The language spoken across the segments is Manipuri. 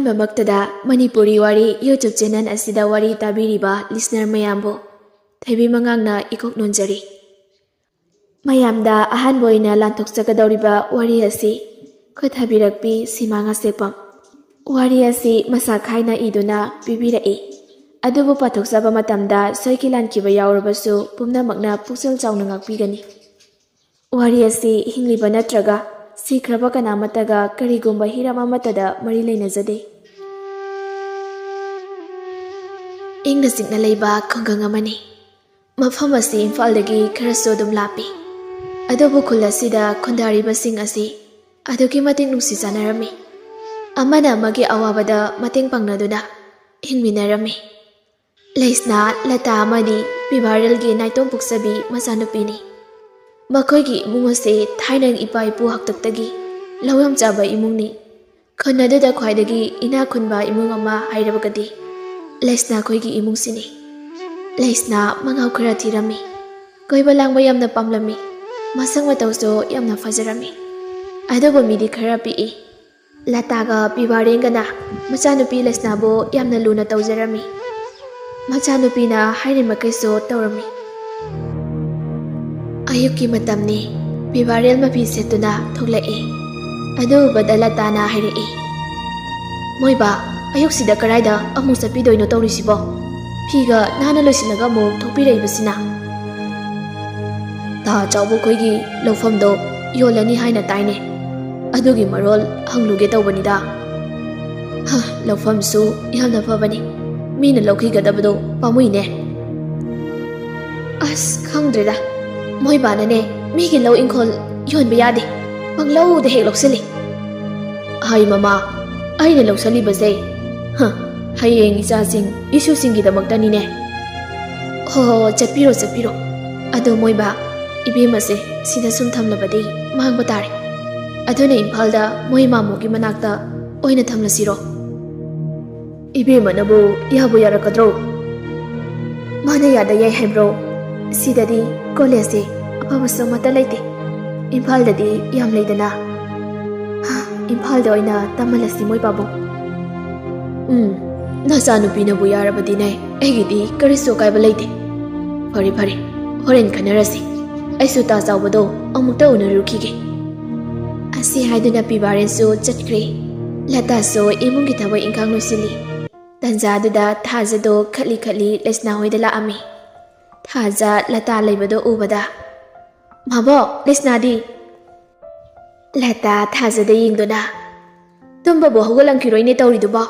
ꯑꯍꯥꯟꯕꯃꯛꯇꯗ ꯃꯅꯤꯄꯨꯔꯤ ꯋꯥꯔꯤ ꯌꯨꯇ꯭ꯌꯨꯕ ꯆꯦꯅꯦꯜ ꯑꯁꯤꯗ ꯋꯥꯔꯤ ꯇꯥꯕꯤꯔꯤꯕ ꯂꯤꯁꯅꯔ ꯃꯌꯥꯝꯕꯨ ꯊꯣꯏꯕꯤ ꯃꯉꯥꯡꯅ ꯏꯀꯣꯛ ꯅꯣꯟꯖꯔꯤ꯫ ꯃꯌꯥꯝꯗ ꯑꯍꯥꯟꯕ ꯑꯣꯏꯅ ꯂꯥꯟꯊꯣꯛꯆꯒꯗꯧꯔꯤꯕ ꯋꯥꯔꯤ ꯑꯁꯤ ꯈꯨꯠꯊꯥꯕꯤꯔꯛꯄꯤ ꯁꯤꯃꯥ ꯉꯥꯁꯦꯛꯄꯝ꯫ ꯋꯥꯔꯤ ꯑꯁꯤ ꯃꯁꯥ ꯈꯥꯏꯅ ꯏꯗꯨꯅ ꯄꯤꯕꯤꯔꯛꯏ꯫ ꯑꯗꯨꯕꯨ ꯄꯥꯊꯣꯛꯆꯕ ꯃꯇꯝꯗ ꯁꯣꯏꯈꯤ ꯂꯥꯟꯈꯤꯕ ꯌꯥꯎꯔꯕꯁꯨ ꯄꯨꯝꯅꯃꯛꯅ ꯄꯨꯛꯆꯦꯜ ꯆꯥꯎꯅ ꯉꯥꯛꯄꯤꯒꯅꯤ꯫ ꯋꯥꯔꯤ ꯑꯁꯤ ꯍꯤꯡꯂꯤꯕ ꯅꯠꯇ꯭ꯔꯒ ꯁꯤꯈ꯭ꯔꯕ ꯀꯅꯥꯃꯠꯇꯒ ꯀꯔꯤꯒꯨꯝꯕ ꯍꯤꯔꯝ ꯑꯃꯠꯇꯗ ꯃꯔꯤ ꯂꯩꯅꯖꯗꯦ꯫ ꯏꯪꯅ ꯆꯤꯛꯅ ꯂꯩꯕ ꯈꯨꯡꯒꯪ ꯑꯃꯅꯤ꯫ ꯃꯐꯝ ꯑꯁꯤ ꯏꯝꯐꯥꯜꯗꯒꯤ ꯈꯔꯁꯨ ꯑꯗꯨꯝ ꯂꯥꯞꯄꯤ꯫ ꯑꯗꯨꯕꯨ ꯈꯨꯜ ꯑꯁꯤꯗ ꯈꯨꯟꯗꯥꯔꯤꯕꯁꯤꯡ ꯑꯁꯤ ꯑꯗꯨꯛꯀꯤ ꯃꯇꯤꯛ ꯅꯨꯡꯁꯤ ꯆꯥꯟꯅꯔꯝꯃꯤ꯫ ꯑꯃꯅ ꯑꯃꯒꯤ ꯑꯋꯥꯕꯗ ꯃꯇꯦꯡ ꯄꯥꯡꯅꯗꯨꯅ ꯍꯤꯡꯃꯤꯟꯅꯔꯝꯃꯤ꯫ ꯂꯩꯁꯅꯥ, ꯂꯇꯥ ꯑꯃꯗꯤ ꯄꯤꯕꯥꯔꯦꯜꯒꯤ ꯅꯥꯏꯇꯣꯝ ꯄꯣꯛꯆꯕꯤ ꯃꯆꯥꯅꯨꯄꯤꯅꯤ꯫ ꯃꯈꯣꯏꯒꯤ ꯏꯃꯨꯡ ꯑꯁꯤ ꯊꯥꯏꯅ ꯏꯄꯥ ꯏꯄꯨ ꯍꯥꯛꯇꯛꯇꯒꯤ ꯂꯧꯌꯥꯝ ꯆꯥꯕ ꯏꯃꯨꯡꯅꯤ꯫ ꯈꯨꯟ ꯑꯗꯨꯗ ꯈ꯭ꯋꯥꯏꯗꯒꯤ ꯏꯅꯥꯛ ꯈꯨꯟꯕ ꯏꯃꯨꯡ ꯑꯃ ꯍꯥꯏꯔꯕꯒꯗꯤ ꯂꯩꯁꯅꯥ ꯈꯣꯏꯒꯤ ꯏꯃꯨꯡꯁꯤꯅꯤ꯫ ꯂꯩꯁꯅꯥ ꯃꯉꯥꯎ ꯈꯔ ꯊꯤꯔꯝꯃꯤ꯫ ꯀꯣꯏꯕ ꯂꯥꯡꯕ ꯌꯥꯝꯅ ꯄꯥꯝꯂꯝꯃꯤ꯫ ꯃꯁꯛ ꯃꯇꯧꯁꯨ ꯌꯥꯝꯅ ꯐꯖꯔꯝꯃꯤ꯫ ꯑꯗꯨꯕꯨ ꯃꯤꯗꯤ ꯈꯔ ꯄꯤꯛꯏ꯫ ꯂꯇꯥꯒ ꯄꯤꯕꯥꯔꯦꯟꯒꯅ ꯃꯆꯥꯅꯨꯄꯤ ꯂꯩꯁꯅꯥꯕꯨ ꯌꯥꯝꯅ ꯂꯨꯅ ꯇꯧꯖꯔꯝꯃꯤ꯫ ꯃꯆꯥꯅꯨꯄꯤꯅ ꯍꯥꯏꯔꯤꯃꯈꯩꯁꯨ ꯇꯧꯔꯝꯃꯤ꯫ ꯑꯌꯨꯛꯀꯤ ꯃꯇꯝꯅꯤ꯫ ꯄꯤꯕꯥꯔꯦꯜ ꯃꯐꯤ ꯁꯦꯠꯇꯨꯅ ꯊꯣꯛꯂꯛꯏ꯫ ꯑꯗꯨ ꯎꯕꯗ ꯂꯇꯥꯅ ꯍꯥꯏꯔꯛꯏ, "ꯃꯣꯏꯕꯥ, ꯑꯌꯨꯛꯁꯤꯗ ꯀꯔꯥꯏꯗ ꯑꯃꯨꯛ ꯆꯠꯄꯤꯗꯣꯏꯅꯣ ꯇꯧꯔꯤꯁꯤꯕꯣ? ꯐꯤꯒ ꯅꯥꯟꯅ ꯂꯣꯏꯁꯤꯜꯂꯒ ꯑꯃꯨꯛ ꯊꯣꯛꯄꯤꯔꯛꯏꯕꯁꯤꯅ?" "ꯇꯥ ꯆꯥꯎꯕ ꯈꯣꯏꯒꯤ ꯂꯧꯐꯝꯗꯣ ꯌꯣꯜꯂꯅꯤ ꯍꯥꯏꯅ ꯇꯥꯏꯅꯦ, ꯑꯗꯨꯒꯤ ꯃꯔꯣꯜ ꯍꯪꯂꯨꯒꯦ ꯇꯧꯕꯅꯤꯗ." "ꯂꯧꯐꯝꯁꯨ ꯌꯥꯝꯅ ꯐꯕꯅꯤ, ꯃꯤꯅ ꯂꯧꯈꯤꯒꯗꯕꯗꯣ ꯄꯥꯝꯃꯨꯏꯅꯦ." "ꯑꯁ ꯈꯪꯗ꯭ꯔꯦꯗ, ꯃꯣꯏꯕꯥꯅꯅꯦ ꯃꯤꯒꯤ ꯂꯧ ꯏꯪꯈꯣꯜ ꯌꯣꯟꯕ ꯌꯥꯗꯦ, ꯄꯪꯂꯧꯗ ꯍꯦꯛ ꯂꯧꯁꯤꯜꯂꯤ." "ꯍꯩ ꯃꯃꯥ, ꯑꯩꯅ ꯂꯧꯁꯤꯜꯂꯤꯕꯁꯦ ꯍꯌꯦꯡ ꯏꯆꯥꯁꯤꯡ ꯏꯁꯨꯁꯤꯡꯒꯤꯗꯃꯛꯇꯅꯤꯅꯦ." "ꯍꯣ ꯆꯠꯄꯤꯔꯣ ꯆꯠꯄꯤꯔꯣ꯫ ꯑꯗꯣ ꯃꯣꯏꯕꯥ, ꯏꯕꯦꯝꯃꯁꯦ ꯁꯤꯗ ꯁꯨꯝ ꯊꯝꯂꯕꯗꯤ ꯃꯥꯡꯕ ꯇꯥꯔꯦ꯫ ꯑꯗꯨꯅ ꯏꯝꯐꯥꯜꯗ ꯃꯣꯏ ꯃꯥꯃꯣꯒꯤ ꯃꯅꯥꯛꯇ ꯑꯣꯏꯅ ꯊꯝꯂꯁꯤꯔꯣ?" "ꯏꯕꯦꯝꯃꯅꯕꯨ ꯌꯥꯕꯨ ꯌꯥꯔꯛꯀꯗ꯭ꯔꯣ?" "ꯃꯥꯅ ꯌꯥꯗ ꯌꯥꯏ ꯍꯥꯏꯕ꯭ꯔꯣ? ꯁꯤꯗꯗꯤ ꯀꯣꯂꯦꯖꯁꯦ ꯑꯐꯕꯁꯨ ꯑꯃꯠꯇ ꯂꯩꯇꯦ꯫ ꯏꯝꯐꯥꯜꯗꯗꯤ ꯌꯥꯝ ꯂꯩꯗꯅ." "ꯏꯝꯐꯥꯜꯗ ꯑꯣꯏꯅ ꯇꯝꯍꯜꯂꯁꯤ ꯃꯣꯏ ꯄꯥꯕꯨꯡ." "ꯅꯆꯥꯅꯨꯄꯤꯅꯕꯨ ꯌꯥꯔꯕꯗꯤꯅꯦ ꯑꯩꯒꯤꯗꯤ ꯀꯔꯤꯁꯨ ꯑꯀꯥꯏꯕ ꯂꯩꯇꯦ꯫ ꯐꯔꯦ ꯐꯔꯦ, ꯍꯣꯔꯦꯟ ꯈꯟꯅꯔꯁꯤ꯫ ꯑꯩꯁꯨ ꯇꯥ ꯆꯥꯎꯕꯗꯣ ꯑꯃꯨꯛꯇ ꯎꯅꯔꯨꯈꯤꯒꯦ." ꯑꯁꯤ ꯍꯥꯏꯗꯨꯅ ꯄꯤꯕꯥꯔꯦꯟꯁꯨ ꯆꯠꯈ꯭ꯔꯦ꯫ ꯂꯇꯥꯁꯨ ꯏꯃꯨꯡꯒꯤ ꯊꯕꯛ ꯏꯪꯈꯥꯡ ꯂꯣꯏꯁꯤꯜꯂꯤ꯫ ꯇꯟꯖꯥꯗꯨꯗ ꯊꯥꯖꯗꯣ ꯈꯠꯂꯤ ꯈꯠꯂꯤ ꯂꯩꯁꯅꯥ ꯍꯣꯏꯗ ꯂꯥꯛꯑꯝꯃꯤ꯫ ꯊꯥꯖ ꯂꯇꯥ ꯂꯩꯕꯗꯣ ꯎꯕꯗ, "ꯃꯥꯕꯣꯛ, ꯂꯩꯁꯅꯥꯗꯤ?" ꯂꯇꯥ ꯊꯥꯖꯗ ꯌꯦꯡꯗꯨꯅ, "ꯇꯨꯝꯕꯕꯨ ꯍꯧꯒꯠꯂꯝꯈꯤꯔꯣꯏꯅꯦ ꯇꯧꯔꯤꯗꯨꯕꯣ,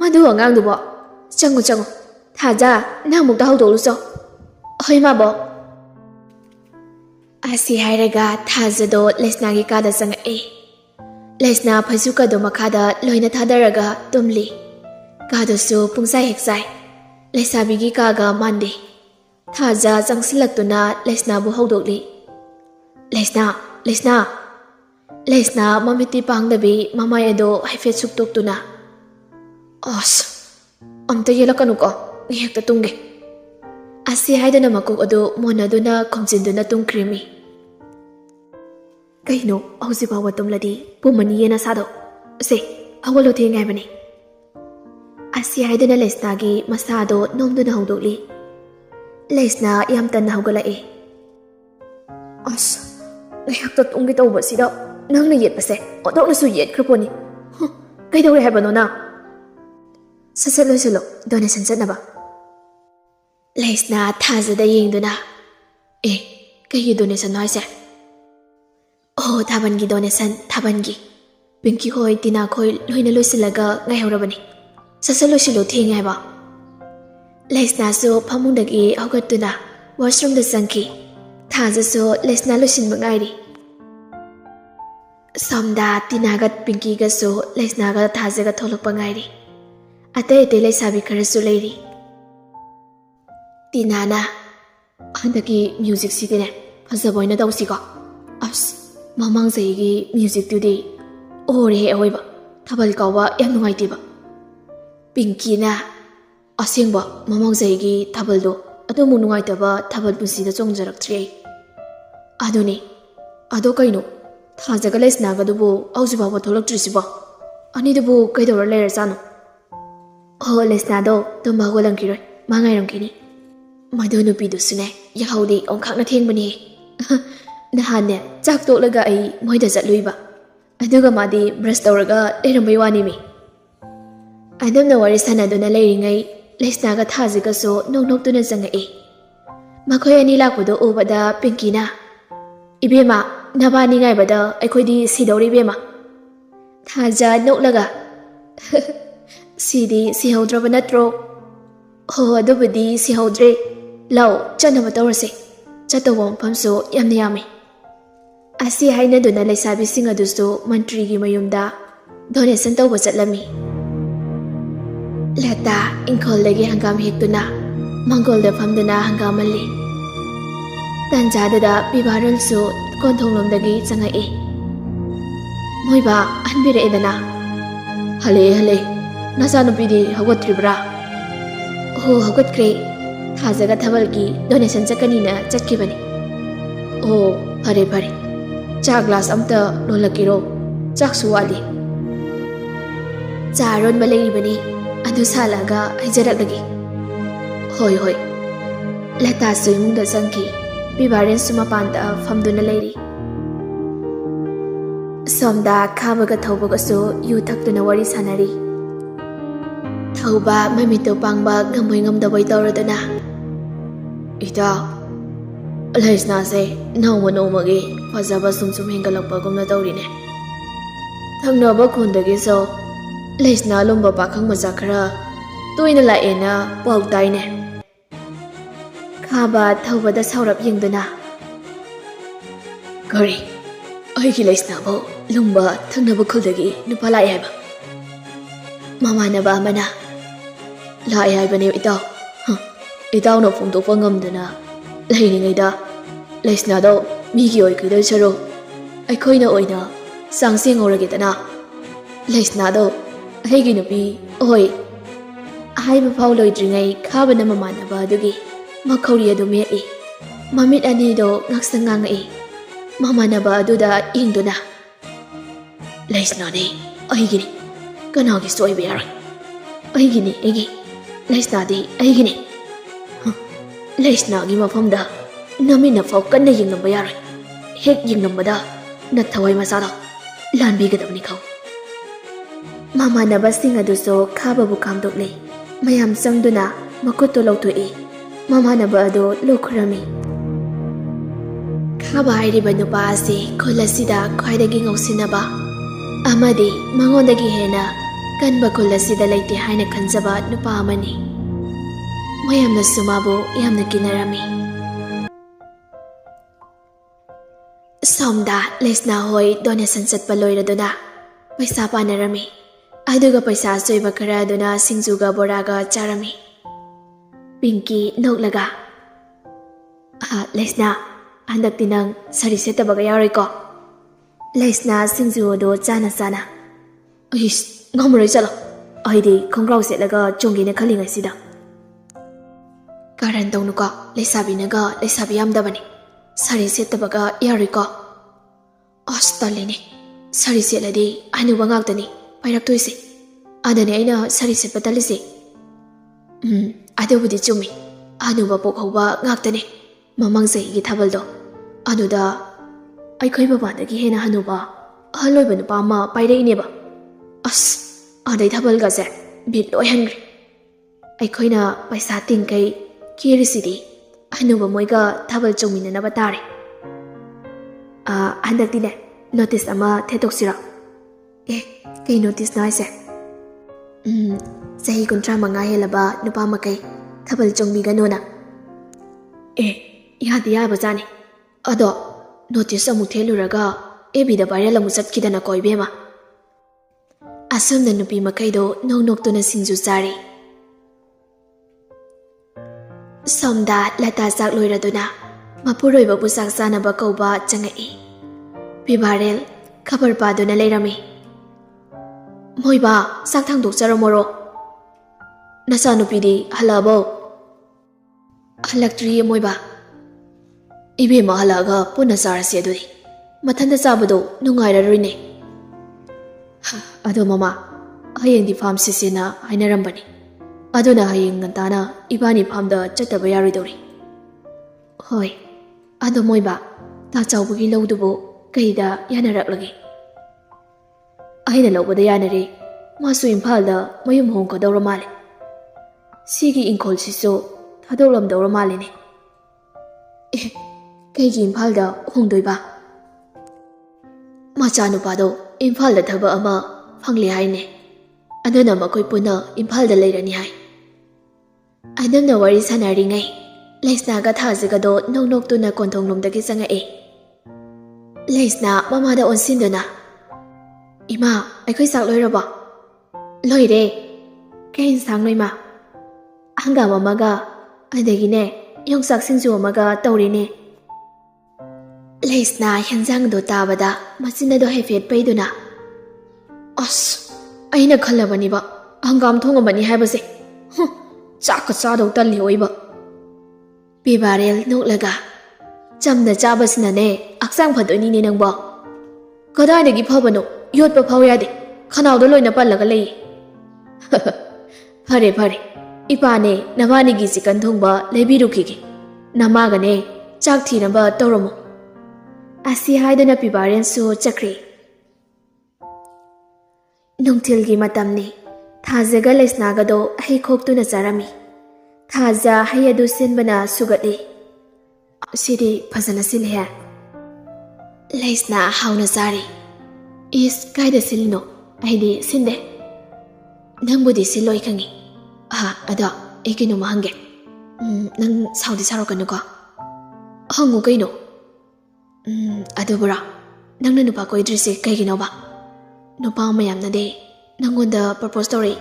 ꯃꯗꯨ ꯑꯉꯥꯡꯗꯨꯕꯣ꯫ ꯆꯪꯉꯨ ꯆꯪꯉꯨ, ꯊꯥꯖ ꯅꯪ ꯑꯃꯨꯛꯇ ꯍꯧꯗꯣꯛꯂꯨꯆꯣ." "ꯍꯣꯏ ꯃꯥꯕꯣꯛ." ꯑꯁꯤ ꯍꯥꯏꯔꯒ ꯊꯥꯖꯗꯣ ꯂꯩꯁꯅꯥꯒꯤ ꯀꯥꯗ ꯆꯪꯉꯛꯏ꯫ ꯂꯩꯁꯅꯥ ꯐꯩꯖꯨꯞꯀꯗꯣ ꯃꯈꯥꯗ ꯂꯣꯏꯅ ꯊꯥꯗꯔꯒ ꯇꯨꯝꯂꯤ꯫ ꯀꯥꯗꯨꯁꯨ ꯄꯨꯡꯆꯥꯏ ꯍꯦꯛ ꯆꯥꯏ꯫ ꯂꯩꯁꯥꯕꯤꯒꯤ ꯀꯥꯒ ꯃꯥꯟꯗꯦ꯫ ꯊꯥꯖ ꯆꯪꯁꯤꯜꯂꯛꯇꯨꯅ ꯂꯩꯁꯅꯥꯕꯨ ꯍꯧꯗꯣꯛꯂꯤ꯫ "ꯂꯩꯁꯅꯥ, ꯂꯩꯁꯅꯥ." ꯂꯩꯁꯅꯥ ꯃꯃꯤꯠꯇꯤ ꯄꯥꯡꯗꯕꯤ ꯃꯃꯥꯏ ꯑꯗꯣ ꯍꯥꯏꯐꯦꯠ ꯁꯨꯛꯇꯣꯛꯇꯨꯅ, "ꯑꯁ, ꯑꯝꯇ ꯌꯦꯜꯂꯛꯀꯅꯨꯀꯣ, ꯉꯥꯏꯍꯥꯛꯇ ꯇꯨꯝꯒꯦ." ꯑꯁꯤ ꯍꯥꯏꯗꯨꯅ ꯃꯀꯣꯛ ꯑꯗꯨ ꯃꯣꯟꯅꯗꯨꯅ ꯈꯨꯝꯖꯤꯟꯗꯨꯅ ꯇꯨꯝꯈ꯭ꯔꯤꯃꯤ꯫ "ꯀꯩꯅꯣ ꯍꯧꯖꯤꯛ ꯐꯥꯎꯕ ꯇꯨꯝꯂꯗꯤ ꯄꯨꯝꯃꯅꯤꯌꯦ ꯅꯁꯥꯗꯣ? ꯁꯦ ꯍꯧꯒꯠꯂꯣ, ꯊꯦꯡꯉꯦ ꯍꯥꯏꯕꯅꯤ." ꯑꯁꯤ ꯍꯥꯏꯗꯨꯅ ꯂꯩꯁꯅꯥꯒꯤ ꯃꯁꯥꯗꯣ ꯅꯣꯝꯗꯨꯅ ꯍꯧꯗꯣꯛꯂꯤ꯫ ꯂꯩꯁꯅꯥ ꯌꯥꯝ ꯇꯟꯅ ꯍꯧꯒꯠꯂꯛꯏ꯫ "ꯑꯁ, ꯉꯥꯏꯍꯥꯛꯇ ꯇꯨꯝꯒꯦ ꯇꯧꯕꯁꯤꯗ ꯅꯪꯅ ꯌꯦꯠꯄꯁꯦ ꯑꯣꯟꯊꯣꯛꯅꯁꯨ ꯌꯦꯠꯈ꯭ꯔꯄꯣꯠꯅꯤ꯫ ꯀꯩꯗꯧꯔꯦ ꯍꯥꯏꯕꯅꯣ ꯅꯪ?" "ꯁꯠ ꯁꯠ ꯂꯣꯏꯁꯤꯜꯂꯣ, ꯗꯣꯅꯦꯁꯟ ꯆꯠꯅꯕ." ꯂꯩꯁꯅꯥ ꯊꯥꯖꯗ ꯌꯦꯡꯗꯨꯅ, "ꯀꯩꯒꯤ ꯗꯣꯅꯦꯁꯟꯅꯣ ꯍꯥꯏꯁꯦ?" "ꯑꯣ, ꯊꯥꯕꯜꯒꯤ ꯗꯣꯅꯦꯁꯟ, ꯊꯥꯕꯜꯒꯤ꯫ ꯄꯤꯡꯀꯤ ꯍꯣꯏ, ꯇꯤꯅꯥ ꯈꯣꯏ ꯂꯣꯏꯅ ꯂꯣꯏꯁꯤꯜꯂꯒ ꯉꯥꯏꯍꯧꯔꯕꯅꯤ꯫ ꯁꯠ ꯁꯠ ꯂꯣꯏꯁꯤꯜꯂꯣ, ꯊꯦꯡꯉꯦ ꯍꯥꯏꯕ." ꯂꯩꯁꯅꯥꯁꯨ ꯐꯃꯨꯡꯗꯒꯤ ꯍꯧꯒꯠꯇꯨꯅ ꯋꯥꯁꯔꯨꯝꯗ ꯆꯪꯈꯤ꯫ ꯊꯥꯖꯁꯨ ꯂꯩꯁꯅꯥ ꯂꯣꯏꯁꯤꯟꯕ ꯉꯥꯏꯔꯤ꯫ ꯁꯣꯝꯗ ꯇꯤꯅꯥꯒ ꯄꯤꯡꯀꯤꯒꯁꯨ ꯂꯩꯁꯅꯥꯒ ꯊꯥꯖꯒ ꯊꯣꯛꯂꯛꯄ ꯉꯥꯏꯔꯤ꯫ ꯑꯇꯩ ꯑꯇꯩ ꯂꯩꯁꯥꯕꯤ ꯈꯔꯁꯨ ꯂꯩꯔꯤ꯫ ꯇꯤꯅꯥꯅ, "ꯍꯟꯗꯛꯀꯤ ꯃ꯭ꯌꯨꯖꯤꯛꯁꯤꯗꯤꯅꯦ ꯐꯖꯕ ꯑꯣꯏꯅ ꯇꯧꯁꯤꯀꯣ. ꯑꯁ, ꯃꯃꯥꯡ ꯆꯍꯤꯒꯤ ꯃ꯭ꯌꯨꯖꯤꯛꯇꯨꯗꯤ ꯑꯣꯔꯦꯍꯦ ꯑꯋꯣꯏꯕ, ꯊꯥꯕꯜ ꯀꯥꯎꯕ ꯌꯥꯝ ꯅꯨꯡꯉꯥꯏꯇꯦꯕ." ꯄꯤꯡꯀꯤꯅ, "ꯑꯁꯦꯡꯕ ꯃꯃꯥꯡ ꯆꯍꯤꯒꯤ ꯊꯥꯕꯜꯗꯣ ꯑꯗꯨꯃꯨꯛ ꯅꯨꯡꯉꯥꯏꯇꯕ ꯊꯥꯕꯜ ꯄꯨꯟꯁꯤꯗ ꯆꯣꯡꯖꯔꯛꯇ꯭ꯔꯤ ꯑꯩ." "ꯑꯗꯨꯅꯤ, ꯑꯗꯣ ꯀꯩꯅꯣ, ꯊꯥꯖꯒ ꯂꯩꯁꯅꯥꯒꯗꯨꯕꯨ ꯍꯧꯖꯤꯛ ꯐꯥꯎꯕ ꯊꯣꯛꯂꯛꯇ꯭ꯔꯤꯁꯤꯕꯣ? ꯑꯅꯤꯗꯨꯕꯨ ꯀꯩꯗꯧꯔ ꯂꯩꯔꯖꯥꯠꯅꯣ?" Oh, Lesnado, tumba haugalang kiroi. Mangairam kini. Madu nupidusune, yahaudi ongkhakna thengbani. Nahane, chak toklaga ai moida chatluiba. Aduga madi brush tawraga leirambai wani mi. Adamna wari sanaduna leiringai, Lesnaga thajiga so noknoktuna jangai. Makhoi ani lakpudo ubada Pinkina. Ibema, nabani ngaibada aikhodi sidawri bema. Thaja noklaga. Sidi sihaudraba natro. Ho adubudi sihaudre. Lau chanaba tawrase. Chatawa mafamso yamna yami. Asi hainaduna laisabisinga adusu mantrigi mayumda donation tawba chatlami. Leta ingkholdagi hangam hektuna mangolda famduna hangamali. Tanjadada bibarulsu kontholomdagi changai. Moiba anbire edana. Hale nasanupidi hawgatribra. Oh hawgatkre. Thajaga thabalgi donation chakanina chatkibani. Oh phare. Cha glass amta lolakiro. Chaksu wali. Charon malai bani. Adu salaga haijarak hoi leta suimungda jangki bibaren sumapanda famduna leiri somda khabaga thaubaga so yu thaktuna wari sanari thauba mamito pangba ngamoi ngamdabai tawraduna ita Lesna se nawmagi fajaba sumsum hengalakpa gumna tawrine thangnaba khundagi so Lesna lomba pakhang maja khara toina laena pau taine khaba thawbada saurap yengduna gari aigi Lesna bo lomba thangnaba khudagi nupa lai haiba mamanaba mana lai haibane itaw no phungdo pangamduna lainingaida Lesna do migi oi kidal charo aikhoina oina sangseng oragedana Lesna do Hegi nupi, oi. Haiba pau loidringai khabana mamanaba adugi makhori adu mei. Mamit ani do ngaksangangai. Mamanaba aduda ingduna. Lesna ni, aigini. Kanagi soiba yarai. Aigini, egi. Lesna di, aigini. Lesna gi mafamda namina fau kanna yingnamba yarai. Hek yingnambada nathawai masada lanbigadabni khau. Mamanaba sing aduso khababu kamdokle mayam sangduna makuto lawtoi mamanaba ado lokhurami khaba hairiba nupa ase kholasida khwaidagi ngausinaba amadi mangondagi hena kanba kholasida laite haina khanjaba nupa amani mayamna sumabu yamna kinarami somda Lesna hoi donation chatpa loiraduna paisa panarami Aduga paisa soiba khara aduna singjuga boraga charami. Pinky noklaga. Lesna, andak tinang sari setabaga yarai ko. Lesna singju do chana. Ish, ngamuroi chalo. Aidi khongrau setlaga chongina khalinga sida. Karan tawnu ko lesabi yamdabani. Sari setabaga yarai ko. Astalini. Sari setladi anuba ngaktani. Pairaktoise adane aina sari setpa talise adubudi chumi anuba pokhauba ngaktane mamang sei thabaldo anuda aikhoi babadagi hena hanuba ahaloiba nupa ma pairaineba as adai thabal ga se bit loi hangri aikhoina paisa tingkai kirisidi anuba moiga thabal chomina na batare andaktine notice ama thetoksira Kay notice na ise. Sahi kontra mga helaba nupa makai thabal chongbi ganona. Yadi yaba jani. Ado notice amu theluraga ebida viral amu chatkidana koibema. Asumna nupi makai do noktuna singju chari. Somda lata sak loiraduna mapuroiba busak sanaba kauba changai. Viral khabar paduna leirami. Moiba sak thangdok charamoro nasanupidi halabo halaktri moiba ibema halaga puna sarase adui mathanda sabado nungairaroine ado mama hayengdi farm sisena hainarambani ꯑꯗꯨꯅ ꯍꯌꯦꯡ ꯉꯟꯇꯥꯅ ꯏꯕꯥꯅꯤ ꯐꯥꯝꯗ ꯆꯠꯇꯕ ꯌꯥꯔꯣꯏꯗꯧꯔꯤ꯫ ꯍꯣꯏ, ꯑꯗꯣ ꯃꯣꯏꯕ, ꯇꯥ ꯆꯥꯎꯕꯒꯤ ꯂꯧꯗꯨꯕꯨ ꯀꯩꯗ ꯌꯥꯅꯔꯛꯂꯒꯦ? ꯑꯩꯅ ꯂꯧꯕꯗ ꯌꯥꯅꯔꯦ, ꯃꯥꯁꯨ ꯏꯝꯐꯥꯜꯗ ꯃꯌꯨꯝ ꯍꯣꯡꯒꯗꯧꯔ ꯃꯥꯜꯂꯦ꯫ ꯁꯤꯒꯤ ꯏꯪꯈꯣꯜꯁꯤꯁꯨ ꯊꯥꯗꯣꯛꯂꯝꯗꯧꯔ ꯃꯥꯜꯂꯤꯅꯦ꯫ ꯀꯩꯒꯤ ꯏꯝꯐꯥꯜꯗ ꯍꯣꯡꯗꯣꯏꯕ? ꯃꯆꯥꯅꯨꯄꯥꯗꯣ ꯏꯝꯐꯥꯜꯗ ꯊꯕꯛ ꯑꯃ ꯐꯪꯂꯦ ꯍꯥꯏꯅꯦ, ꯑꯗꯨꯅ ꯃꯈꯣꯏ ꯄꯨꯟꯅ ꯏꯝꯐꯥꯜꯗ ꯂꯩꯔꯅꯤ ꯍꯥꯏ꯫ ꯑꯗꯨꯝꯅ ꯋꯥꯔꯤ ꯁꯥꯟꯅꯔꯤꯉꯩ ꯂꯩꯁꯅꯥꯒ ꯊꯥꯖꯒꯗꯣ ꯅꯣꯛꯅꯣꯛꯇꯨꯅ ꯀꯣꯟꯊꯣꯡꯂꯣꯝꯗꯒꯤ ꯆꯪꯉꯛꯑꯦ꯫ ꯂꯩꯁꯅꯥ ꯃꯃꯥꯗ ꯑꯣꯟꯁꯤꯟꯗꯨꯅ, ꯏꯃꯥ, ꯑꯩꯈꯣꯏ ꯆꯥꯛ ꯂꯣꯏꯔꯕꯣ? ꯂꯣꯏꯔꯦ꯫ ꯀꯩ ꯏꯟꯁꯥꯡꯅꯣ ꯏꯃꯥ? ꯍꯪꯒꯥꯝ ꯑꯃꯒ ꯑꯗꯒꯤꯅꯦ ꯌꯣꯡꯆꯥꯛ ꯁꯤꯡꯖꯨ ꯑꯃꯒ ꯇꯧꯔꯤꯅꯦ꯫ ꯂꯩꯁꯅꯥ ꯍꯦꯟꯖꯥꯡꯗꯣ ꯇꯥꯕꯗ ꯃꯆꯤꯟ ꯑꯗꯣ ꯍꯥꯏꯐꯦꯠ ꯄꯩꯗꯨꯅ, ꯑꯁ, ꯑꯩꯅ ꯈꯜꯂꯕꯅꯤꯕ ꯍꯪꯒꯥꯝ ꯊꯣꯡꯉꯝꯕꯅꯤ ꯍꯥꯏꯕꯁꯦ꯫ ꯆꯥꯛꯀ ꯆꯥꯗꯧ ꯇꯜꯂꯤ ꯑꯣꯏꯕ꯫ ꯄꯤꯕꯥꯔꯦꯜ ꯅꯣꯛꯂꯒ, ꯆꯝꯅ ꯆꯥꯕꯁꯤꯅꯅꯦ ꯍꯛꯆꯥꯡ ꯐꯗꯣꯏꯅꯤꯅꯦ ꯅꯪꯕꯣ꯫ ꯀꯗꯥꯏꯗꯒꯤ ꯐꯕꯅꯣ, ꯌꯣꯠꯄ ꯐꯥꯎ ꯌꯥꯗꯦ, ꯈꯅꯥꯎꯗ ꯂꯣꯏꯅ ꯄꯜꯂꯒ ꯂꯩꯌꯦ꯫ ꯐꯔꯦ ꯐꯔꯦ, ꯏꯄꯥꯅꯦ ꯅꯕꯥꯅꯤꯒꯤ ꯆꯤꯀꯟ ꯊꯣꯡꯕ ꯂꯩꯕꯤꯔꯨꯈꯤꯒꯦ, ꯅꯃꯥꯒꯅꯦ ꯆꯥꯛ ꯊꯤꯅꯕ ꯇꯧꯔꯝꯃꯣ꯫ ꯑꯁꯤ ꯍꯥꯏꯗꯨꯅ ꯄꯤꯕꯥꯔꯦꯟꯁꯨ ꯆꯠꯈ꯭ꯔꯦ꯫ ꯅꯨꯡꯊꯤꯜꯒꯤ ꯃꯇꯝꯅꯤ꯫ ꯊꯥꯖꯒ ꯂꯩꯁꯅꯥꯒꯗꯣ ꯍꯩ ꯈꯣꯛꯇꯨꯅ ꯆꯥꯔꯝꯃꯤ꯫ ꯊꯥꯖ ꯍꯩ ꯑꯗꯨ ꯁꯤꯟꯕꯅ ꯁꯨꯒꯠꯂꯤ꯫ ꯁꯤꯗꯤ ꯐꯖꯅ ꯁꯤꯜꯂꯤꯍꯦ꯫ ꯂꯩꯁꯅꯥ ꯍꯥꯎꯅ ꯆꯥꯔꯤ꯫ ꯏꯁ, ꯀꯥꯏꯗ ꯁꯤꯜꯂꯤꯅꯣ? ꯑꯩꯗꯤ ꯁꯤꯟꯗꯦ꯫ ꯅꯪꯕꯨꯗꯤ ꯁꯤꯜꯂꯣꯏ ꯈꯪꯉꯤ꯫ ꯑꯗꯣ ꯑꯩ ꯀꯩꯅꯣꯝꯃ ꯍꯪꯒꯦ꯫ ꯅꯪ ꯁꯥꯎꯗꯤ ꯁꯥꯎꯔꯛꯀꯅꯨꯀꯣ? ꯍꯪꯉꯨ ꯀꯩꯅꯣ? ꯑꯗꯨꯕꯨꯔꯣ, ꯅꯪꯅ ꯅꯨꯄꯥ ꯀꯣꯏꯗ꯭ꯔꯤꯁꯦ ꯀꯩꯒꯤꯅꯣꯕ? ꯅꯨꯄꯥ ꯃꯌꯥꯝꯅꯗꯤ ꯅꯪꯉꯣꯟꯗ ꯄ꯭ꯔꯄꯣꯁ ꯇꯧꯔꯛꯏ,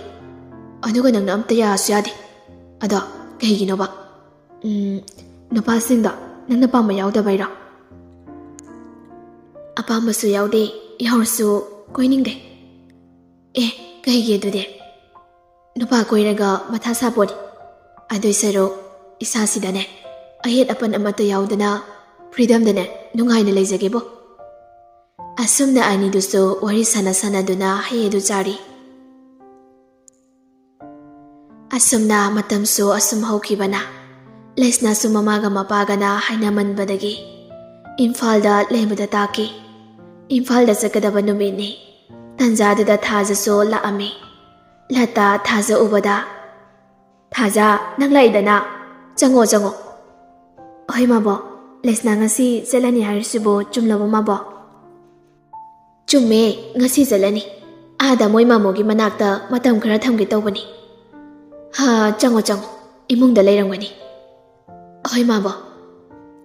ꯑꯗꯨꯒ ꯅꯪꯅ ꯑꯝꯇ ꯌꯥꯁꯨ ꯌꯥꯗꯦ꯫ ꯑꯗꯣ ꯀꯩꯒꯤꯅꯣꯕ? ꯅꯨꯄꯥꯁꯤꯡꯗꯣ ꯅꯪꯅ ꯄꯥꯝꯕ ꯌꯥꯎꯗꯕꯩꯔꯣ? ꯑꯄꯥꯝꯕꯁꯨ ꯌꯥꯎꯗꯦ, ꯌꯥꯎꯔꯁꯨ ꯀꯣꯏꯅꯤꯡꯗꯦ꯫ ꯀꯩꯒꯤ ꯑꯗꯨꯗꯤ? ꯅꯨꯄꯥ ꯀꯣꯏꯔꯒ ꯃꯊꯥ ꯁꯥꯄꯣꯅꯤ꯫ ꯑꯗꯨꯏ ꯁꯔꯨꯛ ꯏꯁꯥꯁꯤꯗꯅꯦ ꯑꯌꯦꯠ ꯑꯄꯟ ꯑꯃꯠꯇ ꯌꯥꯎꯗꯅ ꯐ꯭ꯔꯤꯗꯝꯗꯅꯦ ꯅꯨꯡꯉꯥꯏꯅ ꯂꯩꯖꯒꯦꯕꯣ꯫ ꯑꯁꯨꯝꯅ ꯑꯅꯤꯗꯨꯁꯨ ꯋꯥꯔꯤ ꯁꯥꯟꯅꯗꯨꯅ ꯍꯩ ꯑꯗꯨ ꯆꯥꯔꯤ꯫ ꯑꯁꯨꯝꯅ ꯃꯇꯝꯁꯨ ꯑꯁꯨꯝ ꯍꯧꯈꯤꯕꯅ ꯂꯩꯁꯅꯥꯁꯨ ꯃꯃꯥꯒ ꯃꯄꯥꯒꯅ ꯍꯥꯏꯅꯃꯟꯕꯗꯒꯤ ꯏꯝꯐꯥꯜꯗ ꯂꯩꯕꯗ ꯇꯥꯈꯤ꯫ ꯏꯝꯐꯥꯜꯗ ꯆꯠꯀꯗꯕ ꯅꯨꯃꯤꯠꯅꯤ꯫ ꯇꯟꯖꯥꯗꯨꯗ ꯊꯥꯖꯁꯨ ꯂꯥꯛꯑꯝꯃꯤ꯫ ꯂꯇꯥ ꯊꯥꯖ ꯎꯕꯗ, ꯊꯥꯖ, ꯅꯪ ꯂꯥꯛꯏꯗꯅ, ꯆꯪꯉꯣ ꯆꯪꯉꯣ꯫ ꯍꯣꯏ ꯃꯥꯕꯣ, ꯂꯩꯁꯅꯥ ꯉꯁꯤ ꯆꯠꯂꯅꯤ ꯍꯥꯏꯔꯤꯁꯤꯕꯨ ꯆꯨꯝꯂꯕꯣ ꯃꯥꯕꯣ? ꯆꯨꯝꯃꯦ, ꯉꯁꯤ ꯆꯠꯂꯅꯤ꯫ ꯑꯥꯗ ꯃꯣꯏ ꯃꯥꯃꯣꯒꯤ ꯃꯅꯥꯛꯇ ꯃꯇꯝ ꯈꯔ ꯊꯝꯒꯦ ꯇꯧꯕꯅꯤ꯫ ꯆꯪꯉꯣ ꯆꯪꯉꯣ, ꯏꯃꯨꯡꯗ ꯂꯩꯔꯝꯒꯅꯤ꯫ ꯍꯣꯏ ꯃꯥꯕꯣ꯫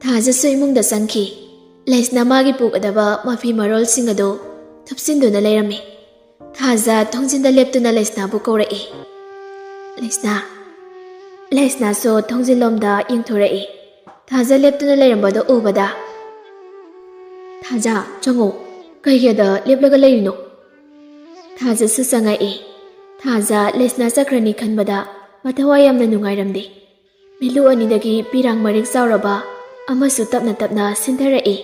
ꯊꯥꯖꯁꯨ ꯏꯃꯨꯡꯗ ꯆꯪꯈꯤ꯫ ꯂꯩꯁꯅꯥ ꯃꯥꯒꯤ ꯄꯨꯒꯗꯕ ꯃꯐꯤ ꯃꯔꯣꯜꯁꯤꯡ ꯑꯗꯨ ꯊꯨꯞꯆꯤꯟꯗꯨꯅ ꯂꯩꯔꯝꯃꯤ꯫ ꯊꯥꯖ ꯊꯣꯡꯖꯤꯟꯗ ꯂꯦꯞꯇꯨꯅ ꯂꯩꯁꯅꯥꯕꯨ ꯀꯧꯔꯛꯏ꯫ ꯂꯩꯁꯅꯥ꯫ ꯂꯩꯁꯅꯥꯁꯨ ꯊꯣꯡꯖꯤꯟꯂꯣꯝꯗ ꯌꯦꯡꯊꯣꯔꯛꯏ꯫ ꯊꯥꯖ ꯂꯦꯞꯇꯨꯅ ꯂꯩꯔꯝꯕꯗꯣ ꯎꯕꯗ, ꯊꯥꯖ, ꯆꯪꯉꯣ, ꯀꯩꯒꯤꯗ ꯂꯦꯞꯂꯒ ꯂꯩꯔꯤꯅꯣ? ꯊꯥꯖꯁꯨ ꯆꯪꯉꯛꯏ꯫ ꯊꯥꯖ ꯂꯩꯁꯅꯥ ꯆꯠꯈ꯭ꯔꯅꯤ ꯈꯟꯕꯗ ꯃꯊꯋꯥꯏ ꯌꯥꯝꯅ ꯅꯨꯡꯉꯥꯏꯔꯝꯗꯦ꯫ ꯃꯤꯠꯂꯨ ꯑꯅꯤꯗꯒꯤ ꯄꯤꯔꯥꯡ ꯃꯔꯤꯛ ꯆꯥꯎꯔꯕ ꯑꯃꯁꯨ ꯇꯞꯅ ꯇꯞꯅ ꯁꯤꯟꯊꯔꯛꯏ꯫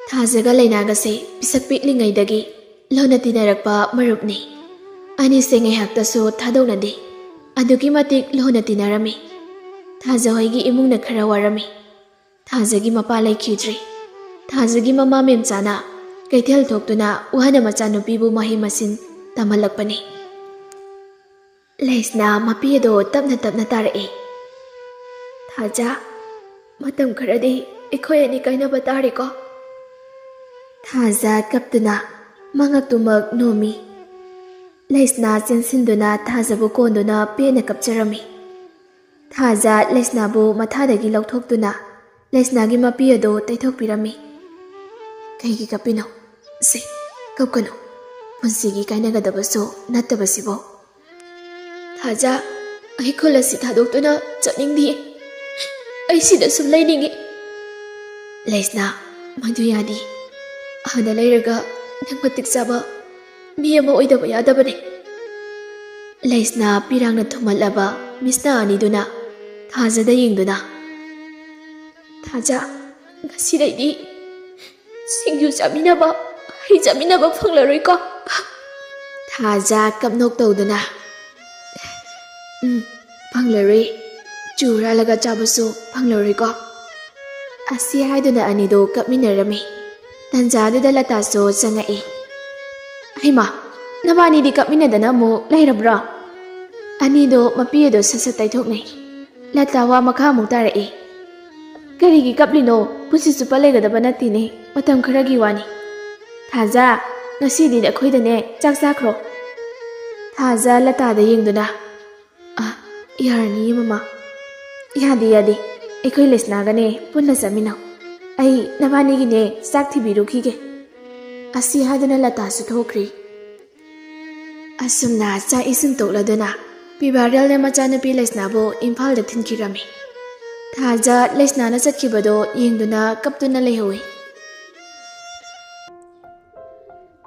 ꯊꯥꯖꯒ ꯂꯩꯅꯥꯒꯁꯦ ꯄꯤꯁꯛ ꯄꯤꯛꯂꯤꯉꯩꯗꯒꯤ ꯂꯨꯅ ꯇꯤꯟꯅꯔꯛꯄ ꯃꯔꯨꯞꯅꯤ꯫ ꯑꯅꯤꯁꯦ ꯉꯥꯏꯍꯥꯛꯇꯁꯨ ꯊꯥꯗꯣꯛꯅꯗꯦ꯫ ꯑꯗꯨꯛꯀꯤ ꯃꯇꯤꯛ ꯂꯨꯅ ꯇꯤꯟꯅꯔꯝꯃꯤ꯫ ꯊꯥꯖ ꯍꯣꯏꯒꯤ ꯏꯃꯨꯡꯅ ꯈꯔ ꯋꯥꯔꯝꯃꯤ꯫ ꯊꯥꯖꯒꯤ ꯃꯄꯥ ꯂꯩꯈꯤꯗ꯭ꯔꯤ꯫ ꯊꯥꯖꯒꯤ ꯃꯃꯥ ꯃꯦꯝꯆꯥꯅ ꯀꯩꯊꯦꯜ ꯊꯣꯛꯇꯨꯅ ꯋꯥꯅ ꯃꯆꯥꯅꯨꯄꯤꯕꯨ ꯃꯍꯩ ꯃꯁꯤꯡ ꯇꯝꯍꯜꯂꯛꯄꯅꯤ꯫ ꯂꯩꯁꯅꯥ ꯃꯄꯤ ꯑꯗꯣ ꯇꯞꯅ ꯇꯞꯅ ꯇꯥꯔꯛꯏ꯫ ꯊꯥꯖ, ꯃꯇꯝ ꯈꯔꯗꯤ ꯑꯩꯈꯣꯏ ꯑꯅꯤ ꯀꯥꯏꯅꯕ ꯇꯥꯔꯦꯀꯣ? ꯊꯥꯖ ꯀꯞꯇꯨꯅ ꯃꯉꯛꯇꯨꯃꯛ ꯅꯣꯝꯃꯤ꯫ ꯂꯩꯁꯅꯥ ꯆꯦꯟꯁꯤꯟꯗꯨꯅ ꯊꯥꯖꯕꯨ ꯀꯣꯟꯗꯨꯅ ꯄꯦꯟꯅ ꯀꯞꯆꯔꯝꯃꯤ꯫ ꯊꯥꯖ ꯂꯩꯁꯅꯥꯕꯨ ꯃꯊꯥꯗꯒꯤ ꯂꯧꯊꯣꯛꯇꯨꯅ ꯂꯩꯁꯅꯥꯒꯤ ꯃꯄꯤ ꯑꯗꯨ ꯇꯩꯊꯣꯛꯄꯤꯔꯝꯃꯤ꯫ ꯀꯩꯒꯤ ꯀꯞꯄꯤꯅꯣ? ꯀꯞꯀꯅꯨ, ꯄꯨꯟꯁꯤꯒꯤ ꯀꯥꯏꯅꯒꯗꯕꯁꯨ ꯅꯠꯇꯕꯁꯤꯕꯣ꯫ ꯊꯥꯖ, ꯑꯩ ꯈꯨꯜ ꯑꯁꯤ ꯊꯥꯗꯣꯛꯇꯨꯅ ꯆꯠꯅꯤꯡꯗꯤꯌꯦ꯫ ꯑꯩ ꯁꯤꯗ ꯁꯨꯝ ꯂꯩꯅꯤꯡꯉꯤ꯫ ꯂꯩꯁꯅꯥ, ꯃꯗꯨ ꯌꯥꯗꯦ꯫ ꯑꯥꯗ ꯂꯩꯔꯒ ꯅꯪ ꯃꯇꯤꯛ ꯆꯥꯕ ꯃꯤ ꯑꯃ ꯑꯣꯏꯗꯕ ꯌꯥꯗꯕꯅꯤ꯫ ꯂꯩꯁꯅꯥ ꯄꯤꯔꯥꯡꯅ ꯊꯨꯝꯍꯠꯂꯕ ꯃꯤꯠꯁꯅ ꯑꯅꯤꯗꯨꯅ ꯊꯥꯖꯗ ꯌꯦꯡꯗꯨꯅ, ꯊꯥꯖ, ꯉꯁꯤꯗꯩꯗꯤ ꯁꯤꯡꯖꯨ ꯆꯥꯃꯤꯟꯅꯕ, ꯍꯩ ꯆꯥꯃꯤꯟꯅꯕ ꯐꯪꯂꯔꯣꯏꯀꯣ? ꯊꯥꯖ ꯀꯞꯅꯣꯛ ꯇꯧꯗꯨꯅ, ꯐꯪꯂꯔꯣꯏ ꯆꯨꯔꯥꯜꯂꯒ ꯆꯥꯕꯁꯨ ꯐꯪꯂꯔꯣꯏꯀꯣ ꯑꯁꯤ ꯍꯥꯏꯗꯨꯅ ꯑꯅꯤꯗꯨ ꯀꯞꯃꯤꯟꯅꯔꯝꯃꯤ ꯇꯟꯖꯥꯗꯨꯗ ꯂꯇꯥꯁꯨ ꯆꯪꯉꯛꯏ ꯍꯩꯃꯥ ꯅꯕꯥꯅꯤꯗꯤ ꯀꯞꯃꯤꯟꯅꯗꯅ ꯑꯃꯨꯛ ꯂꯩꯔꯕ꯭ꯔꯣ ꯑꯅꯤꯗꯣ ꯃꯄꯤ ꯑꯗꯨ ꯁꯠ ꯇꯩꯊꯣꯛꯅꯩ ꯂꯇꯥ ꯋꯥ ꯃꯈꯥ ꯑꯃꯨꯛ ꯇꯥꯔꯛꯏ ꯀꯔꯤꯒꯤ ꯀꯞꯂꯤꯅꯣ ꯄꯨꯟꯁꯤ ꯆꯨꯞꯄ ꯂꯩꯒꯗꯕ ꯅꯠꯇꯦꯅꯦ ꯃꯇꯝ ꯈꯔꯒꯤ ꯋꯥꯅꯤ ꯊꯥꯖ ꯉꯁꯤꯗꯤ ꯑꯩꯈꯣꯏꯗꯅꯦ ꯆꯥꯛ ꯆꯥꯈ꯭ꯔꯣ ꯊꯥꯖ ꯂꯇꯥꯗ ꯌꯦꯡꯗꯨꯅ ꯌꯥꯔꯅꯤꯌꯦ ꯃꯃꯥ ꯌꯥꯗꯦ ꯑꯩꯈꯣꯏ ꯂꯩꯁꯅꯥꯒꯅꯦ ꯄꯨꯟꯅ ꯆꯠꯃꯤꯟꯅꯧ ꯑꯩ ꯅꯕꯥꯅꯤꯒꯤꯅꯦ ꯆꯥꯛ ꯊꯤꯕꯤꯔꯨꯈꯤꯒꯦ ꯑꯁꯤ ꯍꯥꯏꯗꯨꯅ ꯂꯇꯥꯁꯨ ꯊꯣꯛꯈ꯭ꯔꯤ ꯑꯁꯨꯝꯅ ꯆꯥꯛ ꯏꯁꯤꯡ ꯇꯣꯛꯂꯗꯨꯅ ꯄꯤꯕꯥꯔꯦꯜꯅ ꯃꯆꯥꯅꯨꯄꯤ ꯂꯩꯁꯅꯥꯕꯨ ꯏꯝꯐꯥꯜꯗ ꯊꯤꯟꯈꯤꯔꯝꯃꯤ ꯊꯥꯖ ꯂꯩꯁꯅꯥꯅ ꯆꯠꯈꯤꯕꯗꯣ ꯌꯦꯡꯗꯨꯅ ꯀꯞꯇꯨꯅ ꯂꯩꯍꯧꯏ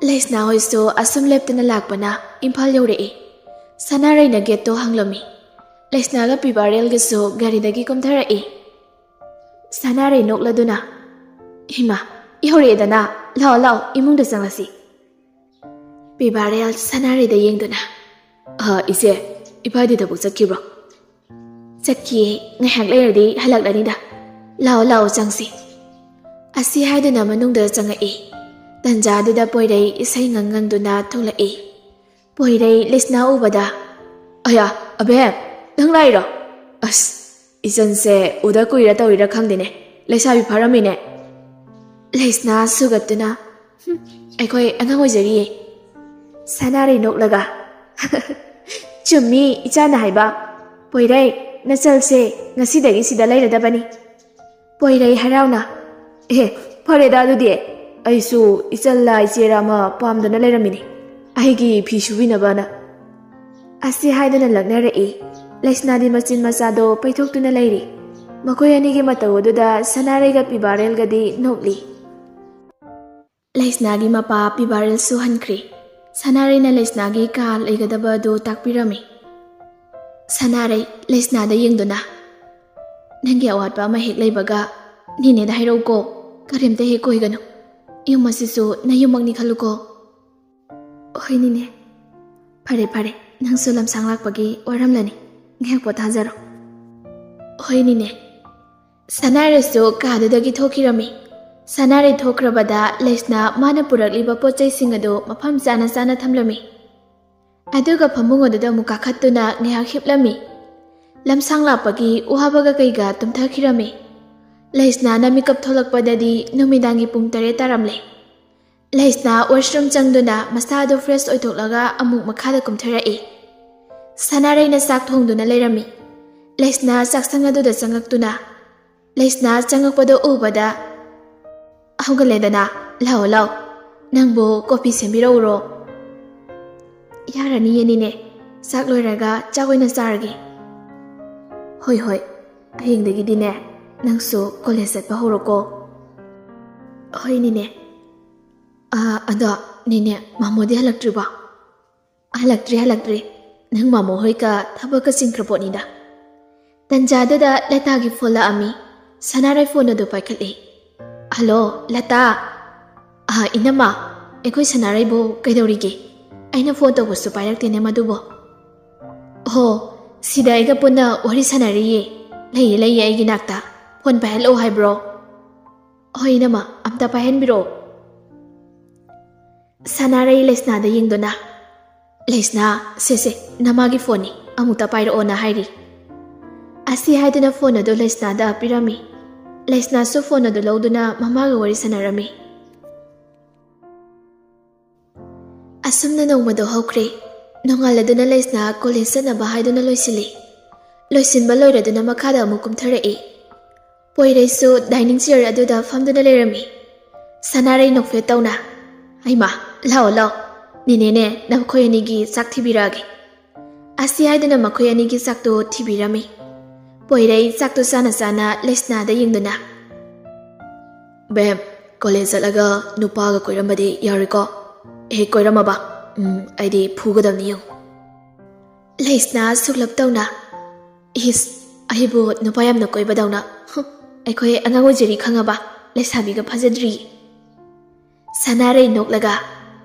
ꯂꯩꯁꯅꯥ ꯍꯣꯏꯁꯨ ꯑꯁꯨꯝ ꯂꯦꯞꯇꯨꯅ ꯂꯥꯛꯄꯅ ꯏꯝꯐꯥꯜ ꯌꯧꯔꯛꯏ ꯁꯅꯥꯔꯩꯅ ꯒꯦꯠꯇꯣ ꯍꯥꯡꯂꯝꯃꯤ ꯂꯩꯁꯅꯥꯒ ꯄꯤꯕꯥꯔꯦꯜꯒꯁꯨ ꯒꯥꯔꯤꯗꯒꯤ ꯀꯨꯝꯊꯔꯛꯏ ꯁꯅꯥꯔꯩ ꯅꯣꯛꯂꯗꯨꯅ ꯏꯃꯥ ꯌꯧꯔꯛꯑꯦꯗꯅ ꯂꯥꯛꯑꯣ ꯏꯃꯨꯡꯗ ꯆꯪꯂꯁꯤ ꯄꯤꯕꯥꯔꯦꯜ ꯁꯅꯥꯔꯩꯗ ꯌꯦꯡꯗꯨꯅ ꯏꯆꯦ ꯏꯄꯥꯗꯤ ꯊꯕꯛ ꯆꯠꯈꯤꯕ꯭ꯔꯣ ꯆꯠꯈꯤꯌꯦ ꯉꯥꯏꯍꯥꯛ ꯂꯩꯔꯗꯤ ꯍꯜꯂꯛꯂꯅꯤꯗ ꯂꯥꯛꯑꯣ ꯆꯪꯁꯤ ꯑꯁꯤ ꯍꯥꯏꯗꯨꯅ ꯃꯅꯨꯡꯗ ꯆꯪꯉꯛꯏ ꯇꯟꯖꯥꯗꯨꯗ ꯄꯣꯏꯔꯩ ꯏꯁꯩ ꯉꯪꯗꯨꯅ ꯊꯣꯛꯂꯛꯏ ꯄꯣꯏꯔꯩ ꯂꯩꯁꯅꯥ ꯎꯕꯗ ꯑꯌꯥ ꯑꯕꯦꯝ ꯅꯪ ꯂꯥꯛꯏꯔꯣ ꯑꯁ ꯏꯆꯟꯁꯦ ꯎꯗ ꯀꯨꯏꯔ ꯇꯧꯔꯤꯔꯥ ꯈꯪꯗꯦꯅꯦ ꯂꯩꯁꯥꯕꯤ ꯐꯥꯔꯝꯃꯤꯅꯦ ꯂꯩꯁꯅꯥ ꯁꯨꯒꯠꯇꯨꯅ ꯑꯩꯈꯣꯏ ꯑꯉꯥꯡ ꯑꯣꯏꯖꯔꯤꯌꯦ ꯁꯅꯥꯔꯩ ꯅꯣꯛꯂꯒ ꯆꯨꯝꯃꯤ ꯏꯆꯥꯅ ꯍꯥꯏꯕ ꯄꯣꯏꯔꯩ ꯅꯆꯜꯁꯦ ꯉꯁꯤꯗꯒꯤ ꯁꯤꯗ ꯂꯩꯔꯗꯕꯅꯤ ꯄꯣꯏꯔꯩ ꯍꯔꯥꯎꯅ ꯐꯔꯦꯗ ꯑꯗꯨꯗꯤ ꯑꯩꯁꯨ ꯏꯆꯜꯂ ꯏꯆꯦꯔ ꯑꯃ ꯄꯥꯝꯗꯨꯅ ꯂꯩꯔꯝꯃꯤꯅꯤ ꯑꯩꯒꯤ ꯐꯤ ꯁꯨꯕꯤꯅꯕꯅ ꯑꯁꯤ ꯍꯥꯏꯗꯨꯅ ꯂꯛꯅꯔꯛꯏ ꯂꯩꯁꯅꯥꯗꯤ ꯃꯆꯤꯟ ꯃꯆꯥꯗꯣ ꯄꯩꯊꯣꯛꯇꯨꯅ ꯂꯩꯔꯤ ꯃꯈꯣꯏ ꯑꯅꯤꯒꯤ ꯃꯇꯧ ꯑꯗꯨꯗ ꯁꯅꯥꯔꯩꯒ ꯄꯤꯕꯥꯔꯦꯜꯒꯗꯤ ꯅꯣꯛꯂꯤ ꯂꯩꯁꯅꯥꯒꯤ ꯃꯄꯥ ꯄꯤꯕꯥꯔꯦꯜꯁꯨ ꯍꯟꯈ꯭ꯔꯤ ꯁꯅꯥꯔꯩꯅ ꯂꯩꯁꯅꯥꯒꯤ ꯀꯥ ꯂꯩꯒꯗꯕ ꯑꯗꯨ ꯇꯥꯛꯄꯤꯔꯝꯃꯤ ꯁꯅꯥꯔꯩ ꯂꯩꯁꯅꯥꯗ ꯌꯦꯡꯗꯨꯅ ꯅꯪꯒꯤ ꯑꯋꯥꯠꯄ ꯑꯃ ꯍꯦꯛ ꯂꯩꯕꯒ ꯅꯤꯅꯦꯗ ꯍꯥꯏꯔꯛꯎꯀꯣ ꯀꯔꯤꯝꯇ ꯍꯦꯛ ꯀꯣꯏꯒꯅꯨ ꯌꯨꯝ ꯑꯁꯤꯁꯨ ꯅꯌꯨꯝꯃꯛꯅꯤ ꯈꯜꯂꯨꯀꯣ ꯍꯣꯏ ꯅꯤꯅꯦ ꯐꯔꯦ ꯅꯪꯁꯨ ꯂꯝꯁꯥꯡ ꯂꯥꯛꯄꯒꯤ ꯋꯥꯔꯝꯂꯅꯤ ꯉꯥꯏꯍꯥꯛ ꯄꯣꯊꯥꯖꯔꯣ ꯍꯣꯏ ꯅꯤꯅꯦ ꯁꯅꯥꯔꯩꯁꯨ ꯀꯥꯗꯨꯗꯒꯤ ꯊꯣꯛꯈꯤꯔꯝꯃꯤ ꯁꯅꯥꯔꯩ ꯊꯣꯛꯈ꯭ꯔꯕꯗ ꯂꯩꯁꯅꯥ ꯃꯥꯅ ꯄꯨꯔꯛꯂꯤꯕ ꯄꯣꯠꯆꯩꯁꯤꯡ ꯑꯗꯨ ꯃꯐꯝ ꯆꯥꯅ ꯊꯝꯂꯝꯃꯤ ꯑꯗꯨꯒ ꯐꯃꯨꯡ ꯑꯗꯨꯗ ꯑꯃꯨꯛ ꯀꯥꯈꯠꯇꯨꯅ ꯉꯥꯏꯍꯥꯛ ꯍꯤꯞꯂꯝꯃꯤ ꯂꯝꯁꯥꯡ ꯂꯥꯛꯄꯒꯤ ꯎꯍꯥꯕꯒ ꯀꯩꯒ ꯇꯨꯝꯊꯈꯤꯔꯝꯃꯤ ꯂꯩꯁꯅꯥꯅ ꯃꯤꯀꯞ ꯊꯣꯛꯂꯛꯄꯗꯗꯤ ꯅꯨꯃꯤꯗꯥꯡꯒꯤ ꯄꯨꯡ 7 ꯇꯥꯔꯝꯂꯦ ꯂꯩꯁꯅꯥ ꯋꯥꯁꯔꯨꯝ ꯆꯪꯗꯨꯅ ꯃꯁꯥꯗꯨ ꯐ꯭ꯔꯦꯁ ꯑꯣꯏꯊꯣꯛꯂꯒ ꯑꯃꯨꯛ ꯃꯈꯥꯗ ꯀꯨꯝꯊꯔꯛꯏ ꯁꯅꯥꯔꯩꯅ ꯆꯥꯛ ꯊꯣꯡꯗꯨꯅ ꯂꯩꯔꯝꯃꯤ ꯂꯩꯁꯅꯥ ꯆꯥꯛꯁꯪ ꯑꯗꯨꯗ ꯆꯪꯉꯛꯇꯨꯅ ꯂꯩꯁꯅꯥ ꯆꯪꯉꯛꯄꯗꯣ ꯎꯕꯗ ꯍꯧꯒꯠꯂꯦꯗꯅ ꯂꯥꯛꯑꯣ ꯅꯪꯕꯨ ꯀꯣꯐꯤ ꯁꯦꯝꯕꯤꯔꯛꯎꯔꯣ ꯌꯥꯔꯅꯤꯌꯦ ꯅꯤꯅꯦ ꯆꯥꯛ ꯂꯣꯏꯔꯒ ꯆꯥꯛ ꯑꯣꯏꯅ ꯆꯥꯔꯒꯦ ꯍꯣꯏ ꯍꯌꯦꯡꯗꯒꯤꯗꯤꯅꯦ ꯅꯪꯁꯨ ꯀꯣꯂꯦꯖ ꯆꯠꯄ ꯍꯧꯔꯣꯀꯣ ꯍꯣꯏ ꯅꯤꯅꯦ ꯑꯗꯣ ꯅꯤꯅꯦ ꯃꯥꯃꯣꯗꯤ ꯍꯜꯂꯛꯇ꯭ꯔꯤꯕꯣ ꯍꯜꯂꯛꯇ꯭ꯔꯤ ꯅꯪ ꯃꯥꯃꯣ ꯍꯣꯏꯒ ꯊꯕꯛꯀ ꯆꯤꯟꯈ꯭ꯔ ꯄꯣꯠꯅꯤꯗ ꯇꯟꯖꯥꯗꯨꯗ ꯂꯇꯥꯒꯤ ꯐꯣꯟ ꯂꯥꯛꯑꯝꯃꯤ ꯁꯅꯥꯔꯩ ꯐꯣꯟ ꯑꯗꯨ ꯄꯥꯏꯈꯠꯂꯤ ꯍꯜꯂꯣ ꯂꯇꯥ ꯏꯅꯝꯃ ꯑꯩꯈꯣꯏ ꯁꯅꯥꯔꯩꯕꯨ ꯀꯩꯗꯧꯔꯤꯒꯦ ꯑꯩꯅ ꯐꯣꯟ ꯇꯧꯕꯁꯨ ꯄꯥꯏꯔꯛꯇꯦꯅꯦ ꯃꯗꯨꯕꯣ ꯁꯤꯗ ꯑꯩꯒ ꯄꯨꯟꯅ ꯋꯥꯔꯤ ꯁꯥꯟꯅꯔꯤꯌꯦ ꯂꯩꯌꯦ ꯑꯩꯒꯤ ꯅꯥꯛꯇ ꯐꯣꯟ ꯄꯥꯏꯍꯜꯂꯛꯑꯣ ꯍꯥꯏꯕ꯭ꯔꯣ ꯍꯣꯏ ꯏꯅꯝꯃ ꯑꯝꯇ ꯄꯥꯏꯍꯟꯕꯤꯔꯛꯑꯣ ꯁꯅꯥꯔꯩ ꯂꯩꯁꯅꯥꯗ ꯌꯦꯡꯗꯨꯅ ꯂꯩꯁꯅꯥ ꯁꯦ ꯅꯃꯥꯒꯤ ꯐꯣꯟꯅꯤ ꯑꯃꯨꯛꯇ ꯄꯥꯏꯔꯛꯑꯣꯅ ꯍꯥꯏꯔꯤ ꯑꯁꯤ ꯍꯥꯏꯗꯨꯅ ꯐꯣꯟ ꯑꯗꯨ ꯂꯩꯁꯅꯥꯗ ꯄꯤꯔꯝꯃꯤ ꯂꯩꯁꯅꯥꯁꯨ ꯐꯣꯟ ꯑꯗꯨ ꯂꯧꯗꯨꯅ ꯃꯃꯥꯒ ꯋꯥꯔꯤ ꯁꯥꯟꯅꯔꯝꯃꯤ ꯑꯁꯨꯝꯅ ꯅꯣꯡꯃꯗꯣ ꯍꯧꯈ꯭ꯔꯦ ꯅꯣꯡꯉꯥꯜꯂꯗꯨꯅ ꯂꯩꯁꯅꯥ ꯀꯣꯂꯦꯖ ꯆꯠꯅꯕ ꯍꯥꯏꯗꯨꯅ ꯂꯣꯏꯁꯤꯟꯕ ꯂꯣꯏꯔꯗꯨꯅ ꯃꯈꯥꯗ ꯑꯃꯨꯛ ꯀꯨꯝꯊꯔꯛꯏ ꯄꯣꯏꯔꯩꯁꯨ ꯗꯥꯏꯅꯤꯡ ꯆꯤꯌꯔ ꯑꯗꯨꯗ ꯐꯝꯗꯨꯅ ꯂꯩꯔꯝꯃꯤ ꯁꯅꯥꯔꯩ ꯅꯣꯛꯐꯦꯠ ꯇꯧꯅ ꯍꯩꯃꯥ ꯂꯥꯛꯑꯣ ꯅꯤꯅꯦꯅꯦ ꯅꯈꯣꯏ ꯑꯅꯤꯒꯤ ꯆꯥꯛ ꯊꯤꯕꯤꯔꯛꯑꯒꯦ ꯑꯁꯤ ꯍꯥꯏꯗꯨꯅ ꯃꯈꯣꯏ ꯑꯅꯤꯒꯤ ꯆꯥꯛꯇꯣ ꯊꯤꯕꯤꯔꯝꯃꯤ ꯄꯣꯏꯔꯩ ꯆꯥꯛꯇꯣ ꯆꯥꯅ ꯂꯩꯁꯅꯥꯗ ꯌꯦꯡꯗꯨꯅ ꯕꯦꯝ ꯀꯣꯂꯦꯖ ꯆꯠꯂꯒ ꯅꯨꯄꯥꯒ ꯀꯣꯏꯔꯝꯕꯗꯤ ꯌꯥꯔꯣꯏꯀꯣ ꯍꯦꯛ ꯀꯣꯏꯔꯝꯃꯕ ꯑꯩꯗꯤ ꯐꯨꯒꯗꯕꯅꯤ ꯌꯦꯡꯉꯨ ꯂꯩꯁꯅꯥ ꯁꯨꯛꯂꯞ ꯇꯧꯅ ꯑꯩꯕꯨ ꯅꯨꯄꯥ ꯌꯥꯝꯅ ꯀꯣꯏꯕꯗꯧꯅ ꯑꯩꯈꯣꯏ ꯑꯉꯥꯡ ꯑꯣꯏꯖꯔꯤ ꯈꯪꯉꯕ ꯂꯩꯁꯥꯕꯤꯒ ꯐꯖꯗ꯭ꯔꯤ ꯁꯅꯥꯔꯩ ꯅꯣꯛꯂꯒ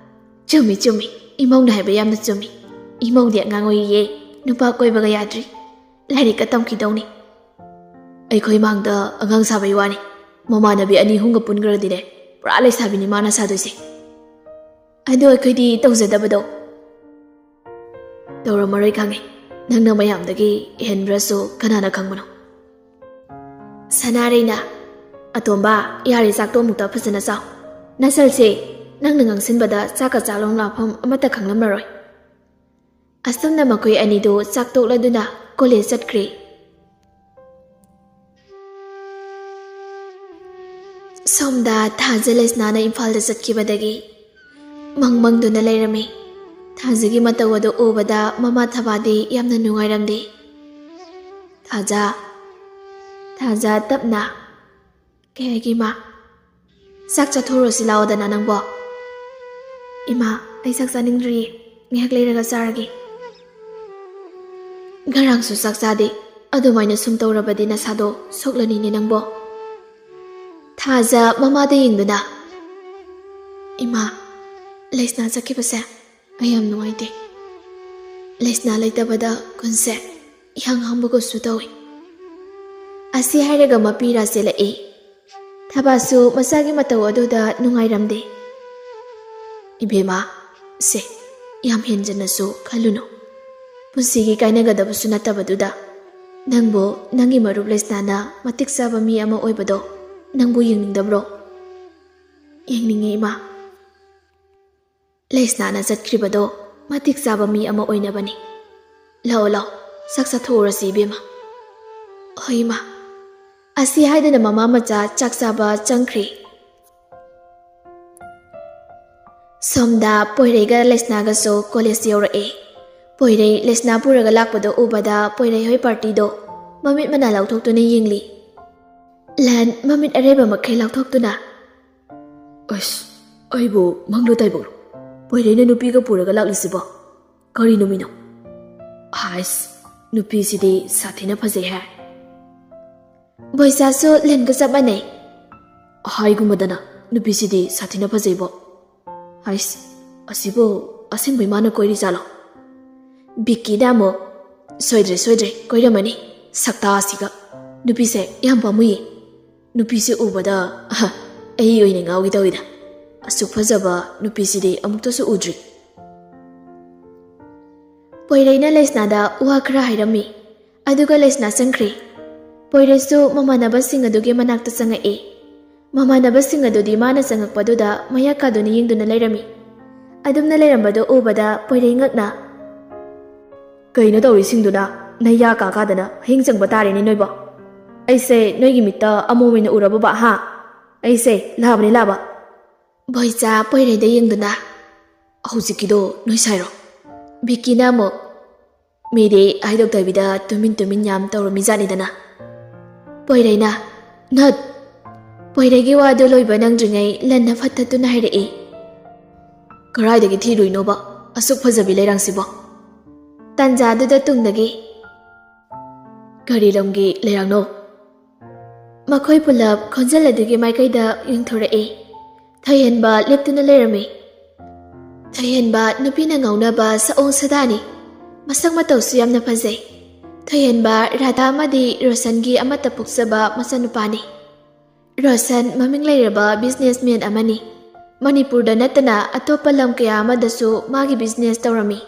ꯆꯨꯝꯃꯤ ꯏꯃꯧꯅ ꯍꯥꯏꯕ ꯌꯥꯝꯅ ꯆꯨꯝꯃꯤ ꯏꯃꯧꯗꯤ ꯑꯉꯥꯡ ꯑꯣꯏꯔꯤꯌꯦ nupa koibaga yadri lairi ka tamkidawni ꯑꯩꯈꯣꯏ ꯃꯥꯡꯗ ꯑꯉꯥꯡ ꯁꯥꯕꯩ ꯋꯥꯅꯤ ꯃꯃꯥꯟꯅꯕꯤ ꯑꯅꯤ ꯍꯨꯝꯒ ꯄꯨꯟꯈ꯭ꯔꯗꯤꯅꯦ ꯄꯨꯔꯥ ꯂꯩꯁꯥꯕꯤꯅꯤ ꯃꯥꯅ ꯁꯥꯗꯣꯏꯁꯦ ꯑꯗꯣ ꯑꯩꯈꯣꯏꯗꯤ ꯇꯧꯖꯗꯕꯗꯣ ꯇꯧꯔꯝꯃꯔꯣꯏ ꯈꯪꯉꯦ ꯅꯪꯅ ꯃꯌꯥꯝꯗꯒꯤ ꯍꯦꯟꯕ꯭ꯔꯁꯨ ꯀꯅꯥꯅ ꯈꯪꯕꯅꯣ ꯁꯅꯥꯔꯩꯅ ꯑꯇꯣꯝꯕ ꯌꯥꯔꯦ ꯆꯥꯛꯇꯣ ꯑꯃꯨꯛꯇ ꯐꯖꯅ ꯆꯥꯎ ꯅꯁꯜꯁꯦ ꯅꯪꯅ ꯉꯥꯡꯁꯤꯟꯕꯗ ꯆꯥꯛꯀ ꯆꯥꯛꯂꯣꯡ ꯂꯥꯛꯐꯝ ꯑꯃꯠꯇ ꯈꯪꯂꯝꯂꯔꯣꯏ ꯑꯁꯨꯝꯅ ꯃꯈꯣꯏ ꯑꯅꯤꯗꯨ ꯆꯥꯛ ꯇꯣꯛꯂꯗꯨꯅ ꯀꯣꯂꯦꯖ ꯆꯠꯈ꯭ꯔꯦ ꯁꯣꯝꯗ ꯊꯥꯖ ꯂꯩꯁꯅꯥꯅ ꯏꯝꯐꯥꯜꯗ ꯆꯠꯈꯤꯕꯗꯒꯤ ꯃꯪꯗꯨꯅ ꯂꯩꯔꯝꯃꯤ ꯊꯥꯖꯒꯤ ꯃꯇꯧ ꯑꯗꯨ ꯎꯕꯗ ꯃꯃꯥ ꯊꯕꯥꯗꯤ ꯌꯥꯝꯅ ꯅꯨꯡꯉꯥꯏꯔꯝꯗꯦ ꯊꯥꯖ ꯇꯞꯅ ꯀꯩ ꯍꯥꯏꯒꯦ ꯏꯃꯥ ꯆꯥꯛ ꯆꯥꯊꯣꯛꯎꯔꯁꯤ ꯂꯥꯛꯑꯣꯗꯅ ꯅꯪꯕꯣ ꯏꯃꯥ ꯑꯩ ꯆꯥꯛ ꯆꯥꯅꯤꯡꯗ꯭ꯔꯤꯌꯦ ꯉꯥꯏꯍꯥꯛ ꯂꯩꯔꯒ ꯆꯥꯔꯒꯦ ꯉꯔꯥꯡꯁꯨ ꯆꯥꯛ ꯆꯥꯗꯦ ꯑꯗꯨꯃꯥꯏꯅ ꯁꯨꯝ ꯇꯧꯔꯕꯗꯤ ꯅꯁꯥꯗꯣ ꯁꯣꯛꯂꯅꯤꯅꯦ ꯅꯪꯕꯣ ꯊꯥꯖ ꯃꯃꯥꯗ ꯌꯦꯡꯗꯨꯅ ꯏꯃꯥ ꯂꯩꯁꯅꯥ ꯆꯠꯈꯤꯕꯁꯦ ꯑꯩ ꯌꯥꯝ ꯅꯨꯡꯉꯥꯏꯇꯦ ꯂꯩꯁꯅꯥ ꯂꯩꯇꯕꯗ ꯈꯨꯟꯁꯦ ꯏꯍꯥꯡ ꯍꯥꯡꯕꯒꯁꯨ ꯇꯧꯏ ꯑꯁꯤ ꯍꯥꯏꯔꯒ ꯃꯄꯤꯔꯥ ꯆꯦꯜꯂꯛꯏ ꯊꯕꯥꯁꯨ ꯃꯆꯥꯒꯤ ꯃꯇꯧ ꯑꯗꯨꯗ ꯅꯨꯡꯉꯥꯏꯔꯝꯗꯦ ꯏꯕꯦꯝꯃ ꯁꯦ ꯌꯥꯝ ꯍꯦꯟꯖꯟꯅꯁꯨ ꯈꯜꯂꯨꯅꯨ ꯄꯨꯟꯁꯤꯒꯤ ꯀꯥꯏꯅꯒꯗꯕꯁꯨ ꯅꯠꯇꯕꯗꯨꯗ ꯅꯪꯕꯨ ꯅꯪꯒꯤ ꯃꯔꯨꯞ ꯂꯩꯁꯅꯥꯅ ꯃꯇꯤꯛ ꯆꯥꯕ ꯃꯤ ꯑꯃ ꯑꯣꯏꯕꯗꯣ ꯅꯪꯕꯨ ꯌꯦꯡꯅꯤꯡꯗꯕ꯭ꯔꯣ ꯌꯦꯡꯅꯤꯡꯉꯦ ꯏꯃꯥ ꯂꯩꯁꯅꯥꯅ ꯆꯠꯈ꯭ꯔꯤꯕꯗꯣ ꯃꯇꯤꯛ ꯆꯥꯕ ꯃꯤ ꯑꯃ ꯑꯣꯏꯅꯕꯅꯤ ꯂꯥꯛꯑꯣ ꯆꯥꯛ ꯆꯥꯊꯣꯛꯎꯔꯁꯤ ꯏꯕꯦꯝꯃ ꯍꯣꯏ ꯏꯃꯥ ꯑꯁꯤ ꯍꯥꯏꯗꯅ ꯃꯃꯥ ꯃꯆꯥ ꯆꯥꯛ ꯆꯥꯕ ꯆꯪꯈ꯭ꯔꯦ ꯁꯣꯝꯗ ꯄꯣꯏꯔꯩꯒ ꯂꯩꯁꯅꯥꯒꯁꯨ ꯀꯣꯂꯦꯖ ꯌꯧꯔꯛꯑꯦ ꯄꯣꯏꯔꯩ ꯂꯩꯁꯅꯥ ꯄꯨꯔꯒ ꯂꯥꯛꯄꯗꯣ ꯎꯕꯗ ꯄꯣꯏꯔꯩ ꯍꯣꯏ ꯄꯥꯔꯇꯤꯗꯣ ꯃꯃꯤꯠ ꯃꯅꯥ ꯂꯥꯎꯊꯣꯛꯇꯨꯅ ꯌꯦꯡꯂꯤ ꯂꯟ ꯃꯃꯤꯠ ꯑꯔꯩꯕ ꯃꯈꯩ ꯂꯥꯎꯊꯣꯛꯇꯨꯅ ꯑꯁ ꯑꯩꯕꯨ ꯃꯪꯂꯣ ꯇꯥꯏꯕꯣꯔ ꯄꯣꯏꯔꯩꯅ ꯅꯨꯄꯤꯒ ꯄꯨꯔꯒ ꯂꯥꯛꯂꯤꯁꯤꯕꯣ ꯀꯔꯤ ꯅꯨꯃꯤꯠꯅꯣ ꯍꯥꯏꯁ ꯅꯨꯄꯤꯁꯤꯗꯤ ꯁꯥꯊꯤꯅ ꯐꯖꯩ ꯍꯥꯏ ꯕꯣꯏꯆꯥꯁꯨ ꯂꯟꯒ ꯆꯞ ꯃꯥꯟꯅꯩ ꯍꯥꯏꯒꯨꯝꯕꯗꯅ ꯅꯨꯄꯤꯁꯤꯗꯤ ꯁꯥꯊꯤꯅ ꯐꯖꯩꯕꯣ ꯍꯥꯏꯁ ꯑꯁꯤꯕꯨ ꯑꯁꯦꯡꯕꯩ ꯃꯥꯅ ꯀꯣꯏꯔꯤ ꯖꯥꯠꯂꯣ ꯕꯤꯛꯀꯤꯗ ꯑꯃꯨꯛ ꯁꯣꯏꯗ꯭ꯔꯦ ꯀꯣꯏꯔꯝꯃꯅꯤ ꯁꯛꯇꯥ ꯑꯁꯤꯒ ꯅꯨꯄꯤꯁꯦ ꯌꯥꯝ ꯄꯥꯝꯃꯨꯏ ꯅꯨꯄꯤꯁꯦ ꯎꯕꯗ ꯑꯩ ꯑꯣꯏꯅ ꯉꯥꯎꯒꯦ ꯇꯧꯏꯗ ꯑꯁꯨꯛ ꯐꯖꯕ ꯅꯨꯄꯤꯁꯤꯗꯤ ꯑꯃꯨꯛꯇꯁꯨ ꯎꯗ꯭ꯔꯤ ꯄꯣꯏꯔꯩꯅ ꯂꯩꯁꯅꯥꯗ ꯋꯥ ꯈꯔ ꯍꯥꯏꯔꯝꯃꯤ ꯑꯗꯨꯒ ꯂꯩꯁꯅꯥ ꯆꯪꯈ꯭ꯔꯦ ꯄꯣꯏꯔꯩꯁꯨ ꯃꯃꯥꯟꯅꯕꯁꯤꯡ ꯑꯗꯨꯒꯤ ꯃꯅꯥꯛꯇ ꯆꯪꯉꯛꯑꯦ ꯃꯃꯥꯟꯅꯕꯁꯤꯡ ꯑꯗꯨꯗꯤ ꯃꯥꯅ ꯆꯪꯉꯛꯄꯗꯨꯗ ꯃꯌꯥ ꯀꯥꯗꯨꯅ ꯌꯦꯡꯗꯨꯅ ꯂꯩꯔꯝꯃꯤ ꯑꯗꯨꯝꯅ ꯂꯩꯔꯝꯕꯗꯣ ꯎꯕꯗ ꯄꯣꯏꯔꯩ ꯉꯛꯅ ꯀꯩꯅꯣ ꯇꯧꯔꯤꯁꯤꯡꯗꯨꯅ ꯅꯌꯥ ꯀꯥꯗꯅ ꯍꯌꯦꯡ ꯆꯪꯕ ꯇꯥꯔꯦꯅꯦ ꯅꯣꯏꯕꯣ ꯑꯩꯁꯦ ꯅꯣꯏꯒꯤ ꯃꯤꯠꯇ ꯑꯃꯣꯝ ꯑꯣꯏꯅ ꯎꯔꯕꯕ ꯍꯥ ꯑꯩꯁꯦ ꯂꯥꯕ ꯕꯣꯏꯆꯥ ꯄꯣꯏꯔꯩꯗ ꯌꯦꯡꯗꯨꯅ ꯍꯧꯖꯤꯛꯀꯤꯗꯣ ꯅꯣꯏ ꯁꯥꯏꯔꯣ ꯕꯤꯛꯀꯤꯅ ꯑꯃꯨꯛ ꯃꯤꯗꯤ ꯍꯥꯏꯗꯣꯛꯇꯕꯤꯗ ꯇꯨꯃꯤꯟ ꯌꯥꯝ ꯇꯧꯔꯝꯃꯤꯖꯥꯠꯅꯤꯗꯅ ꯄꯣꯏꯔꯩꯅ ꯅꯠ ꯄꯣꯏꯔꯩꯒꯤ ꯋꯥꯗꯨ ꯂꯣꯏꯕ ꯅꯪꯗ꯭ꯔꯤꯉꯩ ꯂꯟꯅ ꯐꯠꯇꯠꯇꯨꯅ ꯍꯥꯏꯔꯛꯏ ꯀꯔꯥꯏꯗꯒꯤ ꯊꯤꯔꯨꯏꯅꯣꯕ ꯑꯁꯨꯛ ꯐꯖꯕꯤ ꯂꯩꯔꯥꯡꯁꯤꯕꯣ ꯇꯥꯟꯖꯥꯗꯨꯗ ꯇꯨꯡꯗꯒꯤ ꯀꯔꯤ ꯂꯝꯒꯤ ꯂꯩꯔꯥꯡꯅꯣ ꯃꯈꯣꯏ ꯄꯨꯂꯞ ꯈꯣꯟꯖꯦꯜ ꯑꯗꯨꯒꯤ ꯃꯥꯏꯀꯩꯗ ꯌꯦꯡꯊꯣꯔꯛꯏ ꯊꯩꯍꯦꯟꯕ ꯂꯦꯞꯇꯨꯅ ꯂꯩꯔꯝꯃꯤ ꯊꯩꯍꯦꯟꯕ ꯅꯨꯄꯤꯅ ꯉꯥꯎꯅꯕ ꯁꯑꯣꯡ ꯁꯥꯗꯥꯅꯤ ꯃꯁꯛ ꯃꯇꯧꯁꯨ ꯌꯥꯝꯅ ꯐꯖꯩ ꯊꯩꯍꯦꯟꯕ ꯔꯥꯙꯥ ꯑꯃꯗꯤ ꯔꯣꯁꯟꯒꯤ ꯑꯃꯠꯇ ꯄꯣꯛꯆꯕ ꯃꯆꯥꯅꯨꯄꯥꯅꯤ ꯔꯣꯁꯟ ꯃꯃꯤꯡ ꯂꯩꯔꯕ ꯕꯤꯖꯤꯅꯦꯁꯃꯦꯟ ꯑꯃꯅꯤ ꯃꯅꯤꯄꯨꯔꯗ ꯅꯠꯇꯅ ꯑꯇꯣꯞꯄ ꯂꯝ ꯀꯌꯥ ꯑꯃꯗꯁꯨ ꯃꯥꯒꯤ ꯕꯤꯖꯤꯅꯦꯁ ꯇꯧꯔꯝꯃꯤ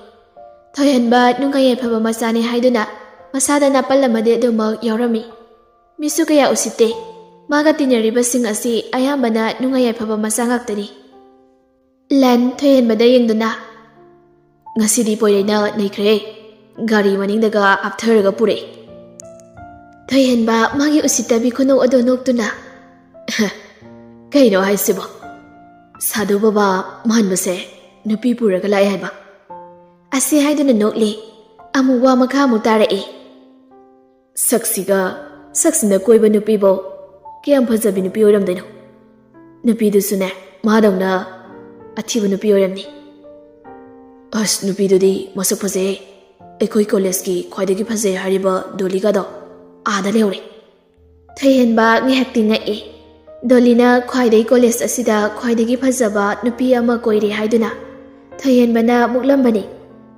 ꯊꯩꯍꯦꯟꯕ ꯅꯨꯡꯉꯥꯏ ꯌꯥꯏꯐꯕ ꯃꯆꯥꯅꯤ ꯍꯥꯏꯗꯨꯅ ꯃꯁꯥꯗ ꯅꯥꯄꯜ ꯑꯃꯗꯤ ꯑꯗꯨꯃꯛ ꯌꯥꯎꯔꯝꯃꯤ ꯃꯤꯁꯨ ꯀꯌꯥ ꯎꯁꯤꯠꯇꯦ ꯃꯥꯒ ꯇꯤꯟꯅꯔꯤꯕꯁꯤꯡ ꯑꯁꯤ ꯑꯌꯥꯝꯕꯅ ꯅꯨꯡꯉꯥꯏ ꯌꯥꯏꯐꯕ ꯃꯆꯥ ꯉꯥꯛꯇꯅꯤ ꯂꯟ ꯊꯩꯍꯦꯟꯕꯗ ꯌꯦꯡꯗꯨꯅ ꯉꯁꯤꯗꯤ ꯄꯣꯏꯔꯩꯅ ꯅꯩꯈ꯭ꯔꯦ ꯒꯥꯔꯤ ꯃꯅꯤꯡꯗꯒ ꯑꯞꯊꯔꯒ ꯄꯨꯔꯛꯏ ꯊꯩꯍꯦꯟꯕ ꯃꯥꯒꯤ ꯎꯁꯤꯠꯇꯕꯤ ꯈꯨꯅꯣꯛ ꯑꯗꯨ ꯅꯣꯛꯇꯨꯅ ꯀꯩꯅꯣ ꯍꯥꯏꯁꯤꯕꯣ ꯁꯥꯗꯨ ꯕꯕꯥ ꯃꯥꯟꯕꯁꯦ ꯅꯨꯄꯤ ꯄꯨꯔꯒ ꯂꯥꯛꯑꯦ ꯍꯥꯏꯕ ꯑꯁꯤ ꯍꯥꯏꯗꯨꯅ ꯅꯣꯛꯂꯤ ꯑꯃꯨꯛ ꯋꯥ ꯃꯈꯥ ꯑꯃꯨꯛ ꯇꯥꯔꯛꯏ ꯁꯛꯁꯤꯅ ꯀꯣꯏꯕ ꯅꯨꯄꯤꯕꯣ ꯀꯌꯥꯝ ꯐꯖꯕꯤ ꯅꯨꯄꯤ ꯑꯣꯏꯔꯝꯗꯣꯏꯅꯣ ꯅꯨꯄꯤꯗꯨꯁꯨꯅꯦ ꯃꯥꯗꯧꯅ ꯑꯊꯤꯕ ꯅꯨꯄꯤ ꯑꯣꯏꯔꯝꯅꯤ ꯑꯁ ꯅꯨꯄꯤꯗꯨꯗꯤ ꯃꯁꯛ ꯐꯖꯩ ꯑꯩꯈꯣꯏ ꯀꯣꯂꯦꯖꯀꯤ ꯈ꯭ꯋꯥꯏꯗꯒꯤ ꯐꯖꯩ ꯍꯥꯏꯔꯤꯕ ꯗꯣꯂꯤꯒꯗꯣ ꯑꯥꯗ ꯂꯩꯍꯧꯔꯦ ꯊꯩꯍꯦꯟꯕ ꯉꯥꯏꯍꯥꯛꯇꯤ ꯉꯛꯏ ꯗꯣꯂꯤꯅ ꯈ꯭ꯋꯥꯏꯗꯒꯤ ꯀꯣꯂꯦꯖ ꯑꯁꯤꯗ ꯈ꯭ꯋꯥꯏꯗꯒꯤ ꯐꯖꯕ ꯅꯨꯄꯤ ꯑꯃ ꯀꯣꯏꯔꯦ ꯍꯥꯏꯗꯨꯅ ꯊꯩꯍꯦꯟꯕꯅ ꯃꯨꯛꯂꯝꯕꯅꯤ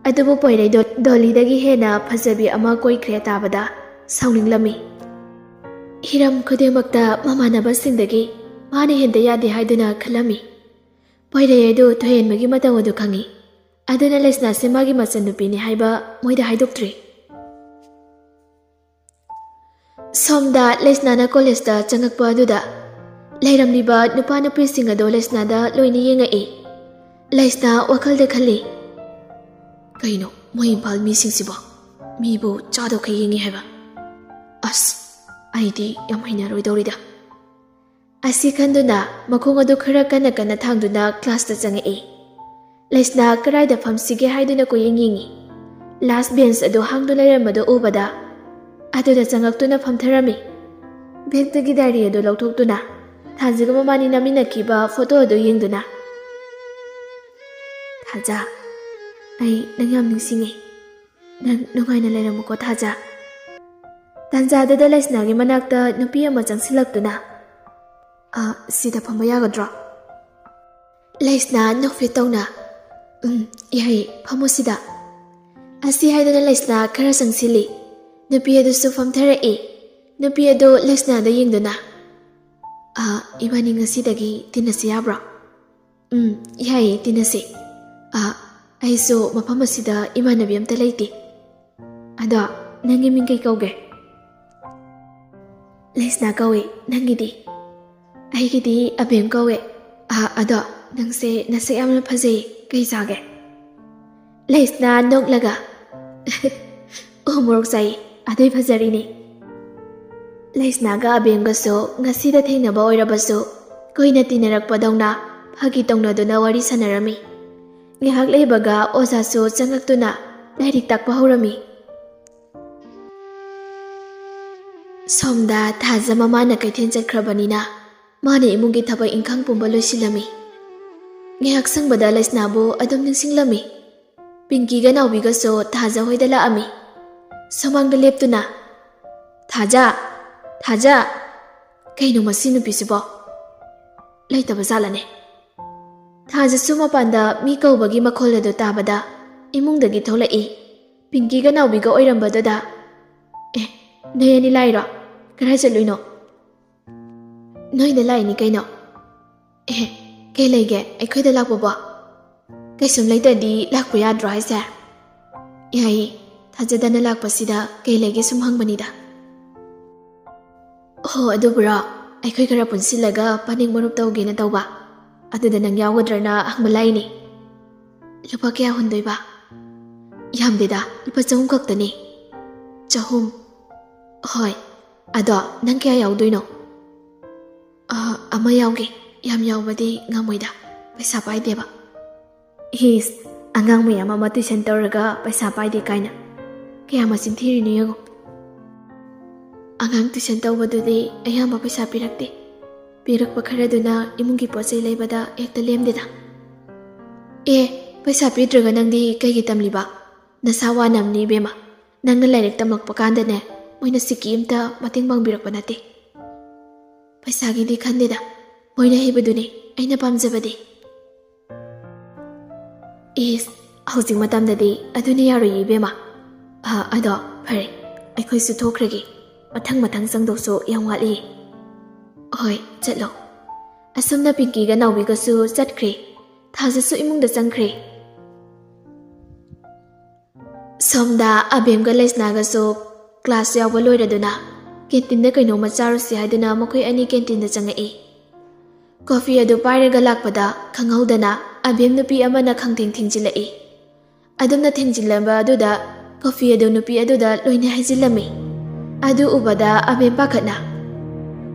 ꯑꯗꯨꯕꯨ ꯄꯣꯏꯔꯩꯗꯣ ꯗꯣꯂꯤꯗꯒꯤ ꯍꯦꯟꯅ ꯐꯖꯕꯤ ꯑꯃ ꯀꯣꯏꯈ꯭ꯔꯦ ꯇꯥꯕꯗ ꯁꯥꯎꯅꯤꯡꯂꯝꯃꯤ꯫ ꯍꯤꯔꯝ ꯈꯨꯗꯤꯡꯃꯛꯇ ꯃꯃꯥꯟꯅꯕꯁꯤꯡꯗꯒꯤ ꯃꯥꯅ ꯍꯦꯟꯗ ꯌꯥꯗꯦ ꯍꯥꯏꯗꯨꯅ ꯈꯜꯂꯝꯃꯤ꯫ ꯄꯣꯏꯔꯩ ꯑꯗꯨ ꯊꯣꯏꯍꯦꯟꯕꯒꯤ ꯃꯇꯧ ꯑꯗꯨ ꯈꯪꯉꯤ꯫ ꯑꯗꯨꯅ ꯂꯩꯁꯅꯥꯁꯦ ꯃꯥꯒꯤ ꯃꯆꯟꯅꯨꯄꯤꯅꯤ ꯍꯥꯏꯕ ꯃꯣꯏꯗ ꯍꯥꯏꯗꯣꯛꯇ꯭ꯔꯤ꯫ ꯁꯣꯝꯗ ꯂꯩꯁꯅꯥꯅ ꯀꯣꯂꯦꯖꯇ ꯆꯪꯉꯛꯄ ꯑꯗꯨꯗ ꯂꯩꯔꯝꯂꯤꯕ ꯅꯨꯄꯥ ꯅꯨꯄꯤꯁꯤꯡ ꯑꯗꯣ ꯂꯩꯁꯅꯥꯗ ꯂꯣꯏꯅ ꯌꯦꯡꯉꯛꯏ꯫ ꯂꯩꯁꯅꯥ ꯋꯥꯈꯜꯗ ꯈꯜꯂꯤ, ꯀꯩꯅꯣ ꯃꯣꯏ ꯏꯝꯐꯥꯜ ꯃꯤꯁꯤꯡꯁꯤꯕꯣ ꯃꯤꯕꯨ ꯆꯥꯗꯣꯛꯈꯩ ꯌꯦꯡꯉꯤ ꯍꯥꯏꯕ? ꯑꯁ ꯑꯩꯗꯤ ꯌꯥꯝ ꯍꯩꯅꯔꯣꯏꯗꯧꯔꯤꯗ꯫ ꯑꯁꯤ ꯈꯟꯗꯨꯅ ꯃꯈꯣꯡ ꯑꯗꯨ ꯈꯔ ꯀꯟꯅ ꯀꯟꯅ ꯊꯥꯡꯗꯨꯅ ꯀ꯭ꯂꯥꯁꯇ ꯆꯪꯉꯛꯏ꯫ ꯂꯩꯁꯅꯥ ꯀꯗꯥꯏꯗ ꯐꯝꯁꯤꯒꯦ ꯍꯥꯏꯗꯨꯅ ꯀꯣꯏꯌꯦꯡ ꯌꯦꯡꯉꯤ꯫ ꯂꯥꯁ ꯕꯦꯟꯁ ꯑꯗꯨ ꯍꯥꯡꯗꯨꯅ ꯂꯩꯔꯝꯕꯗꯨ ꯎꯕꯗ ꯑꯗꯨꯗ ꯆꯪꯉꯛꯇꯨꯅ ꯐꯝꯊꯔꯝꯃꯤ꯫ ꯕꯦꯒꯇꯒꯤ ꯗꯥꯏꯔꯤ ꯑꯗꯨ ꯂꯧꯊꯣꯛꯇꯨꯅ ꯊꯥꯖꯒ ꯃꯕꯥꯅꯤ ꯅꯝꯃꯤꯟꯅꯈꯤꯕ ꯐꯣꯇꯣ ꯑꯗꯨ ꯌꯦꯡꯗꯨꯅ, ꯊꯥꯖ, ꯑꯩ ꯅꯪ ꯌꯥꯝ ꯅꯤꯡꯁꯤꯡꯉꯤ꯫ ꯅꯪ ꯅꯨꯡꯉꯥꯏꯅ ꯂꯩꯔꯝꯃꯨꯀꯣ ꯊꯥꯖ꯫ ꯇꯥꯟꯖꯥꯗꯨꯗ ꯂꯩꯁꯅꯥꯒꯤ ꯃꯅꯥꯛꯇ ꯅꯨꯄꯤ ꯑꯃ ꯆꯪꯁꯤꯜꯂꯛꯇꯨꯅ, ꯁꯤꯗ ꯐꯝꯕ ꯌꯥꯒꯗ꯭ꯔꯣ? ꯂꯩꯁꯅꯥ ꯅꯣꯛꯐꯦꯠ ꯇꯧꯅ, ꯌꯥꯏ, ꯐꯝꯃꯣ ꯁꯤꯗ꯫ ꯑꯁꯤ ꯍꯥꯏꯗꯨꯅ ꯂꯩꯁꯅꯥ ꯈꯔ ꯆꯪꯁꯤꯜꯂꯤ꯫ ꯅꯨꯄꯤ ꯑꯗꯨꯁꯨ ꯐꯝꯊꯔꯛꯏ꯫ ꯅꯨꯄꯤ ꯑꯗꯨ ꯂꯩꯁꯅꯥꯗ ꯌꯦꯡꯗꯨꯅ, ꯏꯕꯥꯅꯤ ꯉꯁꯤꯗꯒꯤ ꯇꯤꯟꯅꯁꯤ ꯌꯥꯕ꯭ꯔꯣ? ꯌꯥꯏꯌꯦ, ꯇꯤꯟꯅꯁꯤ꯫ ꯑꯩꯁꯨ ꯃꯐꯝ ꯑꯁꯤꯗ ꯏꯃꯥꯟꯅꯕꯤ ꯑꯝꯇ ꯂꯩꯇꯦ꯫ ꯑꯗꯣ ꯅꯪꯒꯤ ꯃꯤꯡ ꯀꯩ ꯀꯧꯒꯦ? ꯂꯩꯁꯅꯥ ꯀꯧꯏ, ꯅꯪꯒꯤꯗꯤ? ꯑꯩꯒꯤꯗꯤ ꯑꯕꯦꯝ ꯀꯧꯋꯦ꯫ ꯑꯗꯣ ꯅꯪꯁꯦ ꯅꯁꯛ ꯌꯥꯝꯅ ꯐꯖꯩ, ꯀꯩ ꯆꯥꯒꯦ? ꯂꯩꯁꯅꯥ ꯅꯣꯛꯂꯒ, ꯎ ꯃꯣꯔꯣꯛ ꯆꯥꯏ, ꯑꯗꯨꯏ ꯐꯖꯔꯤꯅꯤ꯫ ꯂꯩꯁꯅꯥꯒ ꯑꯕꯦꯝꯒꯁꯨ ꯉꯁꯤꯗ ꯊꯦꯡꯅꯕ ꯑꯣꯏꯔꯕꯁꯨ ꯀꯨꯏꯅ ꯇꯤꯟꯅꯔꯛꯄꯗꯧꯅ ꯐꯥꯒꯤ ꯇꯧꯅꯗꯨꯅ ꯋꯥꯔꯤ ꯁꯥꯟꯅꯔꯝꯃꯤ꯫ ꯉꯥꯏꯍꯥꯛ ꯂꯩꯕꯒ ꯑꯣꯖꯥꯁꯨ ꯆꯪꯉꯛꯇꯨꯅ ꯂꯥꯏꯔꯤꯛ ꯇꯥꯛꯄ ꯍꯧꯔꯝꯃꯤ꯫ ꯁꯣꯝꯗ ꯊꯥꯖ ꯃꯃꯥꯅ ꯀꯩꯊꯦꯜ ꯆꯠꯈ꯭ꯔꯕꯅꯤꯅ ꯃꯥꯅ ꯏꯃꯨꯡꯒꯤ ꯊꯕꯛ ꯏꯪꯈꯥꯡ ꯄꯨꯝꯕ ꯂꯣꯏꯁꯤꯜꯂꯝꯃꯤ꯫ ꯉꯥꯏꯍꯥꯛ ꯁꯪꯕꯗ ꯂꯩꯁꯅꯥꯕꯨ ꯑꯗꯨꯝ ꯅꯤꯡꯁꯤꯡꯂꯝꯃꯤ꯫ ꯄꯤꯡꯀꯤꯒ ꯅꯥꯎꯕꯤꯒꯁꯨ ꯊꯥꯖ ꯍꯣꯏꯗ ꯂꯥꯛꯑꯝꯃꯤ꯫ ꯁꯨꯃꯥꯡꯗ ꯂꯦꯞꯇꯨꯅ, ꯊꯥꯖ, ꯊꯥꯖ, ꯀꯩꯅꯣ ꯃꯁꯤ ꯅꯨꯄꯤꯁꯤꯕꯣ? ꯂꯩꯇꯕ ꯖꯥꯠꯂꯅꯦ? ꯊꯥꯖꯁꯨ ꯃꯄꯥꯟꯗ ꯃꯤ ꯀꯧꯕꯒꯤ ꯃꯈꯣꯜ ꯑꯗꯨ ꯇꯥꯕꯗ ꯏꯃꯨꯡꯗꯒꯤ ꯊꯣꯛꯂꯛꯏ꯫ ꯄꯤꯡꯀꯤꯒ ꯅꯥꯎꯕꯤꯒ ꯑꯣꯏꯔꯝꯕꯗꯨꯗ, ꯅꯣꯏ ꯑꯅꯤ ꯂꯥꯛꯏꯔꯣ? ꯀꯔꯥꯏ ꯆꯠꯂꯨꯏꯅꯣ? ꯅꯣꯏꯗ ꯂꯥꯛꯏꯅꯤ ꯀꯩꯅꯣ꯫ ꯀꯩ ꯂꯩꯒꯦ ꯑꯩꯈꯣꯏꯗ ꯂꯥꯛꯄꯕꯣ? ꯀꯩꯁꯨꯝ ꯂꯩꯇ꯭ꯔꯗꯤ ꯂꯥꯛꯄ ꯌꯥꯗ꯭ꯔꯣ ꯍꯥꯏꯁꯦ? ꯌꯥꯏꯌꯦ, ꯊꯥꯖꯗꯅ ꯂꯥꯛꯄꯁꯤꯗ ꯀꯩ ꯂꯩꯒꯦ ꯁꯨꯝ ꯍꯪꯕꯅꯤꯗ꯫ ꯍꯣ ꯑꯗꯨꯕꯨꯔꯣ, ꯑꯩꯈꯣই ꯈꯔ ꯄꯨꯟꯁꯤꯜꯂꯒ ꯄꯥꯅꯤꯡ ꯃꯔꯨꯞ ꯇꯧꯒꯦꯅ ꯇꯧꯕ꯫ ꯑꯗꯨꯗ ꯅꯪ ꯌꯥꯎꯒꯗ꯭ꯔꯅ ꯍꯪꯕ ꯂꯥꯛꯏꯅꯤ꯫ ꯂꯨꯄꯥ ꯀꯌꯥ ꯍꯨꯟꯗꯣꯏꯕ? ꯌꯥꯝꯗꯦꯗ, ꯂꯨꯄꯥ 200 ꯈꯛꯇꯅꯤ꯫ 200? ꯍꯣꯏ, ꯑꯗꯣ ꯅꯪ ꯀꯌꯥ ꯌꯥꯎꯗꯣꯏꯅꯣ? ꯑꯃ ꯌꯥꯎꯒꯦ, ꯌꯥꯝ ꯌꯥꯎꯕꯗꯤ ꯉꯝꯃꯣꯏꯗ, ꯄꯩꯁꯥ ꯄꯥꯏꯗꯦꯕ꯫ ꯏꯁ, ꯑꯉꯥꯡ ꯃꯌꯥꯝ ꯑꯃ ꯇꯨꯏꯁꯟ ꯇꯧꯔꯒ ꯄꯩꯁꯥ ꯄꯥꯏꯗꯦ ꯀꯥꯏꯅ ꯀꯌꯥ ꯃꯆꯤꯟ ꯊꯤꯔꯤꯅꯣ ꯌꯦꯡꯉꯣ꯫ ꯑꯉꯥꯡ ꯇꯨꯏꯁꯟ ꯇꯧꯕꯗꯨꯗꯤ ꯑꯌꯥꯝꯕ ꯄꯩꯁꯥ ꯄꯤꯔꯛꯇꯦ꯫ ꯄꯤꯔꯛꯄ ꯈꯔꯗꯨꯅ ꯏꯃꯨꯡꯒꯤ ꯄꯣꯠ ꯆꯩ ꯂꯩꯕꯗ ꯍꯦꯛꯇ ꯂꯦꯝꯗꯦꯗ꯫ ꯄꯩꯁꯥ ꯄꯤꯗ꯭ꯔꯒ ꯅꯪꯗꯤ ꯀꯩꯒꯤ ꯇꯝꯂꯤꯕ? ꯅꯁꯥ ꯋꯥꯅꯕꯅꯤ ꯏꯕꯦꯝꯃ꯫ ꯅꯪꯅ ꯂꯥꯏꯔꯤꯛ ꯇꯝꯃꯛꯄ ꯀꯥꯟꯗꯅꯦ, ꯃꯣꯏꯅ ꯁꯤꯀꯤ ꯑꯝꯇ ꯃꯇꯦꯡ ꯄꯥꯡꯕꯤꯔꯛꯄ ꯅꯠꯇꯦ꯫ ꯄꯩꯁꯥꯒꯤꯗꯤ ꯈꯟꯗꯦꯗ, ꯃꯣꯏꯅ ꯍꯩꯕꯗꯨꯅꯤ ꯑꯩꯅ ꯄꯥꯝꯖꯕꯗꯤ꯫ ꯏꯁ, ꯍꯧꯖꯤꯛ ꯃꯇꯝꯗꯗꯤ ꯑꯗꯨꯅ ꯌꯥꯔꯣꯏꯌꯦ ꯏꯕꯦꯝꯃ꯫ ꯑꯗꯣ ꯐꯔꯦ, ꯑꯩꯈꯣꯏꯁꯨ ꯊꯣꯛꯈ꯭ꯔꯒꯦ꯫ ꯃꯊꯪ ꯆꯪꯗꯧꯁꯨ ꯌꯥꯝ ꯋꯥꯠꯂꯤ꯫ ꯍꯣꯏ, ꯆꯠꯂꯣ꯫ ꯑꯁꯨꯝꯅ ꯄꯤꯡꯀꯤꯒ ꯅꯥꯎꯕꯤꯒꯁꯨ ꯆꯠꯈ꯭ꯔꯦ꯫ ꯊꯥꯖꯁꯨ ꯏꯃꯨꯡꯗ ꯆꯪꯈ꯭ꯔꯦ꯫ ꯁꯣꯝꯗ ꯑꯕꯦꯝꯒ ꯂꯩꯁꯅꯥꯒꯁꯨ ꯀ꯭ꯂꯥꯁ ꯌꯥꯎꯕ ꯂꯣꯏꯔꯗꯨꯅ ꯀꯦꯟꯇꯤꯟꯗ ꯀꯩꯅꯣꯝꯃ ꯆꯥꯔꯨꯁꯤ ꯍꯥꯏꯗꯨꯅ ꯃꯈꯣꯏ ꯑꯅꯤ ꯀꯦꯟꯇꯤꯟꯗ ꯆꯪꯉꯛꯏ꯫ ꯀꯣꯐꯤ ꯑꯗꯨ ꯄꯥꯏꯔꯒ ꯂꯥꯛꯄꯗ ꯈꯪꯍꯧꯗꯅ ꯑꯕꯦꯝ ꯅꯨꯄꯤ ꯑꯃꯅ ꯈꯪꯊꯦꯡ ꯊꯦꯡꯖꯤꯜꯂꯛꯏ꯫ ꯑꯗꯨꯝꯅ ꯊꯦꯡꯖꯤꯜꯂꯝꯕ ꯑꯗꯨꯗ ꯀꯣꯐꯤ ꯑꯗꯨ ꯅꯨꯄꯤ ꯑꯗꯨꯗ ꯂꯣꯏꯅ ꯍꯩꯖꯤꯜꯂꯝꯃꯤ꯫ ꯑꯗꯨ ꯎꯕꯗ ꯑꯕꯦꯝ ꯄꯥꯈꯠꯅ,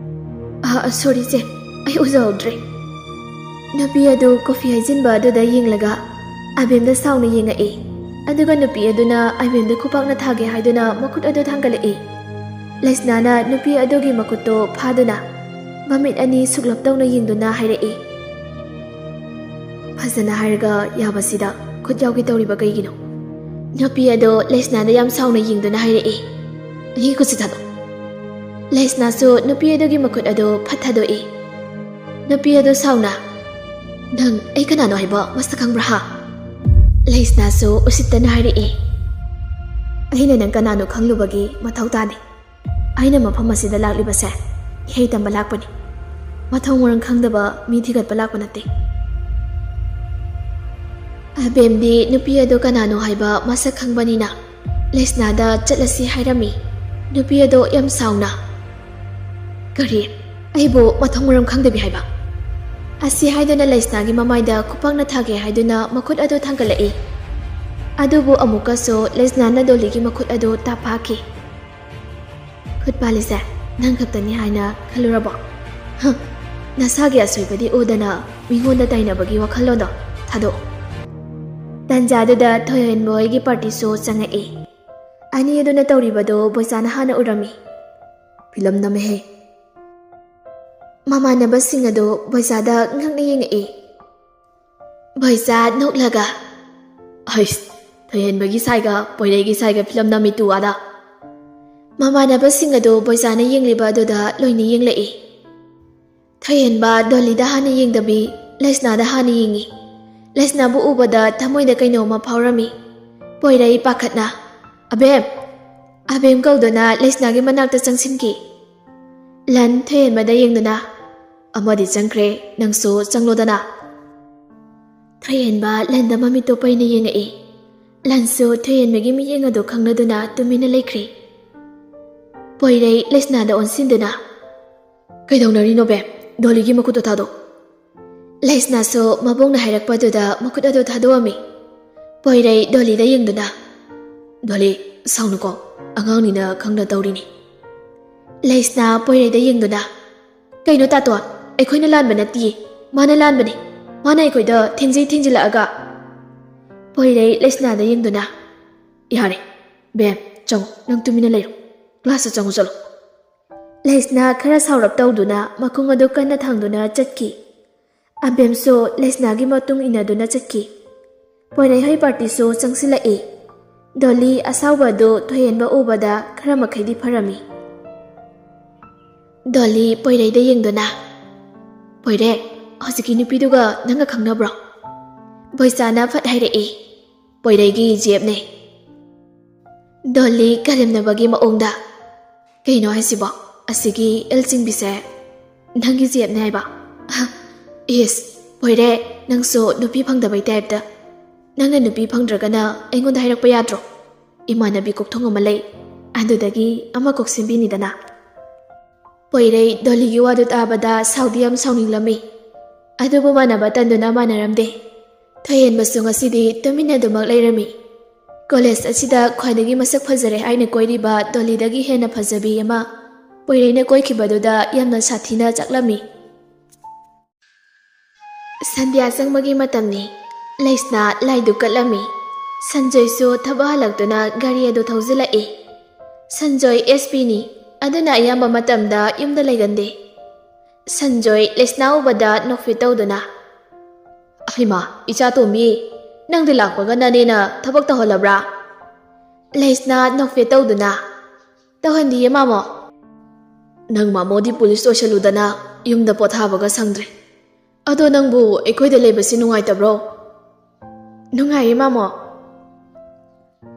ꯁꯣꯔꯤ ꯆꯦ, ꯑꯩ ꯎꯖꯍꯧꯗ꯭ꯔꯦ꯫ ꯅꯨꯄꯤ ꯑꯗꯨ ꯀꯣꯐꯤ ꯍꯩꯖꯤꯟꯕ ꯑꯗꯨꯗ ꯌꯦꯡꯂꯒ ꯑꯕꯦꯝꯗ ꯁꯥꯎꯅ ꯌꯦꯡꯉꯛꯏ꯫ ꯑꯗꯨꯒ ꯅꯨꯄꯤ ꯑꯗꯨꯅ ꯑꯕꯦꯝꯗ ꯈꯨꯄꯥꯛꯅ ꯊꯥꯒꯦ ꯍꯥꯏꯗꯨꯅ ꯃꯈꯨꯠ ꯑꯗꯨ ꯊꯥꯡꯒꯠꯂꯛꯏ꯫ ꯂꯩꯁꯅꯥꯅ ꯅꯨꯄꯤ ꯑꯗꯨꯒꯤ ꯃꯈꯨꯠꯇꯨ ꯐꯥꯗꯨꯅ ꯃꯃꯤꯠ ꯑꯅꯤ ꯁꯨꯛꯂꯞ ꯇꯧꯅ ꯌꯦꯡꯗꯨꯅ ꯍꯥꯏꯔꯛꯏ, ꯐꯖꯅ ꯍꯥꯏꯔꯒ ꯌꯥꯕꯁꯤꯗ ꯈꯨꯠ ꯌꯥꯎꯒꯦ ꯇꯧꯔꯤꯕ ꯀꯩꯒꯤꯅꯣ? ꯅꯨꯄꯤ ꯑꯗꯨ ꯂꯩꯁꯅꯥꯗ ꯌꯥꯝ ꯁꯥꯎꯅ ꯌꯦꯡꯗꯨꯅ ꯍꯥꯏꯔꯛꯏ, ꯑꯩꯒꯤ ꯈꯨꯠꯁꯤ ꯊꯥꯗꯣꯛ꯫ ꯂꯩꯁꯅꯥꯁꯨ ꯅꯨꯄꯤ ꯑꯗꯨꯒꯤ ꯃꯈꯨꯠ ꯑꯗꯨ ꯐꯠ ꯊꯥꯗꯣꯛꯏ꯫ ꯅꯨꯄꯤ ꯑꯗꯨ ꯁꯥꯎꯅ, ꯅꯪ ꯑꯩ ꯀꯅꯥꯅꯣ ꯍꯥꯏꯕ ꯃꯁꯛ ꯈꯪꯕ꯭ꯔꯥ ꯍꯥ? ꯂꯩꯁꯅꯥꯁꯨ ꯎꯁꯤꯠꯇꯅ ꯍꯥꯏꯔꯛꯏ ꯑꯩꯅ ꯅꯪ ꯀꯅꯥꯅꯣ ꯈꯪꯂꯨꯕꯒꯤ ꯃꯊꯧ ꯇꯥꯗꯦ ꯑꯩꯅ ꯃꯐꯝ ꯑꯁꯤꯗ ꯂꯥꯛꯂꯤꯕꯁꯦ ꯏꯍꯩ ꯇꯝꯕ ꯂꯥꯛꯄꯅꯤ ꯃꯊꯧ ꯃꯔꯝ ꯈꯪꯗꯕ ꯃꯤ ꯊꯤꯒꯠꯄ ꯂꯥꯛꯄ ꯅꯠꯇꯦ ꯑꯕꯦꯝꯗꯤ ꯅꯨꯄꯤ ꯑꯗꯨ ꯀꯅꯥꯅꯣ ꯍꯥꯏꯕ ꯃꯁꯛ ꯈꯪꯕꯅꯤꯅ ꯂꯩꯁꯅꯥꯗ ꯆꯠꯂꯁꯤ ꯍꯥꯏꯔꯝꯃꯤ ꯅꯨꯄꯤ ꯑꯗꯨ ꯌꯥꯝ ꯁꯥꯎꯅ ꯀꯔꯤ ꯑꯩꯕꯨ ꯃꯊꯧ ꯃꯔꯝ ꯈꯪꯗꯕꯤ ꯍꯥꯏꯕ ꯑꯁꯤ ꯍꯥꯏꯗꯨꯅ ꯂꯩꯁꯅꯥꯒꯤ ꯃꯃꯥꯏꯗ ꯈꯨꯄꯥꯛꯅ ꯊꯥꯒꯦ ꯍꯥꯏꯗꯨꯅ ꯃꯈꯨꯠ ꯑꯗꯨ ꯊꯥꯡꯒꯠꯂꯛꯏ ꯑꯗꯨꯕꯨ ꯑꯃꯨꯛꯀꯁꯨ ꯂꯩꯁꯅꯥꯅ ꯗꯣꯂꯤꯒꯤ ꯃꯈꯨꯠ ꯑꯗꯨ ꯇꯥꯞꯐꯥꯈꯤ ꯈꯨꯠ ꯄꯥꯜꯂꯤꯁꯦ ꯅꯪ ꯈꯛꯇꯅꯤ ꯍꯥꯏꯅ ꯈꯜꯂꯨꯔꯕꯣ ꯅꯁꯥꯒꯤ ꯑꯁꯣꯏꯕꯗꯤ ꯎꯗꯅ ꯃꯤꯉꯣꯟꯗ ꯇꯥꯏꯅꯕꯒꯤ ꯋꯥꯈꯜꯂꯣꯟꯗꯣ ꯊꯥꯗꯣꯛꯑꯣ ꯇꯟꯖꯥꯗꯨꯗ ꯊꯣꯏꯍꯦꯟꯕ ꯍꯣꯏꯒꯤ ꯄꯥꯔꯇꯤꯁꯨ ꯆꯪꯉꯛꯏ ꯑꯅꯤ ꯑꯗꯨꯅ ꯇꯧꯔꯤꯕꯗꯣ ꯕꯣꯏꯆꯥꯅ ꯍꯥꯟꯅ ꯎꯔꯝꯃꯤ ꯐꯤꯂꯝ ꯅꯝꯃꯦꯍꯦ ꯃꯃꯥꯟꯅꯕꯁꯤꯡ ꯑꯗꯨ ꯕꯣꯏꯆꯥꯗ ꯉꯛꯅ ꯌꯦꯡꯉꯛꯏ ꯕꯣꯏꯆꯥ ꯅꯣꯛꯂꯒ ꯍꯩꯁ ꯊꯣꯏꯍꯦꯟꯕꯒꯤ ꯁꯥꯏꯒ ꯄꯣꯏꯔꯩꯒꯤ ꯁꯥꯏꯒ ꯐꯤꯂꯝ ꯅꯝꯃꯤ ꯇꯨ ꯑꯥꯗ ꯃꯃꯥꯟꯅꯕꯁꯤꯡ ꯑꯗꯨ ꯕꯣꯏꯆꯥꯅ ꯌꯦꯡꯂꯤꯕ ꯑꯗꯨꯗ ꯂꯣꯏꯅ ꯌꯦꯡꯂꯛꯏ ꯊꯣꯏꯍꯦꯟꯕ ꯗꯣꯂꯤꯗ ꯍꯥꯟꯅ ꯌꯦꯡꯗꯕꯤ ꯂꯩꯁꯅꯥꯗ ꯍꯥꯟꯅ ꯌꯦꯡꯉꯤ ꯂꯩꯁꯅꯥꯕꯨ ꯎꯕꯗ ꯊꯃꯣꯏꯗ ꯀꯩꯅꯣꯝꯃ ꯐꯥꯎꯔꯝꯃꯤ ꯄꯣꯏꯔꯩ ꯄꯥꯈꯠꯅ ꯑꯕꯦꯝ ꯀꯧꯗꯨꯅ ꯂꯩꯁꯅꯥꯒꯤ ꯃꯅꯥꯛꯇ ꯆꯪꯁꯤꯟꯈꯤ ꯂꯟ ꯊꯣꯏꯍꯦꯟꯕꯗ ꯌꯦꯡꯗꯨꯅ ꯑꯃꯗꯤ ꯆꯪꯈ꯭ꯔꯦ ꯅꯪꯁꯨ ꯆꯪꯂꯣꯗꯅ ꯊꯣꯏꯍꯦꯟꯕ ꯂꯟꯗ ꯃꯃꯤꯠꯇꯣ ꯄꯩꯅ ꯌꯦꯡꯉꯛꯏ ꯂꯟꯁꯨ ꯊꯣꯏꯍꯦꯟꯕꯒꯤ ꯃꯤꯠꯌꯦꯡ ꯑꯗꯨ ꯈꯪꯂꯗꯨꯅ ꯇꯨꯃꯤꯟꯅ ꯂꯩꯈ꯭ꯔꯤ ꯄꯣꯏꯔꯩ ꯂꯩꯁꯅꯥꯗ ꯑꯣꯟꯁꯤꯟꯗꯨꯅ ꯀꯩꯗꯧꯅꯔꯤꯅꯣ ꯕꯦꯝ ꯗꯣꯂꯤꯒꯤ ꯃꯈꯨꯠꯇꯣ ꯊꯥꯗꯣꯛ ꯂꯩꯁꯅꯥꯁꯨ ꯃꯕꯣꯛꯅ ꯍꯥꯏꯔꯛꯄꯗꯨꯗ ꯃꯈꯨꯠ ꯑꯗꯨ ꯊꯥꯗꯣꯛꯑꯝꯃꯤ ꯄꯣꯏꯔꯩ ꯗꯣꯂꯤꯗ ꯌꯦꯡꯗꯨꯅ ꯗꯣꯂꯤ ꯁꯥꯎꯅꯨꯀꯣ ꯑꯉꯥꯡꯅꯤꯅ ꯈꯪꯅ ꯇꯧꯔꯤꯅꯤ ꯂꯩꯁꯅꯥ ꯄꯣꯏꯔꯩꯗ ꯌꯦꯡꯗꯨꯅ ꯀꯩꯅꯣ ꯇꯥꯇꯣꯟ ꯑꯩꯈꯣꯏꯅ ꯂꯥꯟꯕ ꯅꯠꯇꯤꯌꯦ ꯃꯥꯅ ꯂꯥꯟꯕꯅꯤ ꯃꯥꯅ ꯑꯩꯈꯣꯏꯗ ꯊꯦꯡꯖꯤꯜꯂꯛꯑꯒ ꯄꯣꯏꯔꯩ ꯂꯩꯁꯅꯥꯗ ꯌꯦꯡꯗꯨꯅ ꯌꯥꯔꯦ ꯕꯦꯝ ꯆꯪꯉꯣ ꯅꯪ ꯇꯨꯃꯤꯟꯅ ꯂꯩꯔꯣ ꯀ꯭ꯂꯥꯁꯇ ꯆꯪꯉꯣ ꯆꯠꯂꯣ ꯂꯩꯁꯅꯥ ꯈꯔ ꯁꯥꯎꯔꯞ ꯇꯧꯗꯨꯅ ꯃꯈꯣꯡ ꯑꯗꯨ ꯀꯟꯅ ꯊꯥꯡꯗꯨꯅ ꯆꯠꯈꯤ ꯑꯕꯦꯝꯁꯨ ꯂꯩꯁꯅꯥꯒꯤ ꯃꯇꯨꯡ ꯏꯟꯅꯗꯨꯅ ꯆꯠꯈꯤ ꯄꯣꯏꯔꯩ ꯍꯣꯏ ꯄꯥꯔꯇꯤꯁꯨ ꯆꯪꯁꯤꯜꯂꯛꯏ ꯗꯣꯂꯤ ꯑꯁꯥꯎꯕ ꯑꯗꯨ ꯊꯣꯏꯍꯦꯟꯕ ꯎꯕꯗ ꯈꯔ ꯃꯈꯩꯗꯤ ꯐꯔꯝꯃꯤ ꯗꯣꯂꯤ ꯄꯣꯏꯔꯩꯗ ꯌꯦꯡꯗꯨꯅ ꯄꯣꯏꯔꯦ ꯍꯧꯖꯤꯛꯀꯤ ꯅꯨꯄꯤꯗꯨꯒ ꯅꯪꯒ ꯈꯪꯅꯕ꯭ꯔꯣ ꯕꯣꯏꯆꯥꯅ ꯐꯠ ꯍꯥꯏꯔꯛꯏ ꯄꯣꯏꯔꯩꯒꯤ ꯖꯦꯞꯅꯦ ꯗꯣꯂꯤ ꯀꯔꯦꯝꯅꯕꯒꯤ ꯃꯑꯣꯡꯗ ꯀꯩꯅꯣ ꯍꯥꯏꯁꯤꯕꯣ ꯑꯁꯤꯒꯤ ꯑꯦꯜ ꯆꯤꯡꯕꯤꯁꯦ ꯅꯪꯒꯤ ꯖꯦꯞꯅꯦ ꯍꯥꯏꯕ ꯏꯁ ꯄꯣꯏꯔꯦ ꯅꯪꯁꯨ ꯅꯨꯄꯤ ꯐꯪꯗꯕꯩ ꯇꯥꯏꯞꯇ ꯅꯪꯅ ꯅꯨꯄꯤ ꯐꯪꯗ꯭ꯔꯒꯅ ꯑꯩꯉꯣꯟꯗ ꯍꯥꯏꯔꯛꯄ ꯌꯥꯗ꯭ꯔꯣ ꯏꯃꯥꯟꯅꯕꯤ ꯀꯣꯛꯊꯣꯡ ꯑꯃ ꯂꯩ ꯑꯗꯨꯗꯒꯤ ꯑꯃ ꯀꯣꯛꯁꯤꯟꯕꯤꯅꯤꯗꯅ ꯄꯣꯏꯔꯩ ꯗꯣꯂꯤꯒꯤ ꯋꯥꯗꯨ ꯇꯥꯕꯗ ꯁꯥꯎꯗꯤ ꯌꯥꯝ ꯁꯥꯎꯅꯤꯡꯂꯝꯃꯤ ꯑꯗꯨꯕꯨ ꯃꯥꯟꯅꯕ ꯇꯟꯗꯨꯅ ꯃꯥꯟꯅꯔꯝꯗꯦ ꯊꯣꯏꯍꯦꯟꯕꯁꯨ ꯉꯁꯤꯗꯤ ꯇꯨꯃꯤꯟꯅ ꯑꯗꯨꯃꯛ ꯂꯩꯔꯝꯃꯤ ꯀꯣꯂꯦꯖ ꯑꯁꯤꯗ ꯈ꯭ꯋꯥꯏꯗꯒꯤ ꯃꯁꯛ ꯐꯖꯔꯦ ꯍꯥꯏꯅ ꯀꯣꯏꯔꯤꯕ ꯗꯣꯂꯤꯗꯒꯤ ꯍꯦꯟꯅ ꯐꯖꯕꯤ ꯑꯃ ꯄꯣꯏꯔꯩꯅ ꯀꯣꯏꯈꯤꯕꯗꯨꯗ ꯌꯥꯝꯅ ꯁꯥꯊꯤꯅ ꯆꯥꯛꯂꯝꯃꯤ ꯁꯟꯙ꯭ꯌꯥ ꯆꯪꯕꯒꯤ ꯃꯇꯝꯅꯤ ꯂꯩꯁꯅꯥ ꯂꯥꯏꯗꯨ ꯀꯠꯂꯝꯃꯤ ꯁꯟꯖꯣꯏꯁꯨ ꯊꯕꯛ ꯍꯜꯂꯛꯇꯨꯅ ꯒꯥꯔꯤ ꯑꯗꯨ ꯊꯧꯖꯤꯜꯂꯛꯏ ꯁꯟꯖꯣꯏ ꯑꯦꯁꯄꯤꯅꯤ ꯑꯗꯨꯅ ꯑꯌꯥꯝꯕ ꯃꯇꯝꯗ ꯌꯨꯝꯗ ꯂꯩꯒꯟꯗꯦ ꯁꯟꯖꯣꯏ ꯂꯩꯁꯅꯥ ꯎꯕꯗ ꯅꯣꯛꯐꯦꯠ ꯇꯧꯗꯨꯅ ꯍꯩꯃꯥ ꯏꯆꯥ ꯇꯣꯝꯕꯤ ꯅꯪꯗꯤ ꯂꯥꯛꯄꯒ ꯅꯅꯦꯅ ꯊꯕꯛ ꯇꯧꯍꯜꯂꯕ꯭ꯔꯥ ꯂꯩꯁꯅꯥ ꯅꯣꯛꯐꯦꯠ ꯇꯧꯗꯨꯅ ꯇꯧꯍꯟꯗꯤꯌꯦ ꯃꯥꯃꯣ ꯅꯪ ꯃꯥꯃꯣꯗꯤ ꯄꯨꯂꯤꯁ ꯑꯣꯏꯁꯜꯂꯨꯗꯅ ꯌꯨꯝꯗ ꯄꯣꯊꯥꯕꯒ ꯁꯪꯗ꯭ꯔꯦ ꯑꯗꯣ ꯅꯪꯕꯨ ꯑꯩꯈꯣꯏꯗ ꯂꯩꯕꯁꯤ ꯅꯨꯡꯉꯥꯏꯇꯕ꯭ꯔꯣ ꯅꯨꯡꯉꯥꯏꯌꯦ ꯃꯥꯃꯣ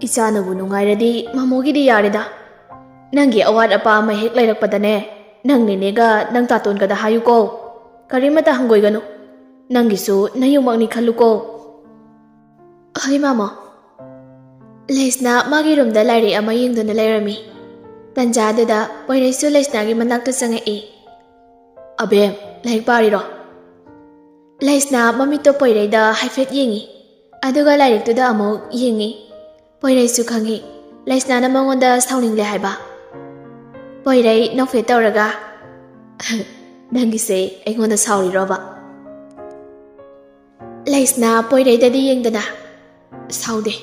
ꯏꯆꯥꯅꯕꯨ ꯅꯨꯡꯉꯥꯏꯔꯗꯤ ꯃꯥꯃꯣꯒꯤꯗꯤ ꯌꯥꯔꯦꯗ ꯅꯪꯒꯤ ꯑꯋꯥꯠ ꯑꯄꯥ ꯑꯃ ꯍꯦꯛ ꯂꯩꯔꯛꯄꯗꯅꯦ ꯅꯪ ꯅꯦꯅꯦꯒ ꯅꯪ ꯇꯥꯇꯣꯟꯒꯗ ꯍꯥꯏꯌꯨꯀꯣ ꯀꯔꯤꯃꯠꯇ ꯍꯪꯒꯣꯏꯒꯅꯨ ꯅꯪꯒꯤꯁꯨ ꯅꯌꯨꯝꯃꯛꯅꯤ ꯈꯜꯂꯨꯀꯣ ꯍꯣꯏ ꯃꯥꯃꯣ ꯂꯩꯁꯅꯥ ꯃꯥꯒꯤ ꯔꯨꯝꯗ ꯂꯥꯏꯔꯤꯛ ꯑꯃ ꯌꯦꯡꯗꯨꯅ ꯂꯩꯔꯝꯃꯤ ꯇꯟꯖꯥꯗꯨꯗ ꯄꯣꯏꯔꯩꯁꯨ ꯂꯩꯁꯅꯥꯒꯤ ꯃꯅꯥꯛꯇ ꯆꯪꯉꯛꯏ ꯑꯕꯦꯝ ꯂꯥꯏꯔꯤꯛ ꯄꯥꯔꯤꯔꯣ ꯂꯩꯁꯅꯥ ꯃꯃꯤꯠꯇꯣ ꯄꯣꯏꯔꯩꯗ ꯍꯥꯏꯐꯦꯠ ꯌꯦꯡꯉꯤ ꯑꯗꯨꯒ ꯂꯥꯏꯔꯤꯛꯇꯨꯗ ꯑꯃꯨꯛ ꯌꯦꯡꯉꯤ ꯄꯣꯏꯔꯩꯁꯨ ꯈꯪꯉꯤ ꯂꯩꯁꯅꯥꯅ ꯃꯉꯣꯟꯗ ꯁꯥꯎꯅꯤꯡꯂꯦ ꯍꯥꯏꯕ ꯄꯣꯏꯔꯩ ꯅꯣꯛꯐꯦꯠ ꯇꯧꯔꯒ ꯅꯪꯒꯤꯁꯦ ꯑꯩꯉꯣꯟꯗ ꯁꯥꯎꯔꯤꯔꯣꯕ ꯂꯩꯁꯅꯥ ꯄꯣꯏꯔꯩꯗꯗꯤ ꯌꯦꯡꯗꯅ ꯁꯥꯎꯗꯦ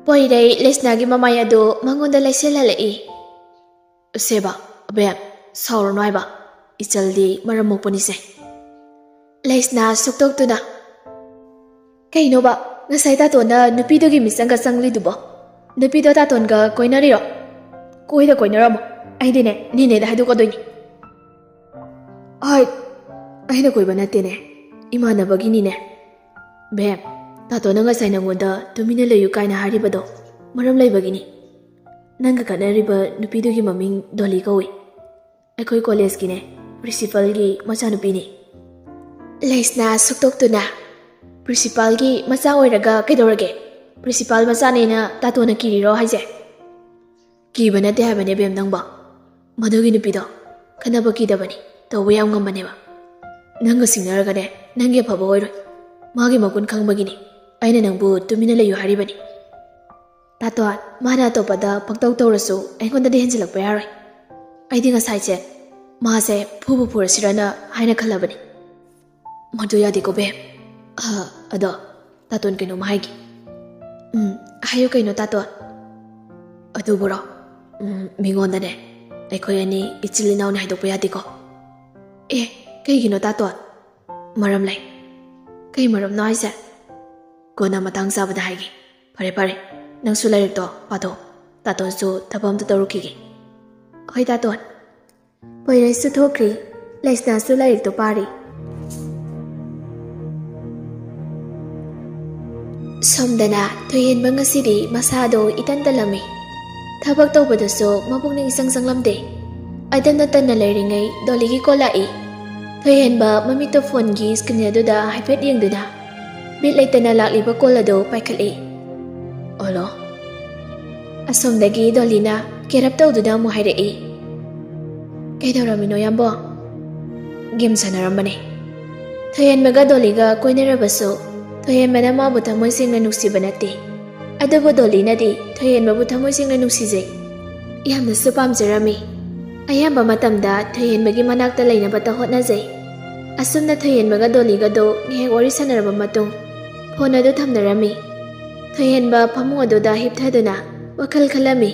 ꯄꯣꯏꯔꯩ ꯂꯩꯁꯅꯥꯒꯤ ꯃꯃꯥꯏ ꯑꯗꯨ ꯃꯉꯣꯟꯗ ꯂꯩꯁꯤꯜꯍꯜꯂꯛꯏ ꯁꯦꯕ ꯑꯕꯦꯝ ꯁꯥꯎꯔꯅꯨ ꯍꯥꯏꯕ ꯏꯆꯜꯗꯤ ꯃꯔꯝ ꯃꯣꯛꯄꯅꯤꯁꯦ ꯂꯩꯁꯅꯥ ꯁꯨꯛꯇꯣꯛꯇꯨꯅ ꯀꯩꯅꯣꯕ ꯉꯁꯥꯏ ꯇꯥꯇꯣꯟꯅ ꯅꯨꯄꯤꯗꯨꯒꯤ ꯃꯤꯆꯪꯒ ꯆꯪꯂꯤꯗꯨꯕꯣ ꯅꯨꯄꯤꯗꯣ ꯇꯥꯇꯣꯟꯒ ꯀꯣꯏꯅꯔꯤꯔꯣ ꯀꯣꯏꯅꯔꯝꯃꯣ ꯑꯩꯗꯤꯅꯦ ꯅꯦꯅꯦꯗ ꯍꯥꯏꯗꯣꯛꯀꯗꯣꯏꯅꯤ ꯍꯣꯏ ꯑꯩꯅ ꯀꯣꯏꯕ ꯅꯠꯇꯦꯅꯦ ꯏꯃꯥꯟꯅꯕꯒꯤꯅꯤꯅꯦ ꯕꯦꯝ Tato nanga sai nangonda tumina leyu kaina haribado maram leibagini. Nanga kanariba nupidugi maming Dolly kawi. Aikoi college gine principal gi macha nupini. Leisna suktok tuna. Principal gi macha oiraga kaidorage. Principal macha nena tato na kiriro haije. Kiba nate habane bem nangba. Madugi nupido kanaba kidabani tawba yam ngambane ba. Nanga singnaraga ne nangi phaba oiroi. Magi magun khangbagini. Aina nangbu tumina leyu haribani. Tato mana topada pangtau tawrasu aingonda de henjilakpa yaroi. Aidi ngasai che maase phubu phurasirana haina khalabani. Madu yadi ko be. Ado taton kaino mahaigi. Hayo kaino taton. Adu buro. Mingonda ne. Aikoi ani ichilinaw na haidokpa yadi ko. Kaigino taton. Maram lai. Kai maram no aise. Kona matang sabada haigi. Pare. Nang su lairikto pato. Taton su tabam tu tarukigi. Hoi taton. Poirai su thokri. Leisna su lairikto pari. Somdana thoyen mangasidi masado itandalami. Thabak tawbadasu mabukning isang sanglamde. Adamna tanna lairingai Dolly kolai. Thoyen ba mamito phone gi screen aduda haipet yengduna. Bit laitana lakliba kolado paikhali. Olo. Asomdagi Dolly na kerap tawduda mo hairei. Kaidawramino yambo. Game sanarambane. Thoyen maga Dolly ga koinarabasu. Thoyen mana mabu thamoy singna nuksiba nate. Adubu Dolly na di Thoyen mabu thamoy singna nuksijay. Yamna su pamjarami. Ayamba matamda Thoyen magi manakta lainaba ta hotnajay. Asumna Thoyen maga Dolly ga do ngehek wari sanaraba matung. Phone adu thamnarami. Thoyen ba phamung aduda hipthaduna wakal khalami.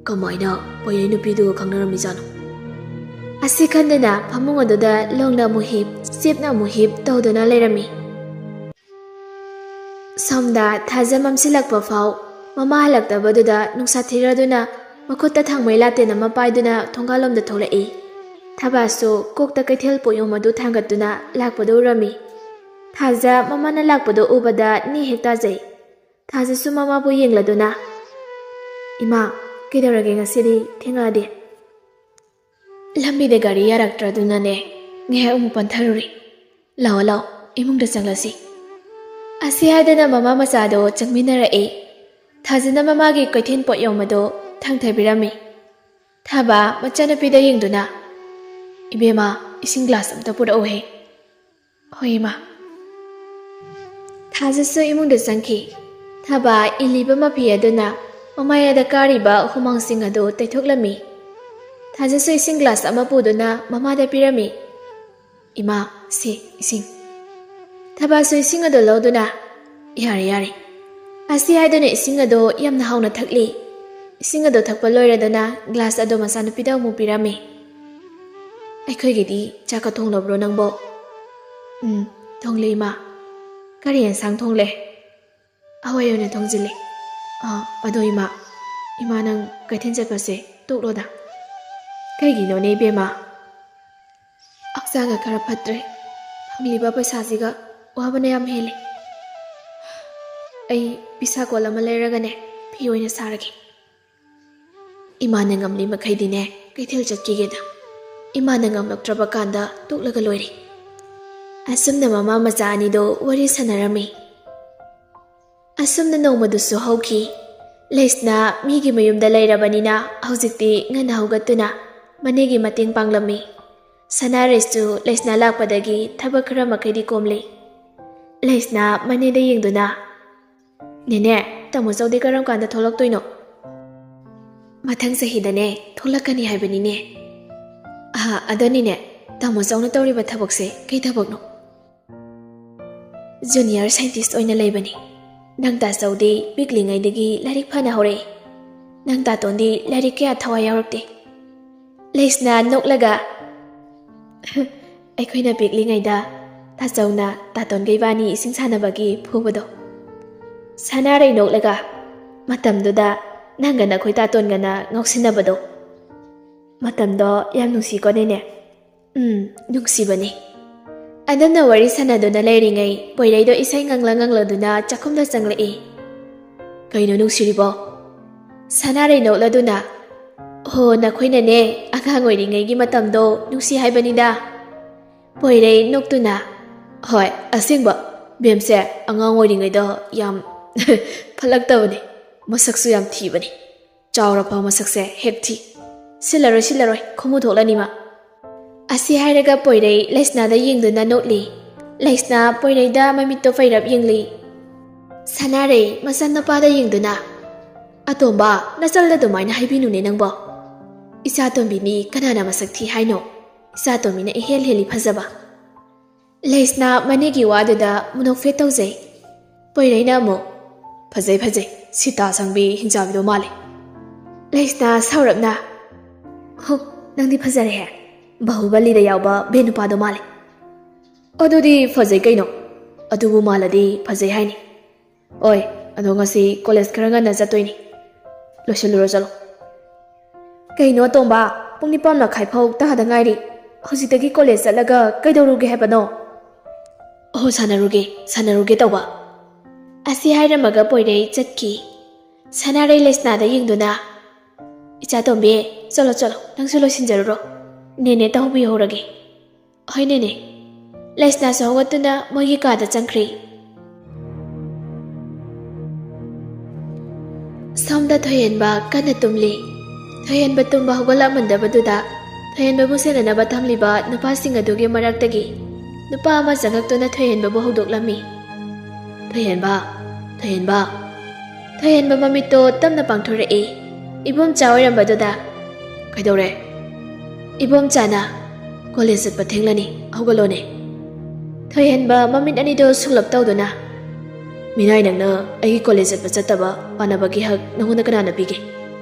Kamaina poyai nupidu khangnarami jano. Asi khandana phamung aduda longna muhib sipna muhib tawduna leirami. Somda thaja mamsilakpa phau mama halaktabaduda nungsa thiraduna makhutta thangmai latena mapaiduna thongalomda tholai. Thabasu kokta kaithel poyom adu thangatuna lakpadu rami. Thaja mamana lakpadu ubada ni hekta jai. Thaja su mama bu yengladuna. Ima kidaurage ngasidi thengade. Lambide gari yaraktraduna ne nge umupan tharuri. Lao imungda changlasi. Asi hadana mama masado changminarai. Thajana mamagi kaithen poyomado thangthabirami. Thaba machanapida yengduna. Ibema ising glass amta purauhe. Hoi ma. Thajasu imungda changki. Thaba iliba mapi aduna mamayada kariba humang sing adu taithoklami. Thajasu ising glass ama puduna mamada pirami. Ima si ising. Thabasu ising adu loduna. Yari. Asi haduna ising adu yamna hauna thakli. Ising adu thakpa loiraduna glass adu masanapida mu pirami. Aikhoigidi chaka thonglabro nangbo. Thongle ima. Kari yansang thongle. Awayone thongjile. Ado ima. Ima nang kaithen chapase tukloda. Kaigino ne bema. Aksaga khara phatre. Hangliba paisasiga wabana yam hele. Ai pisa kolama leiragane phi oina saragi. Ima nangamli makhaidine kaithel chatkigeda. Ima nangamlaktraba kanda tuklaga loiri. Asumna mama macha anido wari sanarami. Asumna nomadusu hauki. Leisna migi mayumda leirabanina haujikti ngana haugatuna manegi mating panglami. Sanarestu Leisna lakpadagi thabak khara makaidi komli. Leisna maneda yengduna. Nene tamo jawdi karam kanda tholaktoino. Mathang sahidane tholakani haibanine. Adanine tamo jawna tawriba thabakse kei thabakno. Junior scientist oina leibani. Nangta jawdi biklingaidagi larik phana hore. Nangta tondi larik kya thawai yaurakte. Leisna noklaga. Aikhoina biklingaida tajawna taton gaibani ising sanabagi phubado. Sanarai noklaga. Matamduda nangana khoi taton gana ngoksinabado. Matamdo yam nungsi ko nene. Nungsibani. ꯑꯗꯨꯝꯅ ꯋꯥꯔꯤ ꯁꯥꯟꯅꯗꯨꯅ ꯂꯩꯔꯤꯉꯩ ꯄꯣꯏꯔꯩꯗꯣ ꯏꯁꯩ ꯉꯪꯂꯗꯨꯅ ꯆꯥꯛꯈꯨꯝꯗ ꯆꯪꯂꯛꯏ꯫ ꯀꯩꯅꯣ ꯅꯨꯡꯁꯤꯔꯤꯕꯣ? ꯁꯅꯥꯔꯩ ꯅꯣꯛꯂꯗꯨꯅ ꯍꯣ ꯅꯈꯣꯏꯅꯅꯦ ꯑꯉꯥꯡ ꯑꯣꯏꯔꯤꯉꯩꯒꯤ ꯃꯇꯝꯗꯣ ꯅꯨꯡꯁꯤ ꯍꯥꯏꯕꯅꯤꯗ꯫ ꯄꯣꯏꯔꯩ ꯅꯣꯛꯇꯨꯅ ꯍꯣꯏ ꯑꯁꯦꯡꯕ ꯕꯦꯝꯁꯦ ꯑꯉꯥꯡ ꯑꯣꯏꯔꯤꯉꯩꯗ ꯌꯥꯝ ꯐꯠꯂꯛꯇꯕꯅꯤ, ꯃꯁꯛꯁꯨ ꯌꯥꯝ ꯊꯤꯕꯅꯤ, ꯆꯥꯎꯔꯐꯥꯎ ꯃꯁꯛꯁꯦ ꯍꯦꯛ ꯊꯤ꯫ ꯁꯤꯜꯂꯔꯣꯏ ꯈꯨꯃꯨ ꯊꯣꯛꯂꯅꯤ ꯃꯥ꯫ ꯑꯁꯤ ꯍꯥꯏꯔꯒ ꯄꯣꯏꯔꯩ ꯂꯩꯁꯅꯥꯗ ꯌꯦꯡꯗꯨꯅ ꯅꯣꯛꯂꯤ꯫ ꯂꯩꯁꯅꯥ ꯄꯣꯏꯔꯩꯗ ꯃꯃꯤꯠꯇꯣ ꯐꯩꯔꯞ ꯌꯦꯡꯂꯤ꯫ ꯁꯅꯥꯔꯩ ꯃꯆꯥꯅꯨꯄꯥꯗ ꯌꯦꯡꯗꯨꯅ ꯑꯇꯣꯝꯕ ꯅꯆꯜꯗ ꯑꯗꯨꯃꯥꯏꯅ ꯍꯥꯏꯕꯤꯅꯨꯅꯦ ꯅꯪꯕꯣ꯫ ꯏꯆꯥꯇꯣꯝꯕꯤꯅꯤ ꯀꯅꯥꯅ ꯃꯁꯛ ꯊꯤ ꯍꯥꯏꯅꯣ? ꯏꯆꯥꯇꯣꯝꯕꯤꯅ ꯏꯍꯦꯜ ꯍꯦꯜꯂꯤ ꯐꯖꯕ꯫ ꯂꯩꯁꯅꯥ ꯃꯅꯦꯒꯤ ꯋꯥꯗꯨꯗ ꯃꯨꯅꯣꯛꯐꯦꯠ ꯇꯧꯖꯩ꯫ ꯄꯣꯏꯔꯩꯅ ꯑꯃꯨꯛ ꯐꯖꯩ ꯁꯤꯇꯥ ꯁꯪꯕꯤ ꯍꯤꯡꯆꯥꯕꯤꯗꯣ ꯃꯥꯜꯂꯤ꯫ ꯂꯩꯁꯅꯥ ꯁꯥꯎꯔꯞꯅ ꯍꯣ ꯅꯪꯗꯤ ꯐꯖꯔꯦꯍꯦ, ꯕꯥꯍꯨꯕꯂꯤꯗ ꯌꯥꯎꯕ ꯕꯦꯟ ꯅꯨꯄꯥꯗꯣ ꯃꯥꯜꯂꯤ꯫ ꯑꯗꯨꯗꯤ ꯐꯖꯩ ꯀꯩꯅꯣ, ꯑꯗꯨꯕꯨ ꯃꯥꯜꯂꯗꯤ ꯐꯖꯩ ꯍꯥꯏꯅꯤ꯫ ꯑꯣꯏ ꯑꯗꯣ ꯉꯁꯤ ꯀꯣꯂꯦꯖ ꯈꯔ ꯉꯟꯅ ꯆꯠꯇꯣꯏꯅꯤ, ꯂꯣꯏꯁꯤꯜꯂꯨꯔꯣ ꯆꯠꯂꯣ꯫ ꯀꯩꯅꯣ ꯑꯇꯣꯝꯕ, ꯄꯨꯡ 9:30 ꯐꯥꯎ ꯇꯥꯗ ꯉꯥꯏꯔꯤ, ꯍꯧꯖꯤꯛꯇꯒꯤ ꯀꯣꯂꯦꯖ ꯆꯠꯂꯒ ꯀꯩꯗꯧꯔꯨꯒꯦ ꯍꯥꯏꯕꯅꯣ? ꯑꯣ ꯁꯥꯟꯅꯔꯨꯒꯦ ꯇꯧꯕ꯫ ꯑꯁꯤ ꯍꯥꯏꯔꯝꯃꯒ ꯄꯣꯏꯔꯩ ꯆꯠꯈꯤ꯫ ꯁꯅꯥꯔꯩ ꯂꯩꯁꯅꯥꯗ ꯌꯦꯡꯗꯨꯅ ꯏꯆꯥꯇꯣꯝꯕꯤ ꯆꯠꯂꯣ ꯅꯪꯁꯨ ꯂꯣꯏꯁꯤꯟꯖꯔꯨꯔꯣ, ꯅꯦꯅꯦ ꯇꯧꯕꯤꯍꯧꯔꯒꯦ꯫ ꯍꯣꯏ ꯅꯦꯅꯦ꯫ ꯂꯩꯁꯅꯥꯁꯨ ꯍꯧꯒꯠꯇꯨꯅ ꯃꯣꯏꯒꯤ ꯀꯥꯗ ꯆꯪꯈ꯭ꯔꯤ꯫ ꯁꯣꯝꯗ ꯊꯣꯏꯍꯦꯟꯕ ꯀꯟꯅ ꯇꯨꯝꯂꯤ꯫ ꯊꯣꯏꯍꯦꯟꯕ ꯇꯨꯝꯕ ꯍꯧꯒꯠꯂꯛꯃꯟꯗꯕꯗꯨꯗ ꯊꯣꯏꯍꯦꯟꯕꯕꯨ ꯁꯦꯟꯅꯅꯕ ꯊꯝꯂꯤꯕ ꯅꯨꯄꯥꯁꯤꯡ ꯑꯗꯨꯒꯤ ꯃꯔꯛꯇꯒꯤ ꯅꯨꯄꯥ ꯑꯃ ꯆꯪꯉꯛꯇꯨꯅ ꯊꯣꯏꯍꯦꯟꯕꯕꯨ ꯍꯧꯗꯣꯛꯂꯝꯃꯤ꯫ ꯊꯣꯏꯍꯦꯟꯕ ꯃꯃꯤꯠꯇꯣ ꯇꯞꯅ ꯄꯥꯡꯊꯣꯔꯛꯏ꯫ ꯏꯕꯣꯝꯆꯥ ꯑꯣꯏꯔꯝꯕꯗꯨꯗ ꯀꯩꯗꯧꯔꯦ? ꯏꯕꯣꯝꯆꯥꯅ ꯀꯣꯂꯦꯖ ꯆꯠꯄ ꯊꯦꯡꯂꯅꯤ, ꯍꯧꯒꯠꯂꯣꯅꯦ꯫ ꯊꯣꯏꯍꯦꯟꯕ ꯃꯃꯤꯠ ꯑꯅꯤꯗꯣ ꯁꯨꯡꯂꯞ ꯇꯧꯗꯨꯅ ꯃꯤꯅꯥꯏ ꯅꯪꯅ ꯑꯩꯒꯤ ꯀꯣꯂꯦꯖ ꯆꯠꯄ ꯄꯥꯅꯕꯒꯤ ꯍꯛ ꯅꯪꯉꯣꯟꯗ ꯀꯅꯥꯅ ꯄꯤꯒꯦ?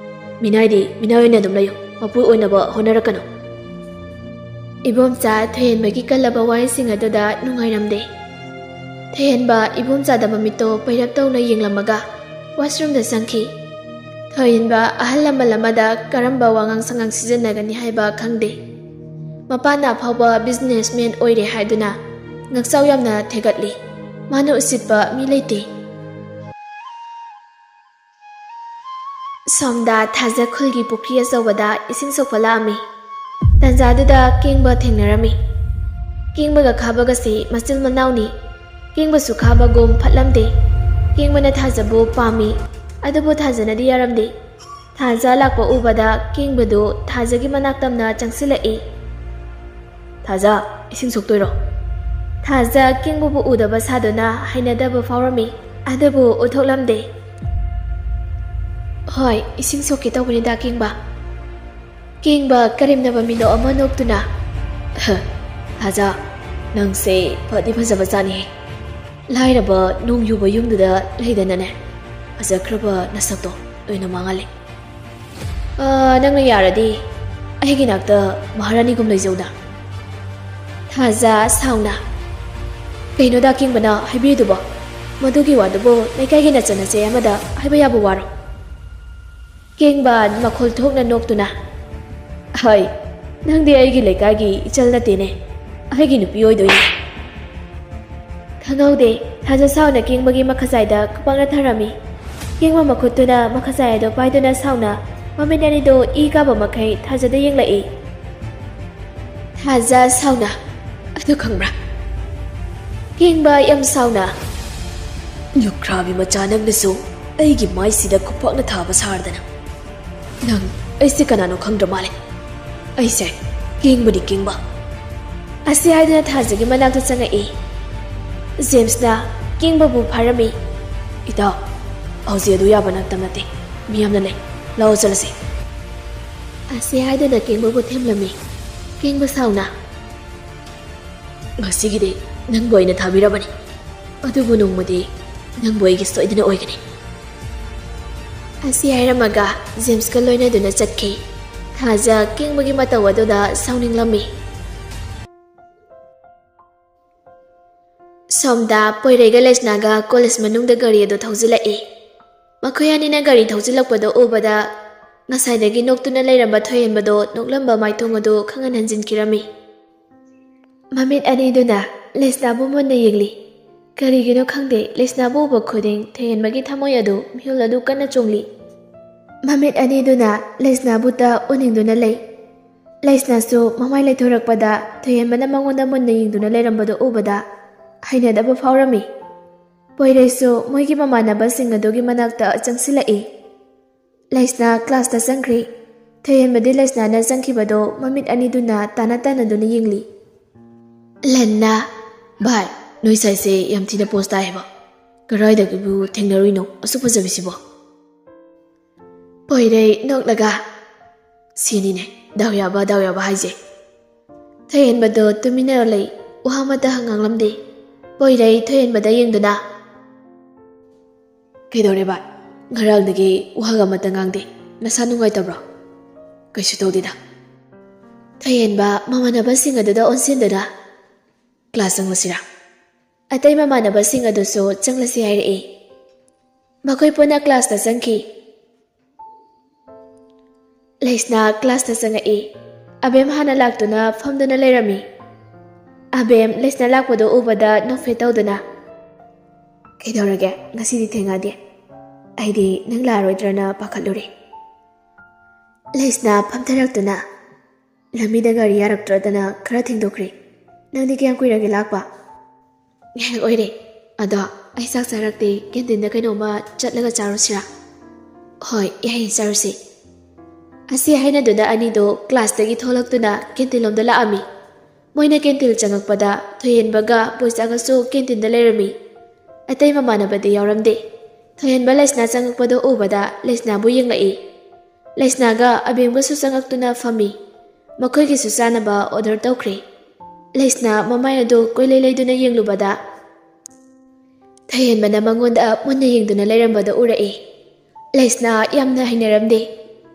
ꯃꯤꯅꯥꯏꯗꯤ ꯃꯤꯅꯥꯏ ꯑꯣꯏꯅ ꯑꯗꯨꯝ ꯂꯩꯌꯨ, ꯃꯄꯨ ꯑꯣꯏꯅꯕ ꯍꯣꯠꯅꯔꯛꯀꯅꯨ꯫ ꯏꯕꯣꯝꯆꯥ ꯊꯣꯏꯍꯦꯟꯕꯒꯤ ꯀꯜꯂꯕ ꯋꯥꯍꯩꯁꯤꯡ ꯑꯗꯨꯗ ꯅꯨꯡꯉꯥꯏꯔꯝꯗꯦ꯫ ꯊꯣꯏꯍꯦꯟꯕ ꯏꯕꯣꯝꯆꯥꯗ ꯃꯃꯤꯠꯇꯣ ꯄꯩꯔꯞ ꯇꯧꯅ ꯌꯦꯡꯂꯝꯃꯒ ꯋꯥꯁꯔꯨꯝꯗ ꯆꯪꯈꯤ꯫ ꯊꯣꯏꯍꯦꯟꯕ ꯑꯍꯜ ꯂꯃꯟ ꯑꯃꯗ ꯀꯔꯝꯕ ꯋꯥꯉꯥꯡ ꯁꯉꯥꯡ ꯁꯤꯖꯤꯟꯅꯒꯅꯤ ꯍꯥꯏꯕ ꯈꯪꯗꯦ꯫ ꯃꯄꯥꯅ ꯑꯐꯥꯎꯕ ꯕꯤꯖꯤꯅꯦꯁꯃꯦꯟ ꯑꯣꯏꯔꯦ ꯍꯥꯏꯗꯨꯅ ꯉꯛꯆꯥꯎ ꯌꯥꯝꯅ ꯊꯦꯒꯠꯂꯤ꯫ ꯃꯥꯅ ꯎꯁꯤꯠꯄ ꯃꯤ ꯂꯩꯇꯦ꯫ ꯁꯣꯝꯗ ꯊꯥꯖ ꯈꯨꯜꯒꯤ ꯄꯨꯈ꯭ꯔꯤ ꯑꯆꯧꯕꯗ ꯏꯁꯤꯡ ꯁꯣꯛꯄ ꯂꯥꯛꯑꯝꯃꯤ꯫ ꯇꯟꯖꯥꯗꯨꯗ ꯀꯦꯡꯕ ꯊꯦꯡꯅꯔꯝꯃꯤ꯫ ꯀꯦꯡꯕꯒ ꯈꯥꯕꯒꯁꯤ ꯃꯆꯤꯜ ꯃꯅꯥꯎꯅꯤ꯫ ꯀꯦꯡꯕꯁꯨ ꯈꯥꯕꯒꯨꯝ ꯐꯠꯂꯝꯗꯦ꯫ ꯀꯦꯡꯕꯅ ꯊꯥꯖꯕꯨ ꯄꯥꯝꯃꯤ, ꯑꯗꯨꯕꯨ ꯊꯥꯖꯅꯗꯤ ꯌꯥꯔꯝꯗꯦ꯫ ꯊꯥꯖ ꯂꯥꯛꯄ ꯎꯕꯗ ꯀꯦꯡꯕꯗꯨ ꯊꯥꯖꯒꯤ ꯃꯅꯥꯛ ꯇꯝꯅ ꯆꯪꯁꯤꯜꯂꯛꯏ꯫ ꯊꯥꯖ, ꯏꯁꯤꯡ ꯁꯣꯛꯇꯣꯏꯔꯣ? ꯊꯥꯖ ꯀꯦꯡꯕꯕꯨ ꯎꯗꯕ ꯁꯥꯗꯨꯅ ꯍꯩꯅꯗꯕ ꯐꯥꯎꯔꯝꯃꯤ, ꯑꯗꯨꯕꯨ ꯎꯠꯊꯣꯛꯂꯝꯗꯦ꯫ ꯍꯣꯏ ꯏꯁꯤꯡ ꯁꯣꯛꯀꯦ ꯇꯧꯕꯅꯤꯗ ꯀꯦꯡꯕ꯫ ꯀꯦꯡꯕ ꯀꯔꯦꯝꯅꯕ ꯃꯤꯅꯣꯛ ꯑꯃ ꯅꯣꯛꯇꯨꯅ ꯊꯥꯖ, ꯅꯪꯁꯦ ꯐꯗꯤ ꯐꯖꯕ ꯖꯥꯠꯅꯤꯍꯦ, ꯂꯥꯏꯔꯕ ꯅꯣꯡ ꯌꯨꯕ ꯌꯨꯝꯗꯨꯗ ꯂꯩꯗꯅꯅꯦ ꯐꯖꯈ꯭ꯔꯕ ꯅꯁꯛꯇꯣ ꯂꯣꯏꯅ ꯃꯥꯡꯍꯜꯂꯦ꯫ ꯅꯪꯅ ꯌꯥꯔꯗꯤ ꯑꯩꯒꯤ ꯅꯥꯛꯇ ꯃꯍꯥꯔꯥꯅꯤꯒꯨꯝ ꯂꯩꯖꯧꯗ꯫ ꯊꯥꯖ ꯁꯥꯎꯅ ꯀꯩꯅꯣꯗ ꯀꯦꯡꯕꯅ ꯍꯥꯏꯕꯤꯔꯤꯗꯨꯕꯣ? ꯃꯗꯨꯒꯤ ꯋꯥꯗꯨꯕꯨ ꯂꯩꯀꯥꯏꯒꯤ ꯅꯆꯟꯅꯆꯦ ꯑꯃꯗ ꯍꯥꯏꯕ ꯌꯥꯕ ꯋꯥꯔꯣ? ꯀꯦꯡꯕ ꯃꯈꯣꯜ ꯊꯣꯛꯅ ꯅꯣꯛꯇꯨꯅ ꯍꯣꯏ ꯅꯪꯗꯤ ꯑꯩꯒꯤ ꯂꯩꯀꯥꯏꯒꯤ ꯏꯆꯜ ꯅꯠꯇꯦꯅꯦ, ꯑꯩꯒꯤ ꯅꯨꯄꯤ ꯑꯣꯏꯗꯣꯏꯅꯦ꯫ ꯈꯪꯍꯧꯗꯦ ꯊꯥꯖ ꯁꯥꯎꯅ ꯀꯦꯡꯕꯒꯤ ꯃꯈꯖꯥꯏꯗ ꯈꯨꯄꯥꯛꯅ ꯊꯥꯔꯝꯃꯤ꯫ ꯀꯦꯡꯕ ꯃꯈꯨꯠꯇꯨꯅ ꯃꯈꯖꯥꯏ ꯑꯗꯨ ꯄꯥꯏꯗꯨꯅ ꯁꯥꯎꯅ ꯃꯃꯤꯠ ꯑꯅꯤꯗꯨ ꯏ ꯀꯥꯕ ꯃꯈꯩ ꯊꯥꯖꯗ ꯌꯦꯡꯂꯛꯏ꯫ ꯊꯥꯖ ꯁꯥꯎꯅ ꯑꯗꯨ ꯈꯪꯕ꯭ꯔꯥ? ꯀꯦꯡꯕ ꯌꯥꯝ ꯁꯥꯎꯅ ꯂꯨꯈ꯭ꯔꯥꯕꯤ ꯃꯆꯥ ꯅꯪꯅꯁꯨ ꯑꯩꯒꯤ ꯃꯥꯏꯁꯤꯗ ꯈꯨꯄꯥꯛꯅ ꯊꯥꯕ ꯁꯥꯔꯗꯅ ꯅꯪ ꯑꯩꯁꯦ ꯀꯅꯥꯅꯣ ꯈꯪꯗ꯭ꯔ ꯃꯥꯜꯂꯦ꯫ ꯑꯩꯁꯦ ꯀꯦꯡꯕꯅꯤ ꯀꯦꯡꯕ꯫ ꯑꯁꯤ ꯍꯥꯏꯗꯨꯅ ꯊꯥꯖꯒꯤ ꯃꯅꯥꯛꯇ ꯆꯪꯉꯛꯏ꯫ ꯖꯦꯝꯁꯅ ꯀꯦꯡꯕꯕꯨ ꯐꯥꯔꯝꯃꯤ꯫ ꯏꯇꯥꯎ, ꯍꯧꯖꯤꯛ ꯑꯗꯨ ꯌꯥꯕ ꯅꯠꯇ ꯅꯠꯇꯦ, ꯃꯤ ꯌꯥꯝꯅ ꯂꯩ, ꯂꯥꯛꯑꯣ ꯆꯠꯂꯁꯤ꯫ ꯑꯁꯤ ꯍꯥꯏꯗꯨꯅ ꯀꯦꯡꯕꯕꯨ ꯊꯦꯝꯂꯝꯃꯤ꯫ ꯀꯦꯡꯕ ꯁꯥꯎꯅ ꯉꯁꯤꯒꯤꯗꯤ ꯅꯪꯕꯨ ꯑꯩꯅ ꯊꯥꯕꯤꯔꯕꯅꯤ, ꯑꯗꯨꯕꯨ ꯅꯣꯡꯃꯗꯤ ꯅꯪꯕꯨ ꯑꯩꯒꯤ ꯁꯣꯏꯗꯅ ꯑꯣꯏꯒꯅꯤ꯫ ꯑꯁꯤ ꯍꯥꯏꯔꯝꯃꯒ ꯖꯦꯝꯁꯀ ꯂꯣꯏꯅꯗꯨꯅ ꯆꯠꯈꯤ꯫ ꯊꯥꯖ ꯀꯦꯡꯕꯒꯤ ꯃꯇꯧ ꯑꯗꯨꯗ ꯁꯥꯎꯅꯤꯡꯂꯝꯃꯤ꯫ ꯁꯣꯝꯗ ꯄꯣꯏꯔꯩꯒ ꯂꯩꯁꯅꯥꯒ ꯀꯣꯂꯦꯖ ꯃꯅꯨꯡꯗ ꯒꯥꯔꯤ ꯑꯗꯨ ꯊꯧꯖꯤꯜꯂꯛꯏ꯫ ꯃꯈꯣꯏ ꯑꯅꯤꯅ ꯒꯥꯔꯤ ꯊꯧꯖꯤꯜꯂꯛꯄꯗꯣ ꯎꯕꯗ ꯉꯁꯥꯏꯗꯒꯤ ꯅꯣꯛꯇꯨꯅ ꯂꯩꯔꯝꯕ ꯊꯣꯏꯍꯦꯟꯕꯗꯣ ꯅꯣꯛꯂꯝꯕ ꯃꯥꯏꯊꯣꯡ ꯑꯗꯨ ꯈꯪꯍꯟ ꯍꯟꯖꯤꯟꯈꯤꯔꯝꯃꯤ꯫ ꯃꯃꯤꯠ ꯑꯅꯤꯗꯨꯅ ꯂꯩꯁꯅꯥꯕꯨ ꯃꯨꯟꯅ ꯌꯦꯡꯂꯤ꯫ ꯀꯔꯤꯒꯤꯅꯣ ꯈꯪꯗꯦ ꯂꯩꯁꯅꯥꯕꯨ ꯎꯕ ꯈꯨꯗꯤꯡ ꯊꯣꯏꯍꯦꯟꯕꯒꯤ ꯊꯃꯣꯏ ꯑꯗꯨ ꯃꯤꯍꯨꯜ ꯑꯗꯨ ꯀꯟꯅ ꯆꯣꯡꯂꯤ꯫ ꯃꯃꯤꯠ ꯑꯅꯤꯗꯨꯅ ꯂꯩꯁꯅꯥꯕꯨꯇ ꯎꯅꯤꯡꯗꯨꯅ ꯂꯩ꯫ ꯂꯩꯁꯅꯥꯁꯨ ꯃꯃꯥꯏ ꯂꯩꯊꯣꯔꯛꯄꯗ ꯊꯣꯏꯍꯦꯟꯕꯅ ꯃꯉꯣꯟꯗ ꯃꯨꯟꯅ ꯌꯦꯡꯗꯨꯅ ꯂꯩꯔꯝꯕꯗꯨ ꯎꯕꯗ ꯍꯩꯅꯗꯕ ꯐꯥꯎꯔꯝꯃꯤ꯫ ꯄꯣꯏꯔꯩꯁꯨ ꯃꯣꯏꯒꯤ ꯃꯃꯥꯟꯅꯕꯁꯤꯡ ꯑꯗꯨꯒꯤ ꯃꯅꯥꯛꯇ ꯆꯪꯁꯤꯜꯂꯛꯏ꯫ ꯂꯩꯁꯅꯥ ꯀ꯭ꯂꯥꯁꯇ ꯆꯪꯈ꯭ꯔꯤ꯫ ꯊꯣꯏꯍꯦꯟꯕꯗꯤ ꯂꯩꯁꯅꯥꯅ ꯆꯪꯈꯤꯕꯗꯣ ꯃꯃꯤꯠ ꯑꯅꯤꯗꯨꯅ ꯇꯥꯟꯅꯗꯨꯅ ꯌꯦꯡꯂꯤ꯫ ꯂꯟꯅ ꯚꯥꯏ ꯅꯣꯏ ꯁꯥꯏꯁꯦ ꯌꯥꯝ ꯊꯤꯅ ꯄꯣꯁ ꯇꯥꯏꯌꯦꯕ ꯀꯔꯥꯏꯗꯒꯤꯕꯨ ꯊꯦꯡꯅꯔꯨꯏꯅꯣ ꯑꯁꯨꯛ ꯐꯖꯕꯤꯁꯤꯕꯣ? ꯄꯣꯏꯔꯩ ꯅꯣꯛꯂꯒ ꯁꯤꯅꯤꯅꯦ ꯗꯥꯎ ꯌꯥꯕ ꯍꯥꯏꯁꯦ꯫ ꯊꯣꯏꯍꯦꯟꯕꯗꯣ ꯇꯨꯃꯤꯟꯅ ꯂꯩ ꯋꯥ ꯑꯃꯠꯇ ꯉꯥꯡꯂꯝꯗꯦ꯫ ꯄꯣꯏꯔꯩ ꯊꯣꯏꯍꯦꯟꯕꯗ ꯌꯦꯡꯗꯨꯅ ꯀꯩꯗꯧꯔꯦ ꯚꯥꯏ ꯉꯔꯥꯡꯗꯒꯤ ꯋꯥꯒ ꯑꯃꯠꯇ ꯉꯥꯡꯗꯦ ꯅꯁꯥ ꯅꯨꯡꯉꯥꯏꯇꯕ꯭ꯔꯣ? ꯀꯩꯁꯨ ꯇꯧꯗꯦꯗ꯫ ꯊꯣꯏꯍꯦꯟꯕ ꯃꯃꯥꯟꯅꯕꯁꯤꯡ ꯑꯗꯨꯗ ꯑꯣꯟꯁꯤꯟꯗꯨꯅ ꯀ꯭ꯂꯥꯁ ꯆꯪꯂꯁꯤꯔꯥ? ꯑꯇꯩ ꯃꯃꯥꯟꯅꯕꯁꯤꯡ ꯑꯗꯨꯁꯨ ꯆꯪꯂꯁꯤ ꯍꯥꯏꯔꯛꯏ꯫ ꯃꯈꯣꯏ ꯄꯨꯟꯅ ꯀ꯭ꯂꯥꯁꯇ ꯆꯪꯈꯤ꯫ ꯂꯩꯁꯅꯥ ꯀ꯭ꯂꯥꯁꯇ ꯆꯪꯉꯛꯏ꯫ ꯑꯕꯦꯝ ꯍꯥꯟꯅ ꯂꯥꯛꯇꯨꯅ ꯐꯝꯗꯨꯅ ꯂꯩꯔꯝꯃꯤ꯫ ꯑꯕꯦꯝ ꯂꯩꯁꯅꯥ ꯂꯥꯛꯄꯗꯨ ꯎꯕꯗ ꯅꯣꯛꯐꯦꯠ ꯇꯧꯗꯨꯅ ꯀꯩꯗꯧꯔꯒꯦ ꯉꯁꯤꯗꯤ ꯊꯦꯡꯉꯗꯦ? ꯑꯩꯗꯤ ꯅꯪ ꯂꯥꯛꯑꯔꯣꯏꯗ꯭ꯔꯅ ꯄꯥꯈꯠꯂꯨꯔꯦ꯫ ꯂꯩꯁꯅꯥ ꯐꯝꯊꯔꯛꯇꯨꯅ ꯂꯝꯕꯤꯗ ꯒꯥꯔꯤ ꯌꯥꯔꯛꯇ꯭ꯔꯗꯅ ꯈꯔ ꯊꯦꯡꯗꯣꯛꯈ꯭ꯔꯦ꯫ ꯅꯪꯗꯤ ꯀꯌꯥꯝ ꯀꯨꯏꯔꯒꯦ ꯂꯥꯛꯄ? ꯉꯥꯏꯍꯥꯛ ꯑꯣꯏꯔꯦ꯫ ꯑꯗꯣ ꯑꯩ ꯆꯥꯛ ꯆꯥꯔꯛꯇꯦ ꯀꯦꯟꯇꯤꯟꯗ ꯀꯩꯅꯣꯝꯃ ꯆꯠꯂꯒ ꯆꯥꯔꯨꯁꯤꯔꯥ? ꯍꯣꯏ ꯌꯥꯏꯌꯦ ꯆꯥꯔꯨꯁꯤ꯫ ꯑꯁꯤ ꯍꯥꯏꯅꯗꯨꯅ ꯑꯅꯤꯗꯣ ꯀ꯭ꯂꯥꯁꯇꯒꯤ ꯊꯣꯛꯂꯛꯇꯨꯅ ꯀꯦꯟꯇꯤꯟ ꯂꯣꯝꯗ ꯂꯥꯛꯑꯝꯃꯤ꯫ ꯃꯣꯏꯅ ꯀꯦꯟꯇꯤꯟ ꯆꯪꯉꯛꯄꯗ ꯊꯣꯏꯍꯦꯟꯕꯒ ꯕꯣꯏꯆꯥꯒꯁꯨ ꯀꯦꯟꯇꯤꯟꯗ ꯂꯩꯔꯝꯃꯤ꯫ ꯑꯇꯩ ꯃꯃꯥꯟꯅꯕꯗꯤ ꯌꯥꯎꯔꯝꯗꯦ꯫ ꯊꯣꯏꯍꯦꯟꯕ ꯂꯩꯁꯅꯥ ꯆꯪꯉꯛꯄꯗꯣ ꯎꯕꯗ ꯂꯩꯁꯅꯥꯕꯨ ꯌꯦꯡꯂꯛꯏ꯫ ꯂꯩꯁꯅꯥꯒ ꯑꯕꯦꯝꯒꯁꯨ ꯆꯪꯉꯛꯇꯨꯅ ꯐꯝꯃꯤ꯫ ꯃꯈꯣꯏꯒꯤꯁꯨ ꯆꯥꯅꯕ ꯑꯣꯔꯗꯔ ꯇꯧꯈ꯭ꯔꯦ꯫ ꯂꯩꯁꯅꯥ ꯃꯃꯥꯏ ꯑꯗꯨ ꯀꯣꯏꯂꯩ ꯂꯩꯗꯨꯅ ꯌꯦꯡꯂꯨꯕꯗ ꯊꯣꯏꯍꯦꯟꯕꯅ ꯃꯉꯣꯟꯗ ꯃꯨꯟꯅ ꯌꯦꯡꯗꯨꯅ ꯂꯩꯔꯝꯕꯗꯣ ꯎꯔꯛꯏ꯫ ꯂꯩꯁꯅꯥ ꯌꯥꯝꯅ ꯍꯩꯅꯔꯝꯗꯦ꯫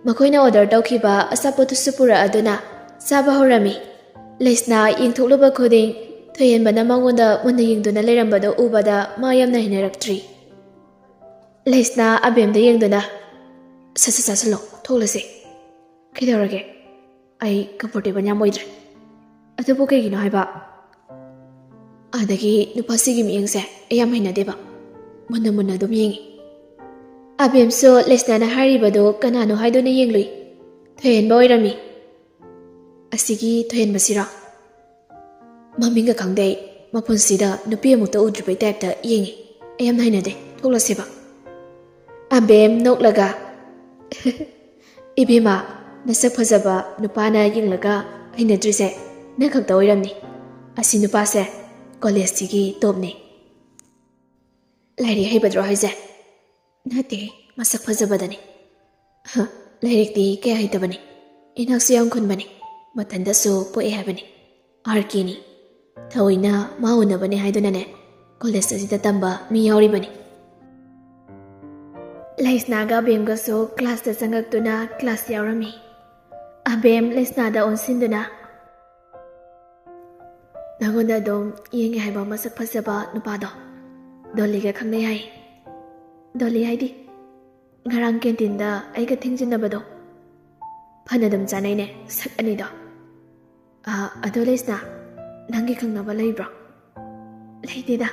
ꯃꯈꯣꯏꯅ ꯑꯣꯔꯗꯔ ꯇꯧꯈꯤꯕ ꯑꯆꯥꯄꯣꯠꯇꯨꯁꯨ ꯄꯨꯔꯛꯑꯗꯨꯅ ꯆꯥꯕ ꯍꯧꯔꯝꯃꯤ꯫ ꯂꯩꯁꯅꯥ ꯌꯦꯡꯊꯣꯛꯂꯨꯕ ꯈꯨꯗꯤꯡ ꯊꯣꯏꯍꯦꯟꯕꯅ ꯃꯉꯣꯟꯗ ꯃꯨꯟꯅ ꯌꯦꯡꯗꯨꯅ ꯂꯩꯔꯝꯕꯗꯣ ꯎꯕꯗ ꯃꯥ ꯌꯥꯝꯅ ꯍꯩꯅꯔꯛꯇ꯭ꯔꯤ꯫ ꯂꯩꯁꯅꯥ ꯑꯕꯦꯝꯗ ꯌꯦꯡꯗꯨꯅ ꯁꯠ ꯆꯥꯁꯤꯜꯂꯣ ꯊꯣꯛꯂꯁꯦ꯫ ꯀꯩꯗꯧꯔꯒꯦ? ꯑꯩ ꯀꯝꯐꯣꯔꯇꯦꯕꯜ ꯌꯥꯝ ꯑꯣꯏꯗ꯭ꯔꯦ꯫ ꯑꯗꯨꯕꯨ ꯀꯩꯒꯤꯅꯣ ꯍꯥꯏꯕ? ꯑꯗꯒꯤ ꯅꯨꯄꯥꯁꯤꯒꯤ ꯃꯤꯠꯌꯦꯡꯁꯦ ꯑꯩ ꯌꯥꯝ ꯍꯩꯅꯗꯦꯕ ꯃꯨꯟꯅ ꯑꯗꯨꯝ ꯌꯦꯡꯉꯤ꯫ ꯑꯕꯦꯝꯁꯨ ꯂꯩꯁꯅꯥꯅ ꯍꯥꯏꯔꯤꯕꯗꯨ ꯀꯅꯥꯅꯣ ꯍꯥꯏꯗꯨꯅ ꯌꯦꯡꯂꯨꯏ꯫ ꯊꯣꯏꯍꯦꯟꯕ ꯑꯣꯏꯔꯝꯃꯤ꯫ ꯑꯁꯤꯒꯤ ꯊꯣꯏꯍꯦꯟꯕꯁꯤꯔꯣ? ꯃꯃꯤꯡꯒ ꯈꯪꯗꯦ ꯑꯩ ꯃꯄꯨꯟꯁꯤꯗ ꯅꯨꯄꯤ ꯑꯃꯨꯛꯇ ꯎꯗ꯭ꯔꯤꯕꯩ ꯇꯥꯏꯞꯇ ꯌꯦꯡꯉꯤ꯫ ꯑꯩ ꯌꯥꯝꯅ ꯍꯩꯅꯗꯦ ꯊꯣꯛꯂꯁꯦꯕ꯫ ꯑꯕꯦꯝ ꯅꯣꯛꯂꯒ ꯏꯕꯦꯝꯃ ꯅꯁꯛ ꯐꯖꯕ ꯅꯨꯄꯥꯅ ꯌꯦꯡꯂꯒ ꯍꯩꯅꯗ꯭ꯔꯤꯁꯦ ꯅꯪ ꯈꯛꯇ ꯑꯣꯏꯔꯝꯅꯤ꯫ ꯑꯁꯤ ꯅꯨꯄꯥꯁꯦ ꯀꯣꯂꯦꯖꯁꯤꯒꯤ ꯇꯣꯞꯅꯤ꯫ ꯂꯥꯏꯔꯤꯛ ꯍꯩꯕꯗ꯭ꯔꯣ ꯍꯥꯏꯁꯦ? ꯅꯠꯇꯦ ꯃꯁꯛ ꯐꯖꯕꯗꯅꯤ꯫ ꯂꯥꯏꯔꯤꯛꯇꯤ ꯀꯌꯥ ꯍꯩꯇꯕꯅꯤ꯫ ꯏꯅꯥꯛꯁꯨ ꯌꯥꯝ ꯈꯨꯟꯕꯅꯤ꯫ ꯃꯊꯟꯇꯁꯨ ꯄꯣꯛꯑꯦ ꯍꯥꯏꯕꯅꯤ꯫ RKꯅꯤ꯫ ꯊꯑꯣꯏꯅ ꯃꯥ ꯎꯅꯕꯅꯦ ꯍꯥꯏꯗꯨꯅꯅꯦ ꯀꯣꯂꯦꯖ ꯑꯁꯤꯗ ꯇꯝꯕ ꯃꯤ ꯌꯥꯎꯔꯤꯕꯅꯤ꯫ ꯂꯩꯁꯅꯥꯒ ꯑꯕꯦꯝꯒꯁꯨ ꯀ꯭ꯂꯥꯁꯇ ꯆꯪꯉꯛꯇꯨꯅ ꯀ꯭ꯂꯥꯁ ꯌꯥꯎꯔꯝꯃꯤ꯫ ꯑꯕꯦꯝ ꯂꯩꯁꯅꯥꯗ ꯑꯣꯟꯁꯤꯟꯗꯨꯅ ꯅꯪꯉꯣꯟꯗ ꯑꯗꯨꯝ ꯌꯦꯡꯉꯦ ꯍꯥꯏꯕ ꯃꯁꯛ ꯐꯖꯕ ꯅꯨꯄꯥꯗꯣ ꯗꯣꯜꯂꯤꯒ ꯈꯪꯅꯩ ꯍꯥꯏ꯫ ꯗꯣꯜꯂꯤ ꯍꯥꯏꯗꯤ? ꯉꯔꯥꯡ ꯀꯦꯟꯇꯤꯟꯗ ꯑꯩꯒ ꯊꯦꯡꯖꯤꯟꯅꯕꯗꯣ ꯐꯅ ꯑꯗꯨꯝ ꯆꯥꯅꯩꯅꯦ ꯁꯛ ꯑꯅꯤꯗꯣ꯫ ꯑꯗꯣ ꯂꯩꯁꯅꯥ ꯅꯪꯒꯤ ꯈꯪꯅꯕ ꯂꯩꯕ꯭ꯔꯣ? ꯂꯩꯇꯦꯗ꯫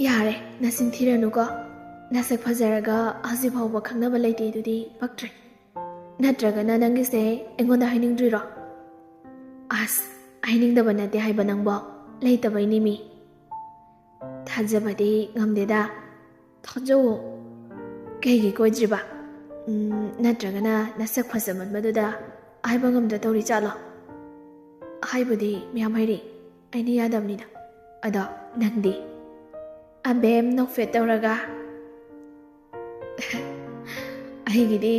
ꯌꯥꯔꯦ ꯅꯆꯤꯟ ꯊꯤꯔꯅꯨꯀꯣ꯫ ꯅꯁꯛ ꯐꯖꯔꯒ ꯍꯧꯖꯤꯛ ꯐꯥꯎꯕ ꯈꯪꯅꯕ ꯂꯩꯇꯦ ꯑꯗꯨꯗꯤ ꯄꯛꯇ꯭ꯔꯦ꯫ ꯅꯠꯇ꯭ꯔꯒꯅ ꯅꯪꯒꯤꯁꯦ ꯑꯩꯉꯣꯟꯗ ꯍꯥꯏꯅꯤꯡꯗ꯭ꯔꯤꯔꯣ? ꯑꯁ ꯍꯥꯏꯅꯤꯡꯗꯕ ꯅꯠꯇꯦ ꯍꯥꯏꯕ ꯅꯪꯕꯣ ꯂꯩꯇꯕꯩꯅꯤ ꯃꯤ꯫ ꯊꯥꯖꯕꯗꯤ ꯉꯝꯗꯦꯗ꯫ ꯊꯥꯖꯧꯋꯣ꯫ ꯀꯩꯒꯤ ꯀꯣꯏꯗ꯭ꯔꯤꯕ? ꯅꯠꯇ꯭ꯔꯒꯅ ꯅꯁꯛ ꯐꯖꯃꯟꯕꯗꯨꯗ ꯍꯥꯏꯕ ꯉꯝꯗ ꯇꯧꯔꯤ ꯖꯥꯠꯂꯣ? ꯍꯥꯏꯕꯗꯤ ꯃꯌꯥꯝ ꯍꯩꯔꯤ ꯑꯩꯅ ꯌꯥꯗꯕꯅꯤꯗ꯫ ꯑꯗꯣ ꯅꯪꯗꯤ? ꯑꯕꯦꯝ ꯅꯣꯛꯐꯦꯠ ꯇꯧꯔꯒ ꯑꯩꯒꯤꯗꯤ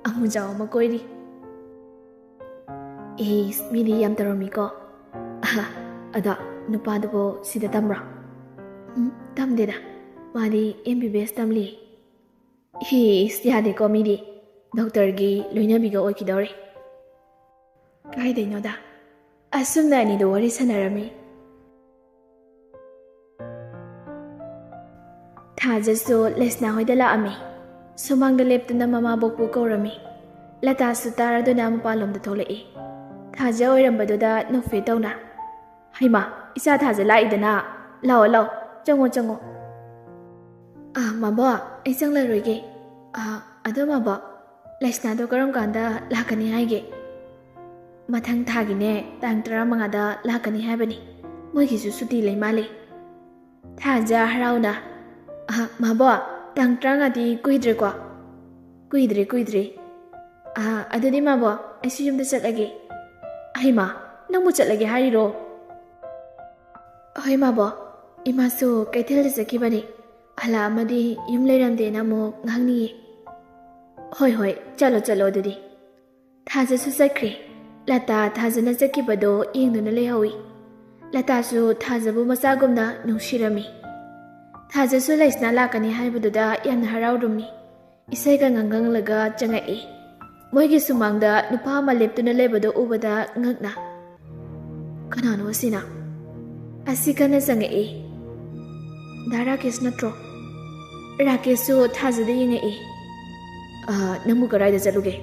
ꯑꯃꯨꯖꯥꯎ ꯑꯃ ꯀꯣꯏꯔꯤ꯫ ꯃꯤꯗꯤ ꯌꯥꯝ ꯇꯧꯔꯝꯃꯤꯀꯣ꯫ ꯑꯗꯣ ꯅꯨꯄꯥꯗꯨꯕꯨ ꯁꯤꯗ ꯇꯝꯕ꯭ꯔꯣ? ꯇꯝꯗꯦꯗ꯫ ꯃꯥꯗꯤ MBBS ꯇꯝꯂꯤ꯫ ꯌꯥꯗꯦꯀꯣ ꯃꯤꯗꯤ ꯗꯣꯛꯇꯔꯒꯤ ꯂꯣꯏꯅꯕꯤꯒ ꯑꯣꯏꯈꯤꯗꯧꯔꯦ꯫ ꯀꯥꯏꯗꯩꯅꯣꯗ꯫ ꯑꯁꯨꯝꯅ ꯑꯅꯤꯗꯣ ꯋꯥꯔꯤ ꯁꯥꯟꯅꯔꯝꯃꯤ꯫ ꯊꯥꯖꯁꯨ ꯂꯩꯁꯅꯥ ꯍꯣꯏꯗ ꯂꯥꯛꯑꯝꯃꯤ꯫ ꯁꯨꯃꯥꯡꯗ ꯂꯦꯞꯇꯨꯅ ꯃꯃꯥꯕꯣꯛꯄꯨ ꯀꯧꯔꯝꯃꯤ꯫ ꯂꯇꯥꯁꯨ ꯇꯥꯔꯗꯨꯅ ꯃꯄꯥꯟꯂꯣꯝꯗ ꯊꯣꯛꯂꯛꯏ꯫ ꯊꯥꯖ ꯑꯣꯏꯔꯝꯕꯗꯨꯗ ꯅꯣꯛꯐꯦꯠ ꯇꯧꯅ ꯍꯩꯃꯥ ꯏꯆꯥ ꯊꯥꯖ ꯂꯥꯛꯏꯗꯅ ꯂꯥꯛꯑꯣ ꯂꯥꯛꯑꯣ ꯆꯪꯉꯣ ꯃꯕꯣꯛ ꯑꯩ ꯆꯪꯂꯔꯣꯏꯒꯦ ꯑꯗꯣ ꯃꯕꯣꯛ ꯂꯩꯁꯅꯥꯗꯣ ꯀꯔꯝ ꯀꯥꯟꯗ ꯂꯥꯛꯀꯅꯤ ꯍꯥꯏꯒꯦ ꯃꯊꯪ ꯊꯥꯒꯤꯅꯦ ꯇꯥꯡ 15ꯗ ꯂꯥꯛꯀꯅꯤ ꯍꯥꯏꯕꯅꯤ ꯃꯣꯏꯒꯤꯁꯨ ꯁꯨꯇꯤ ꯂꯩ ꯃꯥꯜꯂꯤ ꯊꯥꯖ ꯍꯔꯥꯎꯅ ꯃꯕꯣꯛ ꯇꯥꯡ 15ꯗꯤ ꯀꯨꯏꯗ꯭ꯔꯦꯀꯣ ꯀꯨꯏꯗ꯭ꯔꯦ ꯑꯗꯨꯗꯤ ꯃꯕꯣꯛ ꯑꯩꯁꯨ ꯌꯨꯝꯗ ꯆꯠꯂꯒꯦ ꯍꯩꯃꯥ ꯅꯪꯕꯨ ꯆꯠꯂꯒꯦ ꯍꯥꯏꯔꯤꯔꯣ ꯍꯣꯏ ꯃꯕꯣꯛ ꯏꯃꯥꯁꯨ ꯀꯩꯊꯦꯜꯗ ꯆꯠꯈꯤꯕꯅꯤ ꯍꯜꯂꯛꯑꯃꯗꯤ ꯌꯨꯝ ꯂꯩꯔꯝꯗꯦꯅ ꯑꯃꯨꯛ ꯉꯥꯡꯅꯤꯌꯦ ꯍꯣꯏ ꯆꯠꯂꯣ ꯑꯗꯨꯗꯤ ꯊꯥꯖꯁꯨ ꯆꯠꯈ꯭ꯔꯦ ꯂꯇꯥ ꯊꯥꯖꯅ ꯆꯠꯈꯤꯕꯗꯣ ꯌꯦꯡꯗꯨꯅ ꯂꯩꯍꯧꯏ ꯂꯇꯥꯁꯨ ꯊꯥꯖꯕꯨ ꯃꯆꯥꯒꯨꯝꯅ ꯅꯨꯡꯁꯤꯔꯝꯃꯤ ꯊꯥꯖꯁꯨ ꯂꯩꯁꯅꯥ ꯂꯥꯛꯀꯅꯤ ꯍꯥꯏꯕꯗꯨꯗ ꯌꯥꯝꯅ ꯍꯔꯥꯎꯔꯝꯃꯤ ꯏꯁꯩꯒ ꯉꯪꯂꯒ ꯆꯪꯉꯛꯏ ꯃꯣꯏꯒꯤ ꯁꯨꯃꯥꯡꯗ ꯅꯨꯄꯥ ꯑꯃ ꯂꯦꯞꯇꯨꯅ ꯂꯩꯕꯗꯣ ꯎꯕꯗ ꯉꯛꯅ ꯀꯅꯥꯅꯣ ꯑꯁꯤꯅ ꯑꯁꯤ ꯀꯟꯅ ꯆꯪꯉꯛꯏ ꯗꯥ ꯔꯥꯀꯦꯁ ꯅꯠꯇ꯭ꯔꯣ ꯔꯥꯀꯦꯁꯁꯨ ꯊꯥꯖꯗ ꯌꯦꯡꯉꯛꯏ ꯅꯪꯕꯨ ꯀꯗꯥꯏꯗ ꯆꯠꯂꯨꯒꯦ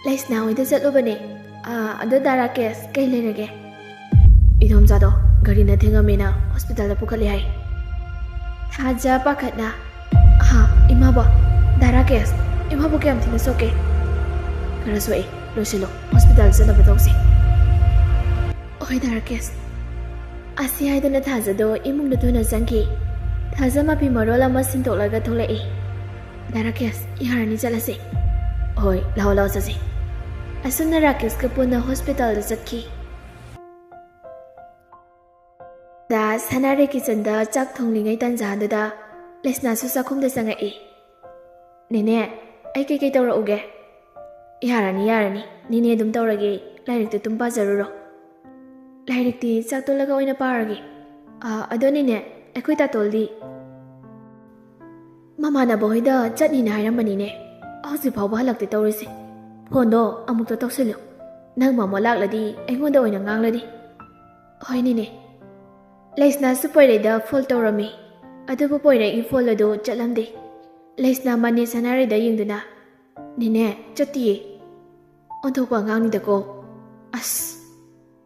ꯂꯩꯁꯅꯥ ꯍꯣꯏꯗ ꯆꯠꯂꯨꯕꯅꯦ ꯑꯗꯣ ꯗꯥ ꯔꯥꯀꯦꯁ ꯀꯩ ꯂꯩꯔꯒꯦ ꯏꯗꯣꯝꯆꯥꯗꯣ ꯒꯥꯔꯤꯅ ꯊꯦꯡꯉꯝꯃꯦꯅ ꯍꯣꯁꯄꯤꯇꯥꯜꯗ ꯄꯨꯈꯠꯂꯦ ꯍꯥꯏ ꯊꯥꯖ ꯄꯥꯈꯠꯅ ꯏꯃꯥꯕꯣ ꯗꯥ ꯔꯥꯀꯦꯁ ꯏꯃꯥꯕꯨ ꯀꯌꯥꯝ ꯊꯤꯅ ꯁꯣꯛꯀꯦ ꯈꯔ ꯁꯣꯛꯑꯦ ꯂꯣꯏꯁꯤꯜꯂꯣ ꯍꯣꯁꯄꯤꯇꯥꯜ ꯆꯠꯅꯕ ꯇꯧꯁꯤ ꯍꯣꯏ ꯗꯥ ꯔꯥꯀꯦꯁ ꯑꯁꯤ ꯍꯥꯏꯗꯅ ꯊꯥꯖꯗꯣ ꯏꯃꯨꯡꯗ ꯊꯨꯅ ꯆꯪꯈꯤ ꯊꯥꯖ ꯃꯄꯤ ꯃꯔꯣꯜ ꯑꯃ ꯁꯤꯟꯗꯣꯛꯂꯒ ꯊꯣꯛꯂꯛꯏ ꯗꯥ ꯔꯥꯀꯦꯁ ꯌꯥꯔꯅꯤ ꯆꯠꯂꯁꯤ ꯍꯣꯏ ꯂꯥꯛꯑꯣ ꯆꯠꯁꯤ ꯑꯁꯨꯝꯅ ꯔꯥꯀꯦꯁꯀ ꯄꯨꯟꯅ ꯍꯣꯁꯄꯤꯇꯥꯜꯗ ꯆꯠꯈꯤ ꯗ ꯁꯅꯥꯔꯦ ꯀꯤꯆꯟꯗ ꯆꯥꯛ ꯊꯣꯡꯂꯤꯉꯩ ꯇꯥꯟꯖꯥꯗꯨꯗ ꯂꯩꯁꯅꯥꯁꯨ ꯆꯥꯛꯈꯨꯝꯗ ꯆꯪꯉꯛꯏ ꯅꯦꯅꯦ ꯑꯩ ꯀꯩꯀꯩ ꯇꯧꯔꯛꯎꯒꯦ ꯌꯥꯔꯅꯤ ꯅꯦꯅꯦ ꯑꯗꯨꯝ ꯇꯧꯔꯒꯦ ꯂꯥꯏꯔꯤꯛꯇꯨ ꯑꯗꯨꯝ ꯄꯥꯖꯔꯨꯔꯣ ꯂꯥꯏꯔꯤꯛꯇꯤ ꯆꯥꯛ ꯇꯣꯜꯂꯒ ꯑꯣꯏꯅ ꯄꯥꯔꯒꯦ ꯑꯗꯣ ꯅꯦꯅꯦ ꯑꯩꯈꯣꯏ ꯇꯥꯇꯣꯜꯗꯤ ꯃꯃꯥꯟꯅꯕ ꯍꯣꯏꯗ ꯆꯠꯅꯤꯅ ꯍꯥꯏꯔꯝꯕꯅꯤꯅꯦ ꯍꯧꯖꯤꯛ ꯐꯥꯎꯕ ꯍꯜꯂꯛꯇꯦ ꯇꯧꯔꯤꯁꯦ ꯐꯣꯟꯗꯣ ꯑꯃꯨꯛꯇ ꯇꯧꯁꯤꯜꯂꯨ ꯅꯪ ꯃꯥꯃꯣ ꯂꯥꯛꯂꯗꯤ ꯑꯩꯉꯣꯟꯗ ꯑꯣꯏꯅ ꯉꯥꯡꯂꯅꯤ ꯍꯣꯏ ꯅꯦꯅꯦ ꯂꯩꯁꯅꯥꯁꯨ ꯄꯣꯏꯔꯩꯗ ꯐꯣꯜ ꯇꯧꯔꯝꯃꯤ ꯑꯗꯨꯕꯨ ꯄꯣꯏꯔꯩꯒꯤ ꯐꯣꯜ ꯑꯗꯨ ꯆꯠꯂꯝꯗꯦ ꯂꯩꯁꯅꯥ ꯃꯅꯦ ꯁꯅꯥꯔꯩꯗ ꯌꯦꯡꯗꯨꯅ ꯅꯦꯅꯦ ꯆꯠꯇꯤꯌꯦ ꯑꯣꯟꯊꯣꯛꯄ ꯑꯉꯥꯡꯅꯤꯗꯀꯣ ꯑꯁ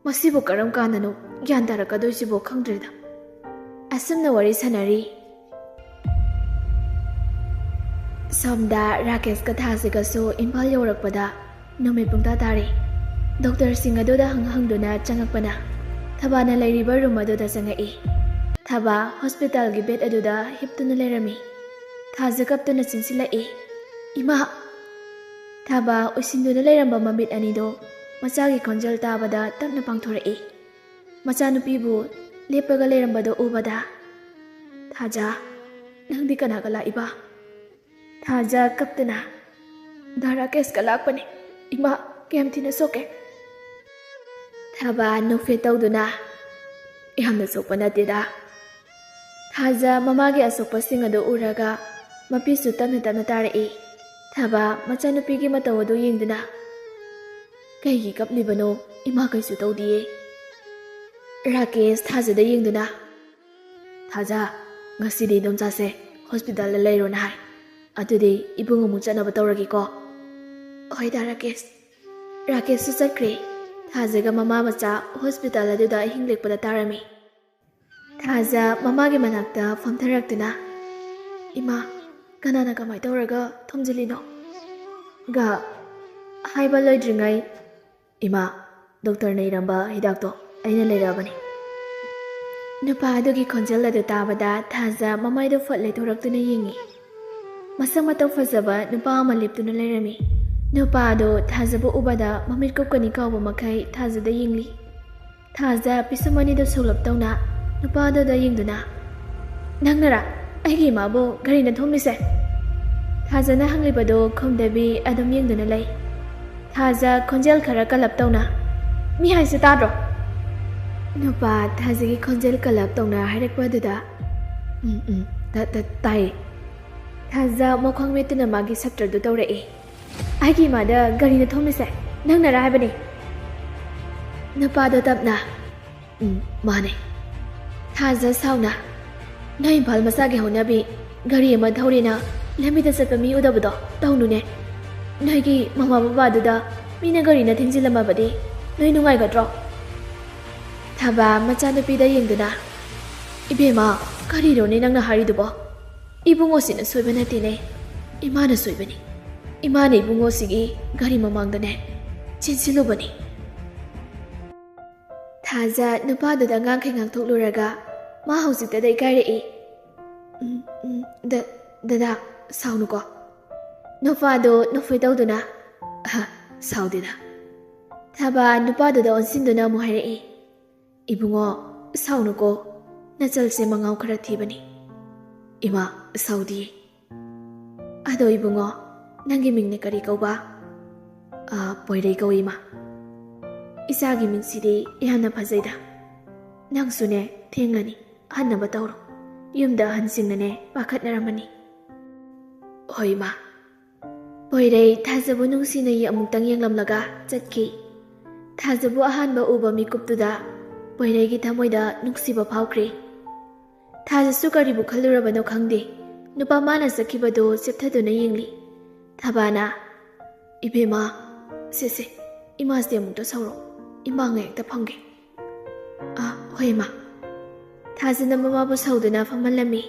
ꯃꯁꯤꯕꯨ ꯀꯔꯝ ꯀꯥꯟꯗꯅꯣ ꯒ꯭ꯌꯥꯟ ꯇꯥꯔꯛꯀꯗꯣꯏꯁꯤꯕꯣ ꯈꯪꯗ꯭ꯔꯦꯗ ꯑꯁꯨꯝꯅ ꯋꯥꯔꯤ ꯁꯥꯟꯅꯔꯤ ꯁꯣꯝꯗ ꯔꯥꯀꯦꯁꯀ ꯊꯥꯖꯒꯁꯨ ꯏꯝꯐꯥꯜ ꯌꯧꯔꯛꯄꯗ ꯅꯨꯃꯤꯠ ꯄꯨꯡꯇꯥ ꯇꯥꯔꯦ ꯗꯣꯛꯇꯔꯁꯤꯡ ꯑꯗꯨꯗ ꯍꯪꯗꯨꯅ ꯆꯪꯉꯛꯄꯅ ꯊꯕꯥꯅ ꯂꯩꯔꯤꯕ ꯔꯨꯝ ꯑꯗꯨꯗ ꯆꯪꯉꯛꯏ ꯊꯕꯥ ꯍꯣꯁꯄꯤꯇꯥꯜꯒꯤ ꯕꯦꯗ ꯑꯗꯨꯗ ꯍꯤꯞꯇꯨꯅ ꯂꯩꯔꯝꯃꯤ ꯊꯥꯖ ꯀꯞꯇꯨꯅ ꯆꯤꯟꯁꯤꯜꯂꯛꯏ ꯏꯃꯥ ꯊꯕꯥ ꯎꯏꯁꯤꯟꯗꯨꯅ ꯂꯩꯔꯝꯕ ꯃꯃꯤꯠ ꯑꯅꯤꯗꯣ ꯃꯆꯥꯒꯤ ꯈꯣꯟꯖꯦꯜ ꯇꯥꯕꯗ ꯇꯞꯅ ꯄꯥꯡꯊꯣꯔꯛꯏ ꯃꯆꯥꯅꯨꯄꯤꯕꯨ ꯂꯦꯞꯄꯒ ꯂꯩꯔꯝꯕꯗꯣ ꯎꯕꯗ ꯊꯥꯖ ꯅꯪꯗꯤ ꯀꯅꯥꯒ ꯂꯥꯛꯏꯕ ꯊꯥꯖ ꯀꯞꯇꯨꯅ ꯗꯥ ꯔꯥꯀꯦꯁꯀ ꯂꯥꯛꯄꯅꯤ ꯏꯃꯥ ꯀꯌꯥꯝ ꯊꯤꯅ ꯁꯣꯛꯀꯦ ꯊꯕꯥ ꯅꯣꯛꯐꯦꯠ ꯇꯧꯗꯨꯅ ꯌꯥꯝꯅ ꯁꯣꯛꯄ ꯅꯠꯇꯦꯗ ꯊꯥꯖ ꯃꯃꯥꯒꯤ ꯑꯁꯣꯛꯄꯁꯤꯡ ꯑꯗꯨ ꯎꯔꯒ ꯃꯄꯤꯁꯨ ꯇꯞꯅ ꯇꯥꯔꯛꯏ ꯊꯕꯥ ꯃꯆꯥꯅꯨꯄꯤꯒꯤ ꯃꯇꯧ ꯑꯗꯨ ꯌꯦꯡꯗꯨꯅ ꯀꯩꯒꯤ ꯀꯞꯂꯤꯕꯅꯣ ꯏꯃꯥ ꯀꯩꯁꯨ ꯇꯧꯗꯤꯌꯦ ꯔꯥꯀꯦꯁ ꯊꯥꯖꯗ ꯌꯦꯡꯗꯨꯅ ꯊꯥꯖ ꯉꯁꯤꯗꯤ ꯏꯗꯣꯝꯆꯥꯁꯦ ꯍꯣꯁꯄꯤꯇꯥꯜꯗ ꯂꯩꯔꯣꯅ ꯍꯥꯏ ꯑꯗꯨꯗꯤ ꯏꯕꯨꯡ ꯑꯃꯨꯛ ꯆꯠꯅꯕ ꯇꯧꯔꯒꯦꯀꯣ ꯍꯣꯏ ꯗꯥ ꯔꯥꯀꯦꯁꯁꯨ ꯆꯠꯈ꯭ꯔꯦ ꯊꯥꯖꯒ ꯃꯃꯥ ꯃꯆꯥ ꯍꯣꯁꯄꯤꯇꯥꯜ ꯑꯗꯨꯗ ꯑꯍꯤꯡ ꯂꯦꯛꯄꯗ ꯇꯥꯔꯝꯃꯤ ꯊꯥꯖ ꯃꯃꯥꯒꯤ ꯃꯅꯥꯛꯇ ꯐꯝꯊꯔꯛꯇꯨꯅ ꯏꯃꯥ ꯀꯅꯥꯅ ꯀꯃꯥꯏ ꯇꯧꯔꯒ ꯊꯣꯝꯖꯤꯜꯂꯤꯅꯣ ꯍꯥꯏꯕ ꯂꯣꯏꯗ꯭ꯔꯤꯉꯩ ꯏꯃꯥ ꯗꯣꯛꯇꯔꯅ ꯏꯔꯝꯕ ꯍꯤꯗꯥꯛꯇꯣ ꯑꯩꯅ ꯂꯩꯔꯛꯑꯕꯅꯤ ꯅꯨꯄꯥ ꯑꯗꯨꯒꯤ ꯈꯣꯟꯖꯦꯜ ꯑꯗꯨ ꯇꯥꯕꯗ ꯊꯥꯖ ꯃꯃꯥꯏꯗꯣ ꯐꯠ ꯂꯩꯊꯣꯔꯛꯇꯨꯅ ꯌꯦꯡꯉꯤ ꯃꯁꯛ ꯃꯇꯧ ꯐꯖꯕ ꯅꯨꯄꯥ ꯑꯃ ꯂꯦꯞꯇꯨꯅ ꯂꯩꯔꯝꯃꯤ ꯅꯨꯄꯥ ꯑꯗꯨ ꯊꯥꯖꯕ ꯎꯕꯗ ꯃꯃꯤꯠ ꯀꯨꯞꯀꯅꯤ ꯀꯥꯎꯕ ꯃꯈꯩ ꯊꯥꯖꯗ ꯌꯦꯡꯂꯤ ꯊꯥꯖ ꯄꯤꯁꯨꯝ ꯑꯅꯤꯗꯨ ꯁꯣꯛꯂꯞ ꯇꯧꯅ ꯅꯨꯄꯥ ꯑꯗꯨꯗ ꯌꯦꯡꯗꯨꯅ ꯅꯪꯅꯔꯥ ꯑꯩꯒꯤ ꯏꯃꯥꯕꯨ ꯒꯥꯔꯤꯅ ꯊꯣꯝꯂꯤꯁꯦ ꯊꯥꯖꯅ ꯍꯪꯂꯤꯕꯗꯨ ꯈꯨꯝꯗꯕꯤ ꯑꯗꯨꯝ ꯌꯦꯡꯗꯨꯅ ꯂꯩ ꯊꯥꯖ ꯈꯣꯟꯖꯦꯜ ꯈꯔ ꯀꯜꯂꯞ ꯇꯧꯅ ꯃꯤ ꯍꯥꯏꯁꯦ ꯇꯥꯗ꯭ꯔꯣ ꯅꯨꯄꯥ ꯊꯥꯖꯒꯤ ꯈꯣꯟꯖꯦꯜ ꯀꯜꯂꯞ ꯇꯧꯅ ꯍꯥꯏꯔꯛꯄ ꯑꯗꯨꯗ ꯇꯥꯏꯌꯦ ꯊꯥꯖ ꯃꯈ꯭ꯋꯥꯡ ꯃꯦꯠꯇꯨꯅ ꯃꯥꯒꯤ ꯁꯞꯇ꯭ꯔꯗꯨ ꯇꯧꯔꯛꯏ ꯑꯩꯒꯤ ꯏꯃꯥꯗ ꯒꯥꯔꯤꯅ ꯊꯣꯝꯂꯤꯁꯦ ꯅꯪꯅꯔꯥ ꯍꯥꯏꯕꯅꯤ ꯅꯨꯄꯥꯗꯣ ꯇꯞꯅ ꯃꯥꯅꯦ ꯊꯥꯖ ꯁꯥꯎꯅ ꯅꯣꯏ ꯏꯝꯐꯥꯜ ꯃꯆꯥꯒꯤ ꯍꯧꯅꯕꯤ ꯒꯥꯔꯤ ꯑꯃ ꯊꯧꯔꯦꯅ ꯂꯝꯕꯤꯗ ꯆꯠꯄ ꯃꯤ ꯎꯗꯕꯗꯣ ꯇꯧꯅꯨꯅꯦ ꯅꯣꯏꯒꯤ ꯃꯃꯥ ꯕꯕꯥꯗꯨꯗ ꯃꯤꯅ ꯒꯥꯔꯤꯅ ꯊꯦꯡꯖꯤꯜꯂꯝꯃꯕꯗꯤ ꯅꯣꯏ ꯅꯨꯡꯉꯥꯏꯒꯗ꯭ꯔꯣ Thaba machanupida yengduna Ibema karino nangna haridubo Ibungo sina soiba natine Imana soibani Imana ibungo sigi gari mamangdane chinsilubani Thaza nupaduda ngangkai ngangthokluraga ma hausiktada ikarei Dada saunuko Nupado nufoi tawduna saudida Thaba nupaduda onsinduna muhairei Ibungo saunuko nachalse mangau khara thibani Ima saudi Ado ibungo nangi mingne kari kauba poirei kau ima Isagi mingsidi yamna phajaida Nangsune thengani hannaba tawro Yumda hansingnane pakhatnaramani Hoi ma Poirei thajabu nungsina yi amuktang yenglamlaga chatki Thajabu ahanba uba mikuptuda Poirei gi thamoida nungsiba phawkri Thajasu karibu khalurabano khangde nupa mana sakhibado chepthaduna yengli Thabana Ibema sese imase amukta sauro imanga ekta phangge hoi ma Thajana mamabu sauduna famalami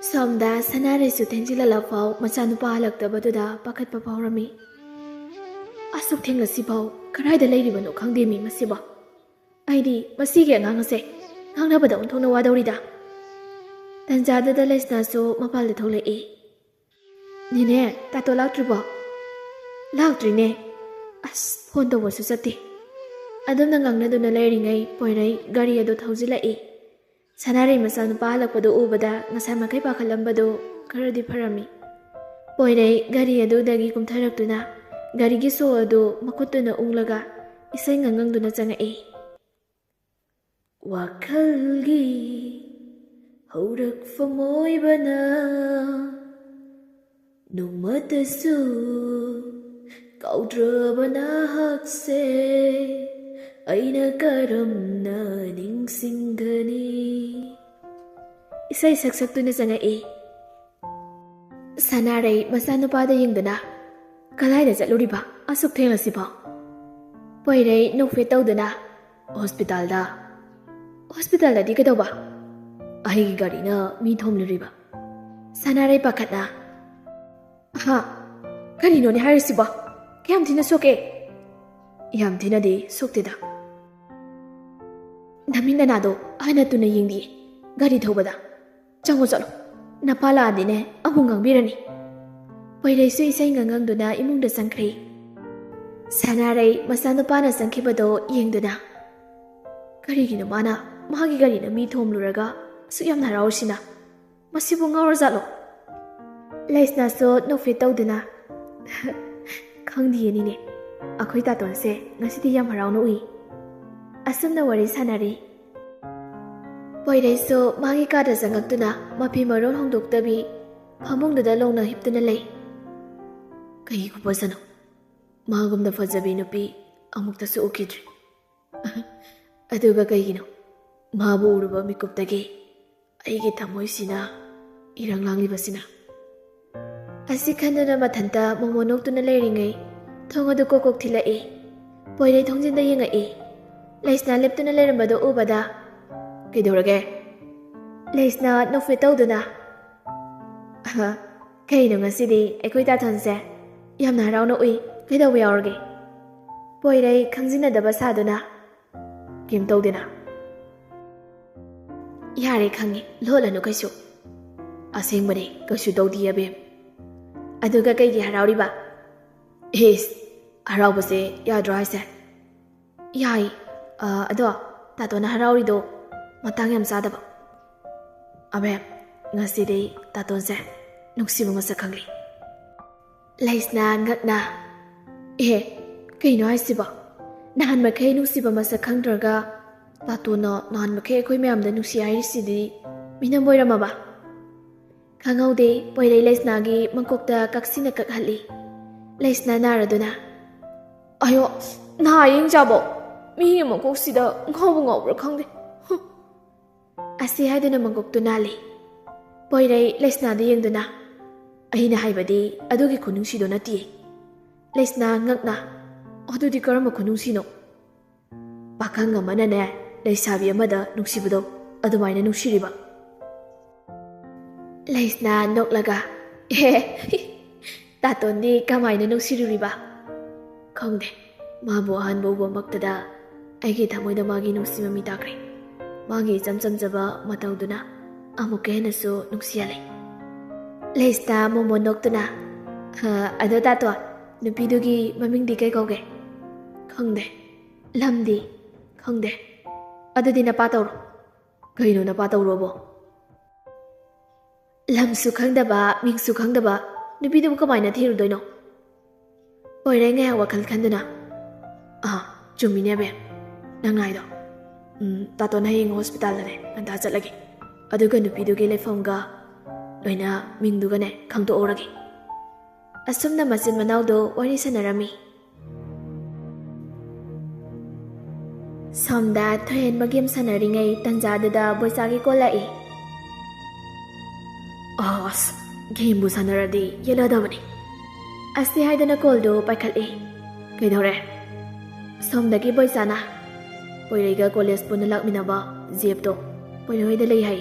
Somda sanare su tenjilala faw machanupa halaktabaduda pakhatpa phawrami Asuk thenglasi faw karaida leiribano khangde mi masiba Aidi masige angangase ngangnabada onthongna wadawrida Tanjadada lesna so mapalda tholai Nine tato laktribo Laktrine As phone tawbasu chatti Adumna ngangnaduna leiringai poirei gari ado thaujilai Sanare machanupa halakpado ubada ngasai makai pakhalambado karadi pharami Poirei gari adudagi kumtharaktuna garigi so ado makutuna unglaga isai ngangangduna changai Wakhalgi haurakfa moibana Numatasu kaudrabana hakse Aina karamna ningsinghani Isai saksaktuna changai Sanare machanupada yengduna Kalaida chatluriba asuk thenglasiba Poirei nokfe tawduna Hospital da di kadawba Ahi gari na mi thomluriba Sanare pakhatna Karino ne harisiba Kayam thina soke Yam thina de sokteda Naminda nado ahana tuna yengdi Gari thobada Chango chalo Napala adine abungang birani Poirei su isai ngangangduna imungda sangkhri Sanare masanupana sangkhibado yengduna Karigino mana Magi gari na mi thomluraga suyam harausina masibu ngawrajalo Leisna so nokfe tawduna Khangdi ni ne akhoi tatonse ngasidi yam haraunu ui Asumna wari sanari Poirei so magi kada sangaktuna mapi maron hongdoktabi phamungda longna hiptuna lei Kai kupasano magumda fajabi nupi amukta su ukidri Aduga kaigino Mabu uruba mikuptagi Aigi thamoisina iranglangibasina Asi khanduna mathanta momonoktuna leiringai thongadu kokok thilai Poirei thongjinda yengai Leisna leptuna leirambado ubada Kidorage Leisna nokfe tawduna Kaino ngasidi aikoi tathonse yamna harauna ui kaidawa yawarge Poirei khangjinadaba saduna Kim tawdina Yare khangi lolanu kaisu Asengbane kasu tawdi abem Aduga kaigi harauriba Haraubase yadro haise Yai ado tatona haraurido matang yam sadaba Abem ngasidi tatonse nuksibu ngasa khangli Leisna ngakna kaino haisiba Nahan makai nuksiba masa khangdraga Tatona nahan makai akoi mayamda nuksi haisidi Minam boiramaba Khangaude poirei Leisnagi mangkokta kaksina kakhali Leisna naraduna Ayo na yengjabo Mi mangkoksida ngawbu ngawbra khangde Asi haiduna mangkoktu nali Poirei Leisnada yengduna Aina haibadi adugi khunungsido nati Leisna ngakna Adudi karamba khunungsino ꯄꯥꯈꯪ ꯑꯃꯅꯅꯦ ꯂꯩꯁꯥꯕꯤ ꯑꯃꯗ ꯅꯨꯡꯁꯤꯕꯗꯣ ꯑꯗꯨꯃꯥꯏꯅ ꯅꯨꯡꯁꯤꯔꯤꯕ? ꯂꯩꯁꯅꯥ ꯅꯣꯛꯂꯒ ꯇꯥꯇꯣꯟꯗꯤ ꯀꯃꯥꯏꯅ ꯅꯨꯡꯁꯤꯔꯨꯔꯤꯕ? ꯈꯪꯗꯦ, ꯃꯥꯕꯨ ꯑꯍꯥꯟꯕ ꯎꯕꯃꯛꯇꯗ ꯑꯩꯒꯤ ꯊꯃꯣꯏꯗ ꯃꯥꯒꯤ ꯅꯨꯡꯁꯤꯃꯃꯤ ꯇꯥꯈ꯭ꯔꯦ. ꯃꯥꯒꯤ ꯏꯆꯝ ꯆꯝꯖꯕ ꯃꯇꯧꯗꯨꯅ ꯑꯃꯨꯛꯀ ꯍꯦꯟꯅꯁꯨ ꯅꯨꯡꯁꯤꯍꯜꯂꯦ. ꯂꯩꯁꯅꯥ ꯃꯣꯃꯣ ꯅꯣꯛꯇꯨꯅ ꯑꯗꯣ ꯇꯥꯇꯣꯟ, ꯅꯨꯄꯤꯗꯨꯒꯤ ꯃꯃꯤꯡꯗꯤ ꯀꯩ ꯀꯧꯒꯦ? ꯈꯪꯗꯦ. ꯂꯝꯗꯤ? ꯈꯪꯗꯦ. ꯑꯗꯨꯗꯤ ꯅꯄꯥ ꯇꯧꯔꯣ. ꯀꯩꯅꯣ ꯅꯄꯥ ꯇꯧꯔꯣꯕꯣ? ꯂꯝꯁꯨ ꯈꯪꯗꯕ, ꯃꯤꯡꯁꯨ ꯈꯪꯗꯕ ꯅꯨꯄꯤꯗꯨꯕꯨ ꯀꯃꯥꯏꯅ ꯊꯤꯔꯨꯗꯣꯏꯅꯣ? ꯄꯣꯏꯔꯩ ꯉꯥꯏꯍꯥꯛ ꯋꯥꯈꯜ ꯈꯟꯗꯨꯅ ꯆꯨꯝꯃꯤꯅꯦ ꯕꯦꯝ, ꯅꯪꯅ ꯍꯥꯏꯗꯣ. ꯇꯥꯇꯣꯟ ꯍꯌꯦꯡ ꯍꯣꯁꯄꯤꯇꯥꯜꯗꯅꯦ ꯉꯟꯇꯥ ꯆꯠꯂꯒꯦ. ꯑꯗꯨꯒ ꯅꯨꯄꯤꯗꯨꯒꯤ ꯂꯩꯐꯝꯒ ꯂꯣꯏꯅ ꯃꯤꯡꯗꯨꯒꯅꯦ ꯈꯪꯗꯣꯛꯎꯔꯒꯦ. ꯑꯁꯨꯝꯅ ꯃꯆꯤꯟ ꯃꯅꯥꯎꯗꯣ ꯋꯥꯔꯤ ꯁꯥꯟꯅꯔꯝꯃꯤ. ꯁꯣꯝꯗ ꯊꯣꯏꯍꯦꯟꯕ ꯒꯦꯝ ꯁꯥꯟꯅꯔꯤꯉꯩ ꯇꯟꯖꯥꯗꯨꯗ ꯕꯣꯏꯆꯥꯒꯤ ꯀꯣꯜ ꯂꯥꯛꯏ. ꯑꯁ, ꯒꯦꯝꯕꯨ ꯁꯥꯟꯅꯔꯗꯤ ꯌꯦꯜꯂꯗꯕꯅꯤ. ꯑꯁꯤ ꯍꯥꯏꯗꯅ ꯀꯣꯜꯗꯨ ꯄꯥꯏꯈꯠꯂꯤ. ꯀꯩꯗꯧꯔꯦ? ꯁꯣꯝꯗꯒꯤ ꯕꯣꯏꯆꯥꯅ ꯄꯣꯏꯔꯩꯒ ꯀꯣꯂꯦꯖ ꯄꯨꯟꯅ ꯂꯥꯛꯃꯤꯟꯅꯕ ꯖꯦꯞꯇꯣ ꯄꯣꯏꯔꯩꯍꯣꯏꯗ ꯂꯩ ꯍꯥꯏ.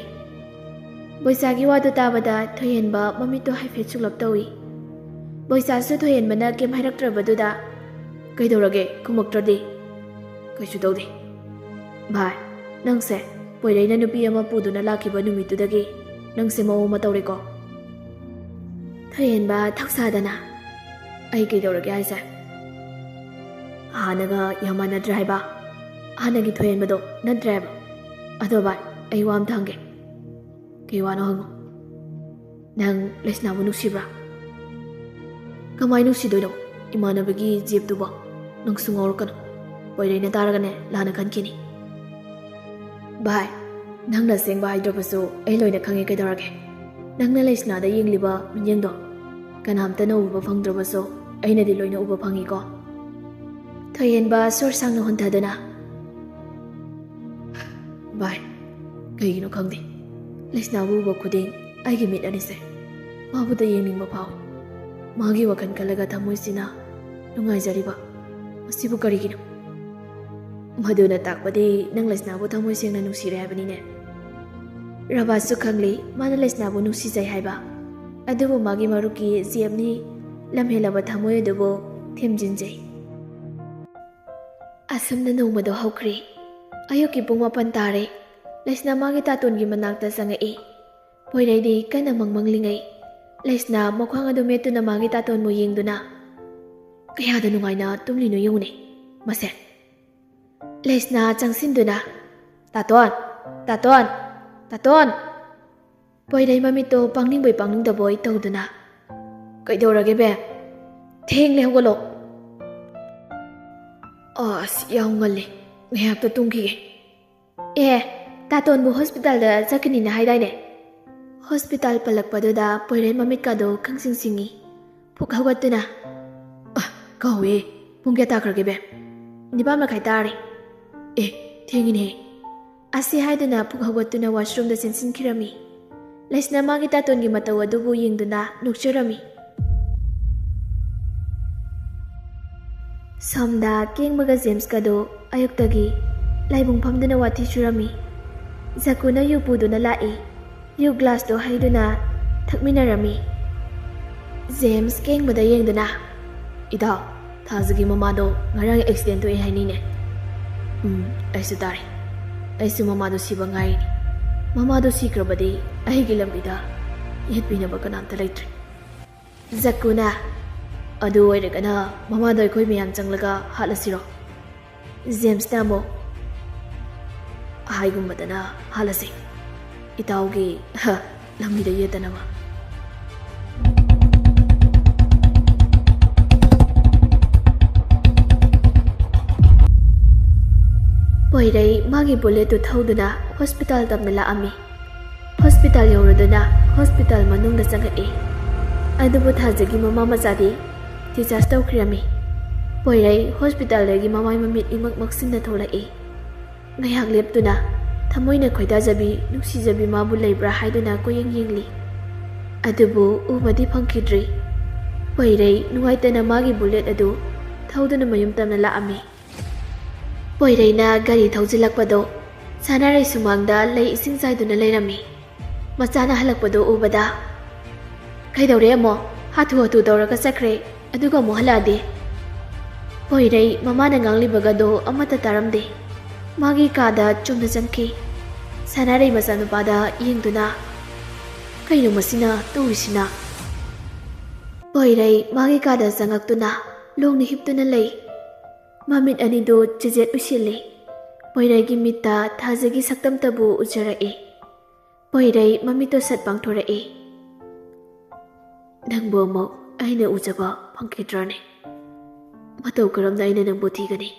ꯕꯣꯏꯆꯥꯒꯤ ꯋꯥꯗꯨ ꯇꯥꯕꯗ ꯊꯣꯏꯍꯦꯟꯕ ꯃꯃꯤꯠꯇꯣ ꯍꯥꯏꯐꯦꯠ ꯁꯨꯛꯂꯞ ꯇꯧꯏ. ꯕꯣꯏꯆꯥꯁꯨ ꯊꯣꯏꯍꯦꯟꯕꯅ ꯀꯦꯝ ꯍꯥꯏꯔꯛꯇ꯭ꯔꯕꯗꯨꯗ ꯀꯩꯗꯧꯔꯒꯦ ꯈꯨꯝꯃꯛꯇ꯭ꯔꯗꯤ? ꯀꯩꯁꯨ ꯇꯧꯗꯦ. ꯚꯥꯏ, ꯅꯪꯁꯦ ꯄꯣꯏꯔꯩꯅ ꯅꯨꯄꯤ ꯑꯃ ꯄꯨꯗꯨꯅ ꯂꯥꯛꯈꯤꯕ ꯅꯨꯃꯤꯠꯇꯨꯗꯒꯤ ꯅꯪꯁꯦ ꯃꯑꯣꯡ ꯑꯃ ꯇꯧꯔꯦꯀꯣ? ꯊꯣꯏꯍꯦꯟꯕ ꯊꯧꯁꯥꯗꯅ ꯑꯩ ꯀꯩꯗꯧꯔꯒꯦ ꯍꯥꯏꯁꯦ? ꯍꯥꯟꯅꯒ ꯌꯥꯝ ꯃꯥꯟꯅꯗ꯭ꯔꯦ ꯍꯥꯏꯕ. ꯍꯥꯟꯅꯒꯤ ꯊꯣꯏꯍꯦꯟꯕꯗꯣ ꯅꯠꯇ꯭ꯔꯦ ꯍꯥꯏꯕ. ꯑꯗꯣ ꯚꯥꯏ, ꯑꯩ ꯋꯥ ꯑꯝꯇ ꯍꯪꯒꯦ. ꯀꯩ ꯋꯥꯅꯣ ꯍꯪꯉꯣ. ꯅꯪ ꯂꯩꯁꯅꯥꯕꯨ ꯅꯨꯡꯁꯤꯕ꯭ꯔꯥ? ꯀꯃꯥꯏꯅ ꯅꯨꯡꯁꯤꯗꯣꯏꯅꯣ? ꯏꯃꯥꯟꯅꯕꯒꯤ ꯖꯦꯞꯇꯨꯕꯣ. ꯅꯪꯁꯨ ꯉꯥꯎꯔꯛꯀꯅꯨ. ꯄꯣꯏꯔꯩꯅ ꯇꯥꯔꯒꯅꯦ ꯂꯥꯟꯅ ꯈꯟꯈꯤꯅꯤ. ꯚꯥꯏ, ꯅꯪꯅ ꯑꯁꯦꯡꯕ ꯍꯥꯏꯗ꯭ꯔꯕꯁꯨ ꯑꯩ ꯂꯣꯏꯅ ꯈꯪꯉꯦ. ꯀꯩꯗꯧꯔꯒꯦ? ꯅꯪꯅ ꯂꯩꯁꯅꯥꯗ ꯌꯦꯡꯂꯤꯕ ꯃꯤꯠꯌꯦꯡꯗꯣ ꯀꯅꯥꯝꯇꯅ ꯎꯕ ꯐꯪꯗ꯭ꯔꯕꯁꯨ ꯑꯩꯅꯗꯤ ꯂꯣꯏꯅ ꯎꯕ ꯐꯪꯉꯤꯀꯣ. ꯊꯣꯏꯍꯦꯟꯕ ꯁꯣꯔ ꯁꯥꯡꯅ ꯍꯣꯟꯊꯗꯨꯅ ꯚꯥꯏ, ꯀꯩꯒꯤꯅꯣ ꯈꯪꯗꯦ, ꯂꯩꯁꯅꯥꯕꯨ ꯎꯕ ꯈꯨꯗꯤꯡ ꯑꯩꯒꯤ ꯃꯤꯠ ꯑꯅꯤꯁꯦ ꯃꯥꯕꯨꯗ ꯌꯦꯡꯅꯤꯡꯕ ꯐꯥꯎꯏ. ꯃꯥꯒꯤ ꯋꯥꯈꯜ ꯈꯜꯂꯒ ꯊꯃꯣꯏꯁꯤꯅ ꯅꯨꯡꯉꯥꯏꯖꯔꯤꯕ. ꯃꯁꯤꯕꯨ ꯀꯔꯤꯒꯤꯅꯣ? ꯃꯗꯨꯅ ꯇꯥꯛꯄꯗꯤ ꯅꯪ ꯂꯩꯁꯅꯥꯕꯨ ꯊꯃꯣꯏ ꯁꯦꯡꯅ ꯅꯨꯡꯁꯤꯔꯦ ꯍꯥꯏꯕꯅꯤꯅꯦ. ꯔꯕꯥꯁꯨ ꯈꯪꯂꯤ ꯃꯥꯅ ꯂꯩꯁꯅꯥꯕꯨ ꯅꯨꯡꯁꯤꯖꯩ ꯍꯥꯏꯕ. ꯑꯗꯨꯕꯨ ꯃꯥꯒꯤ ꯃꯔꯨꯞꯀꯤ ꯖꯦꯞꯅꯤ ꯂꯝꯍꯦꯜꯂꯕ ꯊꯃꯣꯏ ꯑꯗꯨꯕꯨ ꯊꯦꯝꯖꯤꯟꯖꯩ. ꯑꯁꯨꯝꯅ ꯅꯣꯡꯃꯗꯣ ꯍꯧꯈ꯭ꯔꯦ. ꯑꯌꯨꯛꯀꯤ ꯄꯨꯡ 9 ꯇꯥꯔꯦ. ꯂꯩꯁꯅꯥ ꯃꯥꯒꯤ ꯇꯥꯇꯣꯟꯒꯤ ꯃꯅꯥꯛꯇ ꯆꯪꯉꯛꯏ. ꯄꯣꯏꯔꯩꯗꯤ ꯀꯟꯅ ꯃꯪꯂꯤꯉꯩ ꯂꯩꯁꯅꯥ ꯃꯈ꯭ꯋꯥꯡ ꯑꯗꯨ ꯃꯦꯠꯇꯨꯅ ꯃꯥꯒꯤ ꯇꯥꯇꯣꯟꯕꯨ ꯌꯦꯡꯗꯨꯅ ꯀꯌꯥꯗ ꯅꯨꯡꯉꯥꯏꯅ ꯇꯨꯝꯂꯤꯅꯣ ꯌꯦꯡꯉꯨꯅꯦ ꯃꯁꯦ. ꯂꯩꯁꯅꯥ ꯆꯪꯁꯤꯟꯗꯨꯅ ꯇꯥꯇꯣꯟ, ꯇꯥꯇꯣꯟ, ꯇꯥꯇꯣꯟ. ꯄꯣꯏꯔꯩ ꯃꯃꯤꯠꯇꯣ ꯄꯥꯡꯅꯤꯡꯕꯣꯏ ꯄꯥꯡꯅꯤꯡꯗꯕꯣꯏ ꯇꯧꯗꯨꯅ ꯀꯩꯗꯧꯔꯒꯦ ꯕꯦ? ꯊꯦꯡꯂꯦ, ꯍꯧꯒꯠꯂꯣ. ꯑꯁ, ꯌꯥꯝ ꯉꯜꯂꯤ. ꯉꯥꯏꯍꯥꯛꯇ ꯇꯨꯝꯈꯤꯒꯦ. ꯇꯥꯇꯣꯟꯕꯨ ꯍꯣꯁꯄꯤꯇꯥꯜꯗ ꯆꯠꯀꯅꯤꯅ ꯍꯥꯏꯗꯥꯏꯅꯦ? ꯍꯣꯁꯄꯤꯇꯥꯜ ꯄꯜꯂꯛꯄꯗꯨꯗ ꯄꯣꯏꯔꯩ ꯃꯃꯤꯠꯀꯗꯣ ꯈꯪꯁꯤꯡ ꯁꯤꯡꯉꯤ. ꯄꯨꯛ ꯍꯧꯒꯠꯇꯨꯅ ꯀꯧꯋꯦ. ꯄꯨꯡ ꯀꯌꯥ ꯇꯥꯈ꯭ꯔꯒꯦ ꯕꯦ? 9:30 ꯇꯥꯔꯦ. ꯊꯦꯡꯉꯤꯅꯦꯍꯦ. ꯑꯁꯤ ꯍꯥꯏꯗꯨꯅ ꯄꯨꯛ ꯍꯧꯒꯠꯇꯨꯅ ꯋꯥꯁꯔꯨꯝꯗ ꯆꯦꯟꯁꯤꯟꯈꯤꯔꯝꯃꯤ. ꯂꯩꯁꯅꯥ ꯃꯥꯒꯤ ꯇꯥꯇꯣꯟꯒꯤ ꯃꯇꯧ ꯑꯗꯨꯕꯨ ꯌꯦꯡꯗꯨꯅ ꯅꯣꯛꯆꯔꯝꯃꯤ. ꯁꯣꯝꯗ ꯀꯦꯡꯕꯒ ꯖꯦꯝꯁꯀꯗꯣ ꯑꯌꯨꯛꯇꯒꯤ ꯂꯥꯏꯕꯨꯡ ꯐꯝꯗꯨꯅ ꯋꯥꯊꯤ ꯁꯨꯔꯝꯃꯤ. ꯖꯀꯨꯅ ꯌꯨ ꯄꯨꯗꯨꯅ ꯂꯥꯛꯏ. ꯌꯨ ꯒ꯭ꯂꯥꯁꯇꯣ ꯍꯩꯗꯨꯅ ꯊꯛꯃꯤꯟꯅꯔꯝꯃꯤ. ꯖꯦꯝꯁ ꯀꯦꯡꯕꯗ ꯌꯦꯡꯗꯨꯅ ꯏꯇꯥꯎ, ꯊꯥꯖꯒꯤ ꯃꯃꯥꯗꯣ ꯉꯔꯥꯡ ꯑꯦꯛꯁꯤꯗꯦꯟ ꯊꯣꯛꯑꯦ ꯍꯥꯏꯅꯤꯅꯦ. ꯑꯩꯁꯨ ꯇꯥꯔꯦ. ꯑꯩꯁꯨ ꯃꯃꯥꯗꯣ ꯁꯤꯕ ꯉꯥꯏꯔꯤꯅꯤ. ꯃꯃꯥꯗꯣ ꯁꯤꯈ꯭ꯔꯕꯗꯤ ꯑꯩꯒꯤ ꯂꯝꯕꯤꯗ ꯌꯦꯠꯄꯤꯅꯕ ꯀꯅꯥꯝꯇ ꯂꯩꯇ꯭ꯔꯦ. ꯖꯀꯨꯅ ꯑꯗꯨ ꯑꯣꯏꯔꯒꯅ ꯃꯃꯥꯗꯣ ꯑꯩꯈꯣই ꯃꯌꯥꯝ ꯆꯪꯂꯒ ꯍꯥꯠꯂꯁꯤꯔꯣ? ꯖꯦꯝꯁꯅ ꯑꯃꯨꯛ ꯍꯥꯏꯒꯨꯝꯕꯗꯅ ꯍꯥꯠꯂꯁꯤ, ꯏꯇꯥꯎꯒꯤ ꯂꯝꯕꯤꯗ ꯌꯦꯠꯇꯅꯕ. ꯄꯣꯏꯔꯩ ꯃꯥꯒꯤ ꯕꯨꯂꯦꯠꯇꯨ ꯊꯧꯗꯨꯅ ꯍꯣꯁꯄꯤꯇꯥꯜ ꯇꯝꯅ ꯂꯥꯛꯑꯝꯃꯤ. ꯍꯣꯁꯄꯤꯇꯥꯜ ꯌꯧꯔꯗꯨꯅ ꯍꯣꯁꯄꯤꯇꯥꯜ ꯃꯅꯨꯡꯗ ꯆꯪꯉꯛꯏ. ꯑꯗꯨꯕꯨ ꯊꯥꯖꯒꯤ ꯃꯃꯥ ꯃꯆꯥꯗꯤ ꯗꯤꯆꯥꯔꯖ ꯇꯧꯈꯤꯔꯝꯃꯤ. ꯄꯣꯏꯔꯩ ꯍꯣꯁꯄꯤꯇꯥꯜꯗꯒꯤ ꯃꯃꯥꯏ ꯃꯃꯤꯠ ꯏꯃꯛ ꯃꯛꯁꯤꯟꯅ ꯊꯣꯛꯂꯛꯏ. ꯉꯥꯏꯍꯥꯛ ꯂꯦꯞꯇꯨꯅ ꯊꯃꯣꯏꯅ ꯈꯣꯏꯗꯥꯖꯕꯤ ꯅꯨꯡꯁꯤꯖꯕꯤ ꯃꯥꯕꯨ ꯂꯩꯕ꯭ꯔꯥ ꯍꯥꯏꯗꯨꯅ ꯀꯣꯌꯦꯡ ꯌꯦꯡꯂꯤ. ꯑꯗꯨꯕꯨ ꯎꯕꯗꯤ ꯐꯪꯈꯤꯗ꯭ꯔꯤ. ꯄꯣꯏꯔꯩ ꯅꯨꯡꯉꯥꯏꯇꯅ ꯃꯥꯒꯤ ꯕꯨꯂꯦꯠ ꯑꯗꯨ ꯊꯧꯗꯨꯅ ꯃꯌꯨꯝ ꯇꯝꯅ ꯂꯥꯛꯑꯝꯃꯤ. ꯄꯣꯏꯔꯩꯅ ꯒꯥꯔꯤ ꯊꯧꯖꯤꯜꯂꯛꯄꯗꯣ ꯁꯥꯅꯥꯔꯩ ꯁꯨꯃꯥꯡꯗ ꯂꯩ ꯏꯁꯤꯡ ꯆꯥꯏꯗꯨꯅ ꯂꯩꯔꯝꯃꯤ꯫ ꯃꯆꯥꯅ ꯍꯜꯂꯛꯄꯗꯣ ꯎꯕꯗ "ꯀꯩꯗꯧꯔꯦ ꯑꯃꯣ? ꯍꯥꯊꯨ ꯍꯥꯊꯨ ꯇꯧꯔꯒ ꯆꯠꯈ꯭ꯔꯦ ꯑꯗꯨꯒ ꯑꯃꯨꯛ ꯍꯜꯂꯛꯑꯗꯤ?" ꯄꯣꯏꯔꯩ ꯃꯃꯥꯅ ꯉꯥꯡꯂꯤꯕꯒꯗꯣ ꯑꯃꯠꯇ ꯇꯥꯔꯝꯗꯦ꯫ ꯃꯥꯒꯤ ꯀꯥꯗ ꯆꯨꯝꯅ ꯆꯪꯈꯤ꯫ ꯁꯥꯅꯥꯔꯩ ꯃꯆꯥꯅꯨꯄꯥꯗ ꯌꯦꯡꯗꯨꯅ "ꯀꯩꯅꯣ ꯃꯁꯤꯅ ꯇꯧꯔꯤꯁꯤꯅ?" ꯄꯣꯏꯔꯩ ꯃꯥꯒꯤ ꯀꯥꯗ ꯆꯪꯉꯛꯇꯨꯅ ꯂꯣꯡꯅ ꯍꯤꯞꯇꯨꯅ ꯂꯩ꯫ ꯃꯃꯤꯠ ꯑꯅꯤꯗꯨ ꯆꯦꯖꯦꯠ ꯎꯏꯁꯤꯜꯂꯤ꯫ ꯄꯣꯏꯔꯩꯒꯤ ꯃꯤꯠꯇ ꯊꯥꯖꯒꯤ ꯁꯛꯇꯝꯇꯕꯨ ꯎꯖꯔꯛꯏ꯫ ꯄꯣꯏꯔꯩ ꯃꯃꯤꯠꯇꯣ ꯁꯠ ꯄꯥꯡꯊꯣꯔꯛꯏ꯫ "ꯅꯪꯕꯨ ꯑꯃꯨꯛ ꯑꯩꯅ ꯎꯖꯕ ꯐꯪꯈꯤꯗ꯭ꯔꯅꯦ? ꯃꯇꯧ ꯀꯔꯝꯅ ꯑꯩꯅ ꯅꯪꯕꯨ ꯊꯤꯒꯅꯤ?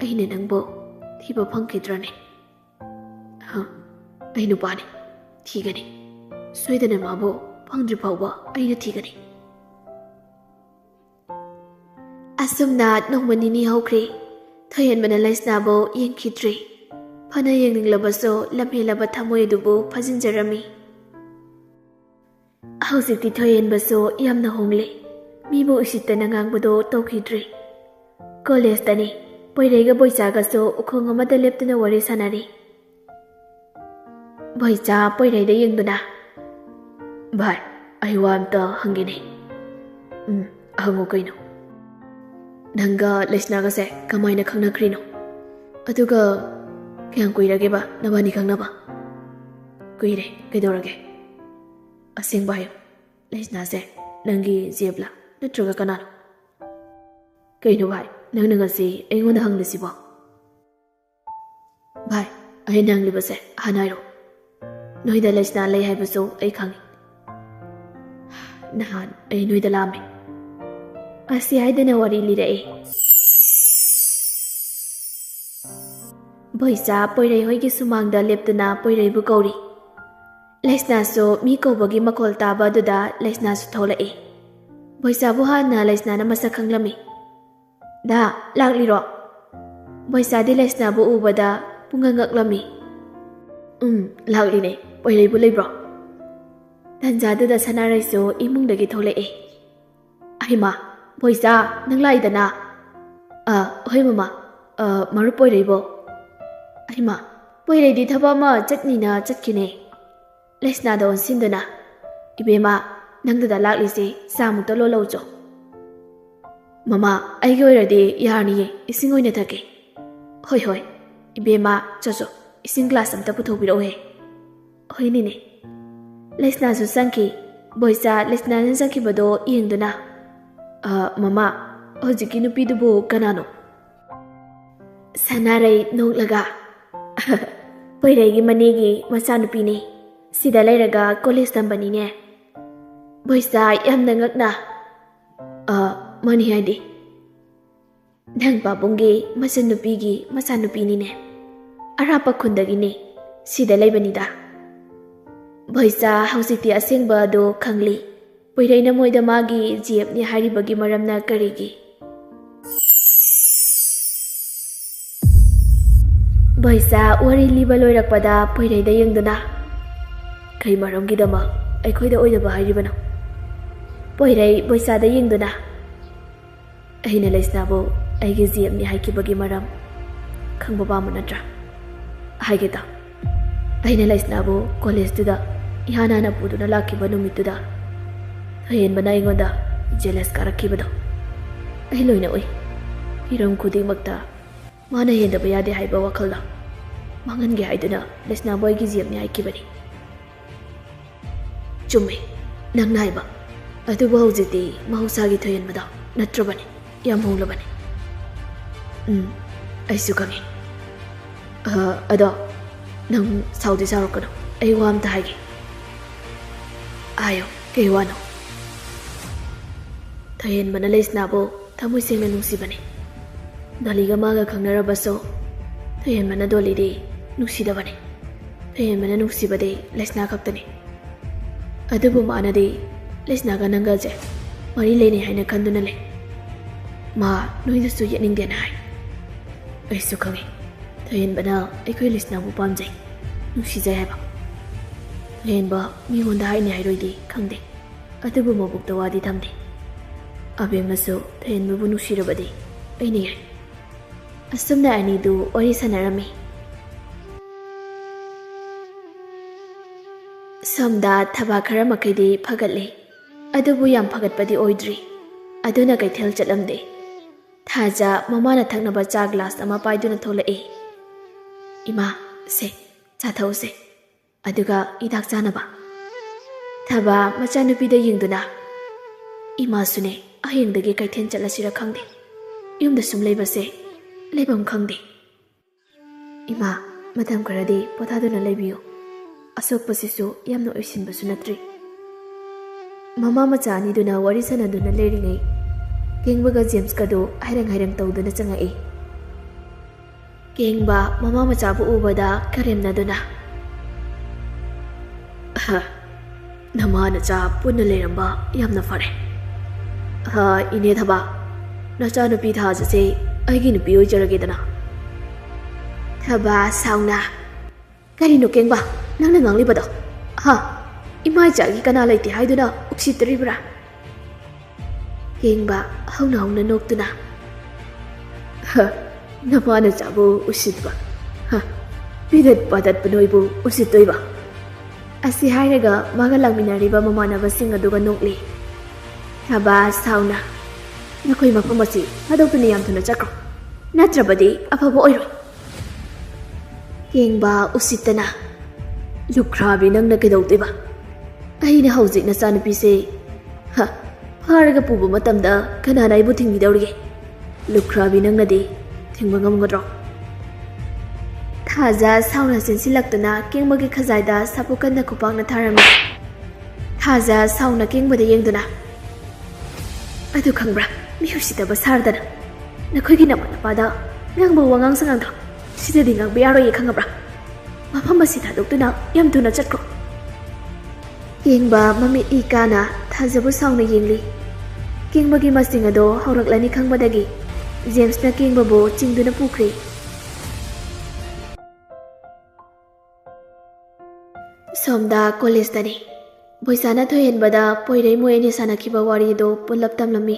ꯑꯩꯅ ꯅꯪꯕꯨ ꯊꯤꯕ ꯐꯪꯈꯤꯗ꯭ꯔꯅꯦ? ꯑꯩ ꯅꯨꯄꯥꯅꯤ, ꯊꯤꯒꯅꯤ. ꯁꯣꯏꯗꯅ ꯃꯥꯕꯨ ꯐꯪꯗ꯭ꯔꯤ ꯐꯥꯎꯕ ꯑꯩꯅ ꯊꯤꯒꯅꯤ." ꯑꯁꯨꯝꯅ ꯅꯣꯡꯃ ꯅꯤꯅꯤ ꯍꯧꯈ꯭ꯔꯦ꯫ ꯊꯣꯏꯍꯦꯟꯕꯅ ꯂꯩꯁꯅꯥꯕꯨ ꯌꯦꯡꯈꯤꯗ꯭ꯔꯤ꯫ ꯐꯅ ꯌꯦꯡꯅꯤꯡꯂꯕꯁꯨ ꯂꯝꯍꯦꯜꯂꯕ ꯊꯃꯣꯏ ꯑꯗꯨꯕꯨ ꯐꯥꯖꯤꯟꯖꯔꯝꯃꯤ꯫ ꯍꯧꯖꯤꯛꯇꯤ ꯊꯣꯏꯍꯦꯟꯕꯁꯨ ꯌꯥꯝꯅ ꯍꯣꯡꯂꯦ꯫ ꯃꯤꯕꯨ ꯎꯁꯤꯠꯇꯅ ꯉꯥꯡꯕꯗꯣ ꯇꯧꯈꯤꯗ꯭ꯔꯤ꯫ ꯀꯣꯂꯦꯖꯇꯅꯤ ꯄꯣꯏꯔꯩꯒ ꯕꯣꯏꯆꯥꯒꯁꯨ ꯎꯈꯣꯡ ꯑꯃꯗ ꯂꯦꯞꯇꯨꯅ ꯋꯥꯔꯤ ꯁꯥꯟꯅꯔꯤ꯫ ꯕꯣꯏꯆꯥ ꯄꯣꯏꯔꯩꯗ ꯌꯦꯡꯗꯨꯅ "ꯚꯥꯏ, ꯑꯩ ꯋꯥ ꯑꯝꯇ ꯍꯪꯒꯦꯅꯦ." "ꯍꯪꯉꯨ ꯀꯩꯅꯣ?" "ꯅꯪꯒ ꯂꯩꯁꯅꯥꯒꯁꯦ ꯀꯃꯥꯏꯅ ꯈꯪꯅꯈ꯭ꯔꯤꯅꯣ? ꯑꯗꯨꯒ ꯀꯌꯥꯝ ꯀꯨꯏꯔꯒꯦꯕ ꯅꯕꯥꯅꯤ ꯈꯪꯅꯕ?" "ꯀꯨꯏꯔꯦ, ꯀꯩꯗꯧꯔꯒꯦ? ꯑꯁꯦꯡꯕ ꯍꯥꯏꯌꯨ, ꯂꯩꯁꯅꯥꯁꯦ ꯅꯪꯒꯤ ꯖꯦꯕꯂꯥ ꯅꯠꯇ꯭ꯔꯒ ꯀꯅꯥꯅꯣ?" "ꯀꯩꯅꯣ ꯚꯥꯏ, ꯅꯪꯅ ꯉꯁꯤ ꯑꯩꯉꯣꯟꯗ ꯍꯪꯂꯤꯁꯤꯕꯣ?" "ꯚꯥꯏ, ꯑꯩꯅ ꯍꯪꯂꯤꯕꯁꯦ ꯍꯥꯟꯅ ꯍꯥꯏꯔꯣ꯫ ꯅꯣꯏꯗ ꯂꯩꯁꯅꯥ ꯂꯩ ꯍꯥꯏꯕꯁꯨ ꯑꯩ ꯈꯪꯉꯤ꯫ ꯅꯍꯥꯟ ꯑꯩ ꯅꯣꯏꯗ ꯂꯥꯛꯑꯝꯃꯤ." ꯑꯁꯤ ꯍꯥꯏꯗꯅ ꯋꯥꯔꯤ ꯂꯤꯔꯛꯏ꯫ ꯕꯣꯏꯆꯥ ꯄꯣꯏꯔꯩ ꯍꯣꯏꯒꯤ ꯁꯨꯃꯥꯡꯗ ꯂꯦꯞꯇꯨꯅ ꯄꯣꯏꯔꯩꯕꯨ ꯀꯧꯔꯤ꯫ ꯂꯩꯁꯅꯥꯁꯨ ꯃꯤ ꯀꯧꯕꯒꯤ ꯃꯈꯣꯜ ꯇꯥꯕ ꯑꯗꯨꯗ ꯂꯩꯁꯅꯥꯁꯨ ꯊꯣꯛꯂꯛꯏ꯫ ꯕꯣꯏꯆꯥꯕꯨ ꯍꯥꯟꯅ ꯂꯩꯁꯅꯥꯅ ꯃꯁꯛ ꯈꯪꯂꯝꯃꯤ꯫ "ꯗꯥ, ꯂꯥꯛꯂꯤꯔꯣ?" ꯕꯣꯏꯆꯥꯗꯤ ꯂꯩꯁꯅꯥꯕꯨ ꯎꯕꯗ ꯄꯨꯡꯉꯛ ꯉꯛꯂꯝꯃꯤ꯫ "ꯂꯥꯛꯂꯤꯅꯦ, ꯄꯣꯏꯔꯩꯕꯨ ꯂꯩꯕ꯭ꯔꯣ?" ꯇꯟꯖꯥꯗꯨꯗ ꯁꯅꯥꯔꯩꯁꯨ ꯏꯃꯨꯡꯗꯒꯤ ꯊꯣꯛꯂꯛꯏ꯫ "ꯑꯩꯃꯥ, ꯕꯣꯏꯆꯥ, ꯅꯪ ꯂꯥꯛꯏꯗꯅ?" "ꯍꯣꯏ ꯃꯃꯥ, ꯃꯔꯨꯞ ꯄꯣꯏꯔꯩꯕꯣ?" "ꯑꯩꯃꯥ, ꯄꯣꯏꯔꯩꯗꯤ ꯊꯕꯛ ꯑꯃ ꯆꯠꯅꯤꯅ ꯆꯠꯈꯤꯅꯦ." ꯂꯩꯁꯅꯥꯗ ꯑꯣꯟꯁꯤꯟꯗꯨꯅ "ꯏꯕꯦꯝꯃ, ꯅꯪꯗꯨꯗ ꯂꯥꯛꯂꯤꯁꯤ ꯆꯥꯃꯨꯛꯇ ꯂꯣꯜꯂꯧꯆꯣ." "ꯃꯃꯥ, ꯑꯩꯒꯤ ꯑꯣꯏꯔꯗꯤ ꯌꯥꯔꯅꯤꯌꯦ, ꯏꯁꯤꯡ ꯑꯣꯏꯅ ꯊꯛꯀꯦ." "ꯍꯣꯏ ꯍꯣꯏ, ꯏꯕꯦꯝꯃ, ꯆꯣ ꯏꯁꯤꯡ ꯒ꯭ꯂꯥꯁ ꯑꯝꯇ ꯄꯨꯊꯣꯛꯄꯤꯔꯛꯎꯍꯦ." "ꯍꯣꯏ ꯅꯦꯅꯦ." ꯂꯩꯁꯅꯥꯁꯨ ꯆꯪꯈꯤ꯫ ꯕꯣꯏꯆꯥ ꯂꯩꯁꯅꯥꯅ ꯆꯪꯈꯤꯕꯗꯣ ꯌꯦꯡꯗꯨꯅ "ꯃꯃꯥ, ꯍꯧꯖꯤꯛꯀꯤ ꯅꯨꯄꯤꯗꯨꯕꯨ ꯀꯅꯥꯅꯣ?" ꯁꯅꯥꯔꯩ ꯅꯣꯛꯂꯒ "ꯄꯣꯏꯔꯩꯒꯤ ꯃꯅꯦꯒꯤ ꯃꯆꯥꯅꯨꯄꯤꯅꯤ. ꯁꯤꯗ ꯂꯩꯔꯒ ꯀꯣꯂꯦꯖ ꯇꯝꯕꯅꯤꯅꯦ." ꯕꯣꯏꯆꯥ ꯌꯥꯝꯅ ꯉꯛꯅ "ꯃꯥꯅꯤ ꯍꯥꯏꯗꯤ?" "ꯅꯪ ꯄꯥꯕꯨꯡꯒꯤ ꯃꯆꯟꯅꯨꯄꯤꯒꯤ ꯃꯆꯥꯅꯨꯄꯤꯅꯤꯅꯦ. ꯑꯔꯥꯞꯄ ꯈꯨꯟꯗꯒꯤꯅꯤ. ꯁꯤꯗ ꯂꯩꯕꯅꯤꯗ." ꯕꯣꯏꯆꯥ ꯍꯧꯖꯤꯛꯇꯤ ꯑꯁꯦꯡꯕ ꯑꯗꯨ ꯈꯪꯂꯤ꯫ ꯄꯣꯏꯔꯩꯅ ꯃꯣꯏꯗ ꯃꯥꯒꯤ ꯖꯦꯞꯅꯤ ꯍꯥꯏꯔꯤꯕꯒꯤ ꯃꯔꯝꯅ ꯀꯔꯤꯒꯤ? ꯕꯣꯏꯆꯥ ꯋꯥꯔꯤ ꯂꯤꯕ ꯂꯣꯏꯔꯛꯄꯗ ꯄꯣꯏꯔꯩꯗ ꯌꯦꯡꯗꯨꯅ "ꯀꯩ ꯃꯔꯝꯒꯤꯗꯃꯛ ꯑꯩꯈꯣꯏꯗ ꯑꯣꯏꯗꯕ ꯍꯥꯏꯔꯤꯕꯅꯣ?" ꯄꯣꯏꯔꯩ ꯕꯣꯏꯆꯥꯗ ꯌꯦꯡꯗꯨꯅ "ꯑꯩꯅ ꯂꯩꯁꯅꯥꯕꯨ ꯑꯩꯒꯤ ꯖꯦꯞꯅꯤ ꯍꯥꯏꯈꯤꯕꯒꯤ ꯃꯔꯝ ꯈꯪꯕ ꯄꯥꯝꯕ ꯅꯠꯇ꯭ꯔꯥ? ꯍꯥꯏꯒꯦ ꯇꯥꯎ꯫ ꯑꯩꯅ ꯂꯩꯁꯅꯥꯕꯨ ꯀꯣꯂꯦꯖꯇꯨꯗ ꯏꯍꯥꯟ ꯍꯥꯟꯅ ꯄꯨꯗꯨꯅ ꯂꯥꯛꯈꯤꯕ ꯅꯨꯃꯤꯠꯇꯨꯗ ꯊꯣꯏꯍꯦꯟꯕꯅ ꯑꯩꯉꯣꯟꯗ ꯖꯦꯂꯁ ꯀꯥꯔꯛꯈꯤꯕꯗꯣ ꯑꯩ ꯂꯣꯏꯅ ꯎꯏ꯫ ꯍꯤꯔꯝ ꯈꯨꯗꯤꯡꯃꯛꯇ ꯃꯥꯅ ꯍꯦꯟꯗꯕ ꯌꯥꯗꯦ ꯍꯥꯏꯕ ꯋꯥꯈꯜꯗ ꯃꯥꯡꯍꯟꯒꯦ ꯍꯥꯏꯗꯨꯅ ꯂꯩꯁꯅꯥꯕꯨ ꯑꯩꯒꯤ ꯖꯦꯞꯅꯤ ꯍꯥꯏꯈꯤꯕꯅꯤ." "ꯆꯨꯝꯃꯤ ꯅꯪꯅ ꯍꯥꯏꯕ, ꯑꯗꯨꯕꯨ ꯍꯧꯖꯤꯛꯇꯤ ꯃꯍꯧꯁꯥꯒꯤ ꯊꯣꯏꯍꯦꯟꯕꯗꯣ ꯅꯠꯇ꯭ꯔꯕꯅꯤ, ꯌꯥꯝ ꯍꯣꯡꯂꯕꯅꯤ." "ꯑꯩꯁꯨ ꯈꯪꯉꯤ꯫ ꯑꯗꯣ ꯅꯪ ꯁꯥꯎꯗꯤ ꯁꯥꯎꯔꯛꯀꯅꯨ, ꯑꯩ ꯋꯥ ꯑꯝꯇ ꯍꯥꯏꯒꯦ." "ꯍꯥꯏꯌꯣ, ꯀꯩ ꯋꯥꯅꯣ?" "ꯊꯣꯏꯍꯦꯟꯕꯅ ꯂꯩꯁꯅꯥꯕꯨ ꯊꯃꯣꯏ ꯁꯦꯡꯅ ꯅꯨꯡꯁꯤꯕꯅꯤ. ꯗꯣꯂꯤꯒ ꯃꯥꯒ ꯈꯪꯅꯔꯕꯁꯨ ꯊꯣꯏꯍꯦꯟꯕꯅ ꯗꯣꯂꯤꯗꯤ ꯅꯨꯡꯁꯤꯗꯕꯅꯤ. ꯊꯣꯏꯍꯦꯟꯕꯅ ꯅꯨꯡꯁꯤꯕꯗꯤ ꯂꯩꯁꯅꯥ ꯈꯛꯇꯅꯤ. ꯑꯗꯨꯕꯨ ꯃꯥꯅꯗꯤ ꯂꯩꯁꯅꯥꯒ ꯅꯪꯒꯁꯦ ꯃꯔꯤ ꯂꯩꯅꯩ ꯍꯥꯏꯅ ꯈꯟꯗꯨꯅ ꯂꯩ. ꯃꯥ ꯅꯣꯏꯗꯁꯨ ꯌꯦꯠꯅꯤꯡꯗꯦꯅ ꯍꯥꯏ." "ꯑꯩꯁꯨ ꯈꯪꯉꯤ, ꯊꯣꯏꯍꯦꯟꯕꯅ ꯑꯩꯈꯣꯏ ꯂꯩꯁꯅꯥꯕꯨ ꯄꯥꯝꯖꯩ, ꯅꯨꯡꯁꯤꯖꯩ ꯍꯥꯏꯕ. ꯊꯣꯏꯍꯦꯟꯕ ꯃꯤꯉꯣꯟꯗ ꯍꯥꯏꯅꯤ ꯍꯥꯏꯔꯣꯏꯗꯤ ꯈꯪꯗꯦ, ꯑꯗꯨꯕꯨ ꯃꯕꯨꯛꯇ ꯋꯥꯗꯤ ꯊꯝꯗꯦ. ꯑꯕꯦꯝꯅꯁꯨ ꯊꯣꯏꯍꯦꯟꯕꯕꯨ ꯅꯨꯡꯁꯤꯔꯕꯗꯤ ꯑꯩꯅ ꯌꯥꯏ꯫ ꯑꯁꯨꯝꯅ ꯑꯅꯤꯗꯨ ꯋꯥꯔꯤ ꯁꯥꯟꯅꯔꯝꯃꯤ꯫ ꯁꯣꯝꯗ ꯊꯕꯛ ꯈꯔ ꯃꯈꯩꯗꯤ ꯐꯒꯠꯂꯤ, ꯑꯗꯨꯕꯨ ꯌꯥꯝ ꯐꯒꯠꯄꯗꯤ ꯑꯣꯏꯗ꯭ꯔꯤ꯫ ꯑꯗꯨꯅ ꯀꯩꯊꯦꯜ ꯆꯠꯂꯝꯗꯦ꯫ ꯊꯥꯖ ꯃꯃꯥꯅ ꯊꯛꯅꯕ ꯆꯥ ꯒ꯭ꯂꯥꯁ ꯑꯃ ꯄꯥꯏꯗꯨꯅ ꯊꯣꯛꯂꯛꯏ꯫ ꯏꯃꯥ, ꯁꯦ ꯆꯥ ꯊꯛꯎꯁꯦ, ꯑꯗꯨꯒ ꯍꯤꯗꯥꯛ ꯆꯥꯅꯕ꯫ ꯊꯕ ꯃꯆꯥꯅꯨꯄꯤꯗ ꯌꯦꯡꯗꯨꯅ, ꯏꯃꯥꯁꯨꯅꯦ ꯍꯌꯦꯡꯗꯒꯤ ꯀꯩꯊꯦꯜ ꯆꯠꯂꯁꯤꯔ ꯈꯪꯗꯦ꯫ ꯌꯨꯝꯗ ꯁꯨꯝ ꯂꯩꯕꯁꯦ ꯂꯩꯐꯝ ꯈꯪꯗꯦ꯫ ꯏꯃꯥ, ꯃꯇꯝ ꯈꯔꯗꯤ ꯄꯣꯊꯥꯗꯨꯅ ꯂꯩꯕꯤꯌꯨ꯫ ꯑꯁꯣꯛꯄꯁꯤꯁꯨ ꯌꯥꯝꯅ ꯑꯣꯏꯁꯤꯟꯕꯁꯨ ꯅꯠꯇ꯭ꯔꯤ꯫ ꯃꯃꯥ ꯃꯆꯥ ꯑꯅꯤꯗꯨꯅ ꯋꯥꯔꯤ ꯁꯥꯟꯅꯗꯨꯅ ꯂꯩꯔꯤꯉꯩ ꯀꯦꯡꯕꯒ ꯖꯦꯝꯁꯀꯗꯨ ꯍꯥꯏꯔꯪ ꯍꯥꯏꯔꯪ ꯇꯧꯗꯨꯅ ꯆꯪꯉꯛꯏ꯫ ꯀꯦꯡꯕ ꯃꯃꯥ ꯃꯆꯥꯕꯨ ꯎꯕꯗ ꯀꯔꯦꯝꯅꯗꯨꯅ, ꯅꯃꯥ ꯅꯆꯥ ꯄꯨꯟꯅ ꯂꯩꯔꯝꯕ ꯌꯥꯝꯅ ꯐꯔꯦ꯫ ꯏꯅꯦ ꯊꯕ, ꯅꯆꯥꯅꯨꯄꯤ ꯊꯥꯖꯁꯦ ꯑꯩꯒꯤ ꯅꯨꯄꯤ ꯑꯣꯏꯖꯔꯒꯦꯗꯅ꯫ ꯊꯕ ꯁꯥꯎꯅ, ꯀꯔꯤꯅꯣ ꯀꯦꯡꯕ ꯅꯪꯅ ꯉꯥꯡꯂꯤꯕꯗꯣ? ꯏꯃꯥ ꯏꯆꯥꯒꯤ ꯀꯅꯥ ꯂꯩꯇꯦ ꯍꯥꯏꯗꯨꯅ ꯎꯛꯁꯤꯠꯇ꯭ꯔꯤꯕ꯭ꯔꯥ? ꯀꯦꯡꯕ ꯍꯧꯅ ꯍꯧꯅ ꯅꯣꯛꯇꯨꯅ, ꯅꯃꯥ ꯅꯆꯥꯕꯨ ꯎꯁꯤꯠꯄ, ꯄꯤꯗꯠ ꯄꯥꯗꯠꯄ ꯅꯣꯏꯕꯨ ꯎꯁꯤꯠꯇꯣꯏꯕ? ꯑꯁꯤ ꯍꯥꯏꯔꯒ ꯃꯥꯒ ꯂꯥꯛꯃꯤꯟꯅꯔꯤꯕ ꯃꯃꯥꯟꯅꯕꯁꯤꯡ ꯑꯗꯨꯒ ꯅꯣꯛꯂꯤ꯫ ꯊꯕ ꯁꯥꯎꯅ, ꯅꯈꯣꯏ ꯃꯐꯝ ꯑꯁꯤ ꯊꯥꯗꯣꯛꯇꯨꯅ ꯌꯥꯝ ꯊꯨꯅ ꯆꯠꯈ꯭ꯔꯣ, ꯅꯠꯇ꯭ꯔꯕꯗꯤ ꯑꯐꯕ ꯑꯣꯏꯔꯣꯏ꯫ ꯀꯦꯡꯕ ꯎꯁꯤꯠꯇꯅ, ꯂꯨꯈ꯭ꯔꯥꯕꯤ ꯅꯪꯅ ꯀꯩꯗꯧꯗꯣꯏꯕ? ꯑꯩꯅ ꯍꯧꯖꯤꯛ ꯅꯆꯥꯅꯨꯄꯤꯁꯦ ꯐꯥꯔꯒ ꯄꯨꯕ ꯃꯇꯝꯗ ꯀꯅꯥꯅ ꯑꯩꯕꯨ ꯊꯤꯡꯕꯤꯗꯧꯔꯤꯒꯦ? ꯂꯨꯈ꯭ꯔꯥꯕꯤ ꯅꯪꯅꯗꯤ ꯊꯤꯡꯕ ꯉꯝꯒꯗ꯭ꯔꯣ? ꯊꯥꯖ ꯁꯥꯎꯅ ꯆꯦꯟꯁꯤꯜꯂꯛꯇꯨꯅ ꯀꯦꯡꯕꯒꯤ ꯈꯖꯥꯏꯗ ꯁꯥꯄꯨ ꯀꯟꯅ ꯈꯨꯄꯥꯛꯅ ꯊꯥꯔꯝꯃꯤ꯫ ꯊꯥꯖ ꯁꯥꯎꯅ ꯀꯦꯡꯕꯗ ꯌꯦꯡꯗꯨꯅ, ꯑꯗꯨ ꯈꯪꯕ꯭ꯔꯥ, ꯃꯤꯎꯁꯤꯠꯇꯕ ꯁꯥꯔꯗꯅ ꯅꯈꯣꯏꯒꯤ ꯅꯃꯥꯅꯄꯥꯗ ꯉꯥꯡꯕ ꯋꯥꯉꯥꯡ ꯁꯉꯥꯡꯗꯣ ꯁꯤꯗꯗꯤ ꯉꯥꯡꯕ ꯌꯥꯔꯣꯏꯌꯦ ꯈꯪꯉꯕ꯭ꯔꯥ? ꯃꯐꯝ ꯑꯁꯤ ꯊꯥꯗꯣꯛꯇꯨꯅ ꯌꯥꯝ ꯊꯨꯅ ꯆꯠꯈ꯭ꯔꯣ꯫ ꯀꯦꯡꯕ ꯃꯃꯤꯠ ꯏ ꯀꯥꯅ ꯊꯥꯖꯕꯨ ꯁꯥꯎꯅ ꯌꯦꯡꯂꯤ꯫ ꯀꯦꯡꯕꯒꯤ ꯃꯁꯤꯡ ꯑꯗꯣ ꯍꯧꯔꯛꯂꯅꯤ ꯈꯪꯕꯗꯒꯤ ꯖꯦꯝꯁꯅ ꯀꯦꯡꯕꯕꯨ ꯆꯤꯡꯗꯨꯅ ꯄꯨꯈ꯭ꯔꯤ꯫ ꯁꯣꯝꯗ ꯀꯣꯂꯦꯖꯇꯅꯤ꯫ ꯕꯣꯏꯁꯥꯅ ꯊꯣꯏꯍꯦꯟꯕꯗ ꯄꯣꯏꯔꯩ ꯃꯣꯏ ꯑꯅꯤ ꯁꯥꯟꯅꯈꯤꯕ ꯋꯥꯔꯤꯗꯨ ꯄꯨꯜꯂꯞ ꯇꯝꯂꯝꯃꯤ꯫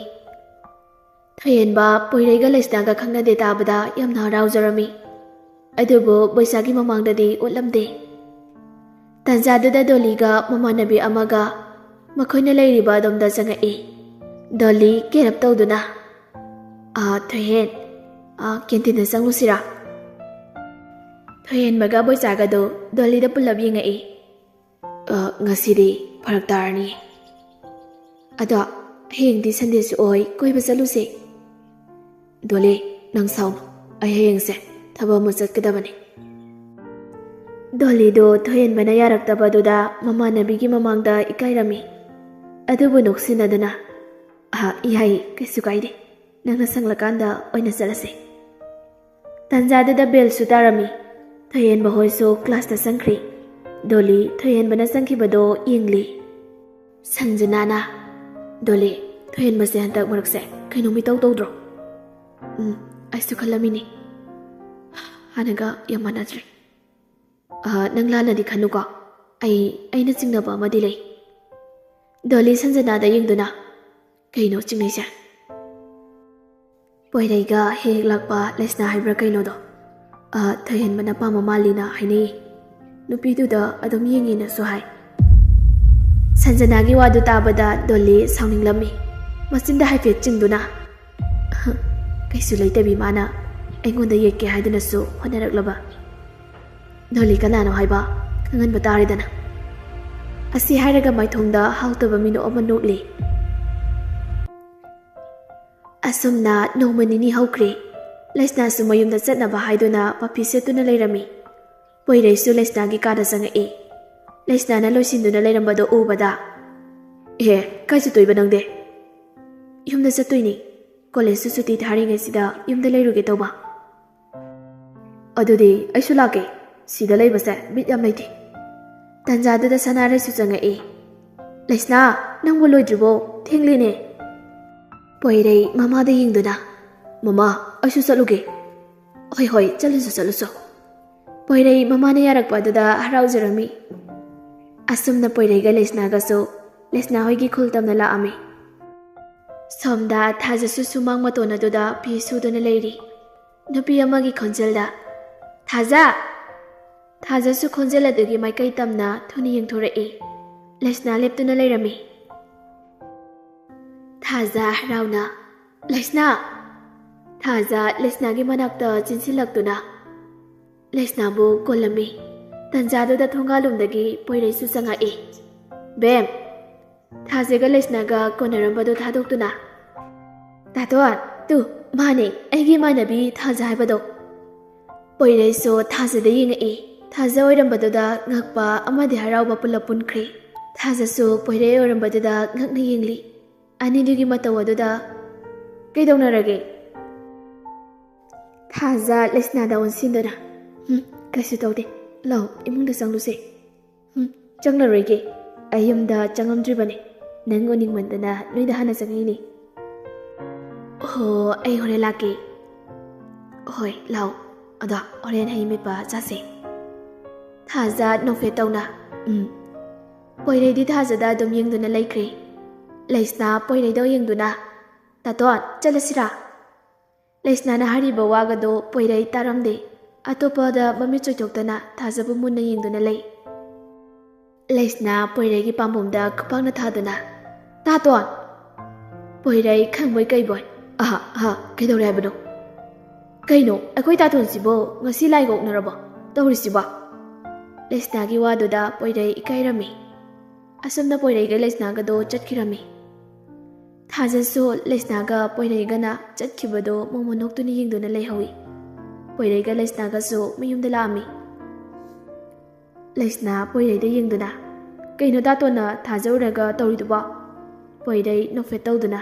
ꯊꯣꯏꯍꯦꯟꯕ ꯄꯣꯏꯔꯩꯒ ꯂꯩꯁꯅꯥꯒ ꯈꯪꯅꯗꯦ ꯇꯥꯕꯗ ꯌꯥꯝꯅ ꯍꯔꯥꯎꯖꯔꯝꯃꯤ꯫ ꯑꯗꯨꯕꯨ ꯕꯣꯏꯁꯥꯒꯤ ꯃꯃꯥꯡꯗꯗꯤ ꯎꯠꯂꯝꯗꯦ꯫ ꯇꯥꯟꯖꯥꯗꯨꯗ ꯗꯣꯂꯤꯒ ꯃꯃꯥꯟꯅꯕꯤ ꯑꯃꯒ ꯃꯈꯣꯏꯅ ꯂꯩꯔꯤꯕ ꯑꯗꯣꯝꯗ ꯆꯪꯉꯛꯏ꯫ ꯗꯣꯂꯤ ꯀꯦꯔꯞ ꯇꯧꯗꯨꯅ, ꯊꯣꯏꯍꯦꯟ, ꯀꯦꯟꯇꯤꯟꯗ ꯆꯪꯂꯨꯁꯤꯔꯥ? ꯊꯣꯏꯍꯦꯟꯕꯒ ꯕꯣꯏꯆꯥꯒꯗꯨ ꯗꯣꯂꯤꯗ ꯄꯨꯜꯂꯞ ꯌꯦꯡꯉꯛꯏ꯫ ꯉꯁꯤꯗꯤ ꯐꯔꯛ ꯇꯥꯔꯅꯤ꯫ ꯑꯗꯣ ꯍꯌꯦꯡꯗꯤ ꯁꯟꯗꯦꯁꯨ ꯑꯣꯏ, ꯀꯣꯏꯕ ꯆꯠꯂꯨꯁꯦ꯫ ꯗꯣꯂꯤ, ꯅꯪ ꯁꯥꯎꯅꯨ, ꯑꯩ ꯍꯌꯦꯡꯁꯦ ꯊꯕꯛ ꯑꯃ ꯆꯠꯀꯗꯕꯅꯤ꯫ ꯗꯣꯂꯤꯗꯨ ꯊꯣꯏꯍꯦꯟꯕꯅ ꯌꯥꯔꯛꯇꯕꯗꯨꯗ ꯃꯃꯥꯟꯅꯕꯤꯒꯤ ꯃꯃꯥꯡꯗ ꯏꯀꯥꯏꯔꯝꯃꯤ꯫ ꯑꯗꯨꯕꯨ ꯅꯣꯛꯁꯤꯟꯅꯗꯨꯅ, ꯌꯥꯏ, ꯀꯩꯁꯨ ꯀꯥꯏꯗꯦ, ꯅꯪꯅ ꯁꯪꯂꯀꯥꯟꯗ ꯑꯣꯏꯅ ꯆꯠꯂꯁꯦ꯫ ꯇꯥꯟꯖꯥꯗꯨꯗ ꯕꯦꯜꯁꯨ ꯇꯥꯔꯝꯃꯤ꯫ ꯊꯣꯏꯍꯦꯟꯕ ꯍꯣꯏꯁꯨ ꯀ꯭ꯂꯥꯁꯇ ꯆꯪꯈ꯭ꯔꯤ꯫ ꯗꯣꯂꯤ ꯊꯣꯏꯍꯦꯟꯕꯅ ꯆꯪꯈꯤꯕꯗꯣ ꯌꯦꯡꯂꯤ꯫ ꯁꯟꯖꯅꯥꯅ, ꯗꯣꯂꯤ, ꯊꯣꯏꯍꯦꯟꯕꯁꯦ ꯍꯟꯗꯛ ꯃꯔꯛꯁꯦ ꯀꯩꯅꯣꯝ ꯏꯇꯧ ꯇꯧꯗ꯭ꯔꯣ? ꯑꯩꯁꯨ ꯈꯜꯂꯝꯃꯤꯅꯤ, ꯍꯥꯟꯅꯒ ꯌꯥꯝ ꯃꯥꯟꯅꯗ꯭ꯔꯦ꯫ ꯅꯪ ꯂꯥꯟꯅꯗꯤ ꯈꯟꯅꯨꯀꯣ, ꯑꯩꯅ ꯆꯤꯡꯅꯕ ꯑꯃꯗꯤ ꯂꯩ꯫ ꯗꯣꯂꯤ ꯁꯟꯖꯅꯥꯗ ꯌꯦꯡꯗꯨꯅ, ꯀꯩꯅꯣ ꯆꯤꯡꯅꯩꯁꯦ? ꯄꯣꯏꯔꯩꯒ ꯍꯦꯛ ꯍꯦꯛ ꯂꯥꯛꯄ ꯂꯩꯁꯅꯥ ꯍꯥꯏꯕ꯭ꯔꯥ ꯀꯩꯅꯣꯗꯣ ꯊꯣꯏꯍꯦꯟꯕꯅ ꯄꯥꯝꯕ ꯃꯥꯜꯂꯤꯅ ꯍꯥꯏꯅꯩ꯫ ꯅꯨꯄꯤꯗꯨꯗ ꯑꯗꯨꯝ ꯌꯦꯡꯉꯦꯅꯁꯨ ꯍꯥꯏ꯫ ꯁꯟꯖꯅꯥꯒꯤ ꯋꯥꯗꯨ ꯇꯥꯕꯗ ꯗꯣꯂꯤ ꯁꯥꯎꯅꯤꯡꯂꯝꯃꯤ꯫ ꯃꯆꯤꯟꯗ ꯍꯥꯏꯐꯦꯠ ꯆꯤꯡꯗꯨꯅ, ꯀꯩꯁꯨ ꯂꯩꯇꯕꯤ ꯃꯥꯅ ꯑꯩꯉꯣꯟꯗ ꯌꯦꯠꯀꯦ ꯍꯥꯏꯗꯨꯅꯁꯨ ꯍꯣꯠꯅꯔꯛꯂꯕ? ꯗꯣꯂꯤ ꯀꯅꯥꯅꯣ ꯍꯥꯏꯕ ꯈꯪꯍꯟꯕ ꯇꯥꯔꯦꯗꯅ꯫ ꯑꯁꯤ ꯍꯥꯏꯔꯒ ꯃꯥꯏꯊꯣꯡꯗ ꯍꯥꯎꯇꯕ ꯃꯤꯅꯣꯛ ꯑꯃ ꯅꯣꯛꯂꯤ꯫ ꯑꯁꯨꯝꯅ ꯅꯣꯡꯃ ꯅꯤꯅꯤ ꯍꯧꯈ꯭ꯔꯦ꯫ ꯂꯩꯁꯅꯥꯁꯨ ꯃꯌꯨꯝꯗ ꯆꯠꯅꯕ ꯍꯥꯏꯗꯨꯅ ꯃꯐꯤ ꯁꯦꯠꯇꯨꯅ ꯂꯩꯔꯝꯃꯤ꯫ ꯄꯣꯏꯔꯩꯁꯨ ꯂꯩꯁꯅꯥꯒꯤ ꯀꯥꯗ ꯆꯪꯉꯛꯏ꯫ ꯂꯩꯁꯅꯥꯅ ꯂꯣꯏꯁꯤꯟꯗꯨꯅ ꯂꯩꯔꯝꯕꯗꯣ ꯎꯕꯗ, ꯀꯥꯏ ꯆꯠꯇꯣꯏꯕ ꯅꯪꯗꯤ? ꯌꯨꯝꯗ ꯆꯠꯇꯣꯏꯅꯤ, ꯀꯣꯂꯦꯖꯁꯨ ꯁꯨꯇꯤ ꯊꯥꯔꯤꯉꯩꯁꯤꯗ ꯌꯨꯝꯗ ꯂꯩꯔꯨꯒꯦ ꯇꯧꯕ꯫ ꯑꯗꯨꯗꯤ ꯑꯩꯁꯨ ꯂꯥꯛꯀꯦ, ꯁꯤꯗ ꯂꯩꯕꯁꯦ ꯕꯤꯠ ꯌꯥꯝ ꯂꯩꯇꯦ꯫ ꯇꯥꯟꯖꯥꯗꯨꯗ ꯁꯅꯥꯔꯩꯁꯨ ꯆꯪꯉꯛꯏ꯫ ꯂꯩꯁꯅꯥ, ꯅꯪꯕꯨ ꯂꯣꯏꯗ꯭ꯔꯤꯕꯣ? ꯊꯦꯡꯂꯦꯅꯦ꯫ ꯄꯣꯏꯔꯩ ꯃꯃꯥꯗ ꯌꯦꯡꯗꯨꯅ, ꯃꯃꯥ, ꯑꯩꯁꯨ ꯆꯠꯂꯨꯒꯦ꯫ ꯍꯣꯏ, ꯆꯠꯂꯨꯁꯨ꯫ ꯄꯣꯏꯔꯩ ꯃꯃꯥꯅ ꯌꯥꯔꯛꯄ ꯑꯗꯨꯗ ꯍꯔꯥꯎꯖꯔꯝꯃꯤ꯫ ꯑꯁꯨꯝꯅ ꯄꯣꯏꯔꯩꯒ ꯂꯩꯁꯅꯥꯒꯁꯨ ꯂꯩꯁꯅꯥ ꯍꯣꯏꯒꯤ ꯈꯨꯜ ꯇꯝꯅ ꯂꯥꯛꯑꯝꯃꯤ꯫ ꯁꯣꯝꯗ ꯊꯥꯖꯁꯨ ꯁꯨꯃꯥꯡ ꯃꯇꯣꯟ ꯑꯗꯨꯗ ꯐꯤ ꯁꯨꯗꯨꯅ ꯂꯩꯔꯤ꯫ ꯅꯨꯄꯤ ꯑꯃꯒꯤ ꯈꯣꯟꯖꯦꯜꯗ "ꯊꯥꯖ!" ꯊꯥꯖꯁꯨ ꯈꯣꯟꯖꯦꯜ ꯑꯗꯨꯒꯤ ꯃꯥꯏꯀꯩ ꯇꯝꯅ ꯊꯨꯅ ꯌꯦꯡꯊꯣꯔꯛꯏ꯫ ꯂꯩꯁꯅꯥ ꯂꯦꯞꯇꯨꯅ ꯂꯩꯔꯝꯃꯤ꯫ ꯊꯥꯖ ꯍꯔꯥꯎꯅ "ꯂꯩꯁꯅꯥ!" ꯊꯥꯖ ꯂꯩꯁꯅꯥꯒꯤ ꯃꯅꯥꯛꯇ ꯆꯤꯟꯁꯤꯜꯂꯛꯇꯨꯅ ꯂꯩꯁꯅꯥꯕꯨ ꯀꯣꯜꯂꯝꯃꯤ꯫ ꯇꯟꯖꯥꯗꯨꯗ ꯊꯣꯡꯒꯥꯜꯂꯣꯝꯗꯒꯤ ꯄꯣꯏꯔꯩꯁꯨ ꯆꯪꯉꯛꯏ꯫ "ꯕꯦꯝ!" ꯊꯥꯖꯒ ꯂꯩꯁꯅꯥꯒ ꯀꯣꯟꯅꯔꯝꯕꯗꯨ ꯊꯥꯗꯣꯛꯇꯨꯅ "ꯇꯥꯇꯣꯟ, ꯇꯨ ꯃꯥꯅꯦ ꯑꯩꯒꯤ ꯏꯃꯥꯟꯅꯕꯤ ꯊꯥꯖ ꯍꯥꯏꯕꯗꯣ." ꯄꯣꯏꯔꯩꯁꯨ ꯊꯥꯖꯗ ꯌꯦꯡꯉꯛꯏ꯫ ꯊꯥꯖ ꯑꯣꯏꯔꯝꯕꯗꯨꯗ ꯉꯛꯄ ꯑꯃꯗꯤ ꯍꯔꯥꯎꯕ ꯄꯨꯜꯂꯞ ꯄꯨꯟꯈ꯭ꯔꯦ꯫ ꯊꯥꯖꯁꯨ ꯄꯣꯏꯔꯩ ꯑꯣꯏꯔꯝꯕꯗꯨꯗ ꯉꯛꯅ ꯌꯦꯡꯂꯤ꯫ ꯑꯅꯤꯗꯨꯒꯤ ꯃꯇꯧ ꯑꯗꯨꯗ "ꯀꯩꯗꯧꯅꯔꯒꯦ?" ꯊꯥꯖ ꯂꯩꯁꯅꯥꯗ ꯑꯣꯟꯁꯤꯟꯗꯨꯅ "ꯀꯩꯁꯨ ꯇꯧꯗꯦ, ꯂꯥꯎ ꯏꯃꯨꯡꯗ ꯆꯪꯂꯨꯁꯦ." "ꯆꯪꯂꯔꯣꯏꯒꯦ, ꯑꯩ ꯌꯨꯝꯗ ꯆꯪꯉꯝꯗ꯭ꯔꯤꯕꯅꯤ, ꯅꯪ ꯎꯅꯤꯡꯃꯟꯗꯅ ꯅꯣꯏꯗ ꯍꯥꯟꯅ ꯆꯪꯉꯤꯅꯤ." "ꯍꯣ, ꯑꯩ ꯍꯣꯔꯦꯟ ꯂꯥꯛꯀꯦ." "ꯍꯣꯏ ꯂꯥꯎ, ꯑꯗꯣ ꯍꯣꯔꯦꯟ ꯍꯩ ꯃꯦꯠꯄ ꯆꯥꯁꯦ." ꯊꯥꯖ ꯅꯣꯛꯐꯦꯠ ꯇꯧꯅ ꯄꯣꯏꯔꯩꯗꯤ ꯊꯥꯖꯗ ꯑꯗꯨꯝ ꯌꯦꯡꯗꯨꯅ ꯂꯩꯈ꯭ꯔꯦ꯫ ꯂꯩꯁꯅꯥ ꯄꯣꯏꯔꯩꯗ ꯌꯦꯡꯗꯨꯅ "ꯇꯥꯇꯣꯟ, ꯆꯠꯂꯁꯤꯔꯥ?" ꯂꯩꯁꯅꯥꯅ ꯍꯥꯏꯔꯤꯕ ꯋꯥꯒꯗꯣ ꯄꯣꯏꯔꯩ ꯇꯥꯔꯝꯗꯦ꯫ ꯑꯇꯣꯞꯄꯗ ꯃꯃꯤꯠ ꯆꯣꯏꯊꯣꯛꯇꯅ ꯊꯥꯖꯕꯨ ꯃꯨꯟꯅ ꯌꯦꯡꯗꯨꯅ ꯂꯩ꯫ ꯂꯩꯁꯅꯥ ꯄꯣꯏꯔꯩꯒꯤ ꯄꯥꯝꯕꯣꯝꯗ ꯈꯨꯄꯥꯛꯅ ꯊꯥꯗꯨꯅ "ꯇꯥꯇꯣꯟ!" ꯄꯣꯏꯔꯩ ꯈꯪꯕꯣꯏ ꯀꯩꯕꯣꯏ "ꯀꯩꯗꯧꯔꯦ ꯍꯥꯏꯕꯅꯣ? ꯀꯩꯅꯣ ꯑꯩꯈꯣꯏ ꯇꯥꯇꯣꯟꯁꯤꯕꯣ ꯉꯁꯤ ꯂꯥꯏꯒ ꯑꯣꯛꯅꯔꯕꯣ ꯇꯧꯔꯤꯁꯤꯕꯣ?" ꯂꯩꯁꯅꯥꯒꯤ ꯋꯥꯗꯨꯗ ꯄꯣꯏꯔꯩ ꯏꯀꯥꯏꯔꯝꯃꯤ꯫ ꯑꯁꯨꯝꯅ ꯄꯣꯏꯔꯩꯒ ꯂꯩꯁꯅꯥꯒꯗꯣ ꯆꯠꯈꯤꯔꯝꯃꯤ꯫ ꯊꯥꯖꯁꯨ ꯂꯩꯁꯅꯥꯒ ꯄꯣꯏꯔꯩꯒꯅ ꯆꯠꯈꯤꯕꯗꯣ ꯃꯣꯃꯣꯟ ꯅꯣꯛꯇꯨꯅ ꯌꯦꯡꯗꯨꯅ ꯂꯩꯍꯧꯏ꯫ ꯄꯣꯏꯔꯩꯒ ꯂꯩꯁꯅꯥꯒꯁꯨ ꯃꯌꯨꯝꯗ ꯂꯥꯛꯑꯝꯃꯤ꯫ ꯂꯩꯁꯅꯥ ꯄꯣꯏꯔꯩꯗ ꯌꯦꯡꯗꯨꯅ "ꯀꯩꯅꯣ ꯇꯥꯇꯣꯟꯅ ꯊꯥꯖ ꯎꯔꯒ ꯇꯧꯔꯤꯗꯨꯕꯣ?" ꯄꯣꯏꯔꯩ ꯅꯣꯛꯐꯦꯠ ꯇꯧꯗꯨꯅ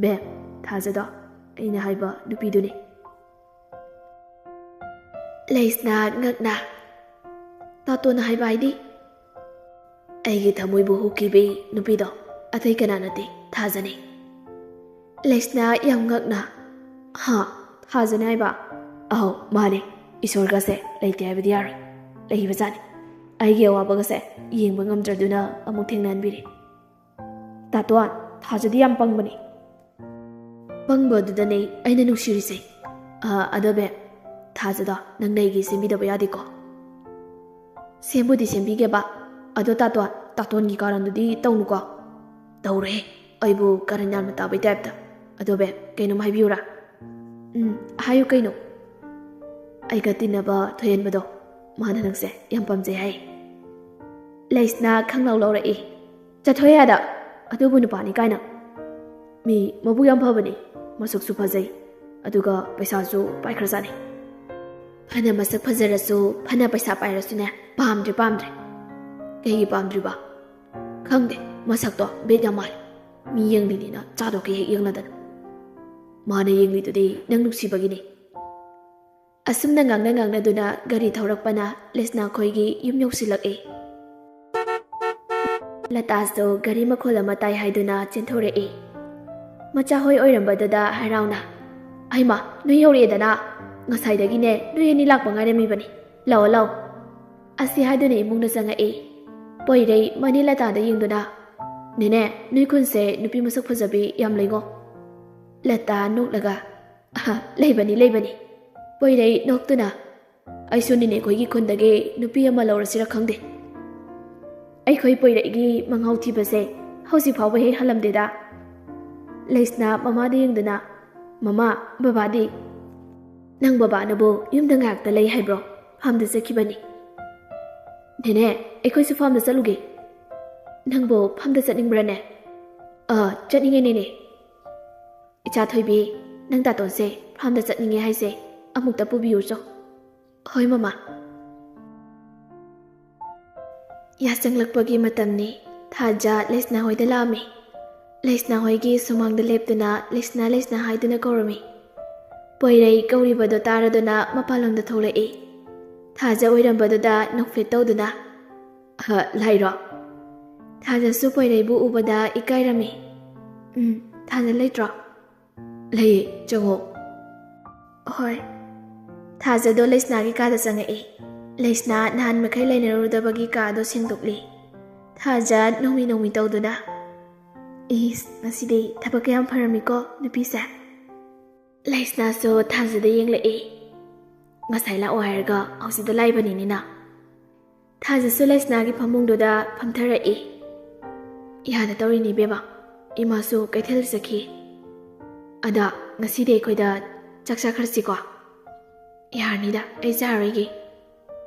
"ꯕꯦꯝ, ꯊꯥꯖꯗꯣ ꯑꯩꯅ ꯍꯥꯏꯕ ꯅꯨꯄꯤꯗꯨꯅꯤ." ꯂꯩꯁꯅꯥ ꯉꯛꯅ "ꯇꯥꯇꯣꯟꯅ ꯍꯥꯏꯕ ꯍꯥꯏꯗꯤ?" "ꯑꯩꯒꯤ ꯊꯃꯣꯏꯕꯨ ꯍꯨꯈꯤꯕꯤ ꯅꯨꯄꯤꯗꯣ ꯑꯇꯩ ꯀꯅꯥ ꯅꯠꯇꯦ, ꯊꯥꯖꯅꯤ." ꯂꯩꯁꯅꯥ ꯌꯥꯝ ꯉꯛꯅ "ꯊꯥꯖꯅꯤ ꯍꯥꯏꯕ?" "ꯑꯍꯧ ꯃꯥꯅꯦ, ꯏꯁꯣꯔꯒꯁꯦ ꯂꯩꯇꯦ ꯍꯥꯏꯕꯗꯤ ꯌꯥꯔꯣꯏ, ꯂꯩꯕꯖꯥꯠꯅꯤ. ꯑꯩꯒꯤ ꯑꯋꯥꯕꯒꯁꯦ ꯌꯦꯡꯕ ꯉꯝꯗ꯭ꯔꯗꯨꯅ ꯑꯃꯨꯛ ꯊꯦꯡꯅꯍꯟꯕꯤꯔꯦ." "ꯇꯥꯇꯣꯟ, ꯊꯥꯖꯗꯤ ꯌꯥꯝ ꯄꯪꯕꯅꯤ." "ꯄꯪꯕꯗꯨꯗꯅꯦ ꯑꯩꯅ ꯅꯨꯡꯁꯤꯔꯤꯁꯦ." "ꯑꯗꯣ ꯕꯦꯝ, ꯊꯥꯖꯗꯣ ꯅꯪꯅ ꯑꯩꯒꯤ ꯁꯦꯝꯕꯤꯗꯕ ꯌꯥꯗꯦꯀꯣ." "ꯁꯦꯝꯕꯨꯗꯤ ꯁꯦꯝꯕꯤꯒꯦꯕ, ꯑꯗꯣ ꯇꯥꯇꯣꯟꯒꯤ ꯀꯥꯔꯟꯗꯨꯗꯤ ꯇꯧꯅꯨꯀꯣ." "ꯇꯧꯔꯣꯏꯍꯦ, ꯑꯩꯕꯨ ꯀꯥꯔꯟ ꯌꯥꯝꯅ ꯇꯥꯕꯩ ꯇꯥꯏꯞꯇ." "ꯑꯗꯣ ꯕꯦꯝ, ꯀꯩꯅꯣꯝ ꯍꯥꯏꯕꯤꯌꯨꯔꯥ?" "ꯍꯥꯏꯌꯨ ꯀꯩꯅꯣ." "ꯑꯩꯒ ꯇꯤꯟꯅꯕ ꯊꯣꯏꯍꯟꯕꯗꯣ, ꯃꯥꯅ ꯅꯪꯁꯦ ꯌꯥꯝ ꯄꯥꯝꯖꯩ ꯍꯥꯏ." ꯂꯩꯁꯅꯥ ꯈꯪꯂꯥꯎ ꯂꯧꯔꯛꯏ꯫ "ꯆꯠꯊꯣꯛꯑꯦ ꯑꯗ, ꯑꯗꯨꯕꯨ ꯅꯨꯄꯥꯅꯤ ꯀꯥꯏꯅ. ꯃꯤ ꯃꯕꯨꯛ ꯌꯥꯝ ꯐꯕꯅꯤ, ꯃꯁꯛꯁꯨ ꯐꯖꯩ, ꯑꯗꯨꯒ ꯄꯩꯁꯥꯁꯨ ꯄꯥꯏꯈ꯭ꯔꯖꯥꯠꯅꯤ." "ꯐꯅ ꯃꯁꯛ ꯐꯖꯔꯁꯨ, fana ꯄꯩꯁꯥ ꯄꯥꯏꯔꯁꯨꯅꯦ, ꯄꯥꯝꯗ꯭ꯔꯦ." "ꯀꯩꯒꯤ ꯄꯥꯝꯗ꯭ꯔꯤꯕ?" "ꯈꯪꯗꯦ, ꯃꯁꯛꯇꯣ ꯕꯦꯠ ꯌꯥꯝ ꯃꯥꯜꯂꯤ. ꯃꯤ ꯌꯦꯡꯂꯤꯅꯤꯅ ꯆꯥꯗꯣꯛꯀꯦ ꯍꯦꯛ ꯌꯦꯡꯅꯗꯅ." "ꯃꯥꯅ ꯌꯦꯡꯂꯤꯗꯨꯗꯤ ꯅꯪ ꯅꯨꯡꯁꯤꯕꯒꯤꯅꯤ." ꯑꯁꯨꯝꯅ ꯉꯥꯡꯅꯗꯨꯅ ꯒꯥꯔꯤ ꯊꯧꯔꯛꯄꯅ ꯂꯩꯁꯅꯥ ꯈꯣꯏꯒꯤ ꯌꯨꯝ ꯌꯧꯁꯤꯜꯂꯛꯏ꯫ ꯂꯇꯥꯁꯨ ꯒꯥꯔꯤ ꯃꯈꯣꯜ ꯑꯃ ꯇꯥꯏ ꯍꯥꯏꯗꯨꯅ ꯆꯦꯟꯊꯣꯔꯛꯏ꯫ ꯃꯆꯥꯍꯣꯏ ꯑꯣꯏꯔꯝꯕꯗꯨꯗ ꯍꯔꯥꯎꯅ "ꯍꯩꯃꯥ, ꯅꯣꯏ ꯌꯧꯔꯛꯑꯦꯗꯅ. ꯉꯁꯥꯏꯗꯒꯤꯅꯦ ꯅꯣꯏ ꯑꯅꯤ ꯂꯥꯛꯄ ꯉꯥꯏꯔꯝꯃꯤꯕꯅꯤ. ꯂꯥꯛꯑꯣ." ꯑꯁꯤ ꯍꯥꯏꯗꯨꯅ ꯏꯃꯨꯡꯗ ꯆꯪꯉꯛꯏ꯫ ꯄꯣꯏꯔꯩ ꯃꯅꯤ ꯂꯇꯥꯗ ꯌꯦꯡꯗꯨꯅ "ꯅꯦꯅꯦ, ꯅꯣꯏ ꯈꯨꯟꯁꯦ ꯅꯨꯄꯤ ꯃꯁꯛ ꯐꯖꯕꯤ ꯌꯥꯝ ꯂꯩꯉꯣ." ꯂꯇꯥ ꯅꯣꯛꯂꯒ ꯂꯩꯕꯅꯤ." ꯄꯣꯏꯔꯩ ꯅꯣꯛꯇꯨꯅ "ꯑꯩꯁꯨ ꯅꯤꯅꯦ ꯈꯣꯏꯒꯤ ꯈꯨꯟꯗꯒꯤ ꯅꯨꯄꯤ ꯑꯃ ꯂꯧꯔꯁꯤꯔ ꯈꯪꯗꯦ." "ꯑꯩꯈꯣꯏ ꯄꯣꯏꯔꯩꯒꯤ ꯃꯉꯥꯎ ꯊꯤꯕꯁꯦ ꯍꯧꯖꯤꯛ ꯐꯥꯎꯕ ꯍꯦꯛ ꯍꯜꯂꯝꯗꯦꯗ." ꯂꯩꯁꯅꯥ ꯃꯃꯥꯗ ꯌꯦꯡꯗꯨꯅ "ꯃꯃꯥ, ꯕꯕꯥꯗꯤ?" "ꯅꯪ ꯕꯕꯥꯅꯕꯨ ꯌꯨꯝꯗ ꯉꯥꯏꯍꯥꯛꯇ ꯂꯩ ꯍꯥꯏꯕ꯭ꯔꯣ? ꯐꯥꯝꯗ ꯆꯠꯈꯤꯕꯅꯤ." "ꯅꯦꯅꯦ, ꯑꯩꯈꯣꯏꯁꯨ ꯐꯥꯝꯗ ꯆꯠꯂꯨꯒꯦ." "ꯅꯪꯕꯨ ꯐꯥꯝꯗ ꯆꯠꯅꯤꯡꯕ꯭ꯔꯅꯦ?" "ꯆꯠꯅꯤꯡꯉꯦ ꯅꯦꯅꯦ." "ꯏꯆꯥ ꯊꯣꯏꯕꯤ, ꯅꯪ ꯇꯥꯇꯣꯟꯁꯦ ꯐꯥꯝꯗ ꯆꯠꯅꯤꯡꯉꯦ ꯍꯥꯏꯁꯦ ꯑꯃꯨꯛꯇ ꯄꯨꯕꯤꯌꯨꯆꯣ." "ꯍꯣꯏ ꯃꯃꯥ." ꯌꯥꯆꯪꯂꯛꯄꯒꯤ ꯃꯇꯝꯅꯤ꯫ ꯊꯥꯖ ꯂꯩꯁꯅꯥ ꯍꯣꯏꯗ ꯂꯥꯛꯑꯝꯃꯤ꯫ ꯂꯩꯁꯅꯥ ꯍꯣꯏꯒꯤ ꯁꯨꯃꯥꯡꯗ ꯂꯦꯞꯇꯨꯅ ꯂꯩꯁꯅꯥ ꯍꯥꯏꯗꯨꯅ ꯀꯧꯔꯝꯃꯤ꯫ ꯄꯣꯏꯔꯩ ꯀꯧꯔꯤꯕꯗꯣ ꯇꯥꯔꯗꯨꯅ ꯃꯄꯥꯟꯂꯣꯝꯗ ꯊꯣꯛꯂꯛꯏ꯫ ꯊꯥꯖ ꯑꯣꯏꯔꯝꯕꯗꯨꯗ ꯅꯣꯛꯐꯦꯠ ꯇꯧꯗꯨꯅ "ꯂꯥꯏꯔꯣ?" ꯊꯥꯖꯁꯨ ꯄꯣꯏꯔꯩꯕꯨ ꯎꯕꯗ ꯏꯀꯥꯏꯔꯝꯃꯤ꯫ "ꯊꯥꯖ ꯂꯩꯇ꯭ꯔꯣ?" "ꯂꯩꯌꯦ, ꯆꯪꯉꯣ." "ꯍꯣꯏ." ꯊꯥꯖꯗꯣ ꯂꯩꯁꯅꯥꯒꯤ ꯀꯥꯗ ꯆꯪꯉꯛꯏ꯫ ꯂꯩꯁꯅꯥ ꯅꯍꯥꯟ ꯃꯈꯩ ꯂꯩꯅꯔꯨꯗꯕꯒꯤ ꯀꯥꯗꯣ ꯁꯦꯡꯗꯣꯛꯂꯤ꯫ ꯊꯥꯖ ꯅꯣꯡꯃꯤ ꯇꯧꯗꯨꯅ ꯏꯁ ꯉꯁꯤꯗꯤ ꯊꯕꯛ ꯀꯌꯥꯝ ꯐꯔꯝꯃꯤꯀꯣ ꯅꯨꯄꯤꯁꯦ. ꯂꯩꯁꯅꯥꯁꯨ ꯊꯥꯖꯗ ꯌꯦꯡꯂꯛꯏ. ꯉꯁꯥꯏ ꯂꯥꯛꯑꯣ ꯍꯥꯏꯔꯒ ꯍꯧꯖꯤꯛꯇ ꯂꯥꯛꯏꯕꯅꯤꯅ. ꯊꯥꯖꯁꯨ ꯂꯩꯁꯅꯥꯒꯤ ꯐꯃꯨꯡꯗꯨꯗ ꯐꯝꯊꯔꯛꯏ. ꯏꯍꯥꯗ ꯇꯧꯔꯤꯅꯤ ꯏꯕꯦꯝꯃ. ꯏꯃꯥꯁꯨ ꯀꯩꯊꯦꯜ ꯆꯠꯈꯤ. ꯑꯗ ꯉꯁꯤꯗꯤ ꯑꯩꯈꯣꯏꯗ ꯆꯥꯛ ꯆꯥꯈ꯭ꯔꯁꯤꯀꯣ. ꯌꯥꯔꯅꯤꯗ ꯑꯩ ꯆꯥꯔꯣꯏꯒꯦ.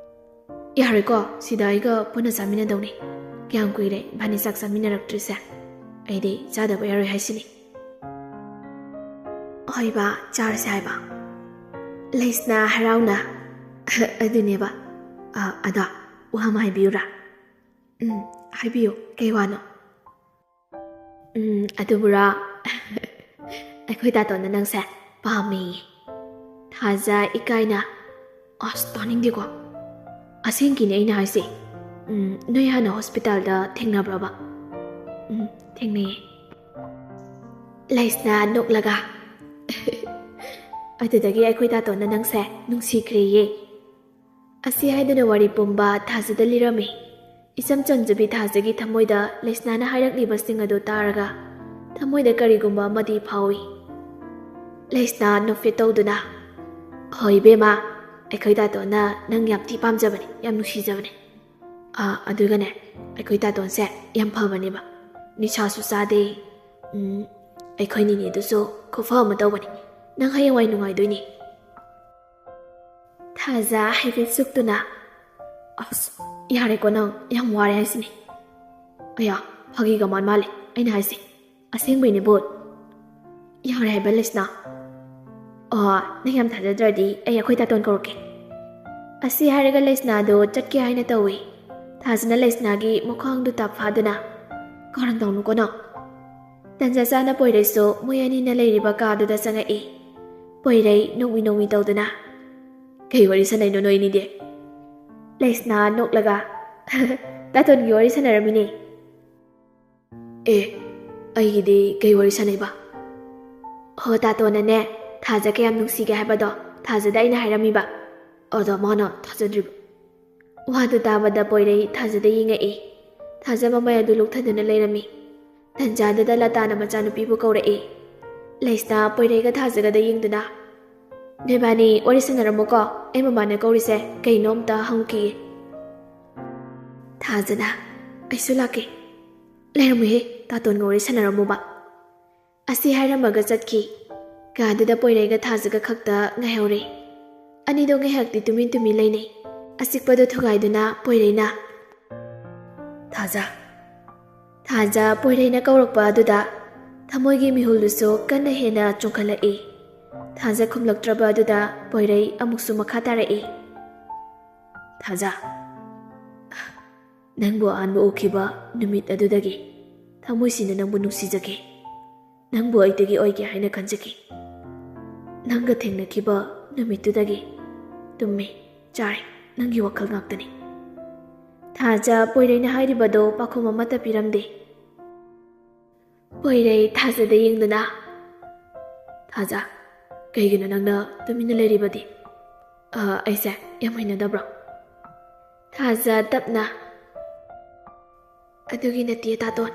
ꯌꯥꯔꯣꯏꯀꯣ ꯁꯤꯗ ꯑꯩꯒ ꯄꯨꯟꯅ ꯆꯥꯃꯤꯟꯅꯗꯧꯅꯤ. ꯀꯌꯥꯝ ꯀꯨꯏꯔꯦ ꯏꯕꯥꯅꯤ ꯆꯥꯛ ꯆꯥꯃꯤꯟꯅꯔꯛꯇ꯭ꯔꯤꯁꯦ. ꯑꯩꯗꯤ ꯆꯥꯗꯕ ꯌꯥꯔꯣꯏ ꯍꯥꯏꯁꯤꯅꯤ. ꯍꯣꯏꯕ ꯆꯥꯔꯁꯦ ꯍꯥꯏꯕ. ꯂꯩꯁꯅꯥ ꯍꯔꯥꯎꯅ ꯑꯗꯨꯅꯦꯕ. ꯑꯗꯣ ꯋꯥ ꯑꯃ ꯍꯥꯏꯕꯤꯌꯨꯔꯥ? ꯍꯥꯏꯕꯤꯌꯨ. ꯀꯩ ꯋꯥꯅꯣ? ꯑꯗꯨꯕꯨꯔꯥ ꯑꯩꯈꯣꯏ ꯇꯥꯇꯣꯟꯅ ꯅꯪꯁꯦ ꯄꯥꯝꯃꯦꯌꯦ. ꯊꯥꯖ ꯏꯀꯥꯏꯅ ꯑꯁ ꯇꯥꯅꯤꯡꯗꯦꯀꯣ. ꯑꯁꯦꯡꯀꯤꯅꯦ ꯑꯩꯅ ꯍꯥꯏꯁꯦ. ꯅꯣꯏ ꯍꯥꯟꯅ ꯍꯣꯁꯄꯤꯇꯥꯜꯗ ꯊꯦꯡꯅꯕ꯭ꯔꯕ? ꯊꯦꯡꯅꯩꯌꯦ. ꯂꯩꯁꯅꯥ ꯅꯣꯛꯂꯒ ꯑꯗꯨꯗꯒꯤ ꯑꯩꯈꯣꯏ ꯇꯥꯇꯣꯟꯅ ꯅꯪꯁꯦ ꯅꯨꯡꯁꯤꯈ꯭ꯔꯦꯌꯦ. ꯑꯁꯤ ꯍꯥꯏꯗꯨꯅ ꯋꯥꯔꯤ ꯄꯨꯝꯕ ꯊꯥꯖꯗ ꯂꯤꯔꯝꯃꯤ. ꯏꯆꯝ ꯆꯝꯖꯕꯤ ꯊꯥꯖꯒꯤ ꯊꯃꯣꯏꯗ ꯂꯩꯁꯅꯥꯅ ꯍꯥꯏꯔꯛꯂꯤꯕꯁꯤꯡ ꯑꯗꯨ ꯇꯥꯔꯒ ꯊꯃꯣꯏꯗ ꯀꯔꯤꯒꯨꯝꯕ ꯑꯃꯗꯤ ꯐꯥꯎꯏ. ꯂꯩꯁꯅꯥ ꯅꯣꯛꯐꯦꯠ ꯇꯧꯗꯨꯅ ꯍꯣꯏ ꯏꯕꯦꯝꯃ, ꯑꯩꯈꯣꯏ ꯇꯥꯇꯣꯟꯅ ꯅꯪ ꯌꯥꯝ ꯊꯤ ꯄꯥꯝꯖꯕꯅꯤ, ꯌꯥꯝ ꯅꯨꯡꯁꯤꯖꯕꯅꯤ. ꯑꯗꯨꯒꯅꯦ ꯑꯩꯈꯣই ꯇꯥꯇꯣꯟꯁꯦ ꯌꯥꯝ ꯐꯕꯅꯦꯕ. ꯅꯤꯁꯥꯁꯨ ꯆꯥꯗꯦ. ꯑꯩꯈꯣꯏ ꯅꯤꯅꯦꯗꯨꯁꯨ ꯈꯨꯐ ꯑꯃ ꯇꯧꯕꯅꯤ. ꯅꯪ ꯍꯌꯦꯡꯋꯥꯏ ꯅꯨꯡꯉꯥꯏꯗꯣꯏꯅꯤ. ꯊꯥꯖ ꯍꯥꯏꯐꯦꯠ ꯁꯨꯛꯇꯨꯅ ꯑꯁ ꯌꯥꯔꯦꯀꯣ ꯅꯪ ꯌꯥꯝ ꯋꯥꯔꯦ ꯍꯥꯏꯁꯤꯅꯤ. ꯑꯌꯥ ꯐꯥꯒꯤꯒ ꯃꯥꯜꯂꯦ ꯑꯩꯅ ꯍꯥꯏꯁꯦ. ꯑꯁꯦꯡꯕꯩꯅꯦ ꯕꯣꯠ. ꯌꯥꯔꯦ ꯍꯥꯏꯕ ꯂꯩꯁꯅꯥ. ꯅꯪ ꯌꯥꯝ ꯊꯥꯖꯗ꯭ꯔꯗꯤ ꯑꯩ ꯑꯩꯈꯣꯏ ꯇꯥꯇꯣꯟ ꯀꯧꯔꯛꯀꯦ. ꯑꯁꯤ ꯍꯥꯏꯔꯒ ꯂꯩꯁꯅꯥꯗꯣ ꯆꯠꯀꯦ ꯍꯥꯏꯅ ꯇꯧꯏ. ꯊꯥꯖꯅ ꯂꯩꯁꯅꯥꯒꯤ ꯃꯈ꯭ꯋꯥꯡꯗꯨ ꯇꯥꯞꯐꯥꯗꯨꯅ ꯀꯔꯝ ꯇꯧꯅꯨꯀꯣ ꯅꯪ. ꯇꯟꯖꯥ ꯆꯥꯅ ꯄꯣꯏꯔꯩꯁꯨ ꯃꯣꯏ ꯑꯅꯤꯅ ꯂꯩꯔꯤꯕ ꯀꯥꯗꯨꯗ ꯆꯪꯉꯛꯏ. ꯄꯣꯏꯔꯩ ꯅꯣꯛꯃꯤ ꯅꯣꯛꯃꯤ ꯇꯧꯗꯨꯅ ꯀꯩ ꯋꯥꯔꯤ ꯁꯥꯟꯅꯩꯅꯣ ꯅꯣꯏꯅꯤꯗꯤ? ꯂꯩꯁꯅꯥ ꯅꯣꯛꯂꯒ ꯇꯥꯇꯣꯟꯒꯤ ꯋꯥꯔꯤ ꯁꯥꯟꯅꯔꯝꯃꯤꯅꯦ. ꯑꯩꯒꯤꯗꯤ ꯀꯩ ꯋꯥꯔꯤ ꯁꯥꯟꯅꯩꯕ? ꯇꯥꯇꯣꯟꯅꯅꯦ ꯊꯥꯖ ꯀꯌꯥꯝ ꯅꯨꯡꯁꯤꯒꯦ ꯍꯥꯏꯕꯗꯣ ꯊꯥꯖꯗ ꯑꯩꯅ ꯍꯥꯏꯔꯝꯃꯤꯕ. ꯑꯗꯣ ꯃꯥꯅ ꯊꯥꯖꯗ꯭ꯔꯤꯕ. ꯋꯥꯗꯨ ꯇꯥꯕꯗ ꯄꯣꯏꯔꯩ ꯊꯥꯖꯗ ꯌꯦꯡꯉꯛꯏ. ꯊꯥꯖ ꯃꯃꯩ ꯑꯗꯨ ꯂꯨꯛꯊꯗꯨꯅ ꯂꯩꯔꯝꯃꯤ. ꯇꯟꯖꯥꯗꯨꯗ ꯂꯇꯥꯅ ꯃꯆꯥꯅꯨꯄꯤꯕꯨ ꯀꯧꯔꯛꯏ. ꯂꯩꯁꯅꯥ ꯄꯣꯏꯔꯩꯒ ꯊꯥꯖꯒꯗ ꯌꯦꯡꯗꯨꯅ ꯅꯣꯏꯕꯥꯅꯤ ꯋꯥꯔꯤ ꯁꯥꯟꯅꯔꯝꯃꯣꯀꯣ. ꯑꯩ ꯃꯃꯥꯅ ꯀꯧꯔꯤꯁꯦ ꯀꯩꯅꯣ ꯑꯝꯇ ꯍꯪꯈꯤꯒꯦ. ꯊꯥꯖꯅ ꯑꯩꯁꯨ ꯂꯥꯛꯀꯦ. ꯂꯩꯔꯝꯃꯨꯍꯦ, ꯇꯥꯇꯣꯟꯒ ꯋꯥꯔꯤ ꯁꯥꯟꯅꯔꯝꯃꯨꯕ. ꯑꯁꯤ ꯍꯥꯏꯔꯝꯃꯒ ꯆꯠꯈꯤ. ꯀꯥꯗꯨꯗ ꯄꯣꯏꯔꯩꯒ ꯊꯥꯖꯒ ꯈꯛꯇ ꯉꯥꯏꯍꯧꯔꯦ. ꯑꯅꯤꯗꯣ ꯉꯥꯏꯍꯥꯛꯇꯤ ꯇꯨꯃꯤꯟ ꯇꯨꯃꯤꯟ ꯂꯩꯅꯩ. ꯑꯆꯤꯛꯄꯗꯨ ꯊꯨꯒꯥꯏꯗꯨꯅ ꯄꯣꯏꯔꯩꯅ ꯊꯥꯖ ꯄꯣꯏꯔꯩꯅ ꯀꯧꯔꯛꯄ ꯑꯗꯨꯗ ꯊꯃꯣꯏꯒꯤ ꯃꯤꯍꯨꯜꯗꯨꯁꯨ ꯀꯟꯅ ꯍꯦꯟꯅ ꯆꯣꯡꯈꯠꯂꯛꯏ. ꯊꯥꯖ ꯈꯨꯝꯂꯛꯇ꯭ꯔꯕ ꯑꯗꯨꯗ ꯄꯣꯏꯔꯩ ꯑꯃꯨꯛꯁꯨ ꯃꯈꯥ ꯇꯥꯔꯛꯏ. ꯊꯥꯖ, ꯅꯪꯕꯨ ꯑꯍꯥꯟꯕ ꯎꯈꯤꯕ ꯅꯨꯃꯤꯠ ꯑꯗꯨꯗꯒꯤ ꯊꯃꯣꯏꯁꯤꯅ ꯅꯪꯕꯨ ꯅꯨꯡꯁꯤꯖꯈꯤ. ꯅꯪꯕꯨ ꯑꯩꯗꯒꯤ ꯑꯣꯏꯒꯦ ꯍꯥꯏꯅ ꯈꯟꯖꯈꯤ. ꯅꯪꯒ ꯊꯦꯡꯅꯈꯤꯕ ꯅꯨꯃꯤꯠꯇꯨꯗꯒꯤ ꯇꯨꯝꯃꯤ ꯆꯥꯔꯤ ꯅꯪꯒꯤ ꯋꯥꯈꯜ ꯉꯥꯛꯇꯅꯤ. ꯊꯥꯖ ꯄꯣꯏꯔꯩꯅ ꯍꯥꯏꯔꯤꯕꯗꯣ ꯄꯥꯎꯈꯨꯝ ꯑꯃꯠꯇ ꯄꯤꯔꯝꯗꯦ. ꯄꯣꯏꯔꯩ ꯊꯥꯖꯗ ꯌꯦꯡꯗꯨꯅ ꯊꯥꯖ, ꯀꯩꯒꯤꯅꯣ ꯅꯪꯅ ꯇꯨꯃꯤꯟꯅ ꯂꯩꯔꯤꯕꯗꯤ? ꯑꯩꯁꯦ ꯌꯥꯝ ꯍꯩꯅꯗꯕ꯭ꯔꯣ? ꯊꯥꯖ ꯇꯞꯅ ꯑꯗꯨꯒꯤ ꯅꯠꯇꯦ ꯇꯥꯇꯣꯟ.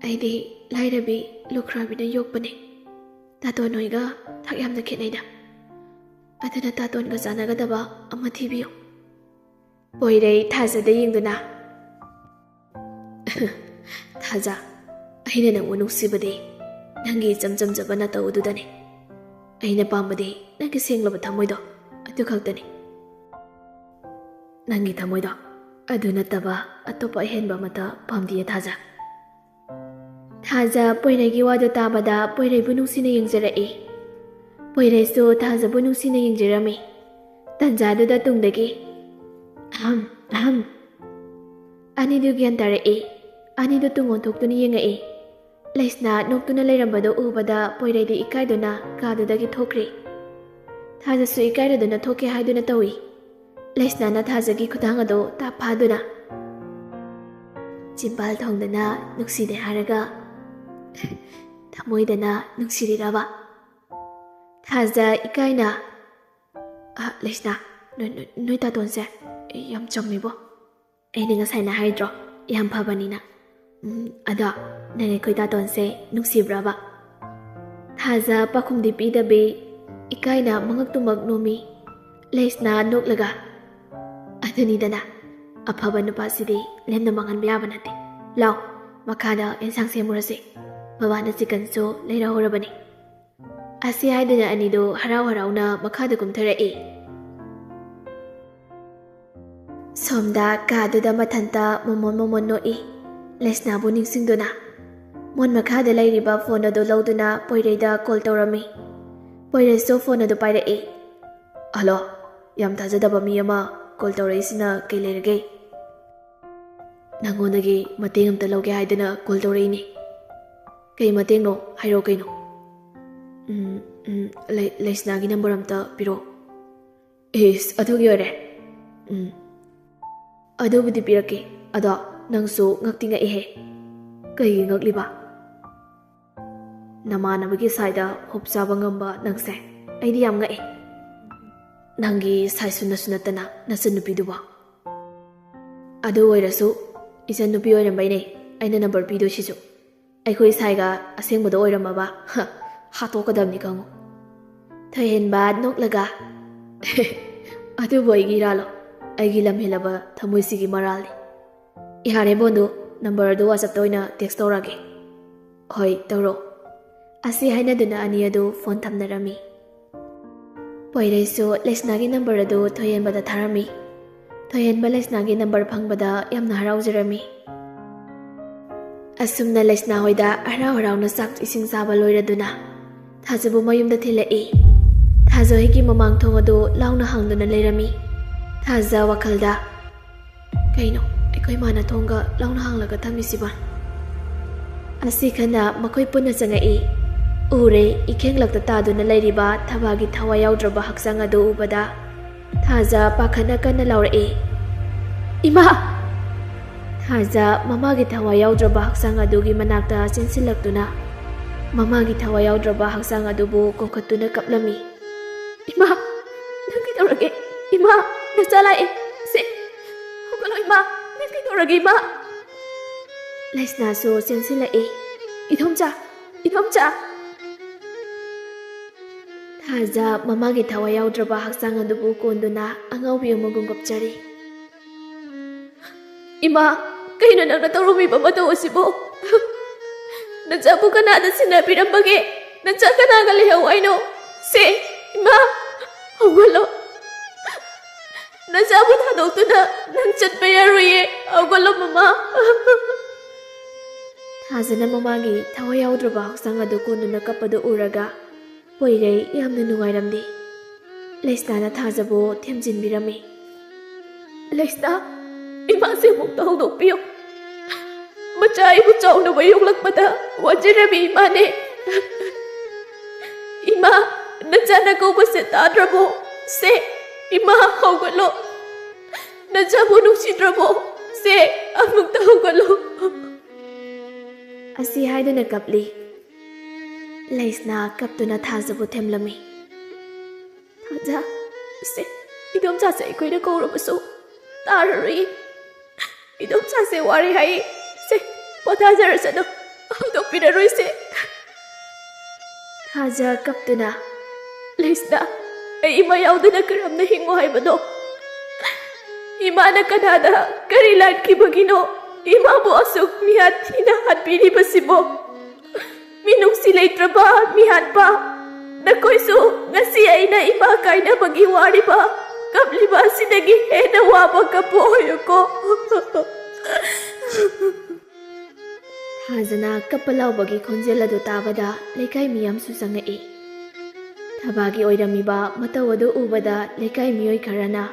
ꯑꯩꯗꯤ ꯂꯥꯏꯔꯕꯤ ꯂꯨꯈ꯭ꯔꯥꯕꯤꯅ ꯌꯣꯛꯄꯅꯤ. ꯇꯥꯇꯣꯟ ꯍꯣꯏꯒ ꯊꯥꯛ ꯌꯥꯝꯅ ꯈꯦꯠꯅꯩꯗ. ꯑꯗꯨꯅ ꯇꯥꯇꯣꯟꯒ ꯆꯥꯟꯅꯒꯗꯕ ꯑꯃ ꯊꯤꯕꯤꯌꯨ. ꯄꯣꯏꯔꯩ ꯊꯥꯖꯗ ꯌꯦꯡꯗꯨꯅ ꯊꯥꯖ, ꯑꯩꯅ ꯅꯪꯕꯨ ꯅꯨꯡꯁꯤꯕꯗꯤ ꯅꯪꯒꯤ ꯏꯆꯝ ꯆꯝꯖꯕ ꯅꯇꯧ ꯑꯗꯨꯗꯅꯤ. ꯑꯩꯅ ꯄꯥꯝꯕꯗꯤ ꯅꯪꯒꯤ ꯁꯦꯡꯂꯕ ꯊꯃꯣꯏꯗꯣ ꯑꯗꯨ ꯈꯛꯇꯅꯤ. ꯅꯪꯒꯤ ꯊꯃꯣꯏꯗꯣ ꯑꯗꯨ ꯅꯠꯇꯕ ꯑꯇꯣꯞꯄ ꯑꯍꯦꯟꯕ ꯑꯃꯠꯇ ꯄꯥꯝꯗꯤꯌꯦ ꯊꯥꯖ. ꯊꯥꯖ ꯄꯣꯏꯔꯩꯒꯤ ꯋꯥꯗꯨ ꯇꯥꯕꯗ ꯄꯣꯏꯔꯩꯕꯨ ꯅꯨꯡꯁꯤꯅ ꯌꯦꯡꯖꯔꯛꯏ. ꯄꯣꯏꯔꯩꯁꯨ ꯊꯥꯖꯕꯨ ꯅꯨꯡꯁꯤꯅ ꯌꯦꯡꯖꯔꯝꯃꯤ. ꯇꯟꯖꯥꯗꯨꯗ ꯇꯨꯡꯗꯒꯤ ꯑꯍꯝ ꯑꯅꯤꯗꯨ ꯒ꯭ꯌꯥꯟ ꯇꯥꯔꯛꯏ. ꯑꯅꯤꯗꯨ ꯇꯨꯡ ꯑꯣꯟꯊꯣꯛꯇꯨꯅ ꯌꯦꯡꯉꯛꯏ. ꯂꯩꯁꯅꯥ ꯅꯣꯛꯇꯨꯅ ꯂꯩꯔꯝꯕꯗꯨ ꯎꯕꯗ ꯄꯣꯏꯔꯩꯗꯤ ꯏꯀꯥꯏꯗꯨꯅ ꯀꯥꯗꯨꯗꯒꯤ ꯊꯣꯛꯈ꯭ꯔꯤ. ꯊꯥꯖꯁꯨ ꯏꯀꯥꯏꯔꯗꯨꯅ ꯊꯣꯛꯀꯦ ꯍꯥꯏꯗꯨꯅ ꯇꯧꯏ. ꯂꯩꯁꯅꯥꯅ ꯊꯥꯖꯒꯤ ꯈꯨꯊꯥꯡ ꯑꯗꯨ ꯇꯥꯞ ꯐꯥꯗꯨꯅ ꯆꯤꯝꯕꯥꯜ ꯊꯣꯡꯗꯅ ꯅꯨꯡꯁꯤꯗꯦ ꯍꯥꯏꯔꯒ ꯊꯃꯣꯏꯗꯅ ꯅꯨꯡꯁꯤꯔꯤꯔꯕ? ꯊꯥꯖ ꯏꯀꯥꯏꯅ ꯂꯩꯁꯅꯥ, ꯅꯣꯏ ꯇꯥꯇꯣꯟꯁꯦ ꯌꯥꯝ ꯆꯝꯃꯤꯕꯣ. ꯑꯩꯅ ꯉꯁꯥꯏꯅ ꯍꯥꯏꯗ꯭ꯔꯣ ꯌꯥꯝ ꯐꯕꯅꯤꯅ. ꯑꯗꯣ ꯅꯪ ꯑꯩꯈꯣꯏ ꯇꯥꯇꯣꯟꯁꯦ ꯅꯨꯡꯁꯤꯕ꯭ꯔꯕ? ꯊꯥꯖ ꯄꯥꯈꯨꯝꯗꯤ ꯄꯤꯗꯕꯤ ꯏꯀꯥꯏꯅ ꯃꯉꯛꯇꯨꯃꯛ ꯅꯣꯝꯃꯤ꯫ ꯂꯩꯁꯅꯥ ꯅꯣꯛꯂꯒ ꯑꯗꯨꯅꯤꯗꯅ ꯑꯐꯕ ꯅꯨꯄꯥꯁꯤꯗꯤ ꯂꯦꯝꯅ ꯃꯥꯡꯍꯟꯕ ꯌꯥꯕ ꯅꯠꯇꯦ꯫ ꯂꯥꯎ ꯃꯈꯥꯗ ꯑꯦꯟꯁꯥꯡ ꯁꯦꯝꯃꯨꯔꯁꯤ, ꯕꯕꯥꯅ ꯆꯤꯀꯟꯁꯨ ꯂꯩꯔꯍꯧꯔꯕꯅꯤ꯫ ꯑꯁꯤ ꯍꯥꯏꯗꯨꯅ ꯑꯅꯤꯗꯨ ꯍꯔꯥꯎ ꯍꯔꯥꯎꯅ ꯃꯈꯥꯗ ꯀꯨꯝꯊꯔꯛꯏ꯫ ꯁꯣꯝꯗ ꯀꯥꯗꯨꯗ ꯃꯊꯟꯇ ꯃꯣꯃꯣꯟ ꯅꯣꯛꯏ꯫ ꯂꯩꯁꯅꯥꯕꯨ ꯅꯤꯡꯁꯤꯡꯗꯨꯅ ꯃꯣꯟ ꯃꯈꯥꯗ ꯂꯩꯔꯤꯕ ꯐꯣꯟ ꯑꯗꯨ ꯂꯧꯗꯨꯅ ꯄꯣꯏꯔꯩꯗ ꯀꯣꯜ ꯇꯧꯔꯝꯃꯤ꯫ ꯄꯣꯏꯔꯩꯁꯨ ꯐꯣꯟ ꯑꯗꯨ ꯄꯥꯏꯔꯛꯏ꯫ ꯍꯜꯂꯣ, ꯌꯥꯝ ꯊꯥꯖꯗꯕ ꯃꯤ ꯑꯃ ꯀꯣꯜ ꯇꯧꯔꯛꯏꯁꯤꯅ ꯀꯩ ꯂꯩꯔꯒꯦ? ꯅꯪꯉꯣꯟꯗꯒꯤ ꯃꯇꯦꯡ ꯑꯝꯇ ꯂꯧꯒꯦ ꯍꯥꯏꯗꯅ ꯀꯣꯜ ꯇꯧꯔꯛꯏꯅꯤ꯫ ꯀꯩ ꯃꯇꯦꯡꯅꯣ ꯍꯥꯏꯔꯣ ꯀꯩꯅꯣ? ꯂꯩꯁꯅꯥꯒꯤ ꯅꯝꯕꯔ ꯑꯝꯇ ꯄꯤꯔꯛꯑꯣ꯫ ꯏꯁ ꯑꯗꯨꯒꯤ ꯑꯣꯏꯔꯦ? ꯑꯗꯨꯕꯨꯗꯤ ꯄꯤꯔꯛꯀꯦ, ꯑꯗꯣ ꯅꯪꯁꯨ ꯉꯛꯇꯤ ꯉꯛꯏꯍꯦ꯫ ꯀꯩꯒꯤ ꯉꯛꯂꯤꯕ? ꯅꯃꯥꯟꯅꯕꯒꯤ ꯁꯥꯏꯗ ꯍꯣꯞ ꯆꯥꯕ ꯉꯝꯕ ꯅꯪꯁꯦ ꯑꯩꯗꯤ ꯌꯥꯝ ꯉꯛꯏ꯫ ꯅꯪꯒꯤ ꯁꯥꯏꯁꯨꯅꯁꯨ ꯅꯠꯇꯅ ꯅꯆꯟꯅꯨꯄꯤꯗꯨꯕꯣ? ꯑꯗꯨ ꯑꯣꯏꯔꯁꯨ ꯏꯆꯟꯅꯨꯄꯤ ꯑꯣꯏꯔꯝꯕꯩꯅꯦ ꯑꯩꯅ ꯅꯝꯕꯔ ꯄꯤꯗꯣꯏꯁꯤꯁꯨ꯫ ꯑꯩꯈꯣꯏ ꯁꯥꯏꯒ ꯑꯁꯦꯡꯕꯗ ꯑꯣꯏꯔꯝꯃꯕ ꯍꯥꯠꯇꯣꯛꯀꯗꯕꯅꯤ ꯈꯪꯉꯨ꯫ ꯊꯣꯏꯍꯦꯟꯕ ꯅꯣꯛꯂꯒ ꯑꯗꯨꯕꯨ ꯑꯩꯒꯤ ꯏꯔꯥꯜꯂꯣ? ꯑꯩꯒꯤ ꯂꯝꯍꯦꯜꯂꯕ ꯊꯃꯣꯏꯁꯤꯒꯤ ꯃꯔꯥꯜꯅꯤ꯫ ꯌꯥꯔꯦ ꯕꯣꯟꯗꯨ, ꯅꯝꯕꯔ ꯑꯗꯨ ꯋꯥꯆꯞꯇ ꯑꯣꯏꯅ ꯇꯦꯛꯁ ꯇꯧꯔꯛꯑꯒꯦ꯫ ꯍꯣꯏ ꯇꯧꯔꯣ꯫ ꯑꯁꯤ ꯍꯥꯏꯅꯗꯨꯅ ꯑꯅꯤ ꯑꯗꯨ ꯐꯣꯟ ꯊꯝꯅꯔꯝꯃꯤ꯫ ꯄꯣꯏꯔꯩꯁꯨ ꯂꯩꯁꯅꯥꯒꯤ ꯅꯝꯕꯔ ꯑꯗꯨ ꯊꯣꯏꯍꯦꯟꯕꯗ ꯊꯥꯔꯝꯃꯤ꯫ ꯊꯣꯏꯍꯦꯟꯕ ꯂꯩꯁꯅꯥꯒꯤ ꯅꯝꯕꯔ ꯐꯪꯕꯗ ꯌꯥꯝꯅ ꯍꯔꯥꯎꯖꯔꯝꯃꯤ꯫ ꯑꯁꯨꯝꯅ ꯂꯩꯁꯅꯥ ꯍꯣꯏꯗ ꯍꯔꯥꯎ ꯍꯔꯥꯎꯅ ꯆꯥꯛ ꯏꯁꯤꯡ ꯆꯥꯕ ꯂꯣꯏꯔꯗꯨꯅ ꯊꯥꯖꯕꯨ ꯃꯌꯨꯝꯗ ꯊꯤꯜꯂꯛꯏ꯫ ꯊꯥꯖ ꯍꯣꯏꯒꯤ ꯃꯃꯥꯡ ꯊꯣꯡ ꯑꯗꯨ ꯂꯥꯎꯅ ꯍꯥꯡꯗꯨꯅ ꯂꯩꯔꯝꯃꯤ꯫ ꯊꯥꯖ ꯋꯥꯈꯜꯗ ꯀꯩꯅꯣ ꯑꯩꯈꯣꯏ ꯃꯥꯅ ꯊꯣꯡꯒ ꯂꯥꯎꯅ ꯍꯥꯡꯂꯒ ꯊꯝꯃꯤꯁꯤꯕ? ꯑꯁꯤ ꯈꯟꯅ ꯃꯈꯣꯏ ꯄꯨꯟꯅ ꯆꯪꯉꯛꯏ꯫ ꯎꯔꯦ ꯏꯈꯦꯡꯂꯛꯇ ꯇꯥꯗꯨꯅ ꯂꯩꯔꯤꯕ ꯊꯕꯥꯒꯤ ꯊꯋꯥꯏ ꯌꯥꯎꯗ꯭ꯔꯕ ꯍꯛꯆꯥꯡ ꯑꯗꯨ ꯎꯕꯗ ꯊꯥꯖ ꯄꯥꯈꯠꯅ ꯀꯟꯅ ꯂꯥꯎꯔꯛꯏ꯫ ꯏꯃꯥ! ꯊꯥꯖ ꯃꯃꯥꯒꯤ ꯊꯋꯥꯏ ꯌꯥꯎꯗ꯭ꯔꯕ ꯍꯛꯆꯥꯡ ꯑꯗꯨꯒꯤ ꯃꯅꯥꯛꯇ ꯆꯦꯟꯁꯤꯜꯂꯛꯇꯨꯅ ꯃꯃꯥꯒꯤ ꯊꯋꯥꯏ ꯌꯥꯎꯗ꯭ꯔꯕ ꯍꯛꯆꯥꯡ ꯑꯗꯨꯕꯨ ꯀꯣꯛꯈꯠꯇꯨꯅ ꯀꯞꯂꯝꯃꯤ꯫ ꯏꯃꯥ! ꯅꯪ ꯀꯩꯗꯧꯔꯒꯦ? ꯏꯃꯥ! ꯅꯆꯥ ꯂꯥꯛꯑꯦ! ꯁꯦ ꯍꯧꯒꯠꯂꯣ ꯏꯃꯥ! ꯅꯪ ꯀꯩꯗꯧꯔꯒꯦ ꯏꯃꯥ? ꯂꯩꯁꯅꯥꯁꯨ ꯆꯦꯟꯁꯤꯜꯂꯛꯏ꯫ ꯏꯗꯣꯝꯆꯥ! ꯏꯗꯣꯝꯆꯥ! ꯊꯥꯖ ꯃꯃꯥꯒꯤ ꯊꯋꯥꯏ ꯌꯥꯎꯗ꯭ꯔꯕ ꯍꯛꯆꯥꯡ ꯑꯗꯨꯕꯨ ꯀꯣꯟꯗꯨꯅ ꯑꯉꯥꯎꯕꯤ ꯑꯃꯒꯨꯝ ꯀꯞꯆꯔꯤ꯫ ꯏꯃꯥ! ꯀꯩꯅꯣ ꯅꯪꯅ ꯇꯧꯔꯝꯃꯤꯕ ꯃꯇꯧ ꯑꯁꯤꯕꯨ? ꯅꯆꯥꯕꯨ ꯀꯅꯥꯗ ꯁꯤꯟꯅꯕꯤꯔꯝꯕꯒꯦ? ꯅꯆꯥ ꯀꯅꯥꯒ ꯂꯩꯍꯧ ꯍꯥꯏꯅꯣ? ꯁꯦ ꯏꯃꯥ! ꯍꯧꯒꯠꯂꯣ! ꯅꯆꯥꯕꯨ ꯊꯥꯗꯣꯛꯇꯨꯅ ꯅꯪ ꯆꯠꯄ ꯌꯥꯔꯣꯏꯌꯦ꯫ ꯍꯧꯒꯠꯂꯣ ꯃꯃꯥ! ꯊꯥꯖꯅ ꯃꯃꯥꯒꯤ ꯊꯋꯥꯏ ꯌꯥꯎꯗ꯭ꯔꯕ ꯍꯛꯆꯥꯡ ꯑꯗꯨ ꯀꯣꯟꯗꯨꯅ ꯀꯞꯄꯗꯨ ꯎꯔꯒ ꯄꯣꯏꯔꯩ ꯌꯥꯝꯅ ꯅꯨꯡꯉꯥꯏꯔꯝꯗꯦ꯫ ꯂꯩꯁꯅꯥꯅ ꯊꯥꯖꯕꯨ ꯊꯦꯝꯖꯤꯟꯕꯤꯔꯝꯃꯤ꯫ ꯂꯩꯁꯅꯥ! ꯏꯃꯥꯁꯦ ꯑꯃꯨꯛꯇ ꯍꯧꯗꯣꯛꯄꯤꯌꯨ꯫ ꯃꯆꯥ ꯑꯩꯕꯨ ꯆꯥꯎꯅꯕ ꯌꯣꯛꯂꯛꯄꯗ ꯋꯥꯖꯔꯝꯃꯤ ꯏꯃꯥꯅꯦ꯫ ꯏꯃꯥ! ꯅꯆꯥꯅ ꯀꯧꯕꯁꯦ ꯇꯥꯗ꯭ꯔꯕꯣ? ꯁꯦ ꯏꯃꯥ ꯍꯧꯒꯠꯂꯣ! ꯅꯆꯥꯕꯨ ꯅꯨꯡꯁꯤꯗ꯭ꯔꯕꯣ? ꯁꯦ ꯑꯃꯨꯛꯇ ꯍꯧꯒꯠꯂꯣ! ꯑꯁꯤ ꯍꯥꯏꯗꯨꯅ ꯀꯞꯂꯤ꯫ ꯂꯩꯁꯅꯥ ꯀꯞꯇꯨꯅ ꯊꯥꯖꯕꯨ ꯊꯦꯝꯂꯝꯃꯤ꯫ ꯊꯥꯖ! ꯁꯦ ꯏꯗꯣꯝꯆꯥꯁꯦ ꯑꯩꯈꯣꯏꯅ ꯀꯧꯔꯕꯁꯨ ꯇꯥꯔꯔꯣꯏ꯫ ꯏꯗꯣꯝꯆꯥꯁꯦ ꯋꯥꯔꯦ ꯍꯥꯏꯌꯦ꯫ ꯁꯦ ꯄꯣꯊꯥꯖꯔꯁꯅꯨ, ꯍꯧꯗꯣꯛꯄꯤꯔꯔꯣꯏꯁꯦ꯫ ꯊꯥꯖ ꯀꯞꯇꯨꯅ ꯂꯩꯁꯅꯥ! ꯑꯩ ꯏꯃꯥ ꯌꯥꯎꯗꯅ ꯀꯔꯝꯅ ꯍꯤꯡꯉꯣ ꯍꯥꯏꯕꯅꯣ? ꯏꯃꯥꯅ ꯀꯅꯥꯗ ꯀꯔꯤ ꯂꯥꯟꯈꯤꯕꯒꯤꯅꯣ ꯏꯃꯥꯕꯨ ꯑꯁꯨꯛ ꯃꯤꯍꯥꯠ ꯊꯤꯅ ꯍꯥꯠꯄꯤꯔꯤꯕꯁꯤꯕꯣ? ꯃꯤꯅꯨꯡꯁꯤ ꯂꯩꯇ꯭ꯔꯕ ꯃꯤꯍꯥꯠꯄ ꯅꯈꯣꯏꯁꯨ ꯉꯁꯤ ꯑꯩꯅ ꯏꯃꯥ ꯀꯥꯏꯅꯕꯒꯤ ꯋꯥꯔꯤꯕ ꯀꯞꯂꯤꯕ ꯑꯁꯤꯗꯒꯤ ꯍꯦꯟꯅ ꯋꯥꯕ ꯀꯞꯄ ꯑꯣꯏꯌꯨꯀꯣ꯫ ꯊꯥꯖꯅ ꯀꯞꯄ ꯂꯥꯎꯕꯒꯤ ꯈꯣꯟꯖꯦꯜ ꯑꯗꯨ ꯇꯥꯕꯗ ꯂꯩꯀꯥꯏ ꯃꯤꯌꯥꯝꯁꯨ ꯆꯪꯉꯛꯏ꯫ ꯊꯕꯥꯒꯤ ꯑꯣꯏꯔꯝꯃꯤꯕ ꯃꯇꯧ ꯑꯗꯨ ꯎꯕꯗ ꯂꯩꯀꯥꯏ ꯃꯤꯑꯣꯏ ꯈꯔꯅ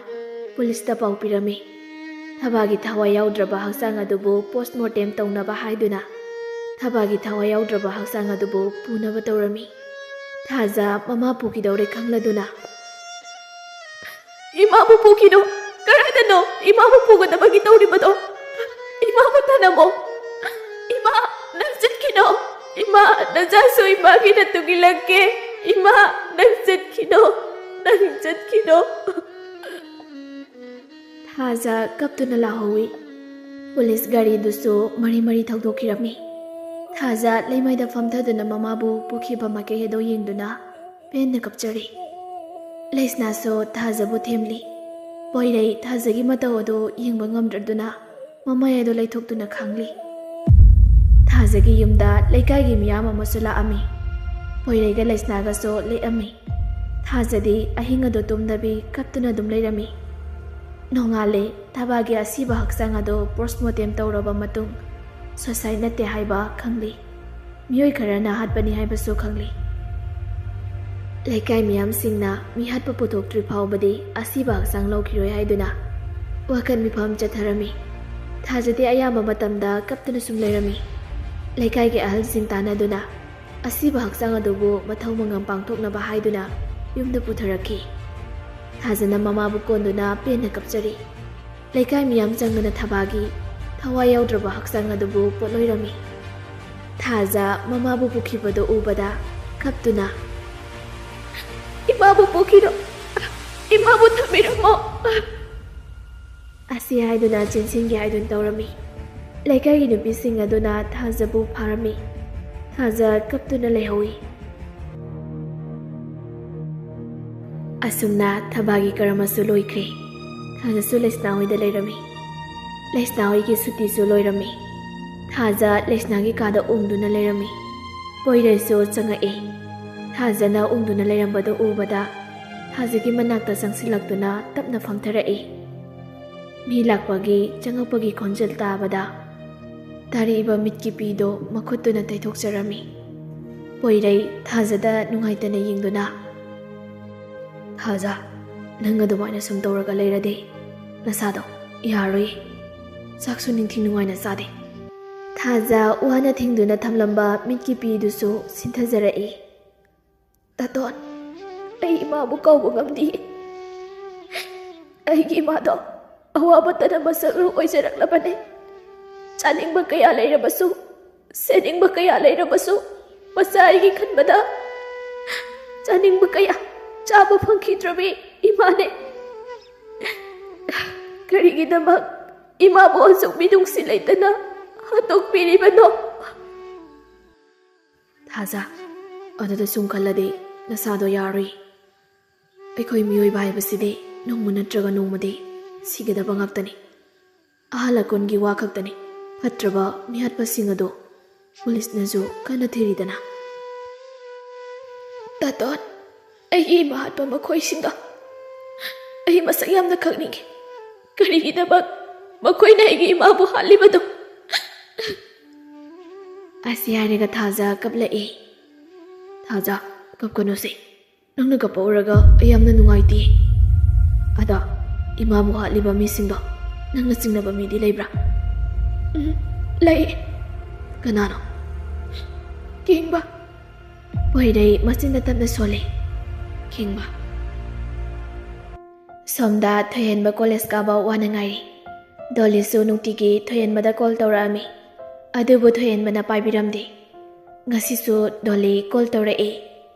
ꯄꯨꯂꯤꯁꯇ ꯄꯥꯎ ꯄꯤꯔꯝꯃꯤ꯫ ꯊꯕꯥꯒꯤ ꯊꯋꯥꯏ ꯌꯥꯎꯗ꯭ꯔꯕ ꯍꯛꯆꯥꯡ ꯑꯗꯨꯕꯨ ꯄꯣꯁꯠꯃꯣꯔꯇꯦꯝ ꯇꯧꯅꯕ ꯍꯥꯏꯗꯨꯅ ꯊꯕꯥꯒꯤ ꯊꯋꯥꯏ ꯌꯥꯎꯗ꯭ꯔꯕ ꯍꯛꯆꯥꯡ ꯑꯗꯨꯕꯨ ꯄꯨꯅꯕ ꯇꯧꯔꯝꯃꯤ꯫ ꯊꯥꯖ ꯃꯃꯥ ꯄꯨꯈꯤꯗꯧꯔꯦ ꯈꯪꯂꯗꯨꯅ ꯏꯃꯥꯕꯨ ꯄꯨꯈꯤꯅꯨ! ꯀꯔꯥꯏꯗꯅꯣ ꯏꯃꯥꯕꯨ ꯄꯨꯒꯗꯕꯒꯤ ꯇꯧꯔꯤꯕꯗꯣ? ꯏꯃꯥꯕꯨ ꯊꯅꯝꯃꯣ! ꯏꯃꯥ! ꯅꯪ ꯆꯠꯈꯤꯅꯣ! ꯏꯃꯥ! ꯅꯆꯥꯁꯨ ꯏꯃꯥꯒꯤ ꯅꯇꯨꯡ ꯏꯜꯂꯛꯀꯦ꯫ ꯏꯃꯥ! ꯅꯪ ꯆꯠꯈꯤꯅꯣ! ꯅꯪ ꯆꯠꯈꯤꯅꯣ! ꯊꯥꯖ ꯀꯞꯇꯨꯅ ꯂꯥꯎꯍꯧꯏ꯫ ꯄꯨꯂꯤꯁ ꯒꯥꯔꯤꯗꯨꯁꯨ ꯃꯔꯤ ꯃꯔꯤ ꯊꯧꯗꯣꯛꯈꯤꯔꯝꯃꯤ꯫ ꯊꯥꯖ ꯂꯩꯃꯩꯗ ꯐꯝꯊꯗꯨꯅ ꯃꯃꯥꯕꯨ ꯄꯨꯈꯤꯕ ꯃꯥꯏꯀꯩ ꯑꯗꯨ ꯌꯦꯡꯗꯨꯅ ꯄꯦꯟꯅ ꯀꯞꯆꯔꯤ꯫ ꯂꯩꯁꯅꯥꯁꯨ ꯊꯥꯖꯕꯨ ꯊꯦꯝꯂꯤ꯫ ꯄꯣꯏꯔꯩ ꯊꯥꯖꯒꯤ ꯃꯇꯧ ꯑꯗꯨ ꯌꯦꯡꯕ ꯉꯝꯗ꯭ꯔꯗꯨꯅ ꯃꯃꯩ ꯑꯗꯨ ꯂꯩꯊꯣꯛꯇꯨꯅ ꯈꯥꯡꯂꯤ꯫ ꯊꯥꯖꯒꯤ ꯌꯨꯝꯗ ꯂꯩꯀꯥꯏꯒꯤ ꯃꯤꯌꯥꯝ ꯑꯃꯁꯨ ꯂꯥꯛꯑꯝꯃꯤ꯫ ꯄꯣꯏꯔꯩꯒ ꯂꯩꯁꯅꯥꯒꯁꯨ ꯂꯦꯛꯑꯝꯃꯤ꯫ ꯊꯥꯖꯗꯤ ꯑꯍꯤꯡ ꯑꯗꯨ ꯇꯨꯝꯗꯕꯤ ꯀꯞꯇꯨꯅ ꯑꯗꯨꯝ ꯂꯩꯔꯝꯃꯤ꯫ ꯅꯣꯡꯉꯥꯜꯂꯦ ꯊꯕꯥꯒꯤ ꯑꯁꯤꯕ ꯍꯛꯆꯥꯡ ꯑꯗꯨ ꯄꯣꯁꯠꯃꯣꯔꯇꯦꯝ ꯇꯧꯔꯕ ꯃꯇꯨꯡ ꯁꯨꯏꯁꯥꯏꯗ ꯅꯠꯇꯦ ꯍꯥꯏꯕ ꯈꯪꯂꯤ꯫ ꯃꯤꯑꯣꯏ ꯈꯔꯅ ꯍꯥꯠꯄꯅꯤ ꯍꯥꯏꯕꯁꯨ ꯈꯪꯂꯤ꯫ ꯂꯩꯀꯥꯏ ꯃꯤꯌꯥꯝꯁꯤꯡꯅ ꯃꯤꯍꯥꯠꯄ ꯄꯨꯊꯣꯛꯇ꯭ꯔꯤ ꯐꯥꯎꯕꯗꯤ ꯑꯁꯤꯕ ꯍꯛꯆꯥꯡ ꯂꯧꯈꯤꯔꯣꯏ ꯍꯥꯏꯗꯨꯅ ꯋꯥꯀꯠ ꯃꯤꯐꯝ ꯆꯠꯊꯔꯝꯃꯤ꯫ ꯊꯥꯖꯗꯤ ꯑꯌꯥꯝꯕ ꯃꯇꯝꯗ ꯀꯞꯇꯨꯅ ꯁꯨꯝ ꯂꯩꯔꯝꯃꯤ꯫ ꯂꯩꯀꯥꯏꯒꯤ ꯑꯍꯜꯁꯤꯡ ꯇꯥꯟꯅꯗꯨꯅ ꯑꯁꯤꯕ ꯍꯛꯆꯥꯡ ꯑꯗꯨꯕꯨ ꯃꯊꯧ ꯃꯉꯝ ꯄꯥꯡꯊꯣꯛꯅꯕ ꯍꯥꯏꯗꯨꯅ ꯌꯨꯝꯗ ꯄꯨꯊꯔꯛꯈꯤ꯫ ꯊꯥꯖꯅ ꯃꯃꯥꯕꯨ ꯀꯣꯟꯗꯨꯅ ꯄꯦꯟꯅ ꯀꯞꯆꯔꯤ꯫ ꯂꯩꯀꯥꯏ ꯃꯤꯌꯥꯝ ꯆꯪꯗꯨꯅ ꯊꯕꯥꯒꯤ ꯊꯋꯥꯏ ꯌꯥꯎꯗ꯭ꯔꯕ ꯍꯛꯆꯥꯡ ꯑꯗꯨꯕꯨ ꯄꯣꯠꯂꯣꯏꯔꯝꯃꯤ꯫ ꯊꯥꯖ ꯃꯃꯥꯕꯨ ꯄꯨꯈꯤꯕꯗꯨ ꯎꯕꯗ ꯀꯞꯇꯨꯅ "ꯏꯃꯥꯕꯨ ꯄꯨꯈꯤꯔꯣ, ꯏꯃꯥꯕꯨ ꯊꯝꯕꯤꯔꯝꯃꯣ" ꯑꯁꯤ ꯍꯥꯏꯗꯨꯅ ꯆꯦꯟꯁꯤꯟꯒꯦ ꯍꯥꯏꯗꯨꯅ ꯇꯧꯔꯝꯃꯤ꯫ ꯂꯩꯀꯥꯏꯒꯤ ꯅꯨꯄꯤꯁꯤꯡ ꯑꯗꯨꯅ ꯊꯥꯖꯕꯨ ꯐꯥꯔꯝꯃꯤ꯫ ꯊꯥꯖ ꯀꯞꯇꯨꯅ ꯂꯩꯍꯧꯏ꯫ ꯑꯁꯨꯝꯅ ꯊꯕꯥꯒꯤ ꯀꯔꯃꯁꯨ ꯂꯣꯏꯈ꯭ꯔꯦ꯫ ꯊꯥꯖꯁꯨ ꯂꯩꯁꯅꯥ ꯍꯣꯏꯗ ꯂꯩꯔꯝꯃꯤ꯫ ꯂꯩꯁꯅꯥ ꯍꯣꯏꯒꯤ ꯁꯨꯇꯤꯁꯨ ꯂꯣꯏꯔꯝꯃꯤ꯫ ꯊꯥꯖ ꯂꯩꯁꯅꯥꯒꯤ ꯀꯥꯗ ꯎꯪꯗꯨꯅ ꯂꯩꯔꯝꯃꯤ꯫ ꯄꯣꯏꯔꯩꯁꯨ ꯆꯪꯉꯛꯏ꯫ ꯊꯥꯖꯅ ꯎꯪꯗꯨꯅ ꯂꯩꯔꯝꯕꯗꯨ ꯎꯕꯗ ꯊꯥꯖꯒꯤ ꯃꯅꯥꯛꯇ ꯆꯪꯁꯤꯜꯂꯛꯇꯨꯅ ꯇꯞꯅ ꯐꯝꯊꯔꯛꯏ꯫ ꯃꯤ ꯂꯥꯛꯄꯒꯤ ꯆꯪꯉꯛꯄꯒꯤ ꯈꯣꯟꯖꯦꯜ ꯇꯥꯕꯗ ꯇꯥꯔꯛꯏꯕ ꯃꯤꯠꯀꯤ ꯄꯤꯗꯨ ꯃꯈꯨꯠꯇꯨꯅ ꯇꯩꯊꯣꯛꯆꯔꯝꯃꯤ꯫ ꯄꯣꯏꯔꯩ ꯊꯥꯖꯗ ꯅꯨꯡꯉꯥꯏꯇꯅ ꯌꯦꯡꯗꯨꯅ "ꯊꯥꯖ, ꯅꯪ ꯑꯗꯨꯃꯥꯏꯅ ꯁꯨꯝ ꯇꯧꯔꯒ ꯂꯩꯔꯗꯤ ꯅꯁꯥꯗꯣ ꯌꯥꯔꯣꯏ꯫ ꯆꯥꯛꯁꯨ ꯅꯤꯡꯊꯤ ꯅꯨꯡꯉꯥꯏꯅ ꯆꯥꯗꯦ." ꯊꯥꯖ ꯋꯥꯅ ꯊꯤꯡꯗꯨꯅ ꯊꯝꯂꯝꯕ ꯃꯤꯠꯀꯤ ꯄꯤꯗꯨꯁꯨ ꯁꯤꯟꯊꯖꯔꯛꯏ꯫ "ꯇꯥꯇꯣꯟ, ꯑꯩ ꯏꯃꯥꯕꯨ ꯀꯧꯕ ꯉꯝꯗꯤꯌꯦ꯫ ꯑꯩꯒꯤ ꯏꯃꯥꯗꯣ ꯑꯋꯥꯕ ꯇꯅꯝꯕ ꯁꯔꯨꯛ ꯑꯣꯏꯖꯔꯛꯂꯕꯅꯤ꯫ ꯆꯥꯅꯤꯡꯕ ꯀꯌꯥ ꯂꯩꯔꯕꯁꯨ, ꯁꯦꯠꯅꯤꯡꯕ ꯀꯌా ꯂꯩꯔꯕꯁꯨ ꯃꯆꯥ ꯑꯩꯒꯤ ꯈꯟꯕꯗ ꯆꯥꯅꯤꯡꯕ ꯀꯌꯥ ꯆꯥꯕ ꯐꯪꯈꯤꯗ꯭ꯔꯕꯤ ꯏꯃꯥꯅꯦ꯫ ꯀꯔꯤꯒꯤꯗꯃꯛ ꯏꯃꯥꯕꯨ ꯑꯁꯨꯛ ꯃꯤꯅꯨꯡꯁꯤ ꯂꯩꯇꯅ ꯍꯥꯠꯇꯣꯛꯄꯤꯔꯤꯕꯅꯣ?" "ꯊꯥꯖ, ꯑꯗꯨꯗ ꯁꯨꯝ ꯈꯜꯂꯗꯤ ꯅꯁꯥꯗꯣ ꯌꯥꯔꯣꯏ꯫ ꯑꯩꯈꯣꯏ ꯃꯤꯑꯣꯏꯕ ꯍꯥꯏꯕꯁꯤꯗꯤ ꯅꯣꯡꯃ ꯅꯠꯇ꯭ꯔꯒ ꯅꯣꯡꯃꯗꯤ ꯁꯤꯒꯗꯕ ꯉꯥꯛꯇꯅꯤ꯫ ꯑꯍꯜ ꯂꯀꯣꯟꯒꯤ ꯋꯥ ꯈꯛꯇꯅꯤ ꯐꯠꯇ꯭ꯔꯕ ꯃꯤꯍꯥꯠꯄꯁꯤꯡ ꯑꯗꯨ ꯄꯨꯂꯤꯁꯅꯁꯨ ꯀꯟꯅ ꯊꯤꯔꯤꯗꯅ." "ꯇꯥꯇꯣꯟ, ꯑꯩꯒꯤ ꯏꯃꯥ ꯍꯥꯠꯄ ꯃꯈꯣꯏꯁꯤꯡꯗꯣ ꯑꯩ ꯃꯁꯛ ꯌꯥꯝꯅ ꯈꯪꯅꯤꯡꯉꯤ꯫ ꯀꯔꯤꯒꯤꯗꯃꯛ ꯃꯈꯣꯏꯅ ꯑꯩꯒꯤ ꯏꯃꯥꯕꯨ ꯍꯥꯠꯂꯤꯕꯅꯣ?" ꯑꯁꯤ ꯍꯥꯏꯔꯒ ꯊꯥꯖ ꯀꯞꯂꯛꯏ꯫ "ꯊꯥꯖ, ꯀꯞꯀꯅꯨꯁꯦ꯫ ꯅꯪꯅ ꯀꯞꯄ ꯎꯔꯒ ꯑꯩ ꯌꯥꯝꯅ ꯅꯨꯡꯉꯥꯏꯇꯦ꯫ ꯑꯗ ꯏꯃꯥꯕꯨ ꯍꯥꯠꯂꯤꯕ ꯃꯤꯁꯤꯡꯗꯣ ꯅꯪꯅ ꯆꯤꯡꯅꯕ ꯃꯤꯗꯤ ꯂꯩꯕ꯭ꯔꯥ?" "ꯂꯩ." "ꯀꯅꯥꯅꯣ?" "ꯀꯤꯡꯕ." ꯄꯣꯏꯔꯩ ꯃꯆꯤꯟꯗ ꯇꯞꯅ ꯁꯣꯜꯂꯤ꯫ "ꯀꯤꯡꯕ." ꯁꯣꯝꯗ ꯊꯣꯏꯍꯦꯟꯕ ꯀꯣꯂꯦꯖ ꯀꯥꯕ ꯋꯥꯅ ꯉꯥꯏꯔꯤ꯫ ꯗꯣꯂꯤꯁꯨ ꯅꯨꯡꯇꯤꯒꯤ ꯊꯣꯏꯍꯦꯟꯕꯗ ꯀꯣꯜ ꯇꯧꯔꯛꯑꯝꯃꯤ꯫ ꯑꯗꯨꯕꯨ ꯊꯣꯏꯍꯦꯟꯕꯅ ꯄꯥꯏꯕꯤꯔꯝꯗꯦ꯫ ꯉꯁꯤꯁꯨ ꯗꯣꯂꯤ ꯀꯣꯜ ꯇꯧꯔꯛꯏ꯫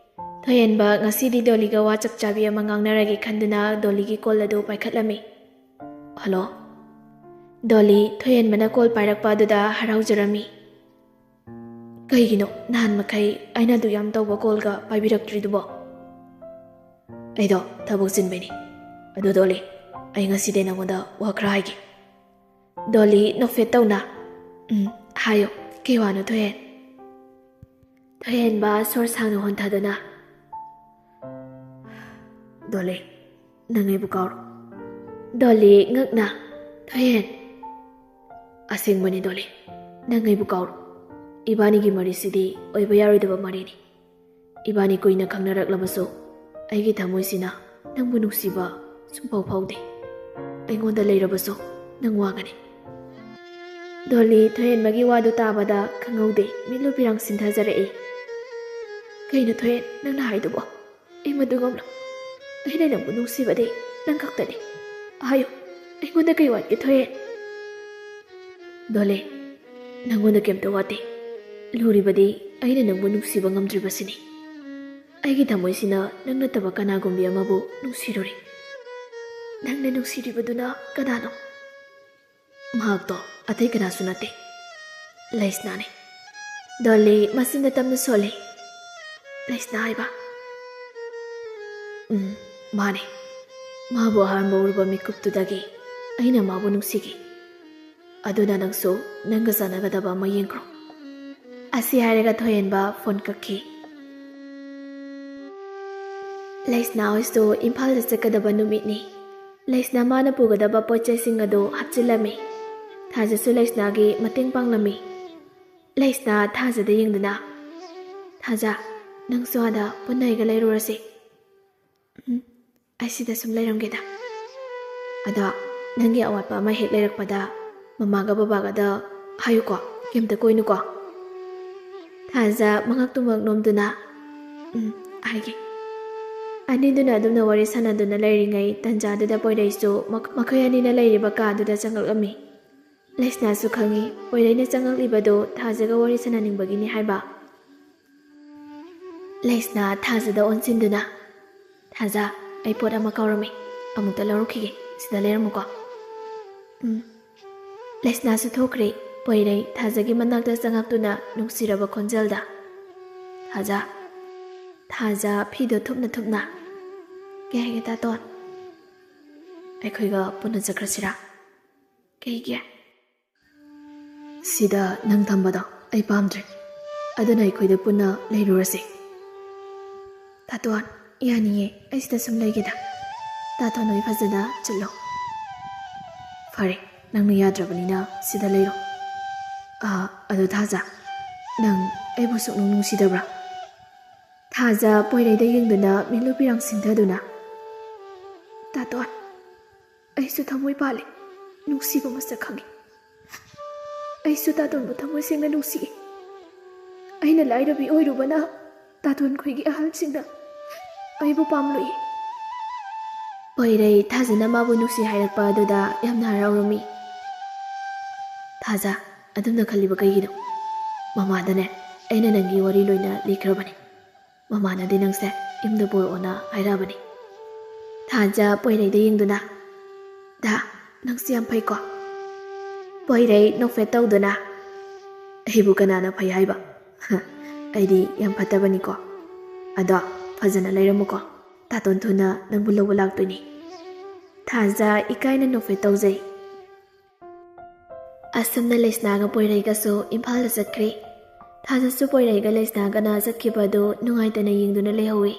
ꯊꯣꯏꯍꯦꯟꯕ ꯉꯁꯤꯗꯤ ꯗꯣꯂꯤꯒ ꯋꯥ ꯆꯞ ꯆꯥꯕꯤ ꯑꯃ ꯉꯥꯡꯅꯔꯒꯦ ꯈꯟꯗꯨꯅ ꯗꯣꯂꯤꯒꯤ ꯀꯣꯜ ꯑꯗꯨ ꯄꯥꯏꯈꯠꯂꯝꯃꯤ꯫ "ꯍꯜꯂꯣ." ꯗꯣꯂꯤ ꯊꯣꯏꯍꯦꯟꯕꯅ ꯀꯣꯜ ꯄꯥꯏꯔꯛꯄ ꯑꯗꯨꯗ ꯍꯔꯥꯎꯖꯔꯝꯃꯤ꯫ "ꯀꯩꯒꯤꯅꯣ ꯅꯍꯥꯟ ꯃꯈꯩ ꯑꯩꯅ ꯑꯗꯨ ꯌꯥꯝ ꯇꯧꯕ ꯀꯣꯜꯒ ꯄꯥꯏꯕꯤꯔꯛꯇ꯭ꯔꯤꯗꯨꯕꯣ?" "ꯑꯩꯗꯣ ꯊꯕꯛ ꯆꯤꯟꯕꯩꯅꯤ꯫ ꯑꯗꯨ ꯗꯣꯂꯤ, ꯑꯩ ꯉꯁꯤꯗꯤ ꯅꯪꯉꯣꯟꯗ ꯋꯥ ꯈꯔ ꯍꯥꯏꯒꯦ." ꯗꯣꯂꯤ ꯅꯣꯛꯐꯦꯠ ꯇꯧꯅ "ꯍꯥꯏꯌꯣ, ꯀꯩ ꯋꯥꯅꯣ ꯊꯣꯏꯍꯦꯟ?" ꯊꯣꯏꯍꯦꯟꯕ ꯁꯣꯔ ꯁꯥꯡꯅ ꯍꯣꯟꯊꯗꯨꯅ "ꯗꯣꯂꯤ, ꯅꯪ ꯑꯩꯕꯨ ꯀꯥꯎꯔꯣ." ꯗꯣꯂꯤ ꯉꯛꯅ "ꯊꯣꯏꯍꯦꯟ." "ꯑꯁꯦꯡꯕꯅꯤ ꯗꯣꯂꯤ, ꯅꯪ ꯑꯩꯕꯨ ꯀꯥꯎꯔꯣ꯫ ꯏꯕꯥꯅꯤꯒꯤ ꯃꯔꯤꯁꯤꯗꯤ ꯑꯣꯏꯕ ꯌꯥꯔꯣꯏꯗꯕ ꯃꯔꯤꯅꯤ꯫ ꯏꯕꯥꯅꯤ ꯀꯨꯏꯅ ꯈꯪꯅꯔꯛꯂꯕꯁꯨ ꯑꯩꯒꯤ ꯊꯃꯣꯏꯁꯤꯅ ꯅꯪꯕꯨ ꯅꯨꯡꯁꯤꯕ ꯁꯨꯡꯐꯥꯎ ꯐꯥꯎꯗꯦ꯫ ꯑꯩꯉꯣꯟꯗ ꯂꯩꯔꯕꯁꯨ ꯅꯪ ꯋꯥꯒꯅꯤ." ꯗꯣꯂꯤ ꯊꯣꯏꯍꯦꯟꯕꯒꯤ ꯋꯥꯗꯨ ꯇꯥꯕꯗ ꯈꯪꯍꯧꯗꯦ ꯃꯤꯠꯂꯨ ꯄꯤꯔꯥꯡ ꯁꯤꯟꯊꯖꯔꯛꯏ꯫ "ꯀꯩꯅꯣ ꯊꯣꯏꯍꯦꯟ ꯅꯪꯅ ꯍꯥꯏꯗꯨꯕꯣ? ꯑꯩ ꯃꯗꯨ ꯉꯝꯂꯣꯏ꯫ ꯑꯩꯅ ꯅꯪꯕꯨ ꯅꯨꯡꯁꯤꯕꯗꯤ ꯅꯪ ꯈꯛꯇꯅꯤ꯫ ꯍꯥꯏꯌꯨ, ꯑꯩꯉꯣꯟꯗ ꯀꯩ ꯋꯥꯠꯀꯦ ꯊꯣꯏꯍꯦꯟ?" "ꯗꯣꯂꯤ, ꯅꯪꯉꯣꯟꯗ ꯀꯩꯝꯇ ꯋꯥꯠꯇꯦ꯫ ꯂꯨꯔꯤꯕꯗꯤ ꯑꯩꯅ ꯅꯪꯕꯨ ꯅꯨꯡꯁꯤꯕ ꯉꯝꯗ꯭ꯔꯤꯕꯁꯤꯅꯤ꯫ ꯑꯩꯒꯤ ꯊꯃꯣꯏꯁꯤꯅ ꯅꯪ ꯅꯠꯇꯕ ꯀꯅꯥꯒꯨꯝꯕꯤ ꯑꯃꯕꯨ ꯅꯨꯡꯁꯤꯔꯨꯔꯤ." "ꯅꯪꯅ ꯅꯨꯡꯁꯤꯔꯤꯕꯗꯨꯅ ꯀꯅꯥꯅꯣ?" "ꯃꯍꯥꯛꯇꯣ ꯑꯇꯩ ꯀꯅꯥꯁꯨ ꯅꯠꯇꯦ, ꯂꯩꯁꯅꯥꯅꯤ꯫ ꯗꯣꯜꯂꯤ ꯃꯁꯤꯡꯗ ꯇꯝꯅ ꯁꯣꯜꯂꯤ. ꯂꯩꯁꯅꯥ ꯍꯥꯏꯕ. ꯃꯥꯅꯦ. ꯃꯥꯕꯨ ꯑꯍꯥꯟꯕ ꯎꯔꯨꯕ ꯃꯤꯀꯨꯞꯇꯨꯗꯒꯤ ꯑꯩꯅ ꯃꯥꯕꯨ ꯅꯨꯡꯁꯤꯈꯤ. ꯑꯗꯨꯅ ꯅꯪꯁꯨ ꯅꯪꯒ ꯆꯥꯟꯅꯒꯗꯕ ꯑꯃ ꯌꯦꯡꯈ꯭ꯔꯣ. ꯑꯁꯤ ꯍꯥꯏꯔꯒ ꯊꯣꯏꯍꯦꯟꯕ ꯐꯣꯟ ꯀꯛꯈꯤ. ꯂꯩꯁꯅꯥ ꯍꯣꯏꯁꯨ ꯏꯝꯐꯥꯜꯗ ꯆꯠꯀꯗꯕ ꯅꯨꯃꯤꯠꯅꯤ. ꯂꯩꯁꯅꯥ ꯃꯥꯅ ꯄꯨꯒꯗꯕ ꯄꯣꯠꯆꯩꯁꯤꯡ ꯑꯗꯨ ꯍꯥꯞꯆꯤꯜꯂꯝꯃꯤ. ꯊꯥꯖꯁꯨ ꯂꯩꯁꯅꯥꯒꯤ ꯃꯇꯦꯡ ꯄꯥꯡꯂꯝꯃꯤ. ꯂꯩꯁꯅꯥ ꯊꯥꯖꯗ ꯌꯦꯡꯗꯨꯅ, ꯊꯥꯖ, ꯅꯪꯁꯨ ꯑꯥꯗ ꯄꯨꯟꯅ ꯑꯩꯒ ꯂꯩꯔꯨꯔꯁꯤ. ꯑꯩ ꯁꯤꯗ ꯁꯨꯝ ꯂꯩꯔꯝꯒꯦꯗ. ꯑꯗꯣ ꯅꯪꯒꯤ ꯑꯋꯥꯠꯄ ꯑꯃ ꯍꯦꯛ ꯂꯩꯔꯛꯄꯗ ꯃꯃꯥꯒ ꯕꯕꯥꯒꯗ ꯍꯥꯏꯌꯨꯀꯣ, ꯀꯩꯝꯇ ꯀꯣꯏꯅꯨꯀꯣ. ꯊꯥꯖ ꯃꯉꯛꯇꯨꯃꯛ ꯅꯣꯝꯗꯨꯅ, ꯍꯥꯏꯒꯦ. ꯑꯅꯤꯗꯨꯅ ꯑꯗꯨꯝꯅ ꯋꯥꯔꯤ ꯁꯥꯟꯅꯗꯨꯅ ꯂꯩꯔꯤꯉꯩ ꯇꯟꯖꯥꯗꯨꯗ ꯄꯣꯏꯔꯩꯁꯨ ꯃꯈꯣꯏ ꯑꯅꯤꯅ ꯂꯩꯔꯤꯕ ꯀꯥꯗꯨꯗ ꯆꯪꯂꯛꯂꯝꯃꯤ. ꯂꯩꯁꯅꯥꯁꯨ ꯈꯪꯉꯤ ꯄꯣꯏꯔꯩꯅ ꯆꯪꯂꯛꯂꯤꯕꯗꯨ ꯊꯥꯖꯒ ꯋꯥꯔꯤ ꯁꯥꯟꯅꯅꯤꯡꯕꯒꯤꯅꯤ ꯍꯥꯏꯕ. ꯂꯩꯁꯅꯥ ꯊꯥꯖꯗ ꯑꯣꯟꯁꯤꯟꯗꯨꯅ, ꯊꯥꯖ, ꯑꯩ ꯄꯣꯠ ꯑꯃ ꯀꯥꯎꯔꯝꯃꯤ. ꯑꯃꯨꯛꯇ ꯂꯧꯔꯨꯈꯤꯒꯦ. ꯁꯤꯗ ꯂꯩꯔꯝꯃꯨꯀꯣ. ꯂꯩꯁꯅꯥꯁꯨ ꯊꯣꯛꯈ꯭ꯔꯦ. ꯄꯣꯏꯔꯩ ꯊꯥꯖꯒꯤ ꯃꯅꯥꯛꯇ ꯆꯪꯉꯛꯇꯨꯅ ꯅꯨꯡꯁꯤꯔꯕ ꯈꯣꯟꯖꯦꯜꯗ, ꯊꯥꯖ. ꯊꯥꯖ ꯐꯤꯗꯣ ꯊꯨꯞꯅ ꯊꯨꯞꯅ, ꯀꯩ ꯍꯥꯏꯒꯦ ꯇꯥꯇꯣꯟ? ꯑꯩꯈꯣꯏꯒ ꯄꯨꯟꯅ ꯆꯠꯈ꯭ꯔꯁꯤꯔꯥ? ꯀꯩꯒꯤ? ꯁꯤꯗ ꯅꯪ ꯊꯝꯕꯗꯣ ꯑꯩ ꯄꯥꯝꯗ꯭ꯔꯦ. ꯑꯗꯨꯅ ꯑꯩꯈꯣꯏꯗ ꯄꯨꯟꯅ ꯂꯩꯔꯨꯔꯁꯤ. ꯇꯥꯇꯣꯟ, ꯌꯥꯅꯤꯌꯦ. ꯑꯩ ꯁꯤꯗ ꯁꯨꯝ ꯂꯩꯒꯦꯗ. ꯇꯥꯇꯣꯟ ꯅꯣꯏ ꯐꯖꯅ ꯆꯠꯂꯣ. ꯐꯔꯦ, ꯅꯪꯅ ꯌꯥꯗ꯭ꯔꯕꯅꯤꯅ ꯁꯤꯗ ꯂꯩꯔꯣ. ꯑꯗꯨ ꯊꯥꯖ, ꯅꯪ ꯑꯩꯕꯨ ꯁꯨꯛꯅꯨꯡ ꯅꯨꯡꯁꯤꯗꯕ꯭ꯔꯥ? ꯊꯥꯖ ꯄꯣꯏꯔꯩꯗ ꯌꯦꯡꯗꯨꯅ ꯃꯤꯠꯂꯨ ꯄꯤꯔꯥꯡ ꯁꯤꯡꯊꯗꯨꯅ, ꯇꯥꯇꯣꯟ, ꯑꯩꯁꯨ ꯊꯃꯣꯏ ꯄꯥꯜꯂꯤ. ꯅꯨꯡꯁꯤꯕ ꯃꯁꯛ ꯈꯪꯉꯤ. ꯑꯩꯁꯨ ꯇꯥꯇꯣꯟꯕꯨ ꯊꯃꯣꯏ ꯁꯦꯡꯅ ꯅꯨꯡꯁꯤꯏ. ꯑꯩꯅ ꯂꯥꯏꯔꯕꯤ ꯑꯣꯏꯔꯨꯕꯅ ꯇꯥꯇꯣꯟ ꯈꯣꯏꯒꯤ ꯑꯍꯜꯁꯤꯡꯅ ꯑꯩꯕꯨ ꯄꯥꯝꯂꯨꯏ. ꯄꯣꯏꯔꯩ ꯊꯥꯖꯅ ꯃꯥꯕꯨ ꯅꯨꯡꯁꯤ ꯍꯥꯏꯔꯛꯄ ꯑꯗꯨꯗ ꯌꯥꯝꯅ ꯍꯔꯥꯎꯔꯝꯃꯤ. ꯊꯥꯖ, ꯑꯗꯨꯝꯅ ꯈꯜꯂꯤꯕ ꯀꯩꯒꯤꯅꯣ? ꯃꯃꯥꯗꯅꯦ ꯑꯩꯅ ꯅꯪꯒꯤ ꯋꯥꯔꯤ ꯂꯣꯏꯅ ꯂꯤꯈ꯭ꯔꯕꯅꯤ. ꯃꯃꯥꯅꯗꯤ ꯅꯪꯁꯦ ꯌꯨꯝꯗ ꯄꯨꯔꯛꯑꯣꯅ ꯍꯥꯏꯔꯛꯑꯕꯅꯤ. ꯊꯥꯖ ꯄꯣꯏꯔꯩꯗ ꯌꯦꯡꯗꯨꯅ, ꯗꯥ, ꯅꯪꯁꯨ ꯌꯥꯝ ꯐꯩꯀꯣ. ꯄꯣꯏꯔꯩ ꯅꯣꯛꯐꯦꯠ ꯇꯧꯗꯨꯅ, ꯑꯩꯕꯨ ꯀꯅꯥꯅ ꯐꯩ ꯍꯥꯏꯕ? ꯑꯩꯗꯤ ꯌꯥꯝ ꯐꯠꯇꯕꯅꯤꯀꯣ. ꯑꯗꯣ ꯐꯖꯅ ꯂꯩꯔꯝꯃꯨꯀꯣ. ꯇꯥꯇꯣꯟ ꯊꯨꯅ ꯅꯪꯕꯨ ꯂꯧꯕ ꯂꯥꯛꯇꯣꯏꯅꯤ. ꯊꯥꯖ ꯏꯀꯥꯏꯅ ꯅꯣꯛꯐꯦꯠ ꯇꯧꯖꯩ. ꯑꯁꯨꯝꯅ ꯂꯩꯁꯅꯥꯒ ꯄꯣꯏꯔꯩꯒꯁꯨ ꯏꯝꯐꯥꯜꯗ ꯆꯠꯈ꯭ꯔꯦ. ꯊꯥꯖꯁꯨ ꯄꯣꯏꯔꯩꯒ ꯂꯩꯁꯅꯥꯒꯅ ꯆꯠꯈꯤꯕ ꯑꯗꯨ ꯅꯨꯡꯉꯥꯏꯇꯅ ꯌꯦꯡꯗꯨꯅ ꯂꯩꯍꯧꯏ.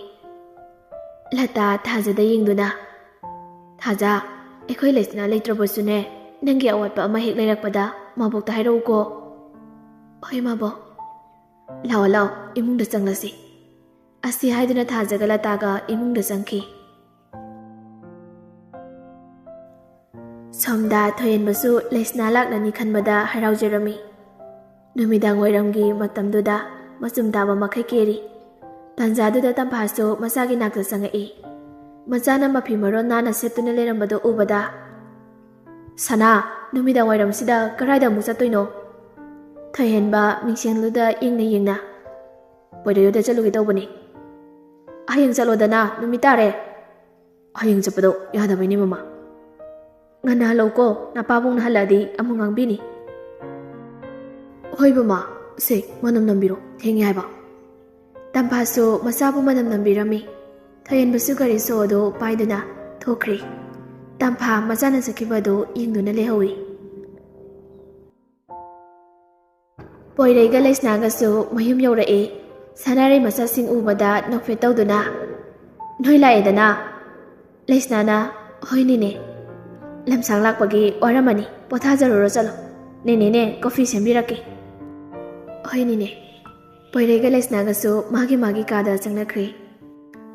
ꯂꯇꯥ ꯊꯥꯖꯗ ꯌꯦꯡꯗꯨꯅ, ꯊꯥꯖ, ꯑꯩꯈꯣꯏ ꯂꯩꯁꯅꯥ ꯂꯩꯇ꯭ꯔꯕꯁꯨꯅꯦ, ꯅꯪꯒꯤ ꯑꯋꯥꯠꯄ ꯑꯃ ꯍꯦꯛ ꯂꯩꯔꯛꯄꯗ ꯃꯥꯕꯣꯛꯇ ꯍꯥꯏꯔꯛꯎꯀꯣ. ꯍꯣꯏ ꯃꯥꯕꯣꯛ. ꯂꯥꯛꯑꯣ ꯂꯥꯛꯑꯣ, ꯏꯃꯨꯡꯗ ꯆꯪꯂꯁꯤ. ꯑꯁꯤ ꯍꯥꯏꯗꯨꯅ ꯊꯥꯖꯒ ꯂꯇꯥꯒ ꯏꯃꯨꯡꯗ ꯆꯪꯈꯤ. ꯁꯣꯝꯗ ꯊꯣꯏꯍꯦꯟꯕꯁꯨ ꯂꯩꯁꯅꯥ ꯂꯥꯛꯂꯅꯤ ꯈꯟꯕꯗ ꯍꯔꯥꯎꯖꯔꯝꯃꯤ. ꯅꯨꯃꯤꯗꯥꯡ ꯋꯥꯏꯔꯝꯒꯤ ꯃꯇꯝꯗꯨꯗ ꯃꯆꯨꯝ ꯇꯥꯕ ꯃꯈꯩ ꯀꯦꯔꯤ. ꯇꯥꯟꯖꯥꯗꯨꯗ ꯇꯝꯐꯥꯁꯨ ꯃꯆꯥꯒꯤ ꯅꯥꯛꯇ ꯆꯪꯉꯛꯏ. ꯃꯆꯥꯅ ꯃꯐꯤ ꯃꯔꯣꯟ ꯅꯥꯟꯅ ꯁꯦꯠꯇꯨꯅ ꯂꯩꯔꯝꯕꯗꯨ ꯎꯕꯗ, ꯁꯅꯥ, ꯅꯨꯃꯤꯗꯥꯡ ꯋꯥꯏꯔꯝꯁꯤꯗ ꯀꯔꯥꯏꯗ ꯑꯃꯨꯛ ꯆꯠꯇꯣꯏꯅꯣ? ꯊꯣꯏꯍꯦꯟꯕ ꯃꯤꯡꯁꯦꯟꯂꯨꯗ ꯌꯦꯡꯅ ꯌꯦꯡꯅ, ꯄꯣꯏꯔꯩꯍꯣꯏꯗ ꯆꯠꯂꯨꯒꯦ ꯇꯧꯕꯅꯤ. ꯍꯌꯦꯡ ꯆꯠꯂꯣꯗꯅ, ꯅꯨꯃꯤꯠ ꯇꯥꯔꯦ. ꯍꯌꯦꯡ ꯆꯠꯄꯗꯣ ꯌꯥꯗꯕꯩꯅꯦ ꯃꯃꯥ. ꯉꯟꯅ ꯍꯜꯂꯧꯀꯣ, ꯅꯄꯥꯕꯨꯡꯅ ꯍꯜꯂꯛꯑꯗꯤ ꯑꯃꯨꯛ ꯉꯥꯡꯕꯤꯅꯤ. ꯍꯣꯏ ꯃꯃꯥ, ꯁꯦ ꯃꯅꯝ ꯅꯝꯕꯤꯔꯣ, ꯊꯦꯡꯉꯦ ꯍꯥꯏꯕ. ꯇꯝꯐꯥꯁꯨ ꯃꯆꯥꯕꯨ ꯃꯅꯝ ꯅꯝꯕꯤꯔꯝꯃꯤ. ꯊꯣꯏꯍꯦꯟꯕꯁꯨ ꯒꯥꯔꯤ ꯁꯣ ꯑꯗꯨ ꯄꯥꯏꯗꯨꯅ ꯊꯣꯛꯈ꯭ꯔꯦ. ꯇꯝꯐꯥ ꯃꯆꯥꯅ ꯆꯠꯈꯤꯕ ꯑꯗꯨ ꯌꯦꯡꯗꯨꯅ ꯂꯩꯍꯧꯏ. ꯄꯣꯏꯔꯩꯒ ꯂꯩꯁꯅꯥꯒꯁꯨ ꯃꯌꯨꯝ ꯌꯧꯔꯛꯏ. ꯁꯅꯥꯔꯩ ꯃꯆꯥꯁꯤꯡ ꯎꯕꯗ ꯅꯣꯛꯐꯦꯠ ꯇꯧꯗꯨꯅ, ꯅꯣꯏ ꯂꯥꯛꯑꯦꯗꯅ? ꯂꯩꯁꯅꯥꯅ, ꯍꯣꯏ ꯅꯦꯅꯦ. ꯂꯝꯁꯥꯡ ꯂꯥꯛꯄꯒꯤ ꯋꯥꯔꯝꯃꯅꯤ, ꯄꯣꯊꯥꯖꯔꯨꯔꯣ ꯆꯠꯂꯣ. ꯅꯦꯅꯦꯅꯦ ꯀꯣꯐꯤ ꯁꯦꯝꯕꯤꯔꯛꯀꯦ. ꯍꯣꯏ ꯅꯦꯅꯦ. ꯄꯣꯏꯔꯩꯒ ꯂꯩꯁꯅꯥꯒꯁꯨ ꯃꯥꯒꯤ ꯃꯥꯒꯤ ꯀꯥꯗ ꯆꯪꯅꯈ꯭ꯔꯦ.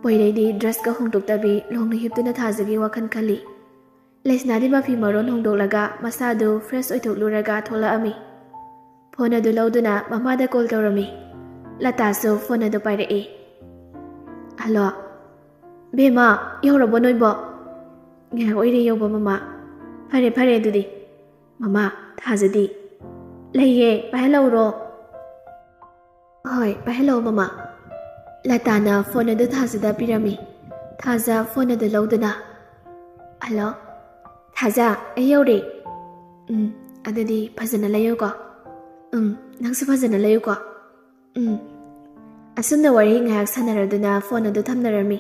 ꯄꯣꯏꯔꯩꯗꯤ ꯗ꯭ꯔꯦꯁꯀ ꯍꯣꯡꯗꯣꯛꯇꯕꯤ ꯂꯣꯡꯅ ꯍꯤꯞꯇꯨꯅ ꯊꯥꯖꯒꯤ ꯋꯥꯈꯜ ꯈꯜꯂꯤ. ꯂꯩꯁꯅꯥꯗꯤ ꯃꯐꯤ ꯃꯔꯣꯟ ꯍꯣꯡꯗꯣꯛꯂꯒ ꯃꯁꯥꯗꯨ ꯐ꯭ꯔꯦꯁ ꯑꯣꯏꯊꯣꯛꯂꯨꯔꯒ ꯊꯣꯛꯂꯛꯑꯝꯃꯤ. ꯐꯣꯟ ꯑꯗꯨ ꯂꯧꯗꯨꯅ ꯃꯃꯥꯗ ꯀꯣꯜ ꯇꯧꯔꯝꯃꯤ. ꯂꯇꯥꯁꯨ ꯐꯣꯟ ꯑꯗꯨ ꯄꯥꯏꯔꯛꯏ. ꯍꯜꯂꯣ, ꯕꯦꯝꯃ, ꯌꯧꯔꯕꯣ ꯅꯣꯏꯕꯣ? ꯉꯥꯏꯍꯥꯛ ꯑꯣꯏꯔꯦ ꯌꯧꯕ ꯃꯃꯥ. ꯐꯔꯦ ꯐꯔꯦ ꯑꯗꯨꯗꯤ. ꯃꯃꯥ, ꯊꯥꯖꯗꯤ? ꯂꯩꯌꯦ, ꯄꯥꯏꯍꯜꯂꯛꯎꯔꯣ? ꯍꯣꯏ, ꯄꯥꯏꯍꯜꯂꯛꯑꯣ ꯃꯃꯥ. ꯂꯇꯥꯅ ꯐꯣꯟ ꯑꯗꯨ ꯊꯥꯖꯗ ꯄꯤꯔꯝꯃꯤ. ꯊꯥꯖ ꯐꯣꯟ ꯑꯗꯨ ꯂꯧꯗꯨꯅ, ꯍꯜꯂꯣ, ꯊꯥꯖ, ꯑꯩ ꯌꯧꯔꯦ. ꯑꯗꯨꯗꯤ ꯐꯖꯅ ꯂꯩꯌꯨꯀꯣ. ꯅꯪꯁꯨ ꯐꯖꯅ ꯂꯩꯌꯨꯀꯣ. ꯑꯁꯨꯝꯅ ꯋꯥꯔꯤ ꯉꯥꯏꯍꯥꯛ ꯁꯥꯟꯅꯔꯗꯨꯅ ꯐꯣꯟ ꯑꯗꯨ ꯊꯝꯅꯔꯝꯃꯤ꯫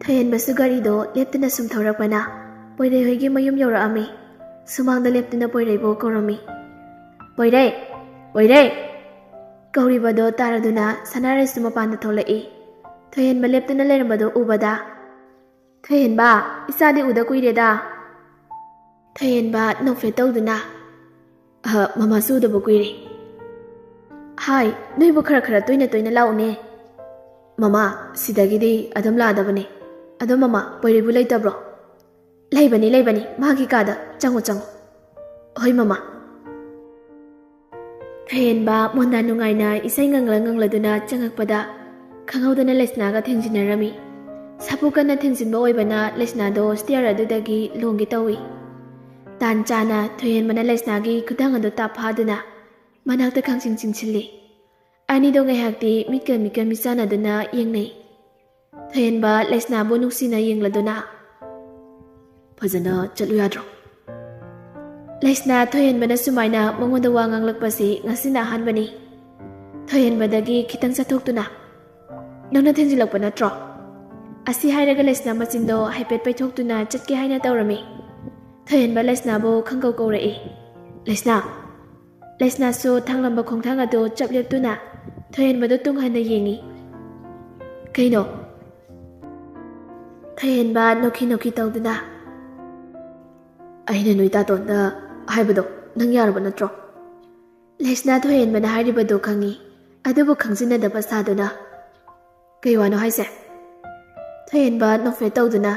ꯊꯣꯏꯍꯟꯕꯁꯨ ꯒꯥꯔꯤꯗꯣ ꯂꯦꯞꯇꯨꯅ ꯁꯨꯝ ꯊꯧꯔꯛꯄꯅ ꯄꯣꯏꯔꯩ ꯍꯣꯏꯒꯤ ꯃꯌꯨꯝ ꯌꯧꯔꯛꯑꯝꯃꯤ꯫ ꯁꯨꯃꯥꯡꯗ ꯂꯦꯞꯇꯨꯅ ꯄꯣꯏꯔꯩꯕꯨ ꯀꯧꯔꯝꯃꯤ꯫ ꯄꯣꯏꯔꯩ! ꯄꯣꯏꯔꯩ! ꯀꯧꯔꯤꯕꯗꯣ ꯇꯥꯔꯗꯨꯅ ꯁꯅꯥꯔꯩꯁꯨ ꯃꯄꯥꯟꯗ ꯊꯣꯛꯂꯛꯏ꯫ ꯊꯣꯏꯍꯟꯕ ꯂꯦꯞꯇꯨꯅ ꯂꯩꯔꯝꯕꯗꯣ ꯎꯕꯗ, ꯊꯣꯏꯍꯟꯕ, ꯏꯆꯥꯗꯤ ꯎꯗ ꯀꯨꯏꯔꯦꯗ꯫ ꯊꯣꯏꯍꯟꯕ ꯅꯣꯛꯐꯦꯠ ꯇꯧꯗꯨꯅ, ꯃꯃꯥꯁꯨ ꯎꯗꯕ ꯀꯨꯏꯔꯦ꯫ ꯍꯥꯏ, ꯅꯣꯏꯕꯨ ꯈꯔ ꯈꯔ ꯇꯣꯏꯅ ꯇꯣꯏꯅ ꯂꯥꯛꯎꯅꯦ꯫ ꯃꯃꯥ, ꯁꯤꯗꯒꯤꯗꯤ ꯑꯗꯨꯝ ꯂꯥꯛꯑꯗꯕꯅꯦ꯫ ꯑꯗꯣ ꯃꯃꯥ, ꯄꯣꯏꯔꯩꯕꯨ ꯂꯩꯇꯕ꯭ꯔꯣ? ꯂꯩꯕꯅꯤ, ꯃꯥꯒꯤ ꯀꯥꯗ ꯆꯪꯉꯣ꯫ ꯍꯣꯏ ꯃꯃꯥ꯫ ꯊꯣꯏꯍꯟꯕ ꯃꯣꯟꯗꯥ ꯅꯨꯡꯉꯥꯏꯅ ꯏꯁꯩ ꯉꯪꯂꯗꯨꯅ ꯆꯪꯉꯛꯄꯗ ꯈꯪꯍꯧꯗꯅ ꯂꯩꯁꯅꯥꯒ ꯊꯦꯡꯖꯤꯟꯅꯔꯝꯃꯤ꯫ ꯁꯥꯐꯨ ꯀꯟꯅ ꯊꯦꯡꯖꯤꯟꯕ ꯑꯣꯏꯕꯅ ꯂꯩꯁꯅꯥꯗꯣ ꯁ꯭ꯇꯤꯌꯔ ꯑꯗꯨꯗꯒꯤ ꯂꯣꯡꯒꯦ ꯇꯧꯏ꯫ ꯇꯥꯟ ꯆꯥꯅ ꯊꯣꯏꯍꯟꯕꯅ ꯂꯩꯁꯅꯥꯒꯤ ꯈꯨꯗꯥꯡ ꯑꯗꯨ ꯇꯥꯞ ꯐꯥꯗꯨꯅ ꯃꯅꯥꯛꯇ ꯈꯪꯆꯤꯡ ꯆꯤꯡꯁꯤꯜꯂꯤ꯫ ꯑꯅꯤꯗꯣ ꯉꯥꯏꯍꯥꯛꯇꯤ ꯃꯤꯠꯀ ꯃꯤꯆꯥꯟꯅꯗꯨꯅ ꯌꯦꯡꯅꯩ꯫ ꯊꯣꯏꯍꯟꯕ ꯂꯩꯁꯅꯥꯕꯨ ꯅꯨꯡꯁꯤꯅ ꯌꯦꯡꯂꯗꯨꯅ, ꯐꯖꯅ ꯆꯠꯂꯨ ꯌꯥꯗ꯭ꯔꯣ? ꯂꯩꯁꯅꯥ ꯊꯣꯏꯍꯟꯕꯅ ꯁꯨꯃꯥꯏꯅ ꯃꯉꯣꯟꯗ ꯋꯥ ꯉꯥꯡꯂꯛꯄꯁꯤ ꯉꯁꯤꯅ ꯑꯍꯥꯟꯕꯅꯤ꯫ ꯊꯣꯏꯍꯟꯕꯗꯒꯤ ꯈꯤꯇꯪ ꯆꯠꯊꯣꯛꯇꯨꯅ, ꯅꯪꯅ ꯊꯦꯡꯖꯤꯜꯂꯛꯄ ꯅꯠꯇ꯭ꯔꯣ? ꯑꯁꯤ ꯍꯥꯏꯔꯒ ꯂꯩꯁꯅꯥ ꯃꯆꯤꯟꯗꯣ ꯍꯥꯏꯐꯦꯠ ꯄꯩꯊꯣꯛꯇꯨꯅ ꯆꯠꯀꯦ ꯍꯥꯏꯅ ꯇꯧꯔꯝꯃꯤ꯫ ꯊꯣꯏꯍꯟꯕ ꯂꯩꯁꯅꯥꯕꯨ ꯈꯪꯀꯧ ꯀꯧꯔꯛꯏ꯫ ꯂꯩꯁꯅꯥ! ꯂꯩꯁꯅꯥꯁꯨ ꯊꯥꯡꯂꯝꯕ ꯈꯣꯡꯊꯥꯡ ꯑꯗꯨ ꯆꯞ ꯂꯦꯞꯇꯨꯅ ꯊꯣꯏꯍꯟꯕꯗꯨ ꯇꯨꯡ ꯍꯟꯅ ꯌꯦꯡꯉꯤ꯫ ꯀꯩꯅꯣ? ꯊꯣꯏꯍꯟꯕ ꯅꯣꯛꯈꯤ ꯇꯧꯗꯨꯅ, ꯑꯩꯅ ꯅꯣꯏ ꯇꯥꯇꯣꯟꯗ ꯍꯥꯏꯕꯗꯣ ꯅꯪ ꯌꯥꯔꯕ ꯅꯠꯇ꯭ꯔꯣ? ꯂꯩꯁꯅꯥ ꯊꯣꯏꯍꯟꯕꯅ ꯍꯥꯏꯔꯤꯕꯗꯨ ꯈꯪꯉꯤ, ꯑꯗꯨꯕꯨ ꯈꯪꯖꯤꯟꯅꯗꯕ ꯁꯥꯗꯨꯅ, ꯀꯩ ꯋꯥꯅꯣ ꯍꯥꯏꯁꯦ? ꯊꯣꯏꯍꯟꯕ ꯅꯣꯛꯐꯦꯠ ꯇꯧꯗꯨꯅ,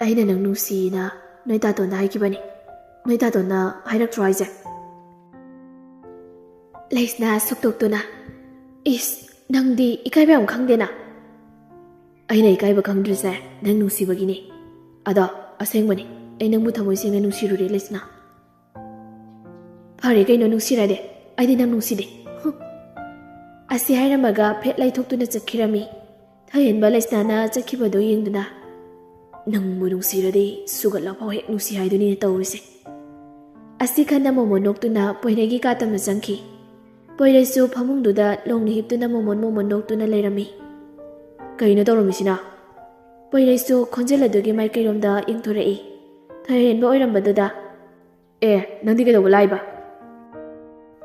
ꯑꯩꯅ ꯅꯪ ꯅꯨꯡꯁꯤꯅ ꯅꯣꯏ ꯇꯥꯇꯣꯟꯗ ꯍꯥꯏꯈꯤꯕꯅꯤ꯫ ꯅꯣꯏ ꯇꯥꯇꯣꯟꯅ ꯍꯥꯏꯔꯛꯇ꯭ꯔꯣ ꯍꯥꯏꯁꯦ? ꯂꯩꯁꯅꯥ ꯁꯨꯛꯇꯣꯛꯇꯨꯅ, ꯏꯁ, ꯅꯪꯗꯤ ꯏꯀꯥꯏꯕ ꯌꯥꯝ ꯈꯪꯗꯦꯅ꯫ ꯑꯩꯅ ꯏꯀꯥꯏꯕ ꯈꯪꯗ꯭ꯔꯤꯁꯦ ꯅꯪ ꯅꯨꯡꯁꯤꯕꯒꯤꯅꯤ꯫ ꯑꯗꯣ ꯑꯁꯦꯡꯕꯅꯤ, ꯑꯩ ꯅꯪꯕꯨ ꯊꯃꯣꯏ ꯁꯦꯡꯅ ꯅꯨꯡꯁꯤꯔꯨꯔꯦ ꯂꯩꯁꯅꯥ꯫ ꯐꯔꯦ ꯀꯩꯅꯣ ꯅꯨꯡꯁꯤꯔꯗꯤ, ꯑꯩꯗꯤ ꯅꯪ ꯅꯨꯡꯁꯤꯗꯦ꯫ ꯑꯁꯤ ꯍꯥꯏꯔꯝꯃꯒ ꯐꯦꯠ ꯂꯩꯊꯣꯛꯇꯨꯅ ꯆꯠꯈꯤꯔꯝꯃꯤ꯫ ꯊꯣꯏꯍꯟꯕ ꯂꯩꯁꯅꯥꯅ ꯆꯠꯈꯤꯕꯗꯨ ꯌꯦꯡꯗꯨꯅ, ꯅꯪꯕꯨ ꯅꯨꯡꯁꯤꯔꯗꯤ ꯁꯨꯒꯠꯂꯐꯥꯎ ꯍꯦꯛ ꯅꯨꯡꯁꯤ ꯍꯥꯏꯗꯨꯅꯤꯅꯦ ꯇꯧꯔꯤꯁꯦ꯫ ꯑꯁꯤ ꯈꯟꯅ ꯃꯣꯃꯣꯟ ꯅꯣꯛꯇꯨꯅ ꯄꯣꯏꯔꯩꯒꯤ ꯀꯥꯇꯝꯗ ꯆꯪꯈꯤ꯫ ꯄꯣꯏꯔꯩꯁꯨ ꯐꯃꯨꯡꯗꯨꯗ ꯂꯣꯡꯅ ꯍꯤꯞꯇꯨꯅ ꯃꯣꯃꯣꯟ ꯅꯣꯛꯇꯨꯅ ꯂꯩꯔꯝꯃꯤ꯫ ꯀꯩꯅꯣ ꯇꯧꯔꯝꯃꯤꯁꯤꯅ? ꯄꯣꯏꯔꯩꯁꯨ ꯈꯣꯟꯖꯦꯜ ꯑꯗꯨꯒꯤ ꯃꯥꯏꯀꯩꯔꯣꯝꯗ ꯌꯦꯡꯊꯣꯔꯛꯏ꯫ ꯊꯣꯏꯍꯟꯕ ꯑꯣꯏꯔꯝꯕꯗꯨꯗ, ꯅꯪꯗꯤ ꯀꯩꯗꯧꯕ ꯂꯥꯛꯏꯕ?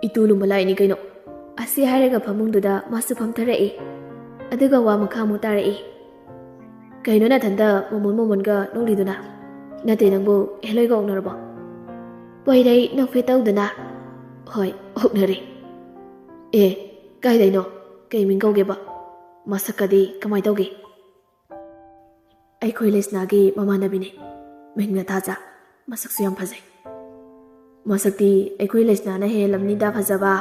ꯏꯇꯨ ꯂꯨꯝꯕ ꯂꯥꯛꯏꯅꯤ ꯀꯩꯅꯣ꯫ ꯑꯁꯤ ꯍꯥꯏꯔꯒ ꯐꯃꯨꯡꯗꯨꯗ ꯃꯥꯁꯨ ꯐꯝꯊꯔꯛꯏ꯫ ꯑꯗꯨꯒ ꯋꯥ ꯃꯈꯥꯃꯨꯛ ꯇꯥꯔꯛꯏ꯫ ꯀꯩꯅꯣ ꯅꯊꯟꯗ ꯃꯣꯃꯣꯟꯒ ꯅꯣꯛꯂꯤꯗꯨꯅ? ꯅꯠꯇꯦ ꯅꯪꯕꯨ ꯍꯦꯂꯣꯏꯒ ꯑꯣꯛꯅꯔꯕꯣ? ꯄꯣꯏꯔꯩ ꯅꯣꯛꯐꯦꯠ ꯇꯧꯗꯨꯅ, ꯍꯣꯏ ꯑꯣꯛꯅꯔꯦ꯫ ꯀꯥꯏꯗꯩꯅꯣ? ꯀꯩ ꯃꯤꯡ ꯀꯧꯒꯦꯕ? ꯃꯁꯛꯀꯗꯤ ꯀꯃꯥꯏ ꯇꯧꯒꯦ? ꯑꯩꯈꯣꯏ ꯂꯩꯁꯅꯥꯒꯤ ꯃꯃꯥꯟꯅꯕꯤꯅꯦ, ꯃꯤꯡꯅ ꯊꯥꯖ, ꯃꯁꯛꯁꯨ ꯌꯥꯝ ꯐꯖꯩ꯫ ꯃꯁꯛꯇꯤ ꯑꯩꯈꯣꯏ ꯂꯩꯁꯅꯥꯅ ꯍꯦꯜꯂꯝꯅꯤꯗ ꯐꯖꯕ꯫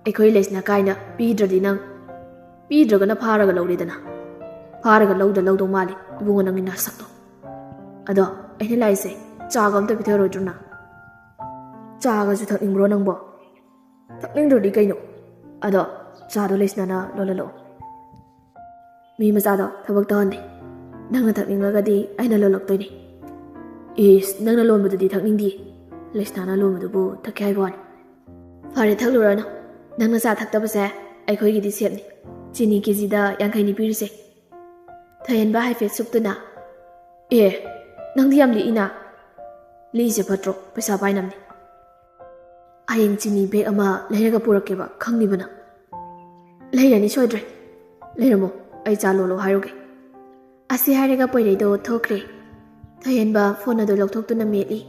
ꯑꯩꯈꯣꯏ ꯂꯩꯁꯅꯥ ꯀꯥꯏꯅ ꯄꯤꯗ꯭ꯔꯗꯤ ꯅꯪ, ꯄꯤꯗ꯭ꯔꯒꯅ ꯐꯥꯔꯒ ꯂꯧꯔꯦꯗꯅ꯫ ꯐꯥꯔꯒ ꯂꯧꯗꯧ ꯃꯥꯜꯂꯤ ꯏꯕꯨꯡꯉꯣ ꯅꯪꯒꯤ ꯅꯁꯛꯇꯣ꯫ ꯑꯗꯣ ꯑꯩꯅ ꯂꯥꯛꯏꯁꯦ ꯆꯥꯒ ꯑꯝꯇ ꯄꯤꯊꯔꯣꯏꯗ꯭ꯔꯣ ꯅꯪ? ꯆꯥꯒꯁꯨ ꯊꯛꯅꯤꯡꯕ꯭ꯔꯣ ꯅꯪꯕꯣ? ꯊꯛꯅꯤꯡꯗ꯭ꯔꯗꯤ ꯀꯩꯅꯣ? ꯑꯗꯣ ꯆꯥꯗꯣ ꯂꯩꯁꯅꯥꯅ ꯂꯣꯜꯍꯜꯂꯛꯑꯣ꯫ ꯃꯤ ꯃꯆꯥꯗꯣ ꯊꯕꯛ ꯇꯧꯍꯟꯗꯦ꯫ ꯅꯪꯅ ꯊꯛꯅꯤꯡꯂꯒꯗꯤ ꯑꯩꯅ ꯂꯣꯜꯂꯛꯇꯣꯏꯅꯤ꯫ ꯅꯪꯅ ꯂꯣꯟꯕꯗꯨꯗꯤ ꯊꯛꯅꯤꯡꯗꯤꯌꯦ꯫ ꯂꯩꯁꯅꯥꯅ ꯂꯣꯟꯕꯗꯨꯕꯨ ꯊꯛꯀꯦ ꯍꯥꯏꯕ ꯋꯥꯅꯤ꯫ ꯐꯔꯦ ꯊꯛꯂꯨꯔꯅꯨ꯫ ꯅꯪꯅ ꯆꯥ ꯊꯛꯇꯕꯁꯦ ꯑꯩꯈꯣꯏꯒꯤꯗꯤ ꯁꯦꯞꯅꯤ꯫ ꯆꯤꯅꯤ ꯀꯦꯖꯤꯗ 50ꯅꯤ ꯄꯤꯔꯤꯁꯦ꯫ ꯊꯣꯏꯍꯟꯕ ꯍꯥꯏꯐꯦꯠ ꯁꯨꯛꯇꯨꯅ, ꯅꯪꯗꯤ ꯌꯥꯝ ꯂꯤꯛꯏꯅ꯫ ꯂꯤꯛꯏꯁꯦ ꯐꯠꯇ꯭ꯔꯣ? ꯄꯩꯁꯥ ꯄꯥꯏꯅꯕꯅꯤ꯫ ꯍꯌꯦꯡ ꯆꯤꯅꯤ ꯕꯦꯛ ꯑꯃ ꯂꯩꯔꯒ ꯄꯨꯔꯛꯀꯦꯕ, ꯈꯪꯅꯤꯕ ꯅꯪ꯫ ꯂꯩꯔꯅꯤ ꯁꯣꯏꯗ꯭ꯔꯦ꯫ ꯂꯩꯔꯝꯃꯣ, ꯑꯩ ꯆꯥ ꯂꯣꯜꯂꯣ ꯍꯥꯏꯔꯨꯒꯦ꯫ ꯑꯁꯤ ꯍꯥꯏꯔꯒ ꯄꯣꯏꯔꯩꯗꯣ ꯊꯣꯛꯈ꯭ꯔꯦ꯫ ꯊꯣꯏꯍꯟꯕ ꯐꯣꯟ ꯑꯗꯨ ꯂꯧꯊꯣꯛꯇꯨꯅ ꯃꯦꯠꯂꯤ꯫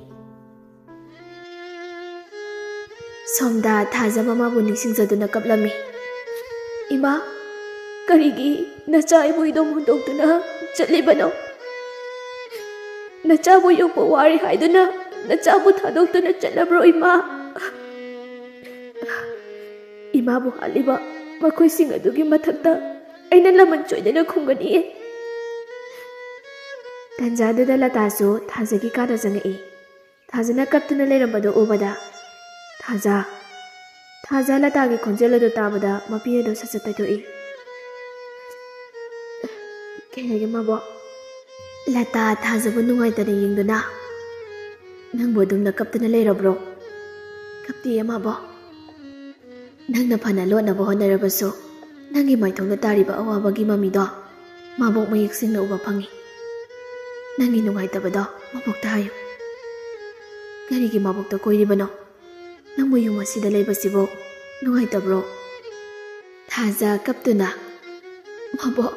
ꯁꯣꯝꯗ ꯊꯥꯖ ꯃꯃꯥꯕꯨ ꯅꯤꯡꯁꯤꯡꯖꯗꯨꯅ ꯀꯞꯂꯝꯃꯤ꯫ ꯏꯃꯥ, ꯀꯔꯤꯒꯤ ꯅꯆꯥ ꯑꯩꯕꯨ ꯏꯗꯣꯝ ꯍꯨꯟꯗꯣꯛꯇꯨꯅ ꯆꯠꯂꯤꯕꯅꯣ? ꯅꯆꯥꯕꯨ ꯌꯣꯛꯄ ꯋꯥꯔꯦ ꯍꯥꯏꯗꯨꯅ ꯅꯆꯥꯕꯨ ꯊꯥꯗꯣꯛꯇꯨꯅ ꯆꯠꯂꯕ꯭ꯔꯣ ꯏꯃꯥ? ꯏꯃꯥꯕꯨ ꯍꯥꯠꯂꯤꯕ ꯃꯈꯣꯏꯁꯤꯡ ꯑꯗꯨꯒꯤ ꯃꯊꯛꯇ ꯑꯩꯅ ꯂꯃꯟ ꯆꯣꯏꯗꯅ ꯈꯨꯝꯒꯅꯤꯌꯦ꯫ ꯇꯟꯖꯥꯗꯨꯗ ꯂꯇꯥꯁꯨ ꯊꯥꯖꯒꯤ ꯀꯥꯗ ꯆꯪꯉꯛꯏ꯫ ꯊꯥꯖꯅ ꯀꯞꯇꯨꯅ ꯂꯩꯔꯝꯕꯗꯨ ꯎꯕꯗ, ꯊꯥꯖ ꯂꯇꯥꯒꯤ ꯈꯣꯟꯖꯦꯜ ꯑꯗꯨ ꯇꯥꯕꯗ ꯃꯄꯤ ꯑꯗꯨ ꯁꯠ ꯇꯩꯊꯣꯛꯏ꯫ ꯀꯩ ꯍꯥꯏꯒꯦ ꯃꯥꯕꯣ? ꯂꯇꯥ ꯊꯥꯖꯕꯨ ꯅꯨꯡꯉꯥꯏꯇꯅ ꯌꯦꯡꯗꯨꯅ, ꯅꯪꯕꯨ ꯑꯗꯨꯝꯅ ꯀꯞꯇꯨꯅ ꯂꯩꯔꯕ꯭ꯔꯣ? ꯀꯞꯇꯤꯌꯦ ꯃꯥꯕꯣ꯫ Nangna phana lotnaba honarabasu nangi maithongda tariba awabagi mamido mabok mayek singna uba phangi. Nangi nungaitabado mabokta hayu. Karigi mabokta koiribano? Nangmo yung asida laybasibo nungaitabro? Thaja kaptuna. Mabo,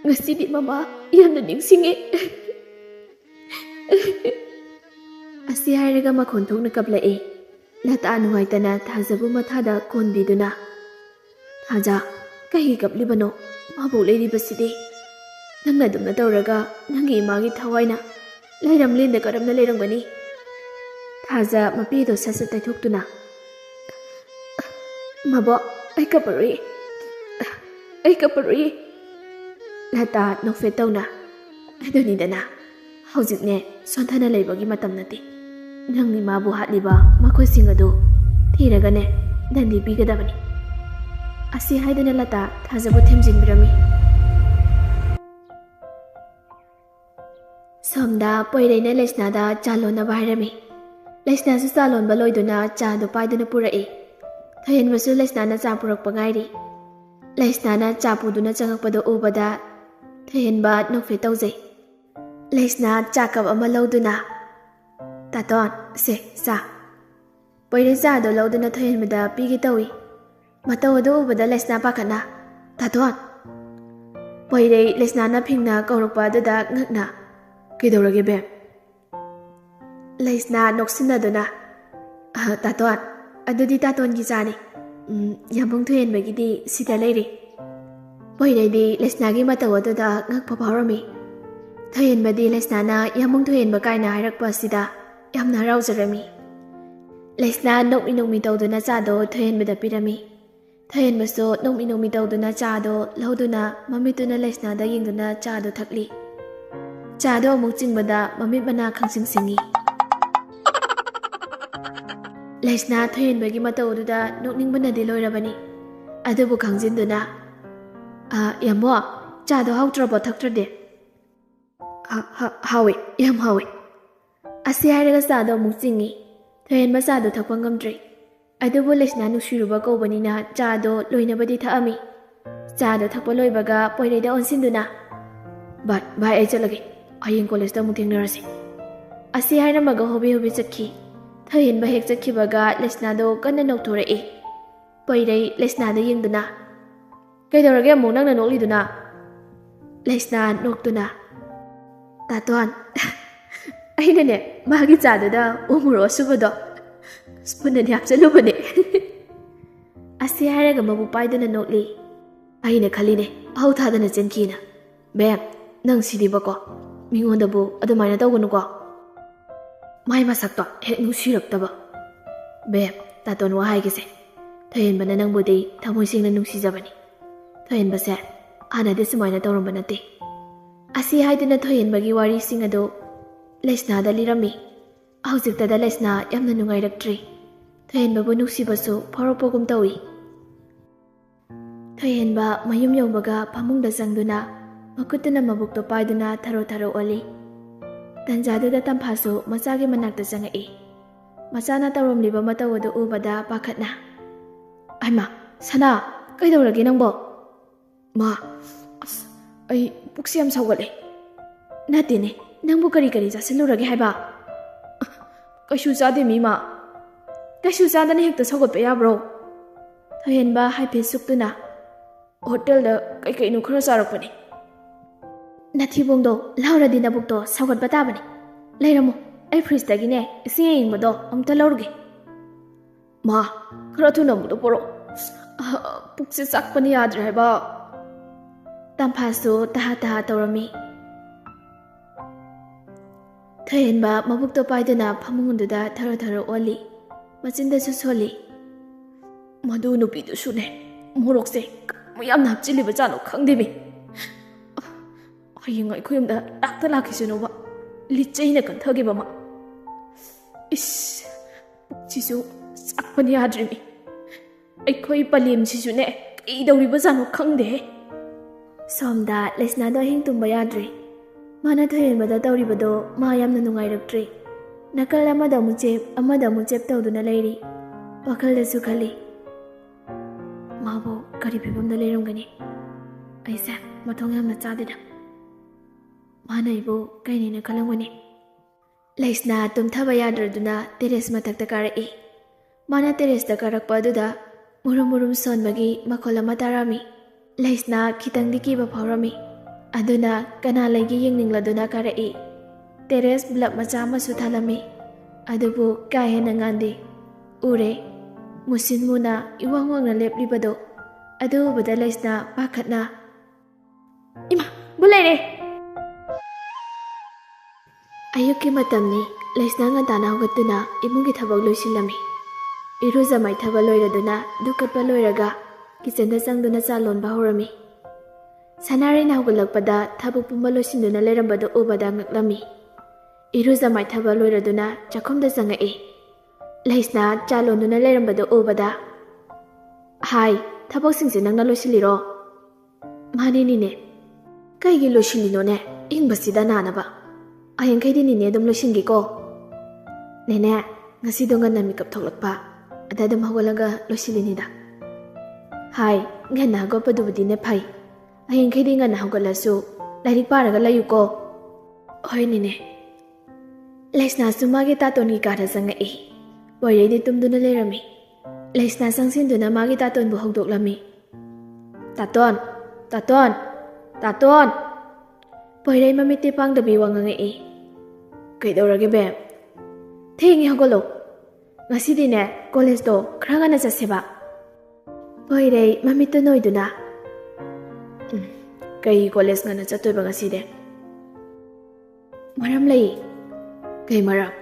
ngasidi mama yamna ningsingi. Asi hairaga makhon thokna kaplae. Lata nungaitana Thajabu mathada konbiduna. Thaja, kahi kaplibano? Mabok lairibasidi. Nangna dumna tawraga nangi imagi thawaina lairamlinda karamna lairangani. Thaja mapido sasa taithoktuna. Mabo, ay kaparui. Ay kaparui. Lata nokfet tawna. Adunidana. Haujikne sontana laibagi matam nati. Nang imabu hatliba makhoi sing adu thiragane dandi pigadabani. Asi haidana Lata Thajabu themjinbirami. Somda poiraina Lesnada chalona bairami. Lesna su salon baloiduna cha do paiduna purai. Thayen basu Lesna na cha purak pangairi. Lesna na cha puduna changakpado ubada thayen ba nokfe taujai. Lesna cha kap ama lauduna. Taton se sa. Poire cha do lauduna thayen bada pigi tawi. Mataw do ubada Lesna pakana. Taton. Poire Lesna na phingna kaurukpa da ngakna. Kidorage bem. Lesna noksinaduna. Taton. Adudi taton gi chani. Yambong thuyen bagidi sida leiri. Poire di Lesna gi mataw da ngakpa phawrami. Thayen badi Lesna na yambong thuyen ba kaina hairakpa sida yamna raujarami. Lesna nokmi tawduna cha do thayen bada pirami. Thayen baso nokmi tawduna cha do lauduna mamituna Lesna da yingduna cha do thakli. Cha do amuk jingbada mamit bana khangsing singi. Lesna thayen bagi matawduda nokning bana di loirabani. Adubu khangjinduna. Yambo, cha do hautrabo thaktrade. Hawi, yam hawi. Asi hairaga cha do amuk jingi. Thayen ba cha do thakpa ngamdre. Adubu Lesna nushiruba kaubanina cha do loinabadi thaami. Cha do thakpa loibaga poireda onsinduna. But bye ay chalagi. Ayeng college da muting narasi. Asi hairamaga hobi chakki. Thayen ba hek chakkibaga Lesna do kanna nokthorei. Poirei Lesna da yengduna. Kaidorage amuk nangna nokliduna. Lesna noktuna. Taton. Ainane magi chadu da umuro subado. Spuna ni hapchalubane. Asi hairaga mabu paidana nokli. Aina khaline au thadana chenkina. Bem, nang sidibako. Mingondabu adumaina tawganuko. Mai masakto hek nungsirakdaba. Bem, taton wa haigise. Thayen bana nangbudi thamoi singna nungsijabani. Thayen base anade sumaina tawramba nate. Asi haidana thayen bagi wari sing ado Lesna da lirami. Haujikta da Lesna yamna nungairaktre. Thayen babu nungsibasu phawrokpagum tawi. Thayen ba mayum yawbaga phamungda changduna makutuna mabukto paiduna tharo oli. Tanjadada tamphasu machagi manakta changai. Machana tawromliba matawadu ubada pakhatna. Aima, sana, kaidorage nangbo? Ma, ai puksi yam sawgale. Natine, nangbu kari jasilurage haiba. Kaishu chade mi ma. Kaishu chadana hekta sawgatpa yabro. Thayen ba haipe suktuna. Hotel da kai nu khara charakpani. Nathibongdo lauradi nabukto sawgatpa tabani. Lairamo, ai fridge dagine ising yengbado amta laurge. Ma, khara thuna mudo poro. Pukse chakpani yadre haiba. Tamphasu taha tawrami. Thayen ba mabukto paiduna phamungunduda tharo oli. Machinda su soli. Madu nupidu sune. Morokse mayam napchiliba chano khangdemi. Hayeng aikoyamda dakta lakhisanoba lichaina kanthageba ma. Is chisu sakpani yadrimi. Aikoi palem chisu ne kaidawriba chano khangde. Somda Lesna do hingtumba yadre. Mana Thayen bada tawribado ma yamna nungairaktre. Nakal amada muchep tawduna leiri. Wakhaldasu khali ꯃꯥꯕꯨ ꯀꯔꯤ ꯐꯤꯕꯝꯗ ꯂꯩꯔꯝꯒꯅꯤ? ꯑꯩꯁꯦ ꯃꯊꯣꯡ ꯌꯥꯝꯅ ꯆꯥꯗꯦꯗ. ꯃꯥꯅ ꯑꯩꯕꯨ ꯀꯩꯅꯦꯅ ꯈꯜꯂꯝꯒꯅꯤ. ꯂꯩꯁꯅꯥ ꯇꯨꯝꯊꯕ ꯌꯥꯗ꯭ꯔꯗꯨꯅ ꯇꯦꯔꯦꯁ ꯃꯊꯛꯇ ꯀꯥꯔꯛꯏ. ꯃꯥꯅ ꯇꯦꯔꯦꯁꯇ ꯀꯥꯔꯛꯄ ꯑꯗꯨꯗ ꯃꯨꯔꯨꯝ ꯃꯨꯔꯨꯝ ꯁꯣꯟꯕꯒꯤ ꯃꯈꯣꯜ ꯑꯃ ꯇꯥꯔꯝꯃꯤ. ꯂꯩꯁꯅꯥ ꯈꯤꯇꯪꯗꯤ ꯀꯤꯕ ꯐꯥꯎꯔꯝꯃꯤ. ꯑꯗꯨꯅ ꯀꯅꯥ ꯂꯩꯒꯦ ꯌꯦꯡꯅꯤꯡꯂꯗꯨꯅ ꯀꯥꯔꯛꯏ. ꯇꯦꯔꯦꯁ ꯕ꯭ꯂꯕ ꯃꯆꯥ ꯑꯃꯁꯨ ꯊꯥꯜꯂꯝꯃꯤ. ꯑꯗꯨꯕꯨ ꯀꯥ ꯍꯦꯟꯅ ꯉꯥꯟꯗꯦ. ꯎꯔꯦ, ꯃꯨꯁꯤꯟ ꯃꯨꯅ ꯏꯋꯥꯡ ꯋꯥꯡꯅ ꯂꯦꯞꯂꯤꯕꯗꯣ. ꯑꯗꯨ ꯎꯕꯗ ꯂꯩꯁꯅꯥ ꯄꯥꯈꯠꯅ, "ꯏꯃꯥ, ꯕꯨ ꯂꯩꯔꯦ!" ꯑꯌꯨꯛꯀꯤ ꯃꯇꯝꯅꯤ. ꯂꯩꯁꯅꯥ ꯉꯟꯇꯥꯅ ꯍꯧꯒꯠꯇꯨꯅ ꯏꯃꯨꯡꯒꯤ ꯊꯕꯛ ꯂꯣꯏꯁꯤꯜꯂꯝꯃꯤ. ꯏꯔꯨꯖ ꯃꯥꯏꯊꯕ ꯂꯣꯏꯔꯗꯨꯅ ꯙꯨꯛ ꯀꯠꯄ ꯂꯣꯏꯔꯒ ꯀꯤꯆꯟꯗ ꯆꯪꯗꯨꯅ ꯆꯥ ꯂꯣꯟꯕ ꯍꯧꯔꯝꯃꯤ. ꯁꯅꯥꯔꯩꯅ ꯍꯧꯒꯠꯂꯛꯄꯗ ꯊꯕꯛ ꯄꯨꯝꯕ ꯂꯣꯏꯁꯤꯟꯗꯨꯅ ꯂꯩꯔꯝꯕꯗꯨ ꯎꯕꯗ ꯉꯛꯂꯝꯃꯤ. ꯏꯔꯨꯖ ꯃꯥꯏꯊꯕ ꯂꯣꯏꯔꯗꯨꯅ ꯆꯥꯛꯈꯨꯝꯗ ꯆꯪꯉꯛꯏ. ꯂꯩꯁꯅꯥ ꯆꯥ ꯂꯣꯟꯗꯨꯅ ꯂꯩꯔꯝꯕꯗꯨ ꯎꯕꯗ, "ꯍꯥꯏ, ꯊꯕꯛꯁꯤꯡꯁꯦ ꯅꯪꯅ ꯂꯣꯏꯁꯤꯜꯂꯤꯔꯣ?" "ꯃꯥꯅꯦ ꯅꯤꯅꯦ." "ꯀꯩꯒꯤ ꯂꯣꯏꯁꯤꯜꯂꯤꯅꯣꯅꯦ? ꯏꯪꯕꯁꯤꯗ ꯅꯥꯅꯕ. ꯍꯌꯦꯡꯈꯩꯗꯤ ꯅꯤꯅꯦ ꯑꯗꯨꯝ ꯂꯣꯏꯁꯤꯟꯒꯦꯀꯣ." "ꯅꯦꯅꯦ, ꯉꯁꯤꯗꯣ ꯉꯟꯅ ꯃꯤꯀꯞ ꯊꯣꯛꯂꯛꯄ. ꯑꯗ ꯑꯗꯨꯝ ꯍꯧꯒꯠꯂꯒ ꯂꯣꯏꯁꯤꯜꯂꯤꯅꯤꯗ." "ꯍꯥꯏ, ꯉꯟꯅ ꯍꯧꯒꯠꯄꯗꯨꯕꯨꯗꯤꯅꯦ ꯐꯩ. ꯍꯌꯦꯡꯈꯩꯗꯤ ꯉꯟꯅ ꯍꯧꯒꯠꯂꯁꯨ ꯂꯥꯏꯔꯤꯛ ꯄꯥꯔꯒ ꯂꯩꯌꯨꯀꯣ." "ꯍꯣꯏ ꯅꯤꯅꯦ." ꯂꯩꯁꯅꯥꯁꯨ ꯃꯥꯒꯤ ꯇꯥꯇꯣꯟꯒꯤ ꯀꯥꯗ ꯆꯪꯉꯛꯏ. ꯄꯣꯏꯔꯩꯗꯤ ꯇꯨꯝꯗꯨꯅ ꯂꯩꯔꯝꯃꯤ. ꯂꯩꯁꯅꯥ ꯆꯪꯁꯤꯟꯗꯨꯅ ꯃꯥꯒꯤ ꯇꯥꯇꯣꯟꯕꯨ ꯍꯧꯗꯣꯛꯂꯝꯃꯤ. "ꯇꯥꯇꯣꯟ, ꯇꯥꯇꯣꯟ, ꯇꯥꯇꯣꯟ!" ꯄꯣꯏꯔꯩ ꯃꯃꯤꯠꯇꯤ ꯄꯥꯡꯗꯕꯤ ꯋꯥ ꯉꯥꯡꯉꯛꯏ. "ꯀꯩꯗꯧꯔꯒꯦ ꯕꯦꯝ?" "ꯊꯦꯡꯉꯦ ꯍꯧꯒꯠꯂꯣ. ꯉꯁꯤꯗꯤꯅꯦ ꯀꯣꯂꯦꯖꯇꯣ ꯈꯔ ꯉꯟꯅ ꯆꯠꯁꯦꯕ." ꯄꯣꯏꯔꯩ ꯃꯃꯤꯠꯇꯨ ꯅꯣꯏꯗꯨꯅ, "ꯀꯩ ꯀꯣꯂꯦꯖ ꯉꯟꯅ ꯆꯠꯇꯣꯏꯕ ꯉꯁꯤꯗꯤ?" "ꯃꯔꯝ ꯂꯩ." "ꯀꯩ ꯃꯔꯝ?"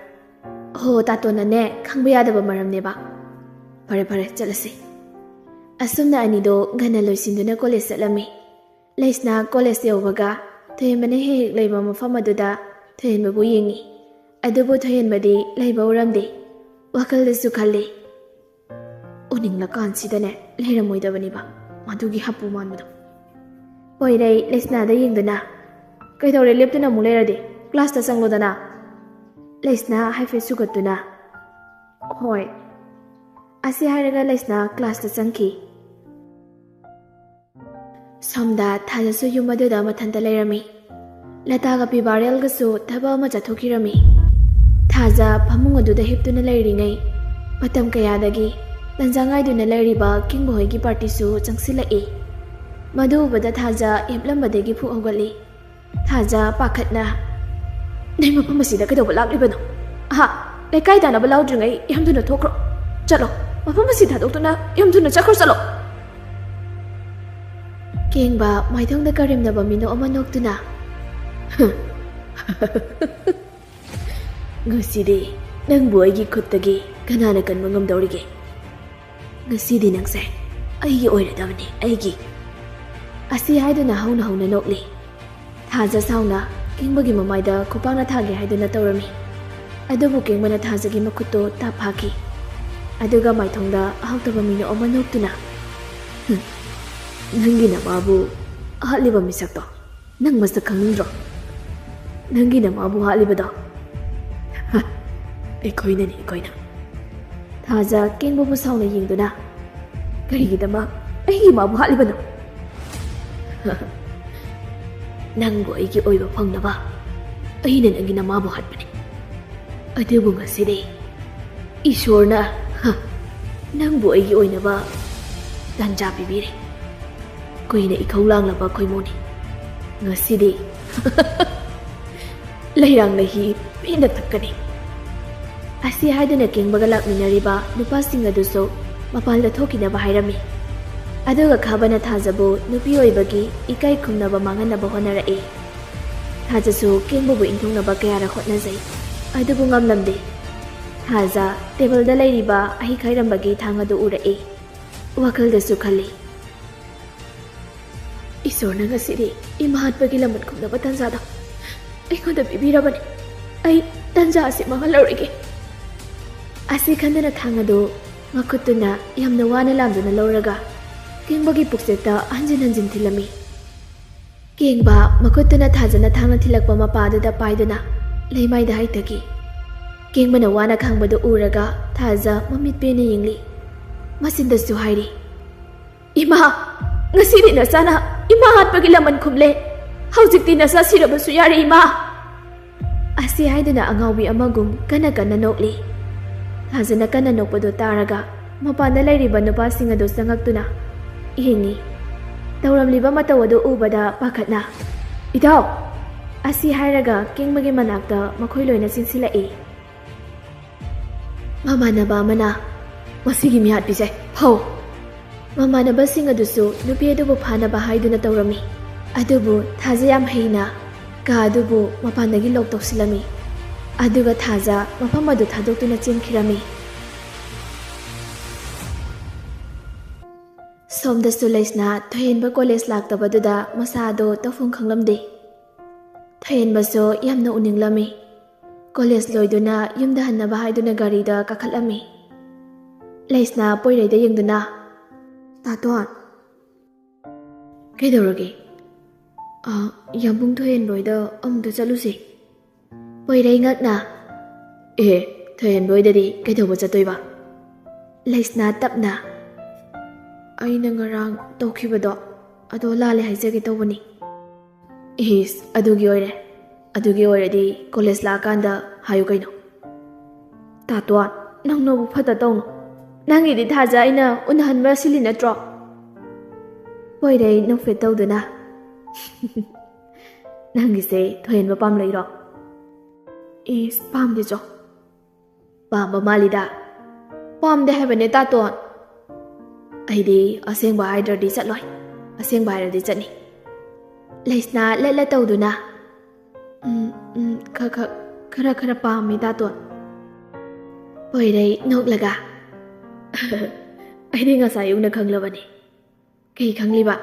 "ꯍꯣ, ꯇꯥꯇꯣꯟꯅꯅꯦ ꯈꯪꯕ ꯌꯥꯗꯕ ꯃꯔꯝꯅꯦꯕ." "ꯐꯔꯦ ꯐꯔꯦ, ꯆꯠꯂꯁꯤ." ꯑꯁꯨꯝꯅ ꯑꯅꯤꯗꯣ ꯉꯟꯅ ꯂꯣꯏꯁꯤꯟꯗꯨꯅ ꯀꯣꯂꯦꯖ ꯆꯠꯂꯝꯃꯤ. ꯂꯩꯁꯅꯥ ꯀꯣꯂꯦꯖ ꯌꯧꯕꯒ ꯊꯣꯏꯍꯦꯟꯕꯅ ꯍꯦꯛ ꯍꯦꯛ ꯂꯩꯕ ꯃꯐꯝ ꯑꯗꯨꯗ ꯊꯣꯏꯍꯦꯟꯕꯕꯨ ꯌꯦꯡꯉꯤ. ꯑꯗꯨꯕꯨ ꯊꯣꯏꯍꯦꯟꯕꯗꯤ ꯂꯩꯕ ꯎꯔꯝꯗꯦ. ꯋꯥꯈꯜꯗꯁꯨ ꯈꯜꯂꯤ, "ꯎꯅꯤꯡꯂꯀꯥꯟꯁꯤꯗꯅꯦ ꯂꯩꯔꯝꯃꯣꯏꯗꯕꯅꯤꯕ ꯃꯗꯨꯒꯤ ꯍꯥꯄꯨ ꯃꯥꯟꯕꯗꯣ." ꯄꯣꯏꯔꯩ ꯂꯩꯁꯅꯥꯗ ꯌꯦꯡꯗꯨꯅ, "ꯀꯩꯗꯧꯔꯦ ꯂꯦꯞꯇꯨꯅ ꯑꯃꯨꯛ ꯂꯩꯔꯗꯤ? ꯀ꯭ꯂꯥꯁꯇ ꯆꯪꯂꯣꯗꯅ." ꯂꯩꯁꯅꯥ ꯍꯥꯏꯐꯦꯠ ꯁꯨꯒꯠꯇꯨꯅ, "ꯍꯣꯏ." ꯑꯁꯤ ꯍꯥꯏꯔꯒ ꯂꯩꯁꯅꯥ ꯀ꯭ꯂꯥꯁꯇ ꯆꯪꯈꯤ. ꯁꯣꯝꯗ ꯊꯥꯖꯁꯨ ꯌꯨꯝ ꯑꯗꯨꯗ ꯃꯊꯟꯇ ꯂꯩꯔꯝꯃꯤ. ꯂꯇꯥꯒ ꯄꯤꯕꯥꯔꯦꯜꯒꯁꯨ ꯊꯕꯛ ꯑꯃ ꯆꯠꯊꯣꯛꯈꯤꯔꯝꯃꯤ. ꯊꯥꯖ ꯐꯃꯨꯡ ꯑꯗꯨꯗ ꯍꯤꯞꯇꯨꯅ ꯂꯩꯔꯤꯉꯩ ꯃꯇꯝ ꯀꯌꯥꯗꯒꯤ ꯇꯟꯖꯥ ꯉꯥꯏꯗꯨꯅ ꯂꯩꯔꯤꯕ ꯀꯤꯡꯕ ꯍꯣꯏꯒꯤ ꯄꯥꯔꯇꯤꯁꯨ ꯆꯪꯁꯤꯜꯂꯛꯏ. ꯃꯗꯨ ꯎꯕꯗ ꯊꯥꯖ ꯍꯤꯞꯂꯝꯕꯗꯒꯤ ꯐꯨꯛ ꯍꯧꯒꯠꯂꯤ. ꯊꯥꯖ ꯄꯥꯈꯠꯅ, "ꯅꯣꯏ ꯃꯐꯝ ꯑꯁꯤꯗ ꯀꯩꯗꯧꯕ ꯂꯥꯛꯂꯤꯕꯅꯣ? ꯂꯩꯀꯥꯏ ꯇꯥꯟꯅꯕ ꯂꯥꯎꯗ꯭ꯔꯤꯉꯩ ꯌꯥꯝ ꯊꯨꯅ ꯊꯣꯛꯈ꯭ꯔꯣ. ꯆꯠꯂꯣ, ꯃꯐꯝ ꯑꯁꯤ ꯊꯥꯗꯣꯛꯇꯨꯅ ꯌꯥꯝ ꯊꯨꯅ ꯆꯠꯈ꯭ꯔꯣ, ꯆꯠꯂꯣ." ꯀꯦꯡꯕ ꯃꯥꯏꯊꯣꯡꯗ ꯀꯔꯦꯝꯅꯕ ꯃꯤꯅꯣꯛ ꯑꯃ ꯅꯣꯛꯇꯨꯅ, "ꯉꯁꯤꯗꯤ ꯅꯪꯕꯨ ꯑꯩꯒꯤ ꯈꯨꯠꯇꯒꯤ ꯀꯅꯥꯅ ꯀꯟꯕ ꯉꯝꯗꯧꯔꯤꯒꯦ? ꯉꯁꯤꯗꯤ ꯅꯪꯁꯦ ꯑꯩꯒꯤ ꯑꯣꯏꯔꯗꯕꯅꯤ, ꯑꯩꯒꯤ." ꯑꯁꯤ ꯍꯥꯏꯗꯨꯅ ꯍꯧꯅ ꯍꯧꯅ ꯅꯣꯛꯂꯤ. ꯊꯥꯖ ꯁꯥꯎꯅ ꯀꯦꯡꯕꯒꯤ ꯃꯃꯥꯏꯗ ꯈꯨꯄꯥꯛꯅ ꯊꯥꯒꯦ ꯍꯥꯏꯗꯨꯅ ꯇꯧꯔꯝꯃꯤ. ꯑꯗꯨꯕꯨ ꯀꯦꯡꯕꯅ ꯊꯥꯖꯒꯤ ꯃꯈꯨꯠꯇꯣ ꯇꯥꯞ ꯐꯥꯈꯤ. ꯑꯗꯨꯒ ꯃꯥꯏꯊꯣꯡꯗ ꯑꯍꯥꯎꯇꯕ ꯃꯤꯅꯣꯛ ꯑꯃ ꯅꯣꯛꯇꯨꯅ, "ꯅꯪꯒꯤ ꯅꯃꯥꯕꯨ ꯍꯥꯠꯂꯤꯕ ꯃꯤꯁꯛꯇꯣ ꯅꯪ ꯃꯁꯛ ꯈꯪꯅꯤꯡꯗ꯭ꯔꯣ? ꯅꯪꯒꯤ ꯅꯃꯥꯕꯨ ꯍꯥꯠꯂꯤꯕꯗꯣ ꯑꯩꯈꯣꯏꯅꯅꯤ, ꯑꯩꯈꯣꯏꯅ." ꯊꯥꯖ ꯀꯦꯡꯕꯕꯨ ꯁꯥꯎꯅ ꯌꯦꯡꯗꯨꯅ, "ꯀꯔꯤꯒꯤꯗꯃꯛ ꯑꯩꯒꯤ ꯏꯃꯥꯕꯨ ꯍꯥꯠꯂꯤꯕꯅꯣ?" "ꯅꯪꯕꯨ ꯑꯩꯒꯤ ꯑꯣꯏꯕ ꯐꯪꯅꯕ ꯑꯩꯅ ꯅꯪꯒꯤ ꯅꯃꯥꯕꯨ ꯍꯥꯠꯄꯅꯤ. ꯑꯗꯨꯕꯨ ꯉꯁꯤꯗꯤ ꯏꯁꯣꯔꯅ ꯅꯪꯕꯨ ꯑꯩꯒꯤ ꯑꯣꯏꯅꯕ ꯇꯥꯟꯖꯥ ꯄꯤꯕꯤꯔꯦ. ꯀꯨꯏꯅ ꯏꯈꯧ ꯂꯥꯡꯂꯕ ꯈꯣꯏꯃꯨꯅꯤ. ꯉꯁꯤꯗꯤ ꯂꯩꯔꯥꯡ ꯂꯩꯍꯤ ꯄꯦꯟꯅ ꯊꯛꯀꯅꯤ." ꯑꯁꯤ ꯍꯥꯏꯗꯨꯅ ꯀꯦꯡꯕꯒ ꯂꯥꯛꯃꯤꯟꯅꯔꯤꯕ ꯅꯨꯄꯥꯁꯤꯡ ꯑꯗꯨꯁꯨ ꯃꯄꯥꯟꯗ ꯊꯣꯛꯈꯤꯅꯕ ꯍꯥꯏꯔꯝꯃꯤ. ꯑꯗꯨꯒ ꯈꯥꯕꯅ ꯊꯥꯖꯕꯨ ꯅꯨꯄꯤ ꯑꯣꯏꯕꯒꯤ ꯏꯀꯥꯏ ꯈꯨꯝꯅꯕ ꯃꯥꯡꯍꯟꯅꯕ ꯍꯣꯠꯅꯔꯛꯏ. ꯊꯥꯖꯁꯨ ꯀꯦꯡꯕꯕꯨ ꯏꯟꯊꯣꯛꯅꯕ ꯀꯌꯥꯔꯛ ꯍꯣꯠꯅꯖꯩ. ꯑꯗꯨꯕꯨ ꯉꯝꯂꯝꯗꯦ. ꯊꯥꯖ ꯇꯦꯕꯜꯗ ꯂꯩꯔꯤꯕ ꯑꯍꯩ ꯈꯥꯏꯔꯝꯕꯒꯤ ꯊꯥꯡ ꯑꯗꯨ ꯎꯔꯛꯏ. ꯋꯥꯈꯜꯗꯁꯨ ꯈꯜꯂꯤ, "ꯏꯁꯣꯔꯅ ꯉꯁꯤꯗꯤ ꯏꯃꯥ ꯍꯥꯠꯄꯒꯤ ꯂꯃꯟ ꯈꯨꯝꯅꯕ ꯇꯥꯟꯖꯥꯗꯣ ꯑꯩꯉꯣꯟꯗ ꯄꯤꯕꯤꯔꯕꯅꯤ. ꯑꯩ ꯇꯥꯟꯖꯥ ꯑꯁꯤ ꯃꯥꯡꯍꯜꯂꯔꯣꯏꯒꯦ." ꯑꯁꯤ ꯈꯟꯗꯨꯅ ꯊꯥꯡ ꯑꯗꯨ ꯃꯈꯨꯠꯇꯨꯅ ꯌꯥꯝꯅ ꯋꯥꯅ ꯂꯥꯝꯗꯨꯅ ꯂꯧꯔꯒ ꯀꯦꯡꯕꯒꯤ ꯄꯨꯛꯆꯦꯠꯇ ꯍꯟꯖꯤꯟ ꯍꯟꯖꯤꯟ ꯊꯤꯜꯂꯝꯃꯤ. ꯀꯦꯡꯕ ꯃꯈꯨꯠꯇꯨꯅ ꯊꯥꯖꯅ ꯊꯥꯡꯅ ꯊꯤꯜꯂꯛꯄ ꯃꯄꯥꯗꯨꯗ ꯄꯥꯏꯗꯨꯅ ꯂꯩꯃꯥꯏꯗ ꯍꯩꯊꯈꯤ. ꯀꯦꯡꯕꯅ ꯋꯥꯅ ꯈꯥꯡꯕꯗꯨ ꯎꯔꯒ ꯊꯥꯖ ꯃꯃꯤꯠ ꯄꯦꯟꯅ ꯌꯦꯡꯂꯤ. ꯃꯆꯤꯟꯗꯁꯨ ꯍꯥꯏꯔꯤ, Ima, ngasidi nasana ima hatpagi laman khumle. Haujikti nasa sirabasu yare ima. Asi haiduna angaubi amagum kana nokli. Thajana kana nokpado taraga mapanda lairiba nupasing adu sangaktuna. Ihingi. Tauramliba mataw adu ubada pakhatna. Itaw! Asi hairaga kingmagi manakta makhoi loina sinsilai. Mamanaba amana masigi miyat bisai phau. Mamanabasing adusu nupi adubu phanaba haiduna taurami. Adubu thaja yam heina ka adubu mapandagi lok toksilami. Aduga thaja mafam adu thadoktuna chenkhirami. Somdasu laisna thoyenba college laktabaduda masado tafung khanglamde. Thoyenbaso yamna uninglami. College loiduna yumda hannaba haiduna garida kakhatlami. Laisna poireda yengduna Taton Kaidorage Yambung thoyen loida amda chalusi. Poirei ngakna thoyen loidadi kaidoba chatoiba. Laisna tapna Aina ngarang tawkhibado ado lale haijage tawbani. Adugi oiredi college lakanda hayu kaino. Tatuan nang nobu phata tawno. Nangidi thaja aina unhanba sili natro. Poirei nokfe tawduna. Nangise thoyenba pam leiro. Pam de jo. Pamba malida. Pam de habane tatuan. Aidi asengba haidrdi chatloi. Asengba haidrdi chani. Laisna lala tawduna. Khara pami tatuan. Poirei noklaga. Aidi ngasai ungna khanglabani. Kei khangliba.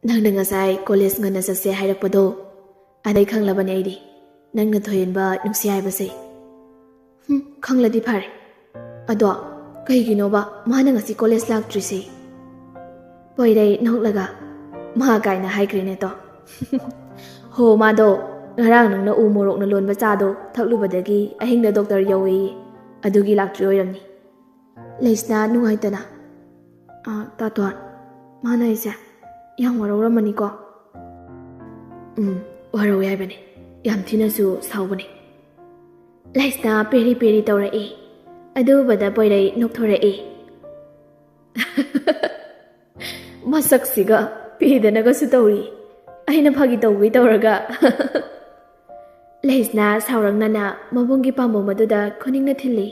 Nangna ngasai college ngana sase hairakpado. Adai khanglabani aidi. Nangna thoyenba nungsi haibase. Khangladi phare. Ado kaiginoba mana ngasi college laktrise. Poirei noklaga. Ma kaina haikrine to. Ho mado ngarang nangna u morok na lonba chado thaklubadagi ahingda doctor yawi adugi laktri oiramni. Laisna nungaitana. Tatuan mana isa yang warawramani ko. Warawi haibani. Yam thinasu saubani. Laisna peri tawrai. Adubada poirei nokthorei. Masaksiga pidanaga su tawri. Aina phagi tawgi tawraga. Laisna saurangnana mabungi pambo maduda khoningna thilli.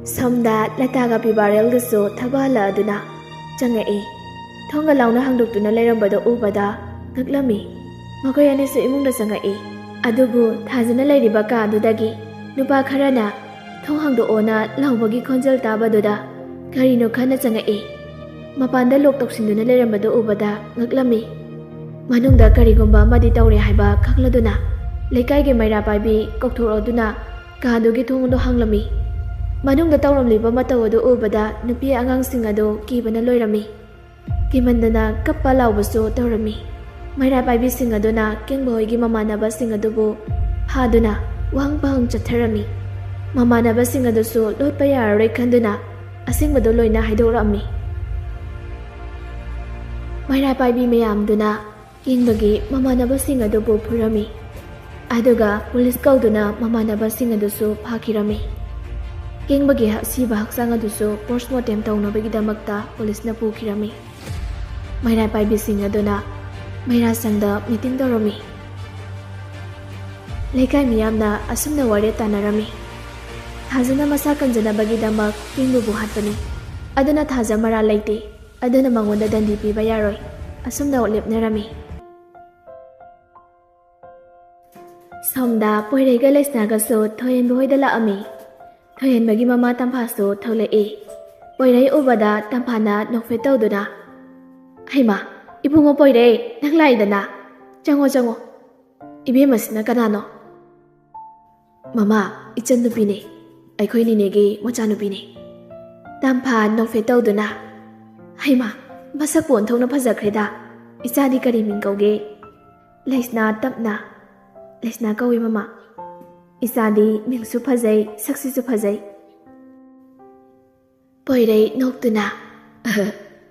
Somda lataga pibarel gaso thabala aduna changai. Thonga launa hangduktuna leirambada ubada ngaklami. Makoy ani su imungda sangai. Adubu thajana leiriba ka adudagi nupa kharana thong hangdo ona laubagi khonjal tabaduda karino khana changai. Mapanda lok toksinduna leirambada ubada ngaklami. Manungda karigomba madi tawre haiba khakladuna leikaige maira paibi kokthoroduna kadugi thongdo hanglami. Manungda tawramliba matawadu ubada nupi angangsing ado kibana loirami. Kimandana kappa laubasu tawrami. Maira paibi sing aduna kengboygi mamanaba sing adubu haduna wangbang chatharami. Mamanaba sing adusu lotpa yararoi khanduna asingbado loina haidorami. Maira paibi mayamduna kingbagi mamanaba sing adubu phurami. Aduga police kauduna mamanaba sing adusu phakirami. Kingbagi siba haksang adusu postmortem taunabagidamagta police na pukhirami. Maira paibi sing aduna Maira sangda meeting tawrami. Leikai miyamna asumna ware tanarami. Thajana masa kanjanabagidamak kingbubu hatpani. Aduna thaja mara leite. Aduna mangonda dandi piba yaroi. Asumna lepnarami. Somda poirega laisnaga so thoyen bohoida laami. Thoyen bagi mama tampha so tholei. Poirai ubada tamphana nokfe tawduna. Haima Ibungo poirei nanglaidana. Chango. Ibe masina kanano. Mama ichan nupine. Aikhoi ninegi mocha nupine. Tampha nokfe tawduna. Haima masak pon thongna phajakreda. Ichadi kari min kauge. Laisna tapna. Laisna kawi mama. Isadi mingsu phajai saksi su phajai. ꯄꯣꯏꯔꯩ ꯅꯣꯛꯇꯨꯅ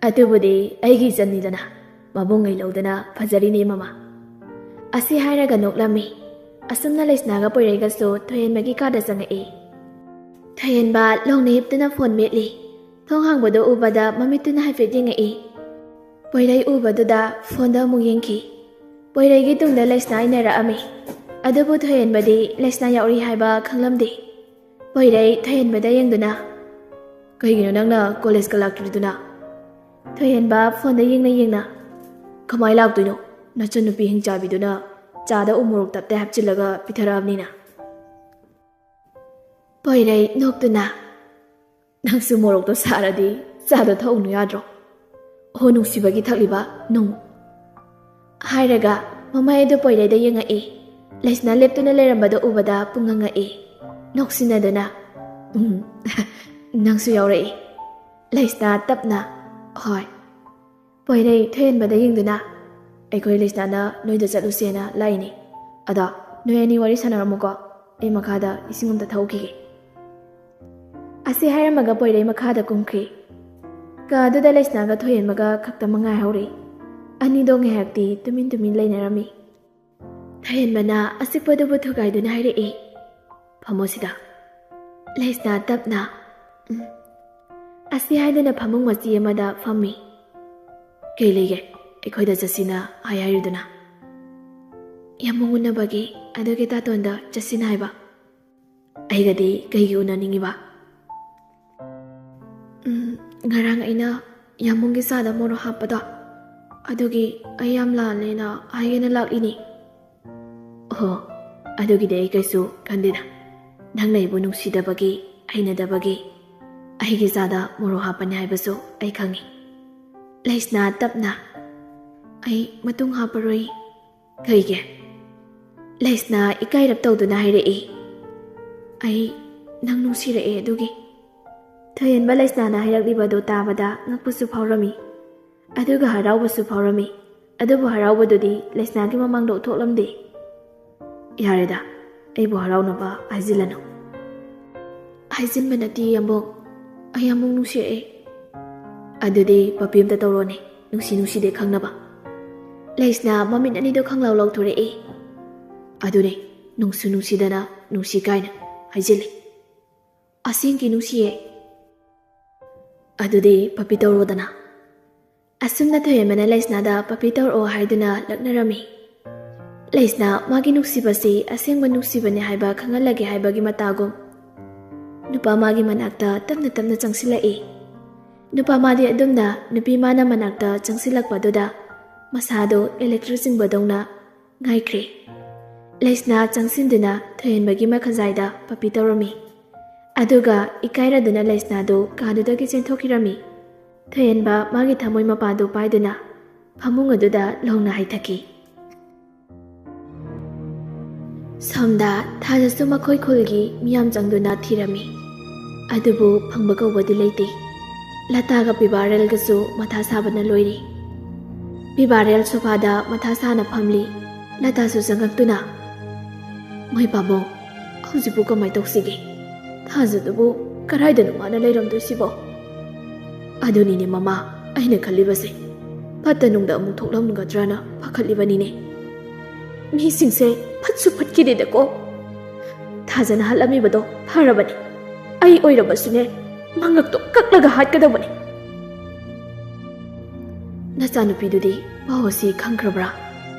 ꯑꯗꯨꯕꯨꯗꯤ ꯑꯩꯒꯤ ꯏꯆꯟꯅꯤꯗꯅ ꯃꯕꯨꯡꯉꯩ ꯂꯧꯗꯅ ꯐꯖꯔꯤꯅꯦ ꯃꯃꯥ ꯑꯁꯤ ꯍꯥꯏꯔꯒ ꯅꯣꯛꯂꯝꯃꯤ ꯑꯁꯨꯝꯅ ꯂꯩꯁꯅꯥꯒ ꯄꯣꯏꯔꯩꯒꯁꯨ ꯊꯣꯏꯍꯦꯟꯕꯒꯤ ꯀꯥꯗ ꯆꯪꯉꯛꯏ ꯊꯣꯏꯍꯦꯟꯕ ꯂꯣꯡꯅ ꯍꯤꯞꯇꯨꯅ ꯐꯣꯟ ꯃꯦꯠꯂꯤ ꯊꯣꯡ ꯍꯥꯡꯕꯗꯣ ꯎꯕꯗ ꯃꯃꯤꯠꯇꯨꯅ ꯍꯥꯏꯐꯦꯠ ꯌꯦꯡꯉꯛꯏ ꯄꯣꯏꯔꯩ ꯎꯕꯗꯨꯗ ꯐꯣꯟꯗ ꯑꯃꯨꯛ ꯌꯦꯡꯈꯤ ꯄꯣꯏꯔꯩꯒꯤ ꯇꯨꯡꯗ ꯂꯩꯁꯅꯥ ꯏꯟꯅꯔꯛꯑꯝꯃꯤ ꯑꯗꯨꯕꯨ ꯊꯣꯏꯍꯦꯟꯕꯗꯤ ꯂꯩꯁꯅꯥ ꯌꯥꯎꯔꯤ ꯍꯥꯏꯕ ꯈꯪꯂꯝꯗꯦ ꯄꯣꯏꯔꯩ ꯊꯣꯏꯍꯦꯟꯕꯗ ꯌꯦꯡꯗꯨꯅ ꯀꯩꯒꯤꯅꯣ ꯅꯪꯅ ꯀꯣꯂꯦꯖꯀ ꯂꯥꯛꯇ꯭ꯔꯤꯗꯨꯅ ꯊꯣꯏꯍꯦꯟꯕ ꯐꯣꯟꯗ ꯌꯦꯡꯅ ꯀꯃꯥꯏ ꯂꯥꯛꯇꯣꯏꯅꯣ ꯅꯆꯟꯅꯨꯄꯤ ꯍꯤꯡꯆꯥꯕꯤꯗꯨꯅ ꯆꯥꯗ ꯎꯃꯣꯔꯣꯛ ꯇꯞꯇ ꯍꯥꯞꯆꯤꯜꯂꯒ ꯄꯤꯊꯔꯛꯑꯕꯅꯤꯅ ꯄꯣꯏꯔꯩ ꯅꯣꯛꯇꯨꯅ ꯅꯪꯁꯨ ꯃꯣꯔꯣꯛꯇꯣ ꯁꯥꯔꯗꯤ ꯆꯥꯗꯣ ꯊꯛꯎꯅꯨ ꯌꯥꯗ꯭ꯔꯣ ꯑꯣ ꯅꯨꯡꯁꯤꯕꯒꯤ ꯊꯛꯂꯤꯕ ꯅꯨꯡ ꯍꯥꯏꯔꯒ ꯃꯃꯥꯏ ꯑꯗꯨ ꯄꯣꯏꯔꯩꯗ ꯌꯦꯡꯉꯛꯏ ꯂꯩꯁꯅꯥ ꯂꯦꯞꯇꯨꯅ ꯂꯩꯔꯝꯕꯗꯣ ꯎꯕꯗ ꯄꯨꯡꯉꯛꯉꯛꯏ ꯅꯣꯛꯁꯤꯟꯅꯗꯨꯅ ꯅꯪꯁꯨ ꯌꯥꯎꯔꯛꯏ ꯂꯩꯁꯅꯥ ꯇꯞꯅ ꯍꯣꯏ ꯄꯣꯏꯔꯩ ꯊꯣꯏꯍꯦꯟꯕꯗ ꯌꯦꯡꯗꯨꯅ ꯑꯩꯈꯣꯏ ꯂꯩꯁꯅꯥꯅ ꯅꯣꯏꯗ ꯆꯠꯂꯨꯁꯦꯅ ꯂꯥꯛꯏꯅꯤ ꯑꯗꯣ ꯅꯣꯏ ꯑꯅꯤ ꯋꯥꯔꯤ ꯁꯥꯟꯅꯔꯝꯃꯨꯀꯣ ꯑꯩ ꯃꯈꯥꯗ ꯏꯁꯤꯡ ꯑꯝꯇ ꯊꯛꯎꯈꯤꯒꯦ ꯑꯁꯤ ꯍꯥꯏꯔꯝꯃꯒ ꯄꯣꯏꯔꯩ ꯃꯈꯥꯗ ꯀꯨꯝꯈ꯭ꯔꯤ ꯀꯥꯗꯨꯗ ꯂꯩꯁꯅꯥꯒ ꯊꯣꯏꯍꯦꯟꯕꯒ ꯈꯛꯇꯃꯛ ꯉꯥꯏꯍꯧꯔꯤ ꯑꯅꯤꯗꯣ ꯉꯥꯏꯍꯥꯛꯇꯤ ꯇꯨꯃꯤꯟ ꯂꯩꯅꯔꯝꯃꯤ ꯊꯣꯏꯍꯦꯟꯕꯅ ꯑꯆꯤꯛꯄꯗꯨꯕꯨ ꯊꯨꯒꯥꯏꯗꯨꯅ ꯍꯥꯏꯔꯛꯏ ꯐꯝꯃꯣ ꯁꯤꯗ ꯂꯩꯁꯅꯥ ꯇꯞꯅ ꯑꯁꯤ ꯍꯥꯏꯗꯨꯅ ꯐꯃꯨꯡ ꯃꯆꯤ ꯑꯃꯗ ꯐꯝꯃꯤ ꯀꯩ ꯂꯩꯒꯦ ꯑꯩꯈꯣꯏꯗ ꯆꯠꯁꯤꯅ ꯍꯥꯏꯔꯤꯗꯨꯅ ꯌꯥꯝꯃꯨꯡ ꯎꯅꯕꯒꯤ ꯑꯗꯨꯒꯤ ꯇꯥꯇꯣꯟꯗ ꯆꯠꯁꯤꯅ ꯍꯥꯏꯕ ꯑꯩꯒꯗꯤ ꯀꯩꯒꯤ ꯎꯅꯅꯤꯡꯉꯤꯕ ꯉꯔꯥꯡ ꯑꯩꯅ ꯌꯥꯝꯃꯨꯡꯒꯤ ꯆꯥꯗ ꯃꯣꯔꯣꯛ ꯍꯥꯞꯄꯗꯣ ꯑꯗꯨꯒꯤ ꯑꯩ ꯌꯥꯝ ꯂꯥꯜꯂꯦꯅ ꯍꯥꯏꯒꯦꯅ ꯂꯥꯛꯂꯤꯅꯤ ꯑꯣ ꯑꯗꯨꯒꯤꯗꯤ ꯑꯩ ꯀꯩꯁꯨ ꯈꯟꯗꯦꯗ ꯅꯪꯅ ꯑꯩꯕꯨ ꯅꯨꯡꯁꯤꯗꯕꯒꯤ ꯍꯩꯅꯗꯕꯒꯤ ꯑꯩꯒꯤ ꯆꯥꯗ ꯃꯣꯔꯣꯛ ꯍꯥꯞꯄꯅꯤ ꯍꯥꯏꯕꯁꯨ ꯑꯩ ꯈꯪꯉꯤ ꯂꯩꯁꯅꯥ ꯇꯞꯅ ꯑꯩ ꯃꯇꯨꯡ ꯍꯥꯞꯄꯔꯣꯏ ꯀꯩꯒꯤ ꯂꯩꯁꯅꯥ ꯏꯀꯥꯏꯔꯞ ꯇꯧꯗꯨꯅ ꯍꯥꯏꯔꯛꯏ ꯑꯩ ꯅꯪ ꯅꯨꯡꯁꯤꯔꯛꯑꯦ ꯑꯗꯨꯒꯤ ꯊꯣꯏꯍꯦꯟꯕ ꯂꯩꯁꯅꯥꯅ ꯍꯥꯏꯔꯛꯂꯤꯕꯗꯨ ꯇꯥꯕꯗ ꯉꯛꯄꯁꯨ ꯐꯥꯎꯔꯝꯃꯤ ꯑꯗꯨꯒ ꯍꯔꯥꯎꯕꯁꯨ ꯐꯥꯎꯔꯝꯃꯤ ꯑꯗꯨꯕꯨ ꯍꯔꯥꯎꯕꯗꯨꯗꯤ ꯂꯩꯁꯅꯥꯒꯤ ꯃꯃꯥꯡꯗ ꯎꯠꯊꯣꯛꯂꯝꯗꯦ ꯌꯥꯔꯦꯗ ꯑꯩꯕꯨ ꯍꯔꯥꯎꯅꯕ ꯍꯥꯏꯖꯤꯜꯂꯅꯨ ꯍꯥꯏꯖꯤꯟꯕ ꯅꯠꯇꯦ ꯌꯥꯝꯕꯣꯡ ꯑꯩ ꯑꯃꯨꯛ ꯅꯨꯡꯁꯤꯔꯛꯑꯦ ꯑꯗꯨꯗꯤ ꯄꯄꯤ ꯑꯝꯇ ꯇꯧꯔꯣꯅꯦ ꯅꯨꯡꯁꯤꯗꯦ ꯈꯪꯅꯕ ꯂꯩꯁꯅꯥ ꯃꯃꯤꯠ ꯑꯅꯤꯗꯣ ꯈꯪꯂꯥꯎ ꯂꯧꯊꯣꯔꯛꯏ ꯑꯗꯨꯅꯦ ꯅꯨꯡꯁꯨ ꯅꯨꯡꯁꯤꯗꯅ ꯅꯨꯡꯁꯤ ꯀꯥꯏꯅ ꯍꯥꯏꯖꯤꯜꯂꯤ ꯑꯁꯦꯡꯀꯤ ꯅꯨꯡꯁꯤꯌꯦ ꯑꯗꯨꯗꯤ ꯄꯄꯤ ꯇꯧꯔꯣꯗꯅ ꯑꯁꯨꯝꯅ ꯊꯣꯏꯍꯦꯟꯕꯅ ꯂꯩꯁꯅꯥꯗ ꯄꯄꯤ ꯇꯧꯔꯛꯑꯣ ꯍꯥꯏꯗꯨꯅ ꯂꯛꯅꯔꯝꯃꯤ ꯂꯩꯁꯅꯥ ꯃꯥꯒꯤ ꯅꯨꯡꯁꯤꯕꯁꯤ ꯑꯁꯦꯡꯕ ꯅꯨꯡꯁꯤꯕꯅꯤ ꯍꯥꯏꯕ ꯈꯪꯍꯜꯂꯒꯦ ꯍꯥꯏꯕꯒꯤ ꯃꯇꯥꯒꯨꯝ ꯅꯨꯄꯥ ꯃꯥꯒꯤ ꯃꯅꯥꯛꯇ ꯇꯞꯅ ꯆꯪꯁꯤꯜꯂꯛꯏ ꯅꯨꯄꯥ ꯃꯥꯗꯤ ꯑꯗꯨꯝꯅ ꯅꯨꯄꯤ ꯃꯥꯅ ꯃꯅꯥꯛꯇ ꯆꯪꯁꯤꯜꯂꯛꯄꯗꯨꯗ ꯃꯁꯥꯗꯣ ꯏꯂꯦꯛꯇ꯭ꯔꯤꯛ ꯆꯤꯡꯕꯗꯧꯅ ꯉꯥꯏꯈ꯭ꯔꯦ ꯂꯩꯁꯅꯥ ꯆꯪꯁꯤꯟꯗꯨꯅ ꯊꯣꯏꯍꯦꯟꯕꯒꯤ ꯃꯈꯖꯥꯏꯗ ꯄꯄꯤ ꯇꯧꯔꯝꯃꯤ ꯑꯗꯨꯒ ꯏꯀꯥꯏꯔꯗꯨꯅ ꯂꯩꯁꯅꯥꯗꯨ ꯀꯥꯗꯨꯗꯒꯤ ꯆꯦꯟꯊꯣꯛꯈꯤꯔꯝꯃꯤ ꯊꯣꯏꯍꯦꯟꯕ ꯃꯥꯒꯤ ꯊꯃꯣꯏ ꯃꯄꯥꯗꯨ ꯄꯥꯏꯗꯨꯅ ꯐꯃꯨꯡ ꯑꯗꯨꯗ ꯂꯣꯡꯅ ꯍꯥꯏꯊꯈꯤ ꯁꯣꯝꯗ ꯊꯥꯖꯁꯨ ꯃꯈꯣꯏ ꯈꯨꯜꯒꯤ ꯃꯤꯌꯥꯝ ꯆꯪꯗꯨꯅ ꯊꯤꯔꯝꯃꯤ ꯑꯗꯨꯕꯨ ꯐꯪꯕ ꯀꯧꯕꯗꯤ ꯂꯩꯇꯦ ꯂꯇꯥꯒ ꯄꯤꯕꯥꯔꯦꯜꯒꯁꯨ ꯃꯊꯥ ꯁꯥꯕꯅ ꯂꯣꯏꯔꯤ ꯄꯤꯕꯥꯔꯦꯜ ꯁꯣꯐꯥꯗ ꯃꯊꯥ ꯁꯥꯅ ꯐꯝꯂꯤ ꯂꯇꯥꯁꯨ ꯆꯪꯉꯛꯇꯨꯅ ꯃꯣꯏ ꯄꯥꯕꯨꯡ ꯍꯧꯖꯤꯛꯄꯨ ꯀꯃꯥꯏ ꯇꯧꯁꯤꯒꯦ ꯊꯥꯖꯗꯨꯕꯨ ꯀꯔꯥꯏꯗꯅꯣ ꯃꯥꯅ ꯂꯩꯔꯝꯗꯣꯏꯁꯤꯕꯣ ꯑꯗꯨꯅꯤꯅꯦ ꯃꯃꯥ ꯑꯩꯅ ꯈꯜꯂꯤꯕꯁꯦ ꯐꯠꯇ ꯅꯨꯡꯗ ꯑꯃꯨꯛ ꯊꯣꯛꯂꯝꯒꯗ꯭ꯔꯅ ꯄꯥꯈꯠꯂꯤꯕꯅꯤꯅꯦ ꯃꯤꯁꯤꯡꯁꯦ ꯐꯠꯁꯨ ꯐꯠꯈꯤꯗꯦꯗꯀꯣ ꯊꯥꯖꯅ ꯍꯠꯂꯝꯃꯤꯕꯗꯣ ꯐꯔꯕꯅꯤ ꯑꯩ ꯑꯣꯏꯔꯕꯁꯨꯅꯦ ꯃꯉꯛꯇꯣ ꯀꯛꯂꯒ ꯍꯥꯠꯀꯗꯧꯕꯅꯤ ꯅꯆꯥꯅꯨꯄꯤꯗꯨꯗꯤ ꯄꯥꯎ ꯑꯁꯤ ꯈꯪꯈ꯭ꯔꯕ꯭ꯔꯥ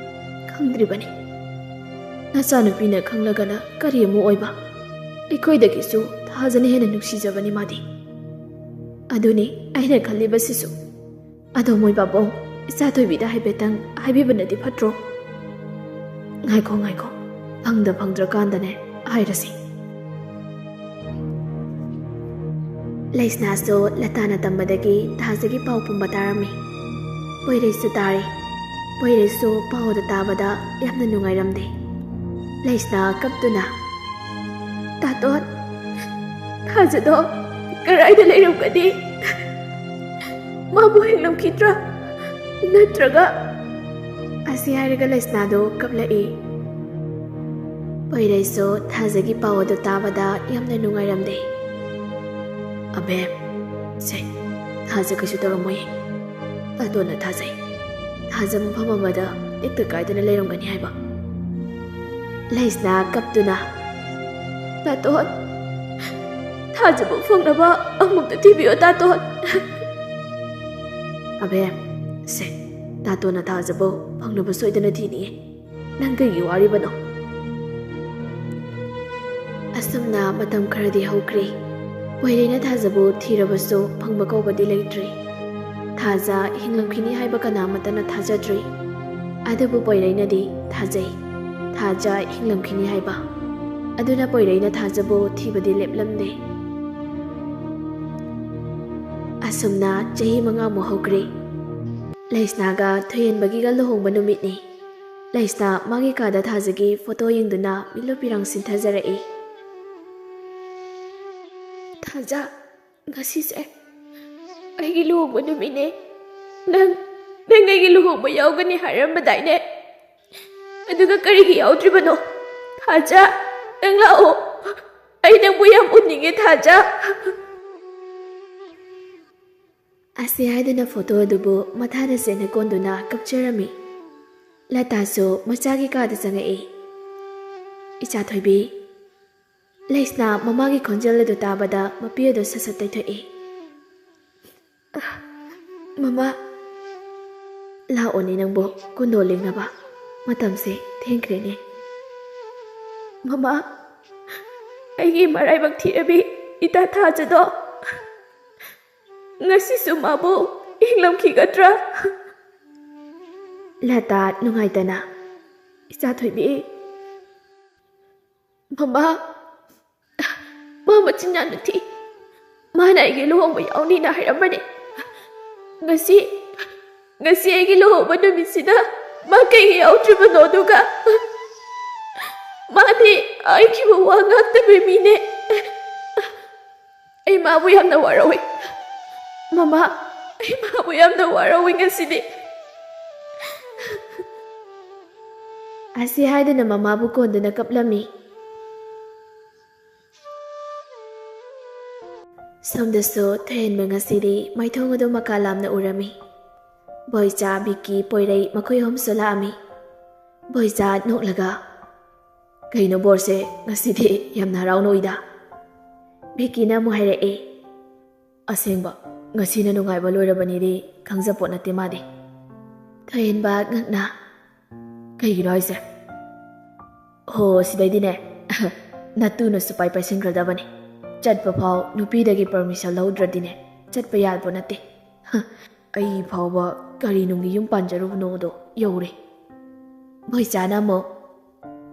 ꯈꯪꯗ꯭ꯔꯤꯕꯅꯤ ꯅꯆꯥꯅꯨꯄꯤꯅ ꯈꯪꯂꯒꯅ ꯀꯔꯤ ꯑꯃꯨꯛ ꯑꯣꯏꯕ ꯑꯩꯈꯣꯏꯗꯒꯤꯁꯨ ꯊꯥꯖꯅ ꯍꯦꯟꯅ ꯅꯨꯡꯁꯤꯖꯕꯅꯤ ꯃꯥꯗꯤ ꯑꯗꯨꯅꯤ ꯑꯩꯅ ꯈꯜꯂꯤꯕꯁꯤꯁꯨ ꯑꯗꯣ ꯃꯣꯏ ꯄꯥꯕꯨꯡ ꯏꯆꯥꯊꯣꯏꯕꯤꯗ ꯍꯥꯏꯐꯦꯠꯇꯪ ꯍꯥꯏꯕꯤꯕꯅꯗꯤ ꯐꯠꯇ꯭ꯔꯣ ꯉꯥꯏꯈꯣ ꯐꯪꯗ꯭ꯔꯀꯥꯟꯗꯅꯦ ꯍꯥꯏꯔꯁꯤ ꯂꯩꯁꯅꯥꯁꯨ ꯂꯇꯥꯅ ꯇꯝꯕꯗꯒꯤ ꯊꯥꯖꯒꯤ ꯄꯥꯎ ꯄꯨꯝꯕ ꯇꯥꯔꯝꯃꯤ ꯄꯣꯏꯔꯩꯁꯨ ꯇꯥꯔꯦ ꯄꯣꯏꯔꯩꯁꯨ ꯄꯥꯎꯗ ꯇꯥꯕꯗ ꯌꯥꯝꯅ ꯅꯨꯡꯉꯥꯏꯔꯝꯗꯦ ꯂꯩꯁꯅꯥ ꯀꯞꯇꯨꯅ ꯇꯥꯇꯣꯟ ꯊꯥꯖꯗꯣ ꯀꯔꯥꯏꯗ ꯂꯩꯔꯝꯒꯅꯤ ꯃꯥꯕꯨ ꯍꯤꯡꯂꯝꯈꯤꯗ꯭ꯔꯥ ꯅꯠꯇ꯭ꯔꯒ ꯑꯁꯤ ꯍꯥꯏꯔꯒ ꯂꯩꯁꯅꯥꯗꯣ ꯀꯞꯂꯛꯏ ꯄꯣꯏꯔꯩꯁꯨ ꯊꯥꯖꯒꯤ ꯄꯥꯎ ꯑꯗꯨ ꯇꯥꯕꯗ ꯌꯥꯝꯅ ꯅꯨꯡꯉꯥꯏꯔꯝꯗꯦ ꯑꯕꯦꯝ ꯁꯦ ꯊꯥꯖ ꯀꯩꯁꯨ ꯇꯧꯔꯝꯃꯣꯏ ꯇꯥꯇꯣꯟꯅ ꯊꯥꯖꯩ ꯊꯥꯖ ꯃꯐꯝ ꯑꯃꯗ ꯇꯦꯛꯇ ꯀꯥꯏꯗꯅ ꯂꯩꯔꯝꯒꯅꯤ ꯍꯥꯏꯕ ꯂꯩꯁꯅ ꯀꯞꯇꯨꯅ ꯇꯥꯇꯣꯟ ꯊꯥꯖꯕꯨ ꯐꯪꯅꯕ ꯑꯃꯨꯛꯇ ꯊꯤꯕꯤꯌꯣ ꯇꯥꯇꯣꯟ ꯑꯕꯦꯝ ꯁꯦ ꯇꯥꯇꯣꯟꯅ ꯊꯥꯖꯕ ꯐꯪꯅꯕ ꯁꯣꯏꯗꯅ ꯊꯤꯅꯤꯌꯦ ꯅꯪ ꯀꯩꯒꯤ ꯋꯥꯔꯤꯕꯅꯣ ꯑꯁꯨꯝꯅ ꯃꯇꯝ ꯈꯔꯗꯤ ꯍꯧꯈ꯭ꯔꯦ ꯄꯣꯏꯔꯩꯅ ꯊꯥꯖꯕꯨ ꯊꯤꯔꯕꯁꯨ ꯐꯪꯕ ꯀꯧꯕꯗꯤ ꯂꯩꯇ꯭ꯔꯤ ꯊꯥꯖ ꯍꯤꯡꯂꯝꯈꯤꯅꯤ ꯍꯥꯏꯕ ꯀꯅꯥꯃꯠꯇꯅ ꯊꯥꯖꯗ꯭ꯔꯤ ꯑꯗꯨꯕꯨ ꯄꯣꯏꯔꯩꯅꯗꯤ ꯊꯥꯖꯩ ꯊꯥꯖ ꯍꯤꯡꯂꯝꯈꯤꯅꯤ ꯍꯥꯏꯕ ꯑꯗꯨꯅ ꯄꯣꯏꯔꯩꯅ ꯊꯥꯖꯕꯨ ꯊꯤꯕꯗꯤ ꯂꯦꯞꯂꯝꯗꯦ ꯑꯁꯨꯝꯅ ꯆꯍꯤ 5 ꯍꯧꯈ꯭ꯔꯦ ꯂꯩꯁꯅꯥꯒ ꯊꯣꯏꯍꯦꯟꯕꯒꯤꯒ ꯂꯨꯍꯣꯡꯕ ꯅꯨꯃꯤꯠꯅꯤ ꯂꯩꯁꯅꯥ ꯃꯥꯒꯤ ꯀꯥꯗ ꯊꯥꯖꯒꯤ ꯐꯣꯇꯣ ꯌꯦꯡꯗꯨꯅ ꯃꯤꯠꯂꯨ ꯄꯤꯔꯥꯡ ꯁꯤꯟꯊꯖꯔꯛꯏ ꯊꯥꯖ ꯉꯁꯤꯁꯦ ꯑꯩꯒꯤ ꯂꯨꯍꯣꯡꯕ ꯅꯨꯃꯤꯠꯅꯦ ꯅꯪ ꯑꯩꯒꯤ ꯂꯨꯍꯣꯡꯕ ꯌꯥꯎꯒꯅꯤ ꯍꯥꯏꯔꯝꯕꯗꯥꯏꯅꯦ ꯑꯗꯨꯒ ꯀꯔꯤꯒꯤ ꯌꯥꯎꯗ꯭ꯔꯤꯕꯅꯣ ꯊꯥꯖ ꯅꯪ ꯂꯥꯛꯑꯣ ꯑꯩ ꯅꯪꯕꯨ ꯌꯥꯝ ꯎꯅꯤꯡꯉꯦ ꯊꯥꯖ ꯑꯁꯤ ꯍꯥꯏꯗꯨꯅ ꯐꯣꯇꯣ ꯑꯗꯨꯕꯨ ꯃꯊꯥꯗ ꯆꯦꯠꯅ ꯀꯣꯟꯗꯨꯅ ꯀꯞꯆꯔꯝꯃꯤ ꯂꯇꯥꯁꯨ ꯃꯆꯥꯒꯤ ꯀꯥꯗ ꯆꯪꯉꯛꯏ ꯏꯆꯥꯊꯣꯏꯕꯤ ꯂꯩꯁꯅꯥ ꯃꯃꯥꯒꯤ ꯈꯣꯟꯖꯦꯜ ꯑꯗꯨ ꯇꯥꯕꯗ ꯃꯄꯤ ꯑꯗꯨ ꯁꯠ ꯇꯩꯊꯣꯛꯏ ꯃꯃꯥ ꯂꯥꯛꯑꯣꯅꯦ ꯅꯪꯕꯨ ꯀꯨꯟꯗꯣ ꯂꯦꯡꯅꯕ ꯃꯇꯝꯁꯦ ꯊꯦꯡꯈ꯭ꯔꯦꯅꯦ ꯃꯃꯥ ꯑꯩꯒꯤ ꯃꯔꯥꯏꯕꯛ ꯊꯤꯔꯕꯤ ꯏꯇꯥ ꯊꯥꯖꯗꯣ ꯉꯁꯤꯁꯨ ꯃꯥꯕꯨ ꯍꯤꯡꯂꯝꯈꯤꯒꯗ꯭ꯔꯥ ꯂꯇꯥ ꯅꯨꯡꯉꯥꯏꯇꯅ ꯏꯆꯥꯊꯣꯏꯕꯤ ꯃꯃꯥ ꯃꯥ ꯃꯆꯤꯟ ꯌꯥꯝꯅ ꯊꯤ ꯃꯥꯅ ꯑꯩꯒꯤ ꯂꯨꯍꯣꯡꯕ ꯌꯥꯎꯅꯤꯅ ꯍꯥꯏꯔꯝꯕꯅꯤ ꯉꯁꯤ ꯑꯩꯒꯤ ꯂꯨꯍꯣꯡꯕ ꯅꯨꯃꯤꯠꯁꯤꯗ ꯃꯥ ꯀꯩꯒꯤ ꯌꯥꯎꯗ꯭ꯔꯤꯕꯅꯣ ꯑꯗꯨꯒ ꯃꯥꯗꯤ ꯑꯩꯒꯤꯕꯨ ꯋꯥ ꯉꯥꯡꯗꯕ ꯃꯤꯅꯦ ꯑꯩ ꯃꯥꯕꯨ ꯌꯥꯝꯅ ꯋꯥꯔꯧꯏ ꯃꯃꯥ ꯑꯩ ꯃꯥꯕꯨ ꯌꯥꯝꯅ ꯋꯥꯔꯧꯏ ꯉꯁꯤꯗꯤ ꯑꯁꯤ ꯍꯥꯏꯗꯨꯅ ꯃꯃꯥꯕꯨ ꯀꯣꯟꯗꯨꯅ ꯀꯞꯂꯝꯃꯤ ꯁꯣꯝꯗꯁꯨ ꯊꯣꯏꯍꯦꯟꯕ ꯉꯁꯤꯗꯤ ꯃꯥꯏꯊꯣꯡ ꯑꯗꯨ ꯃꯀꯥ ꯂꯥꯝꯅ ꯎꯔꯝꯃꯤ ꯕꯣꯏꯆꯥ ꯕꯤꯛꯀꯤ ꯄꯣꯏꯔꯩ ꯃꯈꯣꯏ ꯑꯍꯨꯝꯁꯨ ꯂꯥꯛꯑꯝꯃꯤ ꯕꯣꯏꯆꯥ ꯅꯣꯛꯂꯒ ꯀꯩꯅꯣ ꯕꯣꯔꯁꯦ ꯉꯁꯤꯗꯤ ꯌꯥꯝꯅ ꯍꯔꯥꯎꯅ ꯎꯏꯗ ꯕꯤꯛꯀꯤꯅ ꯑꯃꯨꯛ ꯍꯥꯏꯔꯛꯏ ꯑꯁꯦꯡꯕ ꯉꯁꯤꯅ ꯅꯨꯡꯉꯥꯏꯕ ꯂꯣꯏꯔꯕꯅꯤꯗꯤ ꯈꯪꯖꯄꯣꯠ ꯅꯠꯇꯦ ꯃꯥꯗꯤ ꯊꯣꯏꯍꯦꯟꯕ ꯉꯛꯅ ꯀꯩꯒꯤꯅꯣ ꯍꯥꯏꯁꯦ ꯍꯣ ꯁꯤꯗꯩꯗꯤꯅꯦ ꯅꯇꯨꯅꯁꯨ ꯄꯥꯏꯁꯤꯟꯈ꯭ꯔꯗꯕꯅꯤ ꯆꯠꯄ ꯐꯥꯎ ꯅꯨꯄꯤꯗꯒꯤ ꯄꯔꯃꯤꯁꯟ ꯂꯧꯗ꯭ꯔꯗꯤꯅꯦ ꯆꯠꯄ ꯌꯥꯕ ꯅꯠꯇꯦ ꯑꯩ ꯐꯥꯎꯕ ꯀꯔꯤ ꯅꯨꯡꯒꯤ ꯌꯨꯝ ꯄꯥꯟꯖꯔꯨꯕꯅꯣꯗꯣ ꯌꯧꯔꯦ ꯕꯣꯏꯆꯥꯅ ꯑꯃꯨꯛ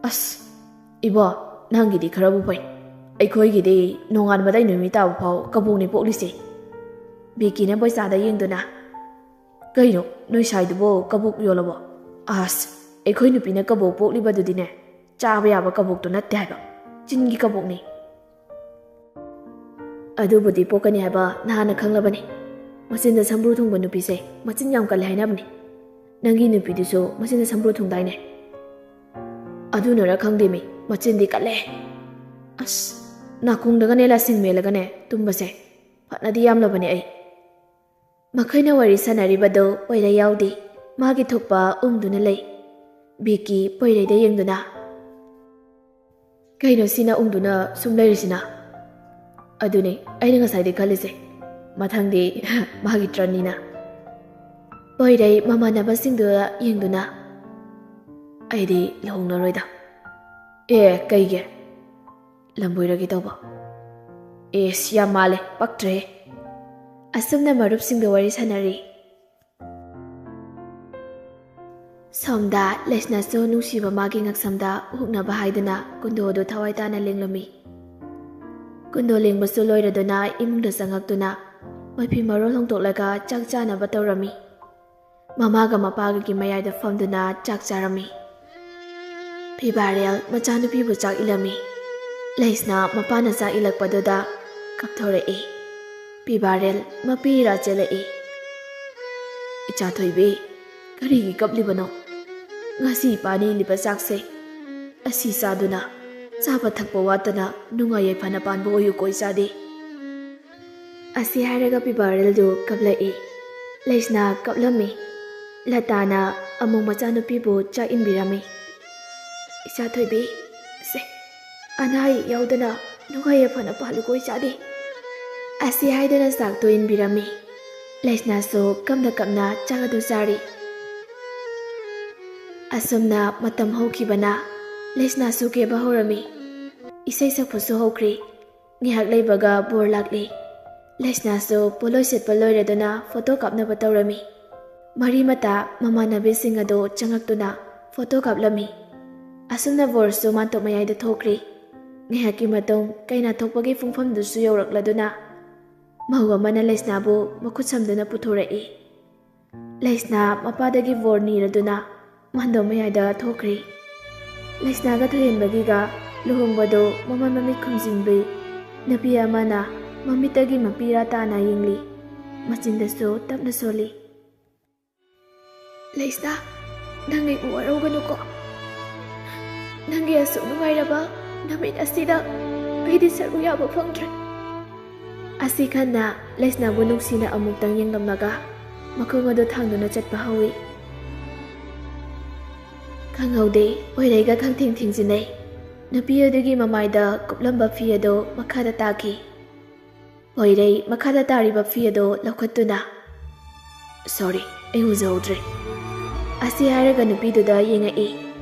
ꯑꯁ ꯏꯕꯣ ꯅꯪꯒꯤꯗꯤ ꯈꯔꯕꯨ ꯐꯩ ꯑꯩꯈꯣꯏꯒꯤꯗꯤ ꯅꯣꯡꯉꯥꯟꯕꯗꯩ ꯅꯨꯃꯤꯠ ꯇꯥꯕ ꯐꯥꯎ ꯀꯕꯣꯛꯅꯤ ꯄꯣꯛꯂꯤꯁꯦ ꯕꯤꯛꯀꯤꯅ ꯕꯣꯏꯆꯥꯗ ꯌꯦꯡꯗꯨꯅ ꯀꯩꯅꯣ ꯅꯣꯏ ꯁꯥꯏꯗꯨꯕꯨ ꯀꯕꯣꯛ ꯌꯣꯜꯂꯕꯣ ꯑꯁ ꯑꯩꯈꯣꯏ ꯅꯨꯄꯤꯅ ꯀꯕꯣꯛ ꯄꯣꯛꯂꯤꯕꯗꯨꯗꯤꯅꯦ ꯆꯥꯕ ꯌꯥꯕ ꯀꯕꯣꯛꯇꯣ ꯅꯠꯇꯦ ꯍꯥꯏꯕ ꯆꯤꯟꯒꯤ ꯀꯕꯣꯛꯅꯤ ꯑꯗꯨꯕꯨꯗꯤ ꯄꯣꯛꯀꯅꯤ ꯍꯥꯏꯕ ꯅꯍꯥꯟꯅ ꯈꯪꯂꯕꯅꯤ ꯃꯆꯤꯟꯗ ꯁꯝꯕ꯭ꯔꯨ ꯊꯨꯡꯕ ꯅꯨꯄꯤꯁꯦ ꯃꯆꯤꯟ ꯌꯥꯝ ꯀꯜꯂꯦ ꯍꯥꯏꯅꯕꯅꯤ ꯅꯪꯒꯤ ꯅꯨꯄꯤꯗꯨꯁꯨ ꯃꯆꯤꯟꯗ ꯁꯝꯕ꯭ꯔꯨ ꯊꯨꯡꯗꯥꯏꯅꯦ ꯑꯗꯨꯅꯔ ꯈꯪꯗꯦꯃꯤ ꯃꯆꯤꯟꯗꯤ ꯀꯜꯂꯦ ꯑꯁ ꯅꯥꯀꯣꯡꯗꯒꯅꯦ ꯂꯥꯁꯤꯡ ꯃꯦꯜꯂꯒꯅꯦ ꯇꯨꯝꯕꯁꯦ ꯐꯠꯅꯗꯤ ꯌꯥꯝꯂꯕꯅꯦ ꯑꯩ ꯃꯈꯣꯏꯅ ꯋꯥꯔꯤ ꯁꯥꯟꯅꯔꯤꯕꯗꯨ ꯄꯣꯏꯔꯩ ꯌꯥꯎꯗꯦ ꯃꯥꯒꯤ ꯊꯣꯛꯄ ꯎꯪꯗꯨꯅ ꯂꯩ ꯕꯤꯛꯀꯤ ꯄꯣꯏꯔꯩꯗ ꯌꯦꯡꯗꯨꯅ ꯀꯩꯅꯣ ꯁꯤꯅ ꯎꯪꯗꯨꯅ ꯁꯨꯝ ꯂꯩꯔꯤꯁꯤꯅ ꯑꯗꯨꯅꯦ ꯑꯩꯅ ꯉꯁꯥꯏꯗꯤ ꯈꯜꯂꯤꯁꯦ ꯃꯊꯪꯗꯤ ꯃꯥꯒꯤ ꯇ꯭ꯔꯟꯅꯤꯅ ꯄꯣꯏꯔꯩ ꯃꯃꯥꯟꯅꯕꯁꯤꯡꯗꯨꯗ ꯌꯦꯡꯗꯨꯅ ꯑꯩꯗꯤ ꯂꯨꯍꯣꯡꯅꯔꯣꯏꯗ ꯑꯦ ꯀꯩꯒꯤ ꯂꯝꯕꯣꯏꯔꯒꯦ ꯇꯧꯕ ꯑꯦꯁ ꯌꯥꯝ ꯃꯥꯜꯂꯦ ꯄꯛꯇ꯭ꯔꯦ ꯑꯁꯨꯝꯅ ꯃꯔꯨꯞꯁꯤꯡꯒ ꯋꯥꯔꯤ ꯁꯥꯟꯅꯔꯤ ꯁꯣꯝꯗ ꯂꯩꯁꯅꯥꯁꯨ ꯅꯨꯡꯁꯤꯕ ꯃꯥꯒꯤ ꯉꯛꯁꯝꯗ ꯍꯨꯛꯅꯕ ꯍꯥꯏꯗꯨꯅ ꯀꯨꯟꯗꯣ ꯑꯗꯨ ꯊꯋꯥꯏ ꯇꯥꯅ ꯂꯦꯡꯂꯝꯃꯤ ꯀꯨꯟꯗꯣ ꯂꯦꯡꯕꯁꯨ ꯂꯣꯏꯔꯗꯨꯅ ꯏꯃꯨꯡꯗ ꯆꯪꯉꯛꯇꯨꯅ ꯃꯐꯤ ꯃꯔꯣꯜ ꯍꯣꯡꯗꯣꯛꯂꯒ ꯆꯥꯛ ꯆꯥꯅꯕ ꯇꯧꯔꯝꯃꯤ ꯃꯃꯥꯒ ꯃꯄꯥꯒꯒꯤ ꯃꯌꯥꯏꯗ ꯐꯝꯗꯨꯅ ꯆꯥꯛ ꯆꯥꯔꯝꯃꯤ ꯐꯤꯕꯥꯔꯦꯜ ꯃꯆꯥꯅꯨꯄꯤꯕꯨ ꯆꯥꯛ ꯏꯜꯂꯝꯃꯤ ꯂꯩꯁꯅꯥ ꯃꯄꯥꯅ ꯆꯥꯛ ꯏꯜꯂꯛꯄꯗꯨꯗ ꯀꯞꯊꯣꯔꯛꯏ ꯐꯤꯕꯥꯔꯦꯜ ꯃꯄꯤ ꯏꯔꯥ ꯆꯦꯜꯂꯛꯏ ꯏꯆꯥꯊꯣꯏꯕꯤ ꯀꯔꯤꯒꯤ ꯀꯞꯂꯤꯕꯅꯣ ꯉꯁꯤ ꯏꯄꯥꯅ ꯏꯜꯂꯤꯕ ꯆꯥꯛꯁꯦ ꯑꯁꯤ ꯆꯥꯗꯨꯅ ꯆꯥꯕ ꯊꯛꯄ ꯋꯥꯠꯇꯅ ꯅꯨꯡꯉꯥꯏ ꯌꯥꯏꯐꯅ ꯄꯥꯟꯕ ꯑꯣꯏꯌꯨꯀꯣ ꯏꯆꯥꯗꯤ ꯑꯁꯤ ꯍꯥꯏꯔꯒ ꯄꯤꯕꯥꯔꯦꯜꯗꯨ ꯀꯞꯂꯛꯏ꯫ ꯂꯩꯁꯅꯥ ꯀꯞꯂꯝꯃꯤ꯫ ꯂꯇꯥꯅ ꯑꯃꯨꯛ ꯃꯆꯥꯅꯨꯄꯤꯕꯨ ꯆꯥꯛ ꯏꯟꯕꯤꯔꯝꯃꯤ꯫ ꯏꯆꯥꯊꯣꯏꯕꯤ, ꯁꯦ ꯑꯅꯥ ꯑꯌꯦꯛ ꯌꯥꯎꯗꯅ ꯅꯨꯡꯉꯥꯏ ꯌꯥꯏꯐꯅ ꯄꯥꯜꯂꯨꯀꯣ ꯏꯆꯥꯗꯤ꯫ ꯑꯁꯤ ꯍꯥꯏꯗꯨꯅ ꯆꯥꯛꯇꯨ ꯏꯟꯕꯤꯔꯝꯃꯤ꯫ ꯂꯩꯁꯅꯥꯁꯨ ꯀꯞꯅ ꯀꯞꯅ ꯆꯥꯛ ꯑꯗꯨ ꯆꯥꯔꯤ꯫ ꯑꯁꯨꯝꯅ ꯃꯇꯝ ꯍꯧꯈꯤꯕꯅ ꯂꯩꯁꯅꯥꯁꯨ ꯀꯦꯕ ꯍꯧꯔꯝꯃꯤ꯫ ꯏꯁꯩ ꯁꯛꯄꯁꯨ ꯍꯧꯈ꯭ꯔꯤ꯫ ꯉꯥꯏꯍꯥꯛ ꯂꯩꯕꯒ ꯕꯣꯔ ꯂꯥꯛꯂꯤ꯫ ꯂꯩꯁꯅꯥꯁꯨ ꯄꯣꯠꯂꯣꯏ ꯁꯦꯠꯄ ꯂꯣꯏꯔꯗꯨꯅ ꯐꯣꯇꯣ ꯀꯥꯞꯅꯕ ꯇꯧꯔꯝꯃꯤ꯫ ꯃꯔꯤ ꯃꯇꯥ ꯃꯃꯥꯟꯅꯕꯤꯁꯤꯡ ꯑꯗꯨ ꯆꯪꯉꯛꯇꯨꯅ ꯐꯣꯇꯣ ꯀꯥꯞꯂꯝꯃꯤ꯫ ꯑꯁꯨꯝꯅ ꯕꯣꯔꯁꯨ ꯃꯥꯟꯇꯣꯞ ꯃꯌꯥꯏꯗ ꯊꯣꯛꯈ꯭ꯔꯤ꯫ ꯉꯥꯏꯍꯥꯛꯀꯤ ꯃꯇꯨꯡ ꯀꯩꯅꯥ ꯊꯣꯛꯄꯒꯤ ꯄꯨꯡꯐꯝꯗꯨꯁꯨ ꯌꯧꯔꯛꯂꯗꯨꯅ ꯃꯧ ꯑꯃꯅ ꯂꯩꯁꯅꯥꯕꯨ ꯃꯈꯨꯠ ꯁꯝꯗꯨꯅ ꯄꯨꯊꯣꯔꯛꯏ꯫ ꯂꯩꯁꯅꯥ ꯃꯄꯥꯗꯒꯤ ꯕꯣꯔ ꯅꯤꯔꯗꯨꯅ ꯃꯥꯟꯗꯣꯞ ꯃꯌꯥꯏꯗ ꯊꯣꯛꯈ꯭ꯔꯤ꯫ ꯂꯩꯁꯅꯥꯒ ꯊꯣꯏꯍꯦꯟꯕꯒꯤꯒ ꯂꯨꯍꯣꯡꯕꯗꯨ ꯃꯃꯥꯏ ꯃꯃꯤꯠ ꯈꯨꯝꯖꯤꯟꯕꯤ꯫ ꯅꯨꯄꯤ ꯑꯃꯅ ꯃꯃꯤꯠꯇꯒꯤ ꯃꯄꯤꯔꯥ ꯇꯥꯅ ꯌꯦꯡꯂꯤ꯫ ꯃꯆꯤꯟꯗꯁꯨ ꯇꯞꯅ ꯁꯣꯜꯂꯤ꯫ ꯂꯩꯁꯅꯥ, ꯅꯪ ꯑꯩꯕꯨ ꯋꯥꯔꯧꯒꯅꯨꯀꯣ꯫ ꯅꯪꯒꯤ ꯑꯁꯨꯛ ꯅꯨꯡꯉꯥꯏꯔꯕ ꯅꯨꯃꯤꯠ ꯑꯁꯤꯗ ꯑꯩꯗꯤ ꯁꯔꯨꯛ ꯌꯥꯕ ꯐꯪꯗ꯭ꯔꯦ꯫ ꯑꯁꯤ ꯈꯟꯅ ꯂꯩꯁꯅꯥꯕꯨ ꯅꯨꯡꯁꯤꯅ ꯑꯃꯨꯛꯇꯪ ꯌꯦꯡꯂꯝꯂꯒ ꯃꯈꯣꯡ ꯑꯗꯨ ꯊꯥꯡꯗꯨꯅ ꯆꯠꯄ ꯍꯧꯏ꯫ ꯈꯪꯍꯧꯗꯦ ꯄꯣꯏꯔꯩꯒ ꯈꯪꯊꯦꯡ ꯊꯦꯡꯖꯤꯟꯅꯩ꯫ ꯅꯨꯄꯤ ꯑꯗꯨꯒꯤ ꯃꯃꯥꯏꯗ ꯀꯨꯞꯂꯝꯕ ꯐꯤ ꯑꯗꯨ ꯃꯈꯥꯗ ꯇꯥꯈꯤ꯫ ꯄꯣꯏꯔꯩ ꯃꯈꯥꯗ ꯇꯥꯔꯤꯕ ꯐꯤ ꯑꯗꯨ ꯂꯧꯈꯠꯇꯨꯅ, ꯁꯣꯔꯤ, ꯑꯩ ꯎꯖꯍꯧꯗ꯭ꯔꯦ꯫ ꯑꯁꯤ ꯍꯥꯏꯔꯒ ꯅꯨꯄꯤꯗꯨꯗ ꯌꯦꯡꯉꯛꯏ꯫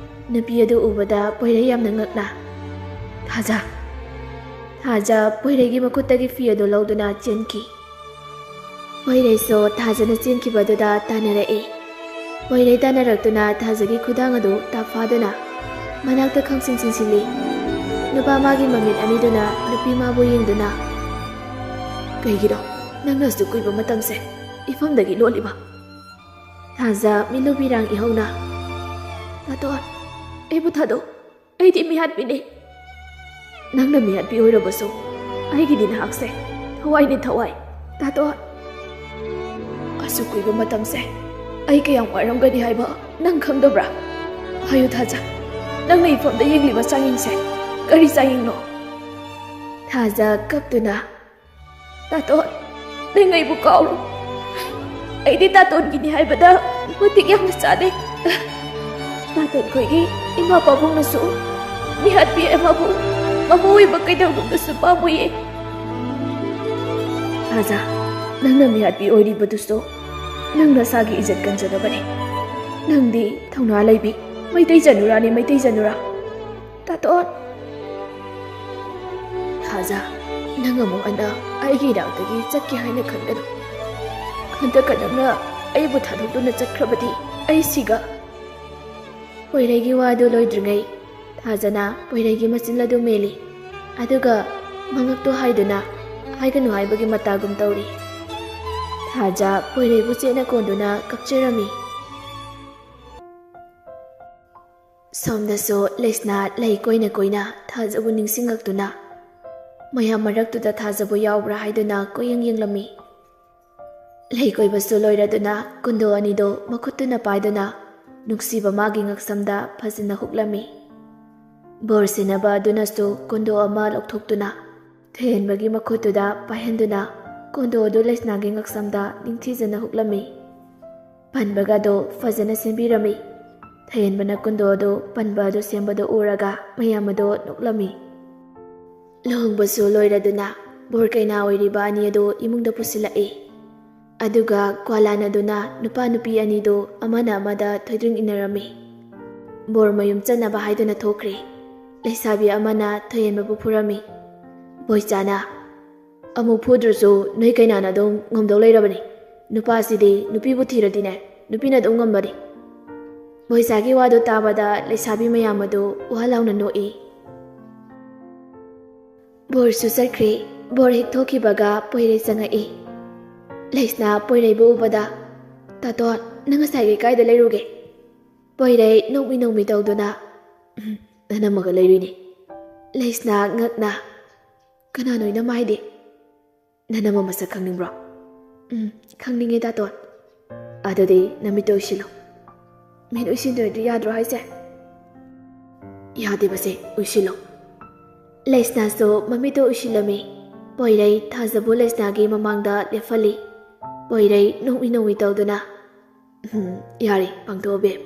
ꯅꯨꯄꯤ ꯑꯗꯨ ꯎꯕꯗ ꯄꯣꯏꯔꯩ ꯌꯥꯝꯅ ꯉꯛꯅ, ꯊꯥꯖ꯫ ꯊꯥꯖ ꯄꯣꯏꯔꯩꯒꯤ ꯃꯈꯨꯠꯇꯒꯤ ꯐꯤ ꯑꯗꯨ ꯂꯧꯗꯨꯅ ꯆꯦꯟꯈꯤ꯫ ꯄꯣꯏꯔꯩꯁꯨ ꯊꯥꯖꯅ ꯆꯦꯟꯈꯤꯕꯗꯨꯗ ꯇꯥꯟꯅꯔꯛꯏ꯫ ꯄꯣꯏꯔꯩ ꯇꯥꯟꯅꯔꯛꯇꯨꯅ ꯊꯥꯖꯒꯤ ꯈꯨꯗꯥꯡ ꯑꯗꯨ ꯇꯥꯞꯐꯥꯗꯨꯅ ꯃꯅꯥꯛꯇ ꯈꯪꯆꯤꯡ ꯆꯤꯡꯁꯤꯜꯂꯤ꯫ ꯅꯨꯄꯥ ꯃꯥꯒꯤ ꯃꯃꯤꯠ ꯑꯅꯤꯗꯨꯅ ꯅꯨꯄꯤ ꯃꯥꯕꯨ ꯌꯦꯡꯗꯨꯅ, ꯀꯩꯒꯤꯅꯣ ꯅꯪꯅ ꯑꯁꯨꯛ ꯀꯨꯏꯕ ꯃꯇꯝꯁꯦ ꯏꯐꯝꯗꯒꯤ ꯂꯣꯠꯂꯤꯕ? ꯊꯥꯖ ꯃꯤꯠꯂꯨꯕꯤꯔꯥꯡ ꯏꯍꯧꯅ, ꯇꯥꯇꯣꯟ, ꯑꯩꯕꯨ ꯊꯥꯗꯣꯛ, ꯑꯩꯗꯤ ꯃꯤꯍꯥꯠꯄꯤꯅꯤ꯫ ꯅꯪꯅ ꯃꯤꯍꯥꯠꯄꯤ ꯑꯣꯏꯔꯕꯁꯨ ꯑꯩꯒꯤꯗꯤ ꯅꯍꯥꯛꯁꯦ ꯊꯋꯥꯏꯅꯤ ꯊꯋꯥꯏ, ꯇꯥꯇꯣꯟ꯫ ꯑꯁꯨꯛ ꯀꯨꯏꯕ ꯃꯇꯝꯁꯦ ꯑꯩ ꯀꯌꯥꯝ ꯋꯥꯔꯝꯒꯅꯤ ꯍꯥꯏꯕ ꯅꯪ ꯈꯪꯗꯕ꯭ꯔꯥ? ꯍꯥꯏꯌꯨ ꯊꯥꯖ, ꯅꯪꯅ ꯏꯐꯝꯗ ꯌꯦꯡꯂꯤꯕ ꯆꯥꯡꯌꯦꯡꯁꯦ ꯀꯔꯤ ꯆꯥꯡꯌꯦꯡꯅꯣ? ꯊꯥꯖ ꯀꯞꯇꯨꯅ, ꯇꯥꯇꯣꯟ, ꯅꯪ ꯑꯩꯕꯨ ꯀꯥꯎꯔꯣ꯫ ꯑꯩꯗꯤ ꯇꯥꯇꯣꯟꯒꯤꯅꯤ ꯍꯥꯏꯕꯗ ꯃꯇꯤꯛ ꯌꯥꯝꯅ ꯆꯥꯗꯦ꯫ ꯇꯥꯇꯣꯟ ꯈꯣꯏꯒꯤ ꯏꯃꯥ ꯄꯥꯕꯨꯡꯅꯁꯨ ꯃꯤꯍꯥꯠꯄꯤ ꯑꯃꯕꯨ ꯃꯃꯧ ꯑꯣꯏꯕ ꯀꯩꯗꯧꯅꯨꯡꯗꯁꯨ ꯄꯥꯝꯃꯨꯏꯌꯦ꯫ ꯊꯥꯖ, ꯅꯪꯅ ꯃꯤꯍꯥꯠꯄꯤ ꯑꯣꯏꯔꯤꯕꯗꯨꯁꯨ ꯅꯪ ꯅꯁꯥꯒꯤ ꯏꯖꯠ ꯀꯟꯖꯅꯕꯅꯤ꯫ ꯅꯪꯗꯤ ꯊꯧꯅꯥ ꯂꯩꯕꯤ ꯃꯩꯇꯩ ꯆꯅꯨꯔꯥꯅꯤ, ꯃꯩꯇꯩ ꯆꯅꯨꯔꯥ꯫ ꯇꯥꯇꯣꯟ꯫ ꯊꯥꯖ, ꯅꯪ ꯑꯃꯨꯛ ꯍꯟꯅ ꯑꯩꯒꯤ ꯏꯅꯥꯛꯇꯒꯤ ꯆꯠꯀꯦ ꯍꯥꯏꯅ ꯈꯟꯒꯅꯨ꯫ ꯍꯟꯗꯛꯀ ꯅꯪꯅ ꯑꯩꯕꯨ ꯊꯥꯗꯣꯛꯇꯨꯅ ꯆꯠꯈ꯭ꯔꯕꯗꯤ ꯑꯩ ꯁꯤꯒ꯫ ꯄꯣꯏꯔꯩꯒꯤ ꯋꯥꯗꯨ ꯂꯣꯏꯗ꯭ꯔꯤꯉꯩ ꯊꯥꯖꯅ ꯄꯣꯏꯔꯩꯒꯤ ꯃꯆꯤꯟ ꯑꯗꯨ ꯃꯦꯜꯂꯤ꯫ ꯑꯗꯨꯒ ꯃꯉꯛꯇꯨ ꯍꯥꯏꯗꯨꯅ ꯍꯥꯏꯒꯅꯨ ꯍꯥꯏꯕꯒꯤ ꯃꯇꯥꯒꯨꯝ ꯇꯧꯔꯤ꯫ ꯊꯥꯖ ꯄꯣꯏꯔꯩꯕꯨ ꯆꯦꯠꯅ ꯀꯣꯟꯗꯨꯅ ꯀꯞꯆꯔꯝꯃꯤ꯫ ꯁꯣꯝꯗꯁꯨ ꯂꯩꯁꯅꯥ ꯂꯩ ꯀꯣꯏꯅ ꯀꯣꯏꯅ ꯊꯥꯖꯕꯨ ꯅꯤꯡꯁꯤꯡꯉꯛꯇꯨꯅ ꯃꯌꯥꯝ ꯃꯔꯛꯇꯨꯗ ꯊꯥꯖꯕꯨ ꯌꯥꯎꯕ꯭ꯔꯥ ꯍꯥꯏꯗꯨꯅ ꯀꯣꯏꯌꯦꯡ ꯌꯦꯡꯂꯝꯃꯤ꯫ ꯂꯩ ꯀꯣꯏꯕꯁꯨ ꯂꯣꯏꯔꯗꯨꯅ ꯀꯨꯟꯗꯣ ꯑꯅꯤꯗꯨ ꯃꯈꯨꯠꯇꯨꯅ ꯄꯥꯏꯗꯨꯅ ꯅꯨꯡꯁꯤꯕ ꯃꯥꯒꯤ ꯉꯛꯁꯝꯗ ꯐꯖꯅ ꯍꯨꯛꯂꯝꯃꯤ꯫ ꯕꯣꯔ ꯁꯤꯟꯅꯕ ꯑꯗꯨꯅꯁꯨ ꯀꯨꯟꯗꯣ ꯑꯃ ꯂꯧꯊꯣꯛꯇꯨꯅ ꯊꯣꯏꯍꯦꯟꯕꯒꯤ ꯃꯈꯨꯠꯇꯨꯗ ꯄꯥꯏꯍꯟꯗꯨꯅ ꯀꯨꯟꯗꯣ ꯑꯗꯨ ꯂꯩꯁꯅꯥꯒꯤ ꯉꯛꯁꯝꯗ ꯅꯤꯡꯊꯤꯖꯅ ꯍꯨꯛꯂꯝꯃꯤ꯫ ꯄꯟꯕꯒꯗꯣ ꯐꯖꯅ ꯁꯦꯝꯕꯤꯔꯝꯃꯤ꯫ ꯊꯣꯏꯍꯦꯟꯕꯅ ꯀꯨꯟꯗꯣ ꯑꯗꯨ ꯄꯟꯕ ꯑꯗꯨ ꯁꯦꯝꯕꯗꯨ ꯎꯔꯒ ꯃꯌꯥꯝ ꯑꯗꯨ ꯅꯣꯛꯂꯝꯃꯤ꯫ ꯂꯨꯍꯣꯡꯕꯁꯨ ꯂꯣꯏꯔꯗꯨꯅ ꯕꯣꯔ ꯀꯩꯅꯥ ꯑꯣꯏꯔꯤꯕ ꯑꯅꯤ ꯑꯗꯨ ꯏꯃꯨꯡꯗ ꯄꯨꯁꯤꯜꯂꯛꯏ꯫ ꯑꯗꯨꯒ ꯀ꯭ꯋꯥꯂꯥꯅꯗꯨꯅ ꯅꯨꯄꯥ ꯅꯨꯄꯤ ꯑꯅꯤꯗꯨ ꯑꯃꯅ ꯑꯃꯗ ꯊꯣꯏꯗ꯭ꯔꯤꯡ ꯏꯟꯅꯔꯝꯃꯤ꯫ ꯕꯣꯔ ꯃꯌꯨꯝ ꯆꯠꯅꯕ ꯍꯥꯏꯗꯨꯅ ꯊꯣꯛꯈ꯭ꯔꯤ꯫ ꯂꯩꯁꯥꯕꯤ ꯑꯃꯅ ꯊꯣꯏꯍꯦꯟꯕꯕꯨ ꯐꯨꯔꯝꯃꯤ꯫ ꯕꯣꯏꯆꯥꯅ, ꯑꯃꯨꯛ ꯐꯨꯗ꯭ꯔꯁꯨ ꯅꯣꯏ ꯀꯩꯅꯥꯅ ꯑꯗꯨꯝ ꯉꯝꯗꯧ ꯂꯩꯔꯕꯅꯤ꯫ ꯅꯨꯄꯥꯁꯤꯗꯤ ꯅꯨꯄꯤꯕꯨ ꯊꯤꯔꯗꯤꯅꯦ ꯅꯨꯄꯤꯅ ꯑꯗꯨꯝ ꯉꯝꯕꯅꯤ꯫ ꯕꯣꯏꯆꯥꯒꯤ ꯋꯥꯗꯨ ꯇꯥꯕꯗ ꯂꯩꯁꯥꯕꯤ ꯃꯌꯥꯝ ꯑꯗꯨ ꯋꯥ ꯂꯥꯎꯅ ꯅꯣꯛꯏ꯫ ꯕꯣꯔꯁꯨ ꯆꯠꯈ꯭ꯔꯤ꯫ ꯕꯣꯔ ꯍꯦꯛ ꯊꯣꯛꯈꯤꯕꯒ ꯄꯣꯏꯔꯩ ꯆꯪꯉꯛꯏ꯫ ꯂꯩꯁꯅꯥ ꯄꯣꯏꯔꯩꯕꯨ ꯎꯕꯗ, ꯇꯥꯇꯣꯟ, ꯅꯪ ꯉꯁꯥꯏꯒꯩ ꯀꯥꯏꯗ ꯂꯩꯔꯨꯒꯦ? ꯄꯣꯏꯔꯩ ꯅꯣꯛꯃꯤ ꯅꯣꯛꯃꯤ ꯇꯧꯗꯨꯅ, ꯅꯅꯝꯃꯒ ꯂꯩꯔꯨꯏꯅꯤ꯫ ꯂꯩꯁꯅꯥ ꯉꯛꯅ, ꯀꯅꯥꯅꯣ ꯏꯅꯝꯃ ꯍꯥꯏꯗꯤ? ꯅꯅꯝꯃ ꯃꯁꯛ ꯈꯪꯅꯤꯡꯕ꯭ꯔꯣ? ꯈꯪꯅꯤꯡꯉꯦ ꯇꯥꯇꯣꯟ꯫ ꯑꯗꯨꯗꯤ ꯅꯃꯤꯠꯇꯣ ꯎꯏꯁꯤꯜꯂꯨ꯫ ꯃꯤꯠ ꯎꯏꯁꯤꯟꯗ꯭ꯔꯗꯤ ꯌꯥꯗ꯭ꯔꯣ ꯍꯥꯏꯁꯦ? ꯌꯥꯗꯦꯕꯁꯦ, ꯎꯏꯁꯤꯜꯂꯨ꯫ ꯂꯩꯁꯅꯥꯁꯨ ꯃꯃꯤꯠꯇꯨ ꯎꯏꯁꯤꯜꯂꯝꯃꯤ꯫ ꯄꯣꯏꯔꯩ ꯊꯥꯖꯕꯨ ꯂꯩꯁꯅꯥꯒꯤ ꯃꯃꯥꯡꯗ ꯂꯦꯞꯍꯜꯂꯤ꯫ ꯄꯣꯏꯔꯩ ꯅꯣꯛꯃꯤ ꯇꯧꯗꯨꯅ ꯌꯥꯔꯦ ꯄꯥꯡꯊꯣꯛꯑꯣ ꯕꯦꯕ꯫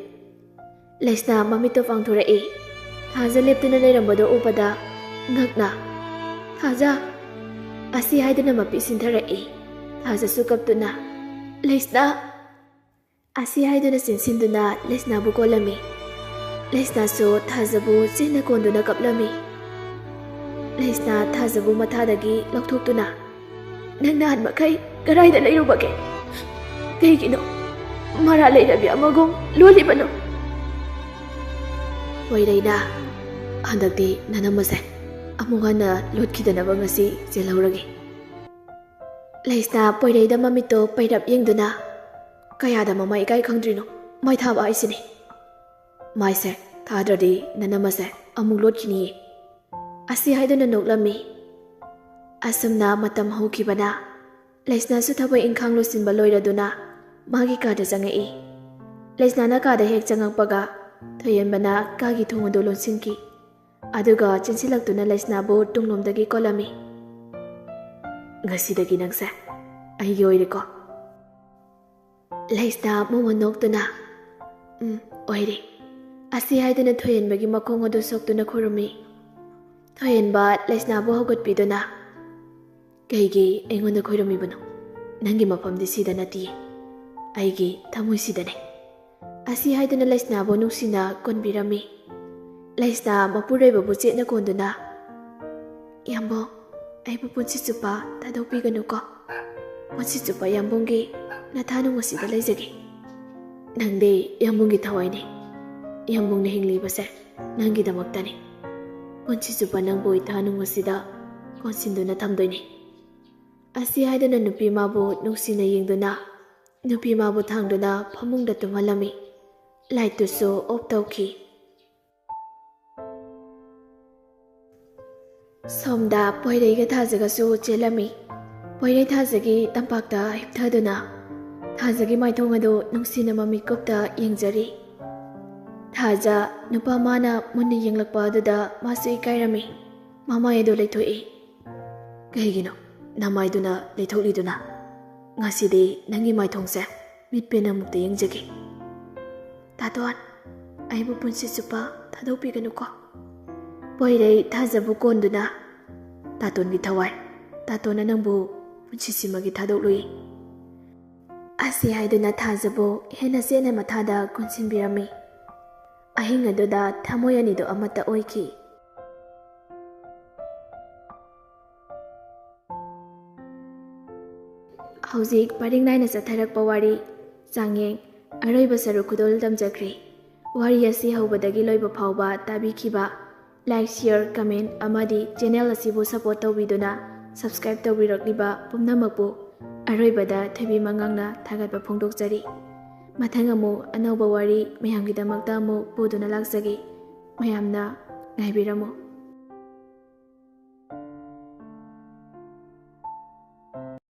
ꯂꯩꯁꯅꯥ ꯃꯃꯤꯠꯇꯣ ꯄꯥꯡꯊꯣꯔꯛꯏ꯫ ꯊꯥꯖ ꯂꯦꯞꯇꯨꯅ ꯂꯩꯔꯝꯕꯗꯣ ꯎꯕꯗ ꯉꯛꯅ ꯊꯥꯖ ꯑꯁꯤ ꯍꯥꯏꯗꯨꯅ ꯃꯄꯤ ꯁꯤꯟꯊꯔꯛꯏ꯫ ꯊꯥꯖꯁꯨ ꯀꯞꯇꯨꯅ ꯂꯩꯁꯅꯥ ꯑꯁꯤ ꯍꯥꯏꯗꯨꯅ ꯆꯦꯟꯁꯤꯟꯗꯨꯅ ꯂꯩꯁꯅꯥꯕꯨ ꯀꯣꯜꯂꯝꯃꯤ꯫ ꯂꯩꯁꯅꯥꯁꯨ ꯊꯥꯖꯕꯨ ꯆꯦꯟꯅ ꯀꯣꯟꯗꯨꯅ ꯀꯞꯂꯝꯃꯤ꯫ ꯂꯩꯁꯅꯥ ꯊꯥꯖꯕꯨ ꯃꯊꯥꯗꯒꯤ ꯂꯧꯊꯣꯛꯇꯨꯅ ꯅꯪ ꯅꯍꯥꯟ ꯃꯈꯩ ꯀꯔꯥꯏꯗ ꯂꯩꯔꯨꯕꯒꯦ? ꯀꯩꯒꯤꯅꯣ ꯃꯔꯥ ꯂꯩꯔꯕꯤ ꯑꯃꯒꯨꯝ ꯂꯣꯜꯂꯤꯕꯅꯣ? ꯄꯣꯏꯔꯩꯅ ꯍꯟꯗꯛꯇꯤ ꯅꯅꯝꯃꯁꯦ ꯑꯃꯨꯛ ꯍꯟꯅ ꯂꯣꯠꯈꯤꯗꯅꯕ ꯉꯁꯤ ꯆꯦꯜꯍꯧꯔꯒꯦ꯫ ꯂꯩꯁꯅꯥ ꯄꯣꯏꯔꯩꯗ ꯃꯃꯤꯠꯇꯣ ꯄꯩꯔꯞ ꯌꯦꯡꯗꯨꯅ ꯀꯌꯥꯗ ꯃꯃꯥ ꯏꯀꯥꯏ ꯈꯪꯗ꯭ꯔꯤꯅꯣ? ꯃꯥꯏ ꯊꯥꯕ ꯍꯥꯏꯁꯤꯅꯦ꯫ ꯃꯥꯏꯁꯦ ꯊꯥꯗ꯭ꯔꯗꯤ ꯅꯅꯝꯃꯁꯦ ꯑꯃꯨꯛ ꯂꯣꯠꯈꯤꯅꯤꯌꯦ꯫ ꯑꯁꯤ ꯍꯥꯏꯗꯨꯅ ꯅꯣꯛꯂꯝꯃꯤ꯫ ꯑꯁꯨꯝꯅ ꯃꯇꯝ ꯍꯧꯈꯤꯕꯅ ꯂꯩꯁꯅꯥꯁꯨ ꯊꯕꯛ ꯏꯪꯈꯥꯡ ꯂꯣꯏꯁꯤꯟꯕ ꯂꯣꯏꯔꯗꯨꯅ ꯃꯥꯒꯤ ꯀꯥꯗ ꯆꯪꯉꯛꯏ꯫ ꯂꯩꯁꯅꯥꯅ ꯀꯥꯗ ꯍꯦꯛ ꯆꯪꯉꯛꯄꯒ ꯊꯣꯏꯍꯦꯟꯕꯅ ꯀꯥꯒꯤ ꯊꯣꯡ ꯑꯗꯨ ꯂꯣꯟꯁꯤꯟꯈꯤ꯫ ꯑꯗꯨꯒ ꯆꯦꯟꯁꯤꯜꯂꯛꯇꯨꯅ ꯂꯩꯁꯅꯥꯕꯨ ꯇꯨꯡꯂꯣꯝꯗꯒꯤ ꯀꯣꯜꯂꯝꯃꯤ꯫ ꯉꯁꯤꯗꯒꯤ ꯅꯪꯁꯦ ꯑꯩꯒꯤ ꯑꯣꯏꯔꯦꯀꯣ? ꯂꯩꯁꯅꯥ ꯃꯣꯃꯣꯟ ꯅꯣꯛꯇꯨꯅ ꯑꯣꯏꯔꯦ꯫ ꯑꯁꯤ ꯍꯥꯏꯗꯨꯅ ꯊꯣꯏꯍꯦꯟꯕꯒꯤ ꯃꯈꯣꯡ ꯑꯗꯨ ꯁꯣꯛꯇꯨꯅ ꯈꯨꯔꯨꯝꯃꯤ꯫ ꯊꯣꯏꯍꯦꯟꯕ ꯂꯩꯁꯅꯥꯕꯨ ꯍꯧꯒꯠꯄꯤꯗꯨꯅ ꯀꯩꯒꯤ ꯑꯩꯉꯣꯟꯗ ꯈꯣꯏꯔꯝꯃꯤꯕꯅꯣ? ꯅꯪꯒꯤ ꯃꯐꯝꯗꯤ ꯁꯤꯗ ꯅꯠꯇꯤꯌꯦ, ꯑꯩꯒꯤ ꯊꯃꯣꯏꯁꯤꯗꯅꯦ꯫ ꯑꯁꯤ ꯍꯥꯏꯗꯨꯅ ꯂꯩꯁꯅꯥꯕꯨ ꯅꯨꯡꯁꯤꯅ ꯀꯣꯟꯕꯤꯔꯝꯃꯤ꯫ ꯂꯩꯁꯅꯥ ꯃꯄꯨꯔꯣꯏꯕꯕꯨ ꯆꯦꯠꯅ ꯀꯣꯟꯗꯨꯅ ꯌꯥꯝꯕꯨꯡ ꯑꯩꯕꯨ ꯄꯨꯟꯁꯤ ꯆꯨꯞꯄ ꯊꯥꯗꯣꯛꯄꯤꯒꯅꯨꯀꯣ꯫ ꯄꯨꯟꯁꯤ ꯆꯨꯞꯄ ꯌꯥꯝꯕꯨꯡꯒꯤ ꯅꯊꯥꯅꯨꯡ ꯑꯁꯤꯗ ꯂꯩꯖꯒꯦ꯫ ꯅꯪꯗꯤ ꯌꯥꯝꯕꯨꯡꯒꯤ ꯊꯋꯥꯏꯅꯤ꯫ ꯌꯥꯝꯕꯨꯡꯅ ꯍꯤꯡꯂꯤꯕꯁꯦ ꯅꯪꯒꯤꯗꯃꯛꯇꯅꯤ꯫ ꯄꯨꯟꯁꯤ ꯆꯨꯞꯄ ꯅꯪꯕꯨ ꯏꯊꯥꯅꯨꯡ ꯑꯁꯤꯗ ꯀꯣꯟꯁꯤꯟꯗꯨꯅ ꯊꯝꯗꯣꯏꯅꯤ꯫ ꯑꯁꯤ ꯍꯥꯏꯗꯨꯅ ꯅꯨꯄꯤ ꯃꯥꯕꯨ ꯅꯨꯡꯁꯤꯅ ꯌꯦꯡꯗꯨꯅ ꯅꯨꯄꯤ ꯃꯥꯕꯨ ꯊꯥꯡꯗꯨꯅ ꯐꯃꯨꯡꯗ ꯇꯨꯝꯍꯜꯂꯝꯃꯤ꯫ ꯂꯥꯏꯠꯇꯨꯁꯨ ꯑꯣꯐ ꯇꯧꯈꯤ꯫ ꯁꯣꯝꯗ ꯄꯣꯏꯔꯩꯒ ꯊꯥꯖꯒꯁꯨ ꯆꯦꯜꯂꯝꯃꯤ꯫ ꯄꯣꯏꯔꯩ ꯊꯥꯖꯒꯤ ꯇꯝꯄꯥꯛꯇ ꯍꯤꯞꯊꯗꯨꯅ ꯊꯥꯖꯒꯤ ꯃꯥꯏꯊꯣꯡ ꯑꯗꯨ ꯅꯨꯡꯁꯤꯅ ꯃꯃꯤꯠꯀꯨꯞꯇ ꯌꯦꯡꯖꯔꯤ꯫ ꯊꯥꯖ ꯅꯨꯄꯥ ꯃꯥꯅ ꯃꯨꯟꯅ ꯌꯦꯡꯂꯛꯄ ꯑꯗꯨꯗ ꯃꯥꯁꯨ ꯏꯀꯥꯏꯔꯝꯃꯤ꯫ ꯃꯃꯥꯏ ꯑꯗꯨ ꯂꯩꯊꯣꯛꯏ꯫ ꯀꯩꯒꯤꯅꯣ ꯅꯃꯥꯏꯗꯨꯅ ꯂꯩꯊꯣꯛꯂꯤꯗꯨꯅ? ꯉꯁꯤꯗꯤ ꯅꯪꯒꯤ ꯃꯥꯏꯊꯣꯡꯁꯦ ꯃꯤꯠ ꯄꯦꯟꯅ ꯑꯃꯨꯛꯇ ꯌꯦꯡꯖꯒꯦ꯫ ꯇꯥꯇꯣꯟ ꯑꯩꯕꯨ ꯄꯨꯟꯁꯤ ꯆꯨꯞꯄ ꯊꯥꯗꯣꯛꯄꯤꯒꯅꯨꯀꯣ꯫ ꯄꯣꯏꯔꯩ ꯊꯥꯖꯕꯨ ꯀꯣꯟꯗꯨꯅ ꯇꯥꯇꯣꯟꯒꯤ ꯊꯋꯥꯏ, ꯇꯥꯇꯣꯟꯅ ꯅꯪꯕꯨ ꯄꯨꯟꯁꯤꯁꯤꯃꯒꯤ ꯊꯥꯗꯣꯛꯂꯨꯏ꯫ ꯑꯁꯤ ꯍꯥꯏꯗꯨꯅ ꯊꯥꯖꯕꯨ ꯍꯦꯟꯅ ꯆꯦꯠꯅ ꯃꯊꯥꯗ ꯀꯣꯟꯁꯤꯟꯕꯤꯔꯝꯃꯤ꯫ ꯑꯍꯤꯡ ꯑꯗꯨꯗ ꯊꯃꯣꯏ ꯑꯅꯤꯗꯨ ꯑꯃꯠꯇ ꯑꯣꯏꯈꯤ꯫ ꯍꯧꯖꯤꯛ ꯄꯔꯤꯡ ꯅꯥꯏꯅ ꯆꯠꯊꯔꯛꯄ ꯋꯥꯔꯤ ꯆꯥꯡꯌꯦꯡ ꯑꯔꯣꯏꯕ ꯁꯔꯨꯛ ꯈꯨꯗꯣꯜ ꯇꯝꯖꯈ꯭ꯔꯤ꯫ ꯋꯥꯔꯤ ꯑꯁꯤ ꯍꯧꯕꯗꯒꯤ ꯂꯣꯏꯕ ꯐꯥꯎꯕ ꯇꯥꯕꯤꯈꯤꯕ, ꯂꯥꯏꯛ, ꯁꯤꯌꯔ, ꯀꯃꯦꯟ ꯑꯃꯗꯤ ꯆꯦꯅꯦꯜ ꯑꯁꯤꯕꯨ ꯁꯄꯣꯔꯠ ꯇꯧꯕꯤꯗꯨꯅ ꯁꯕꯁꯀ꯭ꯔꯥꯏꯕ ꯇꯧꯕꯤꯔꯛꯂꯤꯕ ꯄꯨꯝꯅꯃꯛꯄꯨ ꯑꯔꯣꯏꯕꯗ ꯊꯣꯏꯕꯤ ꯃꯉꯥꯡꯅ ꯊꯥꯒꯠꯄ ꯐꯣꯡꯗꯣꯛꯆꯔꯤ꯫ ꯃꯊꯪ ꯑꯃꯨꯛ ꯑꯅꯧꯕ ꯋꯥꯔꯤ ꯃꯌꯥꯝꯒꯤꯗꯃꯛꯇ ꯑꯃꯨꯛ ꯄꯨꯗꯨꯅ ꯂꯥꯛꯆꯒꯦ꯫ ꯃꯌꯥꯝꯅ ꯉꯥꯏꯕꯤꯔꯝꯃꯨ꯫